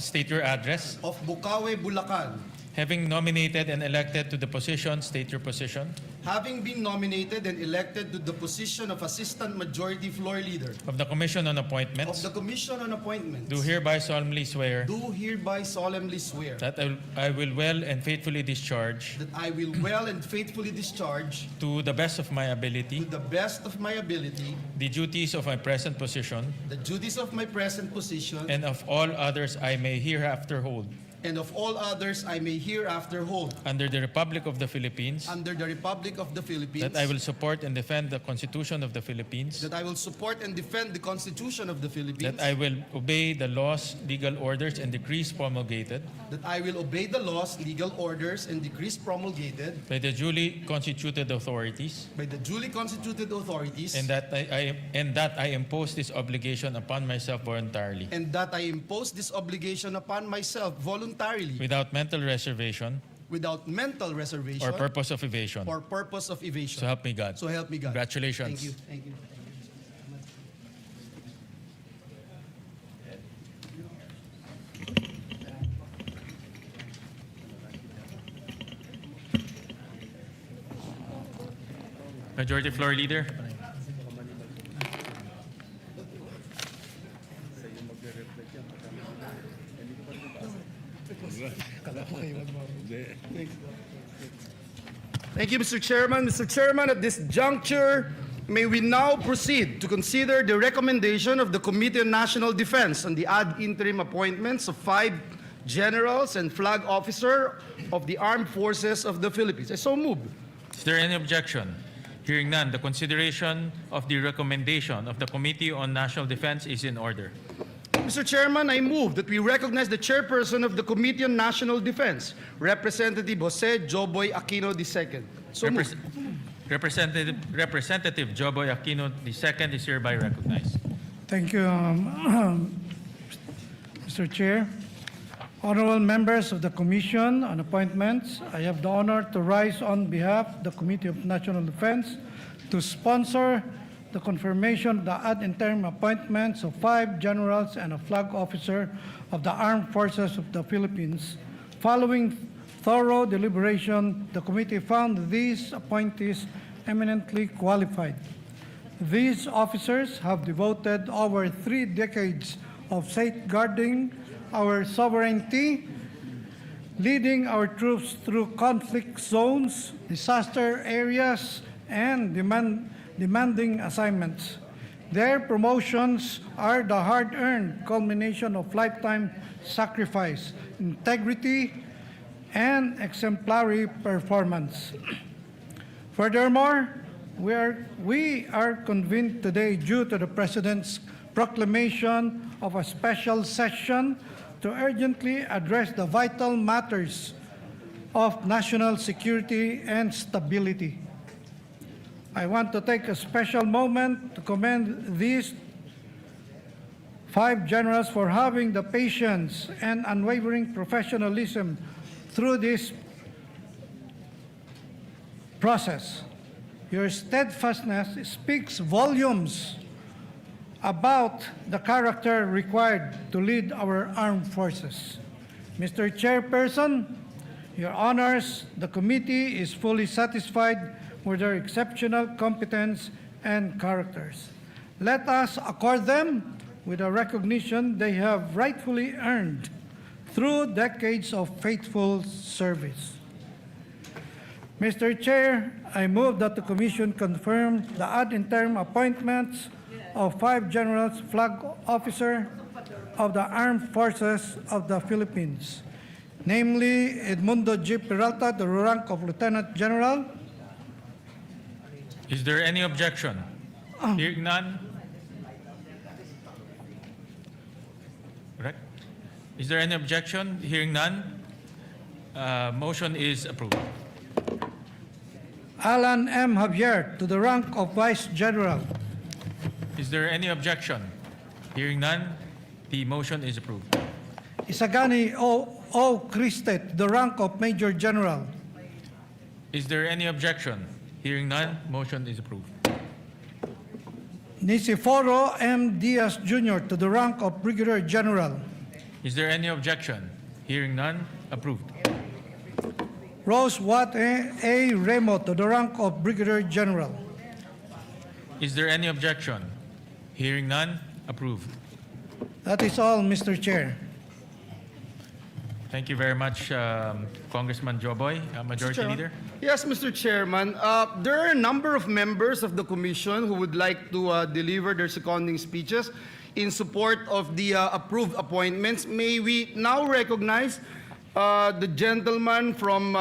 state your address. of Bukawe, Bulacan, Having nominated and elected to the position, state your position. having been nominated and elected to the position of Assistant Majority Floor Leader Of the Commission on of Appointments. the Commission on Appointments, Do hereby solemnly swear. do hereby solemnly swear That I will well and faithfully discharge. that I will well and faithfully discharge, To the best of my to ability. the best of my ability, The duties of my present position. the duties of my present position, And of all others I may hereafter hold. and of all others I may hereafter hold, Under the Republic of the Philippines. under the Republic of the Philippines, That I will support and defend the Constitution of the Philippines. that I will support and defend the Constitution of the Philippines, That I will obey the laws, legal orders, and decrees promulgated that I will obey the laws, legal orders, and decrees promulgated by the duly constituted authorities. by the duly constituted authorities, And that I impose this obligation upon myself voluntarily. and that I impose this obligation upon myself voluntarily, Without mental reservation without mental reservation or purpose of evasion. or purpose of evasion. So help me God. So help me God. Congratulations. Thank you. Thank you. Majority Floor Leader. Thank you, Mr. Chairman. Mr. Chairman, at this juncture, may we now proceed to consider the recommendation of the Committee on National Defense on the ad interim appointments of 5 generals and flag officer of the Armed Forces of the Philippines. I so move. Is there any objection? Hearing none, the consideration of the recommendation of the Committee on National Defense is in order. Mr. Chairman, I move that we recognize the chairperson of the Committee on National Defense, Representative Jose Joboy Aquino II. So moved. Representative Joboy Aquino II is hereby recognized. Thank you, Mr. Chair. Honorable members of the Commission on Appointments, I have the honor to rise on behalf of the Committee of National Defense to sponsor the confirmation of the ad interim appointments of 5 generals and a flag officer of the Armed Forces of the Philippines. Following thorough deliberation, the committee found these appointees eminently qualified. These officers have devoted over 3 decades of safeguarding our sovereignty, leading our troops through conflict zones, disaster areas, and demanding assignments. Their promotions are the hard-earned culmination of lifetime sacrifice, integrity, and exemplary performance. Furthermore, we are convened today due to the President's proclamation of a special session to urgently address the vital matters of national security and stability. I want to take a special moment to commend these 5 generals for having the patience and unwavering professionalism through this process. Your steadfastness speaks volumes about the character required to lead our armed forces. Mr. Chairperson, Your Honors, the committee is fully satisfied with their exceptional competence and characters. Let us accord them with the recognition they have rightfully earned through decades of faithful service. Mr. Chair, I move that the Commission confirm the ad interim appointments of 5 generals flag officer of the Armed Forces of the Philippines, namely Edmundo G. Peralta, the rank of Lieutenant General. Is there any objection? Hearing none. Correct. Is there any objection? Hearing none. Motion is approved. Alan M. Javier to the rank of Vice General. Is there any objection? Hearing none. The motion is approved. Isagani O. Cristet, the rank of Major General. Is there any objection? Hearing none, motion is approved. Niceforo M. Diaz Jr. to the rank of Brigadier General. Is there any objection? Hearing none, approved. Rose Watt A. Remo to the rank of Brigadier General. Is there any objection? Hearing none, approved. That is all, Mr. Chair. Thank you very much, Congressman Joboy, Majority Chairman. Leader. Yes, Mr. Chairman. There are a number of members of the Commission who would like to deliver their seconding speeches in support of the approved appointments. May we now recognize the gentleman from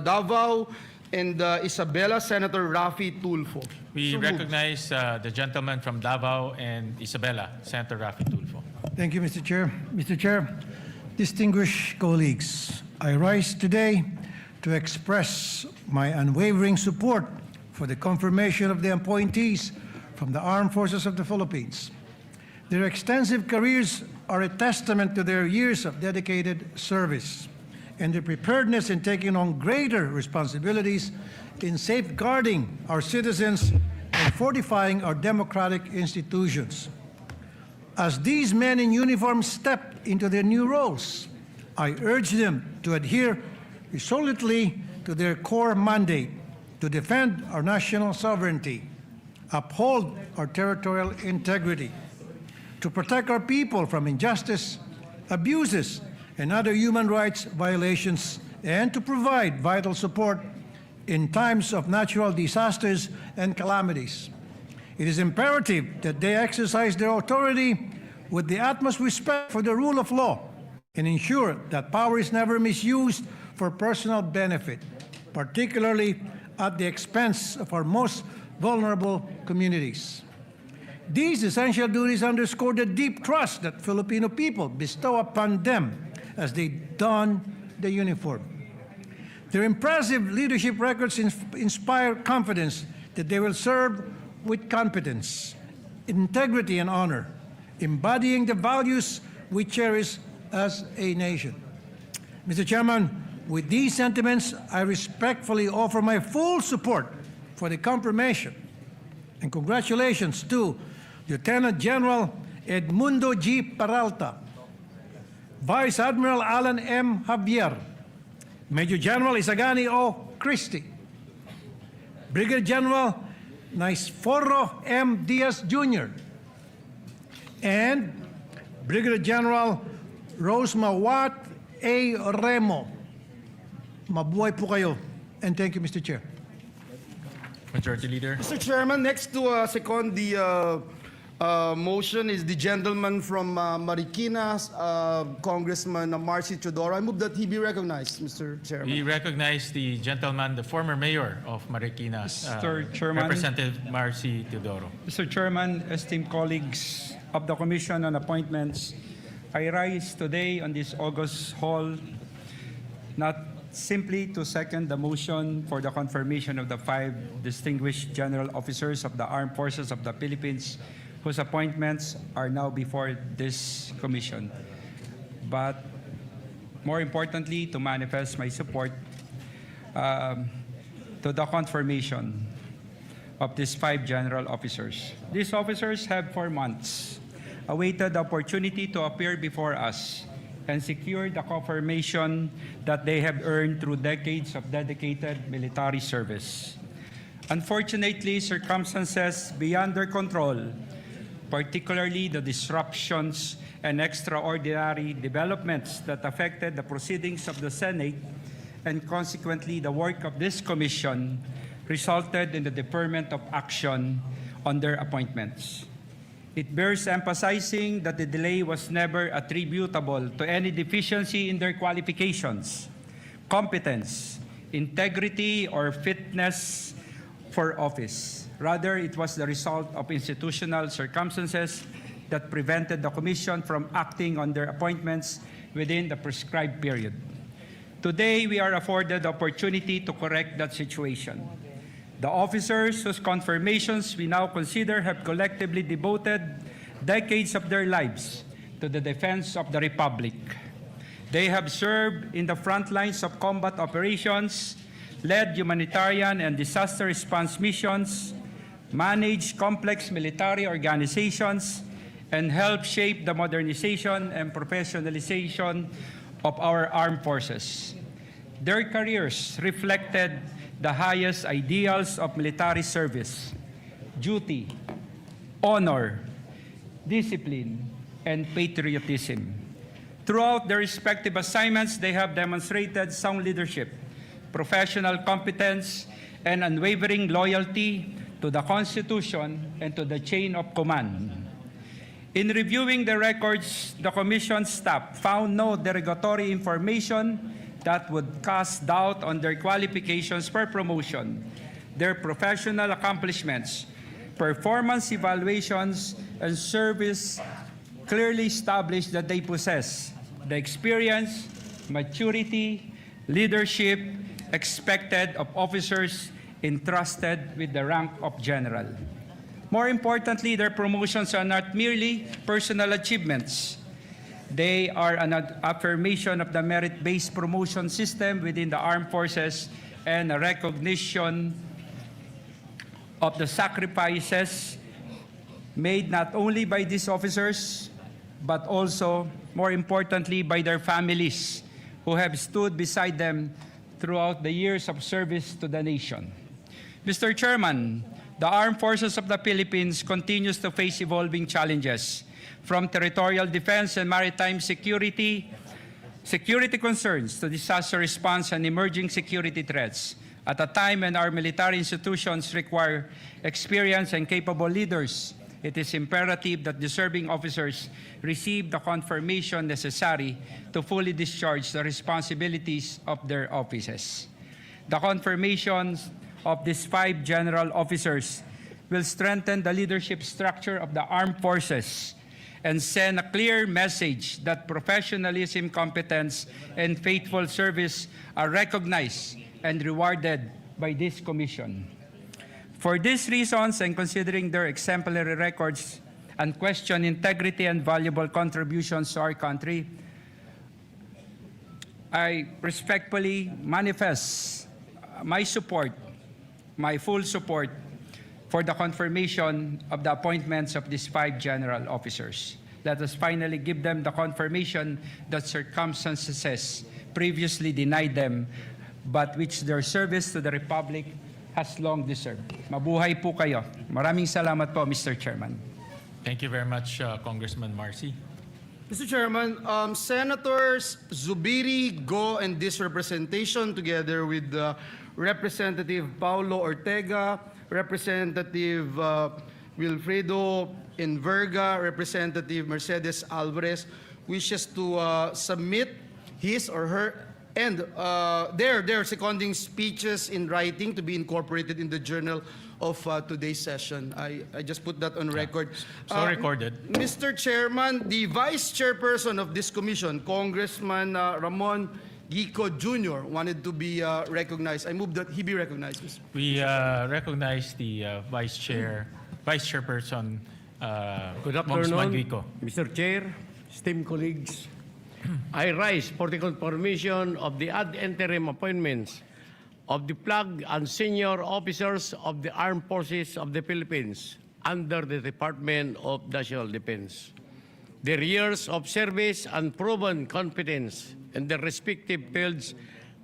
Davao and Isabela, Senator Raffy Tulfo. We recognize the gentleman from Davao and Isabela, Senator Raffy Tulfo. Thank you, Mr. Chair. Mr. Chair, distinguished colleagues, I rise today to express my unwavering support for the confirmation of the appointees from the Armed Forces of the Philippines. Their extensive careers are a testament to their years of dedicated service and their preparedness in taking on greater responsibilities in safeguarding our citizens and fortifying our democratic institutions. As these men in uniform step into their new roles, I urge them to adhere resolutely to their core mandate to defend our national sovereignty, uphold our territorial integrity, to protect our people from injustice, abuses, and other human rights violations, and to provide vital support in times of natural disasters and calamities. It is imperative that they exercise their authority with the utmost respect for the rule of law and ensure that power is never misused for personal benefit, particularly at the expense of our most vulnerable communities. These essential duties underscore the deep trust that Filipino people bestow upon them as they don the uniform. Their impressive leadership records inspire confidence that they will serve with competence, integrity, and honor, embodying the values we cherish as a nation. Mr. Chairman, with these sentiments, I respectfully offer my full support for the confirmation and congratulations to Lieutenant General Edmundo G. Peralta, Vice Admiral Alan M. Javier, Major General Isagani O. Christie, Brigadier General Niceforo M. Diaz Jr., and Brigadier General Rosemawat A. Remo. Mabuhay po kayo. And thank you, Mr. Chair. Majority Leader. Mr. Chairman, next to second the motion is the gentleman from Marikina, Congressman Marcy Teodoro. I move that he be recognized, Mr. Chairman. We recognize the gentleman, the former mayor of Marikina, Mr. Chairman. Representative Marcy Teodoro. Mr. Chairman, esteemed colleagues of the Commission on Appointments, I rise today on this August hall not simply to second the motion for the confirmation of the 5 distinguished general officers of the Armed Forces of the Philippines whose appointments are now before this commission, but more importantly, to manifest my support to the confirmation of these 5 general officers. These officers have for months awaited the opportunity to appear before us and secure the confirmation that they have earned through decades of dedicated military service. Unfortunately, circumstances beyond their control, particularly the disruptions and extraordinary developments that affected the proceedings of the Senate and consequently the work of this commission, resulted in the deferment of action on their appointments. It bears emphasizing that the delay was never attributable to any deficiency in their qualifications, competence, integrity, or fitness for office. Rather, it was the result of institutional circumstances that prevented the Commission from acting on their appointments within the prescribed period. Today, we are afforded the opportunity to correct that situation. The officers whose confirmations we now consider have collectively devoted decades of their lives to the defense of the Republic. They have served in the front lines of combat operations, led humanitarian and disaster response missions, managed complex military organizations, and helped shape the modernization and professionalization of our armed forces. Their careers reflected the highest ideals of military service: duty, honor, discipline, and patriotism. Throughout their respective assignments, they have demonstrated sound leadership, professional competence, and unwavering loyalty to the Constitution and to the chain of command. In reviewing the records, the Commission staff found no derogatory information that would cast doubt on their qualifications for promotion, their professional accomplishments, performance evaluations, and service clearly established that they possess the experience, maturity, leadership expected of officers entrusted with the rank of general. More importantly, their promotions are not merely personal achievements. They are an affirmation of the merit-based promotion system within the armed forces and a recognition of the sacrifices made not only by these officers, but also, more importantly, by their families who have stood beside them throughout the years of service to the nation. Mr. Chairman, the Armed Forces of the Philippines continues to face evolving challenges, from territorial defense and maritime security concerns to disaster response and emerging security threats. At a time when our military institutions require experienced and capable leaders, it is imperative that deserving officers receive the confirmation necessary to fully discharge the responsibilities of their offices. The confirmations of these 5 general officers will strengthen the leadership structure of the armed forces and send a clear message that professionalism, competence, and faithful service are recognized and rewarded by this commission. For these reasons, and considering their exemplary records, unquestioned integrity, and valuable contributions to our country, I respectfully manifest my support, my full support, for the confirmation of the appointments of these 5 general officers. Let us finally give them the confirmation that circumstances previously denied them, but which their service to the Republic has long deserved. Mabuhay po kayo. Maraming salamat po, Mr. Chairman. Thank you very much, Congressman Marcy. Mr. Chairman, Senators Zubiri, Go, and this representation, together with Representative Paulo Ortega, Representative Wilfredo Enverga, Representative Mercedes Alvarez, wishes to submit his or her and their seconding speeches in writing to be incorporated in the journal of today's session. I just put that on record. So recorded. Mr. Chairman, the Vice Chairperson of this commission, Congressman Ramon Gico Jr., wanted to be recognized. I move that he be recognized. Mr. We recognize the Vice Chairperson, Good Congressman afternoon, Guico. Mr. Chair, esteemed colleagues. I rise for the confirmation of the ad interim appointments of the flag and senior officers of the Armed Forces of the Philippines under the Department of National Defense. Their years of service and proven competence in their respective fields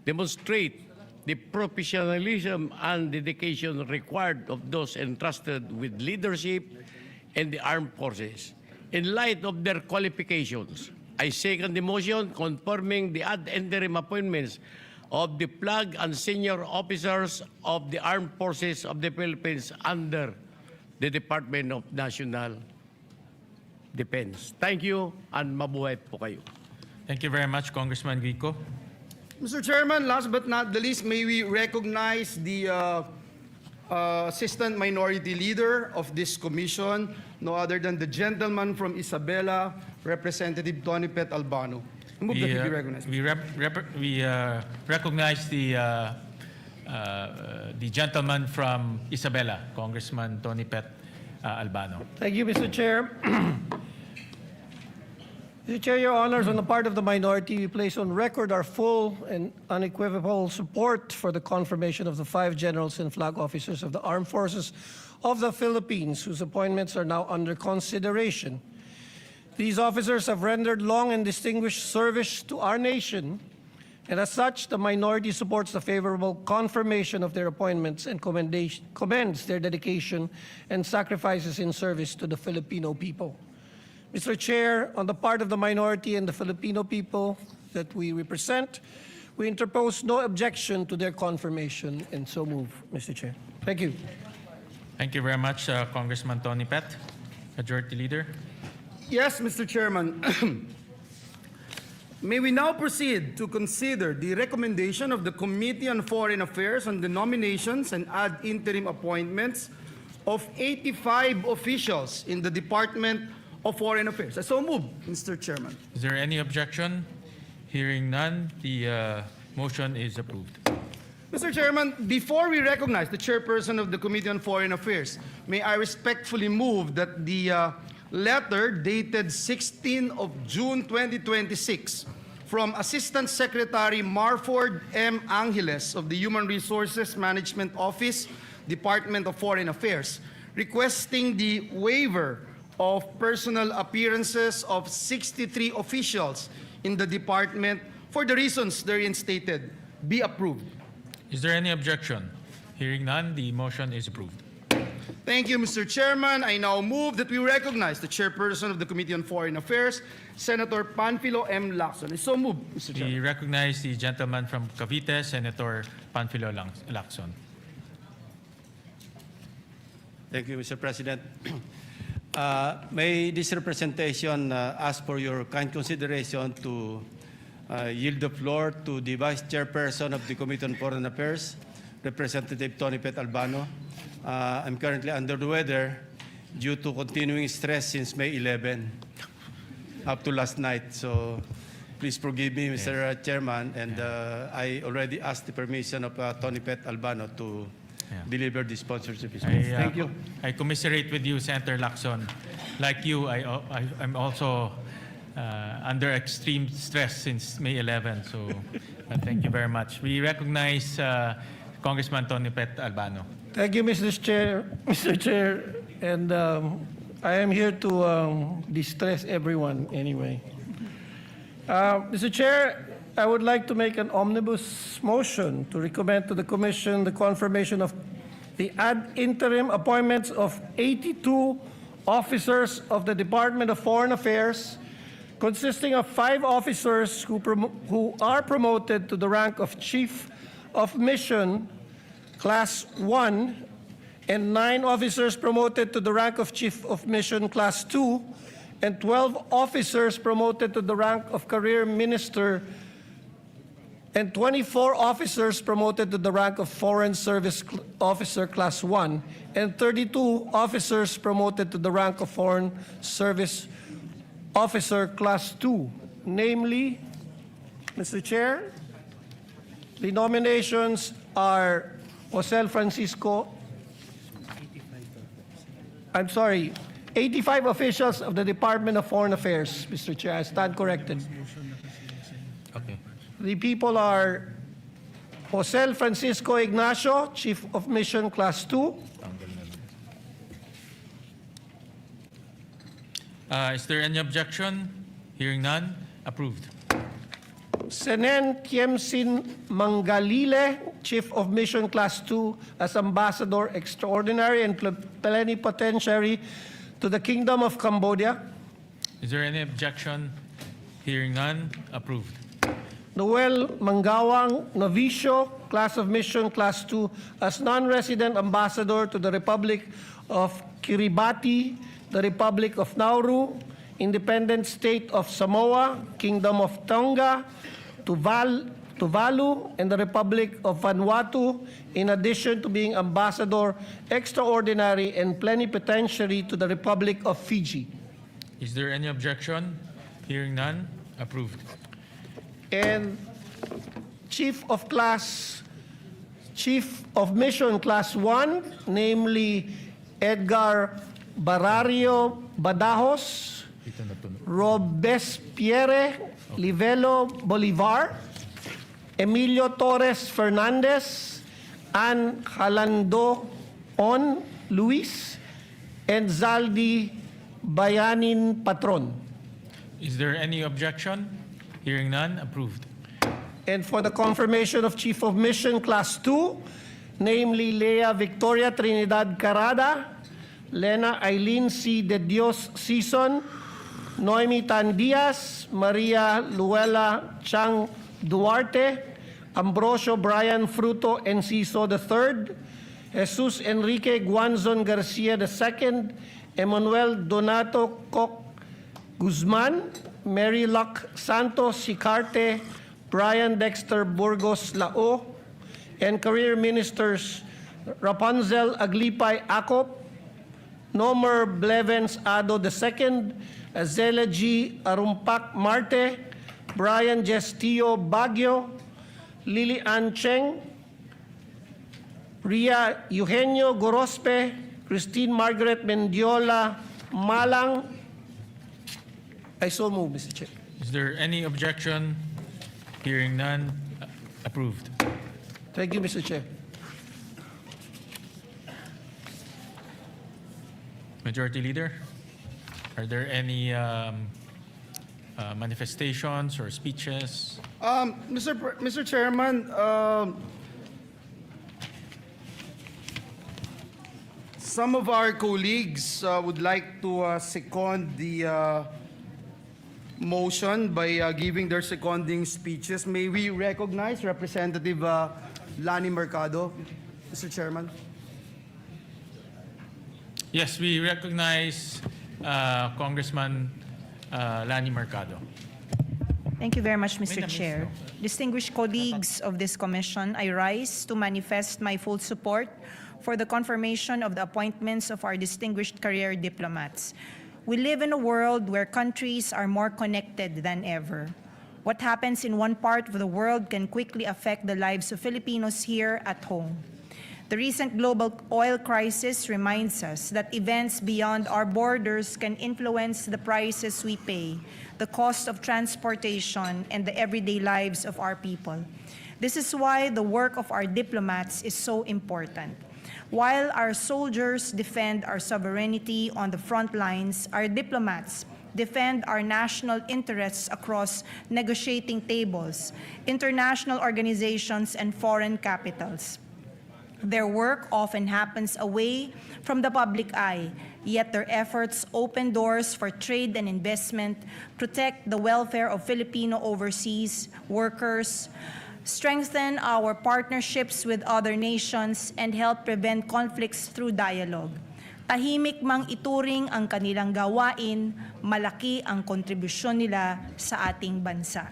demonstrate the professionalism and dedication required of those entrusted with leadership in the armed forces. In light of their qualifications, I second the motion confirming the ad interim appointments of the flag and senior officers of the Armed Forces of the Philippines under the Department of National Defense. Thank you, and mabuhay po kayo. Thank you very much, Congressman Guico. Mr. Chairman, last but not the least, may we recognize the Assistant Minority Leader of this commission, no other than the gentleman from Isabela, Representative Tony Pet Albano. I move that he be recognized. We recognize the gentleman from Isabela, Congressman Tony Pet Albano. Thank you, Mr. Chair. Mr. Chair, Your Honors, on the part of the minority, we place on record our full and unequivocal support for the confirmation of the 5 generals and flag officers of the Armed Forces of the Philippines, whose appointments are now under consideration. These officers have rendered long and distinguished service to our nation, and as such, the minority supports the favorable confirmation of their appointments and commends their dedication and sacrifices in service to the Filipino people. Mr. Chair, on the part of the minority and the Filipino people that we represent, we interpose no objection to their confirmation and so move, Mr. Chair. Thank you. Thank you very much, Congressman Tony Pet. Majority Leader. Yes, Mr. Chairman. May we now proceed to consider the recommendation of the Committee on Foreign Affairs on the nominations and ad interim appointments of 85 officials in the Department of Foreign Affairs. I so move, Mr. Chairman. Is there any objection? Hearing none, the motion is approved. Mr. Chairman, before we recognize the chairperson of the Committee on Foreign Affairs, may I respectfully move that the letter dated 16 of June 2026 from Assistant Secretary Marford M. Angeles of the Human Resources Management Office, Department of Foreign Affairs, requesting the waiver of personal appearances of 63 officials in the department for the reasons therein stated be approved. Is there any objection? Hearing none, the motion is approved. Thank you, Mr. Chairman. I now move that we recognize the chairperson of the Committee on Foreign Affairs, Senator Panfilo M. Lacson. I so move, Mr. Chairman. We recognize the gentleman from Cavite, Senator Panfilo Lacson. Thank you, Mr. President. May this representation ask for your kind consideration to yield the floor to the Vice Chairperson of the Committee on Foreign Affairs, Representative Tony Pet Albano. I'm currently under the weather due to continuing stress since May 11 up to last night. So please forgive me, Mr. Chairman, and I already asked the permission of Tony Pet Albano to deliver the sponsorship. Thank you. I commiserate with you, Senator Lacson. Like you, I'm also under extreme stress since May 11. So thank you very much. We recognize Congressman Tony Pet Albano. Thank you, Mr. Chair. And I am here to distress everyone anyway. Mr. Chair, I would like to make an omnibus motion to recommend to the Commission the confirmation of the ad interim appointments of 82 officers of the Department of Foreign Affairs, consisting of 5 officers who are promoted to the rank of Chief of Mission Class 1 and 9 officers promoted to the rank of Chief of Mission Class 2 and 12 officers promoted to the rank of Career Minister and 24 officers promoted to the rank of Foreign Service Officer Class 1 and 32 officers promoted to the rank of Foreign Service Officer Class 2. Namely, Mr. Chair, the nominations are Jose Francisco, 85 officials of the Department of Foreign Affairs, Mr. Chair. I stand corrected. Okay. The people are Jose Francisco Ignacio, Chief of Mission Class 2. Is there any objection? Hearing none, approved. Senen Tiemsin Mangalile, Chief of Mission Class 2 as Ambassador Extraordinary and Plenipotentiary to the Kingdom of Cambodia. Is there any objection? Hearing none, approved. Noel Mangawang Novicio, Class of Mission Class 2 as Non-Resident Ambassador to the Republic of Kiribati, the Republic of Nauru, Independent State of Samoa, Kingdom of Tonga, Tuvalu, and the Republic of Vanuatu, in addition to being Ambassador Extraordinary and Plenipotentiary to the Republic of Fiji. Is there any objection? Hearing none, approved. And Chief of Mission Class 1, namely Edgar Barario Badajos, Robespierre Livelo Bolivar, Emilio Torres Fernandez, Ann Jalando On Luis, and Zaldi Bayanin Patron. Is there any objection? Hearing none, approved. And for the confirmation of Chief of Mission Class 2, namely Lea Victoria Trinidad Carada, Lena Eileen C. De Dios Sison, Noemi Tan Diaz, Maria Luela Chang Duarte, Ambrosio Brian Fruto Enciso III, Jesus Enrique Guanzon Garcia II, Emmanuel Donato Koch Guzman, Mary Luck Santos Sicarte, Brian Dexter Burgos Lao, and Career Ministers Rapunzel Aglipay Acop, Nomer Blevens Ado II, Azela G. Arumpak Marte, Brian Gestillo Baguio, Lily Ann Cheng, Ria Eugenio Gorospe, Christine Margaret Mendiola Malang. I so move, Mr. Chair. Is there any objection? Hearing none, approved. Thank you, Mr. Chair. Majority Leader, are there any manifestations or speeches? Mr. Chairman, some of our colleagues would like to second the motion by giving their seconding speeches. May we recognize Representative Lani Mercado, Mr. Chairman? Yes, we recognize Congressman Lani Mercado. Thank you very much, Mr. Chair. Distinguished colleagues of this commission, I rise to manifest my full support for the confirmation of the appointments of our distinguished career diplomats. We live in a world where countries are more connected than ever. What happens in one part of the world can quickly affect the lives of Filipinos here at home. The recent global oil crisis reminds us that events beyond our borders can influence the prices we pay, the cost of transportation, and the everyday lives of our people. This is why the work of our diplomats is so important. While our soldiers defend our sovereignty on the front lines, our diplomats defend our national interests across negotiating tables, international organizations, and foreign capitals. Their work often happens away from the public eye, yet their efforts open doors for trade and investment, protect the welfare of Filipino overseas workers, strengthen our partnerships with other nations, and help prevent conflicts through dialogue. Tahimik mang ituring ang kanilang gawain, malaki ang kontribusyon nila sa ating bansa.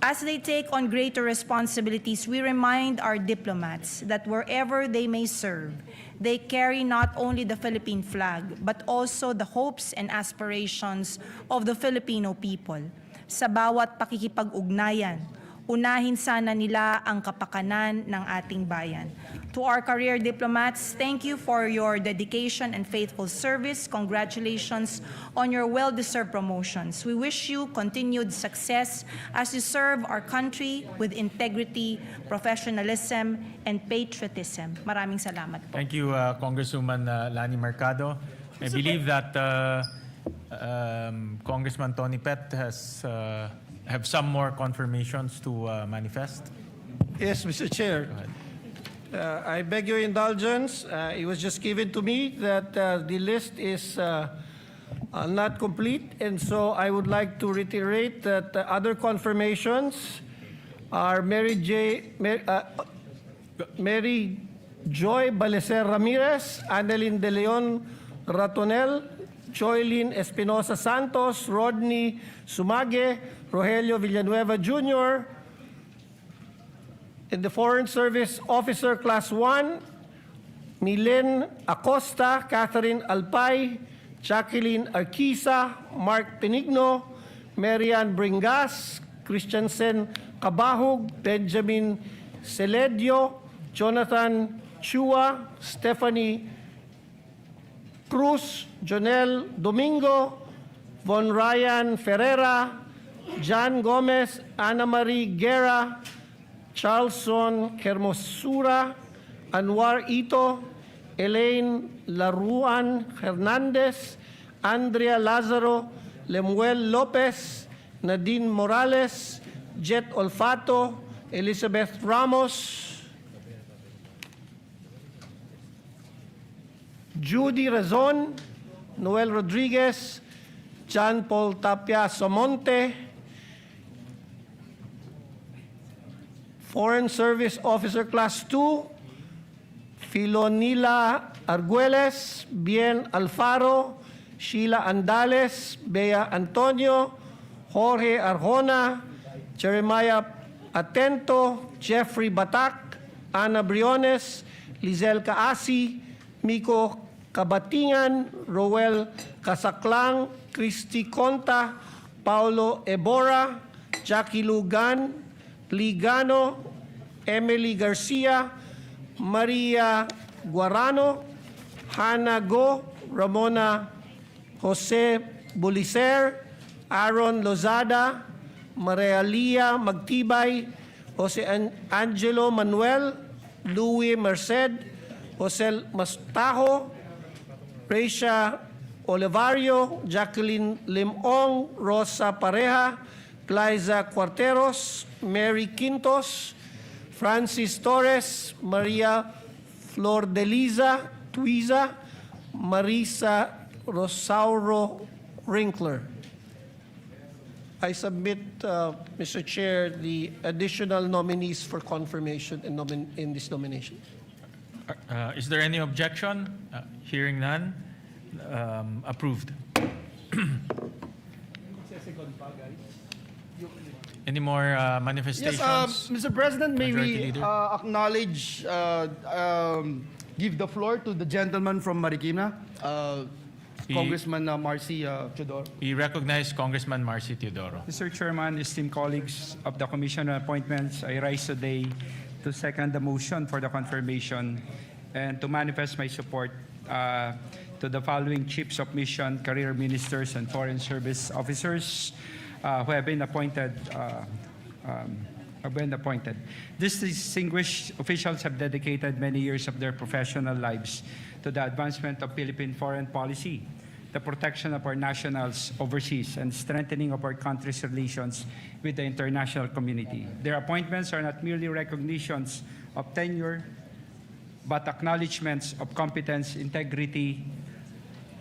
As they take on greater responsibilities, we remind our diplomats that wherever they may serve, they carry not only the Philippine flag, but also the hopes and aspirations of the Filipino people. Sa bawat pakikipag-ugnayan, unahin sana nila ang kapakanan ng ating bayan. To our career diplomats, thank you for your dedication and faithful service. Congratulations on your well-deserved promotions. We wish you continued success as you serve our country with integrity, professionalism, and patriotism. Maraming salamat po. Thank you, Congresswoman Lani Mercado. I believe that Congressman Tony Pet has have some more confirmations to manifest. Yes, Mr. Chair. I beg your indulgence. It was just given to me that the list is not complete, and so I would like to reiterate that other confirmations are Mary Joy Balecer Ramirez, Annalyn De Leon Ratonel, Joylyn Espinosa Santos, Rodney Sumage, Rogelio Villanueva Jr., in the Foreign Service Officer Class 1, Milen Acosta, Catherine Alpay, Jacqueline Arquisa, Mark Penigno, Marian Bringas, Christiansen Cabahug, Benjamin Celedio, Jonathan Chua, Stephanie Cruz, Jonel Domingo, Von Ryan Ferreira, John Gomez, Ana Marie Guerra, Charlson Hermosura, Anwar Ito, Elaine Laruan Hernandez, Andrea Lazaro, Lemuel Lopez, Nadine Morales, Jet Olfato, Elizabeth Ramos, Judy Razon, Noel Rodriguez, John Paul Tapia Somonte, Foreign Service Officer Class 2, Filonila Arguelles, Bien Alfaro, Sheila Andales, Bea Antonio, Jorge Arjona, Jeremiah Atento, Jeffrey Batak, Ana Briones, Lizelle Kaasi, Miko Kabatingan, Roel Casaclang, Christy Conta, Paulo Ebora, Jackie Lugan, Ligano, Emily Garcia, Maria Guarano, Hannah Go, Ramona Jose Bulicer, Aaron Lozada, Maria Lia Magtibay, Jose Angelo Manuel, Louis Merced, Jose Mastajo, Reisha Olivario, Jacqueline Limong, Rosa Pareja, Liza Cuarteros, Mary Quintos, Francis Torres, Maria Flor de Liza Tuiza, Marisa Rosauro Rinkler. I submit, Mr. Chair, the additional nominees for confirmation in this nomination. Is there any objection? Hearing none, approved. Any more manifestations? Yes, Mr. President, may Majority we Leader? acknowledge, give the floor to the gentleman from Marikina, Congressman Marcy Teodoro. We recognize Congressman Marcy Teodoro. Mr. Chairman, esteemed colleagues of the Commission on Appointments, I rise today to second the motion for the confirmation and to manifest my support to the following chiefs of mission, career ministers, and foreign service officers who have been appointed. These distinguished officials have dedicated many years of their professional lives to the advancement of Philippine foreign policy, the protection of our nationals overseas, and strengthening of our country's relations with the international community. Their appointments are not merely recognitions of tenure, but acknowledgements of competence, integrity,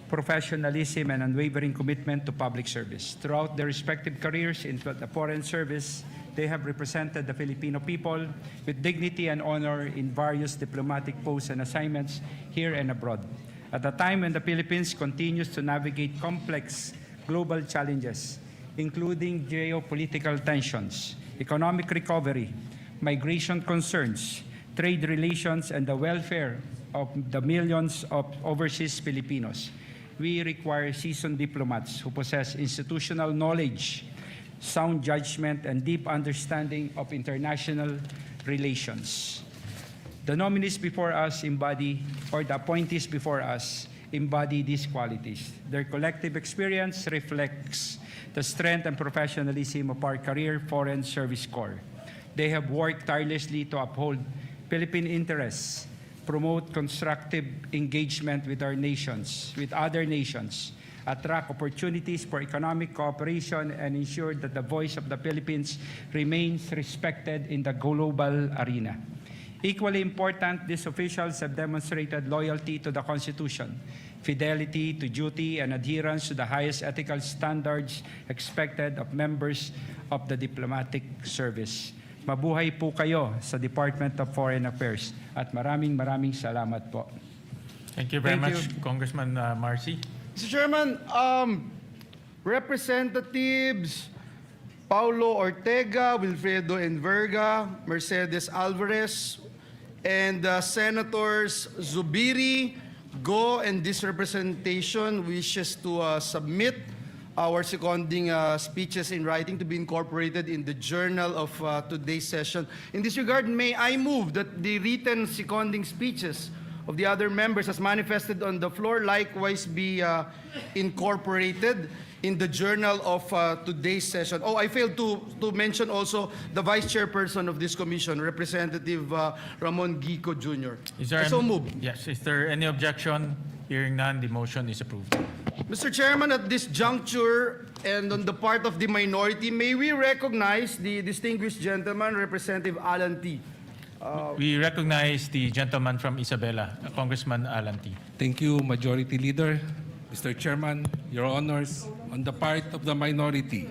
professionalism, and unwavering commitment to public service. Throughout their respective careers in the foreign service, they have represented the Filipino people with dignity and honor in various diplomatic posts and assignments here and abroad. At a time when the Philippines continues to navigate complex global challenges, including geopolitical tensions, economic recovery, migration concerns, trade relations, and the welfare of the millions of overseas Filipinos, we require seasoned diplomats who possess institutional knowledge, sound judgment, and deep understanding of international relations. The nominees before us embody, or the appointees before us, embody these qualities. Their collective experience reflects the strength and professionalism of our career Foreign Service Corps. They have worked tirelessly to uphold Philippine interests, promote constructive engagement with our nations, with other nations, attract opportunities for economic cooperation, and ensure that the voice of the Philippines remains respected in the global arena. Equally important, these officials have demonstrated loyalty to the Constitution, fidelity to duty, and adherence to the highest ethical standards expected of members of the diplomatic service. Mabuhay po kayo sa Department of Foreign Affairs at maraming salamat po. Thank you very Thank much, Congressman Marcy. Mr. Chairman, Representatives Paulo Ortega, Wilfredo Enverga, Mercedes Alvarez, and Senators Zubiri, Go, and this representation wishes to submit our seconding speeches in writing to be incorporated in the journal of today's session. In this regard, may I move that the written seconding speeches of the other members as manifested on the floor likewise be incorporated in the journal of today's session. Oh, I failed to mention also the Vice Chairperson of this commission, Representative Ramon Gico Jr. Is there I so any- move. Yes, is there any objection? Hearing none, the motion is approved. Mr. Chairman, at this juncture and on the part of the minority, may we recognize the distinguished gentleman, Representative Alan T. We recognize the gentleman from Isabela, Congressman Alan T. Thank you, Majority Leader. Mr. Chairman, Your Honors, on the part of the minority,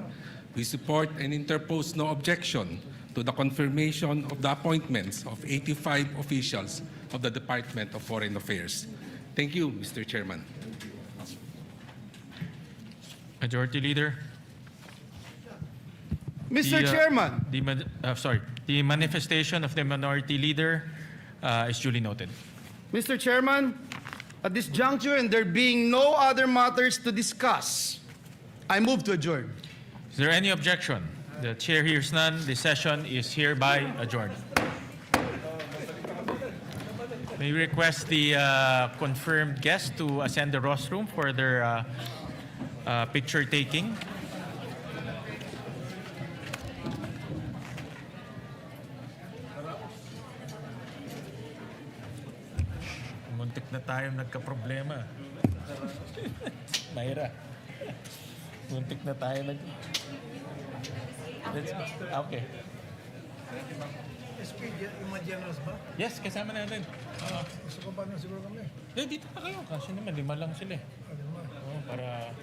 we support and interpose no objection to the confirmation of the appointments of 85 officials of the Department of Foreign Affairs. Thank you, Mr. Chairman. Majority Leader. Mr. Chairman. The manifestation of the Minority Leader is duly noted. Mr. Chairman, at this juncture and there being no other matters to discuss, I move to adjourn. Is there any objection? The chair hears none. The session is hereby adjourned. May we request the confirmed guests to ascend the rostrum for their picture taking. Muntik na tayo nagka-problema. Mayra. Muntik na tayo nag... Okay. Yung mga generals ba? Yes, kasama natin. Gusto ko ba na siguro kami? Dito pa kayo. Kasi naman, 5 lang sila eh. Oo, para...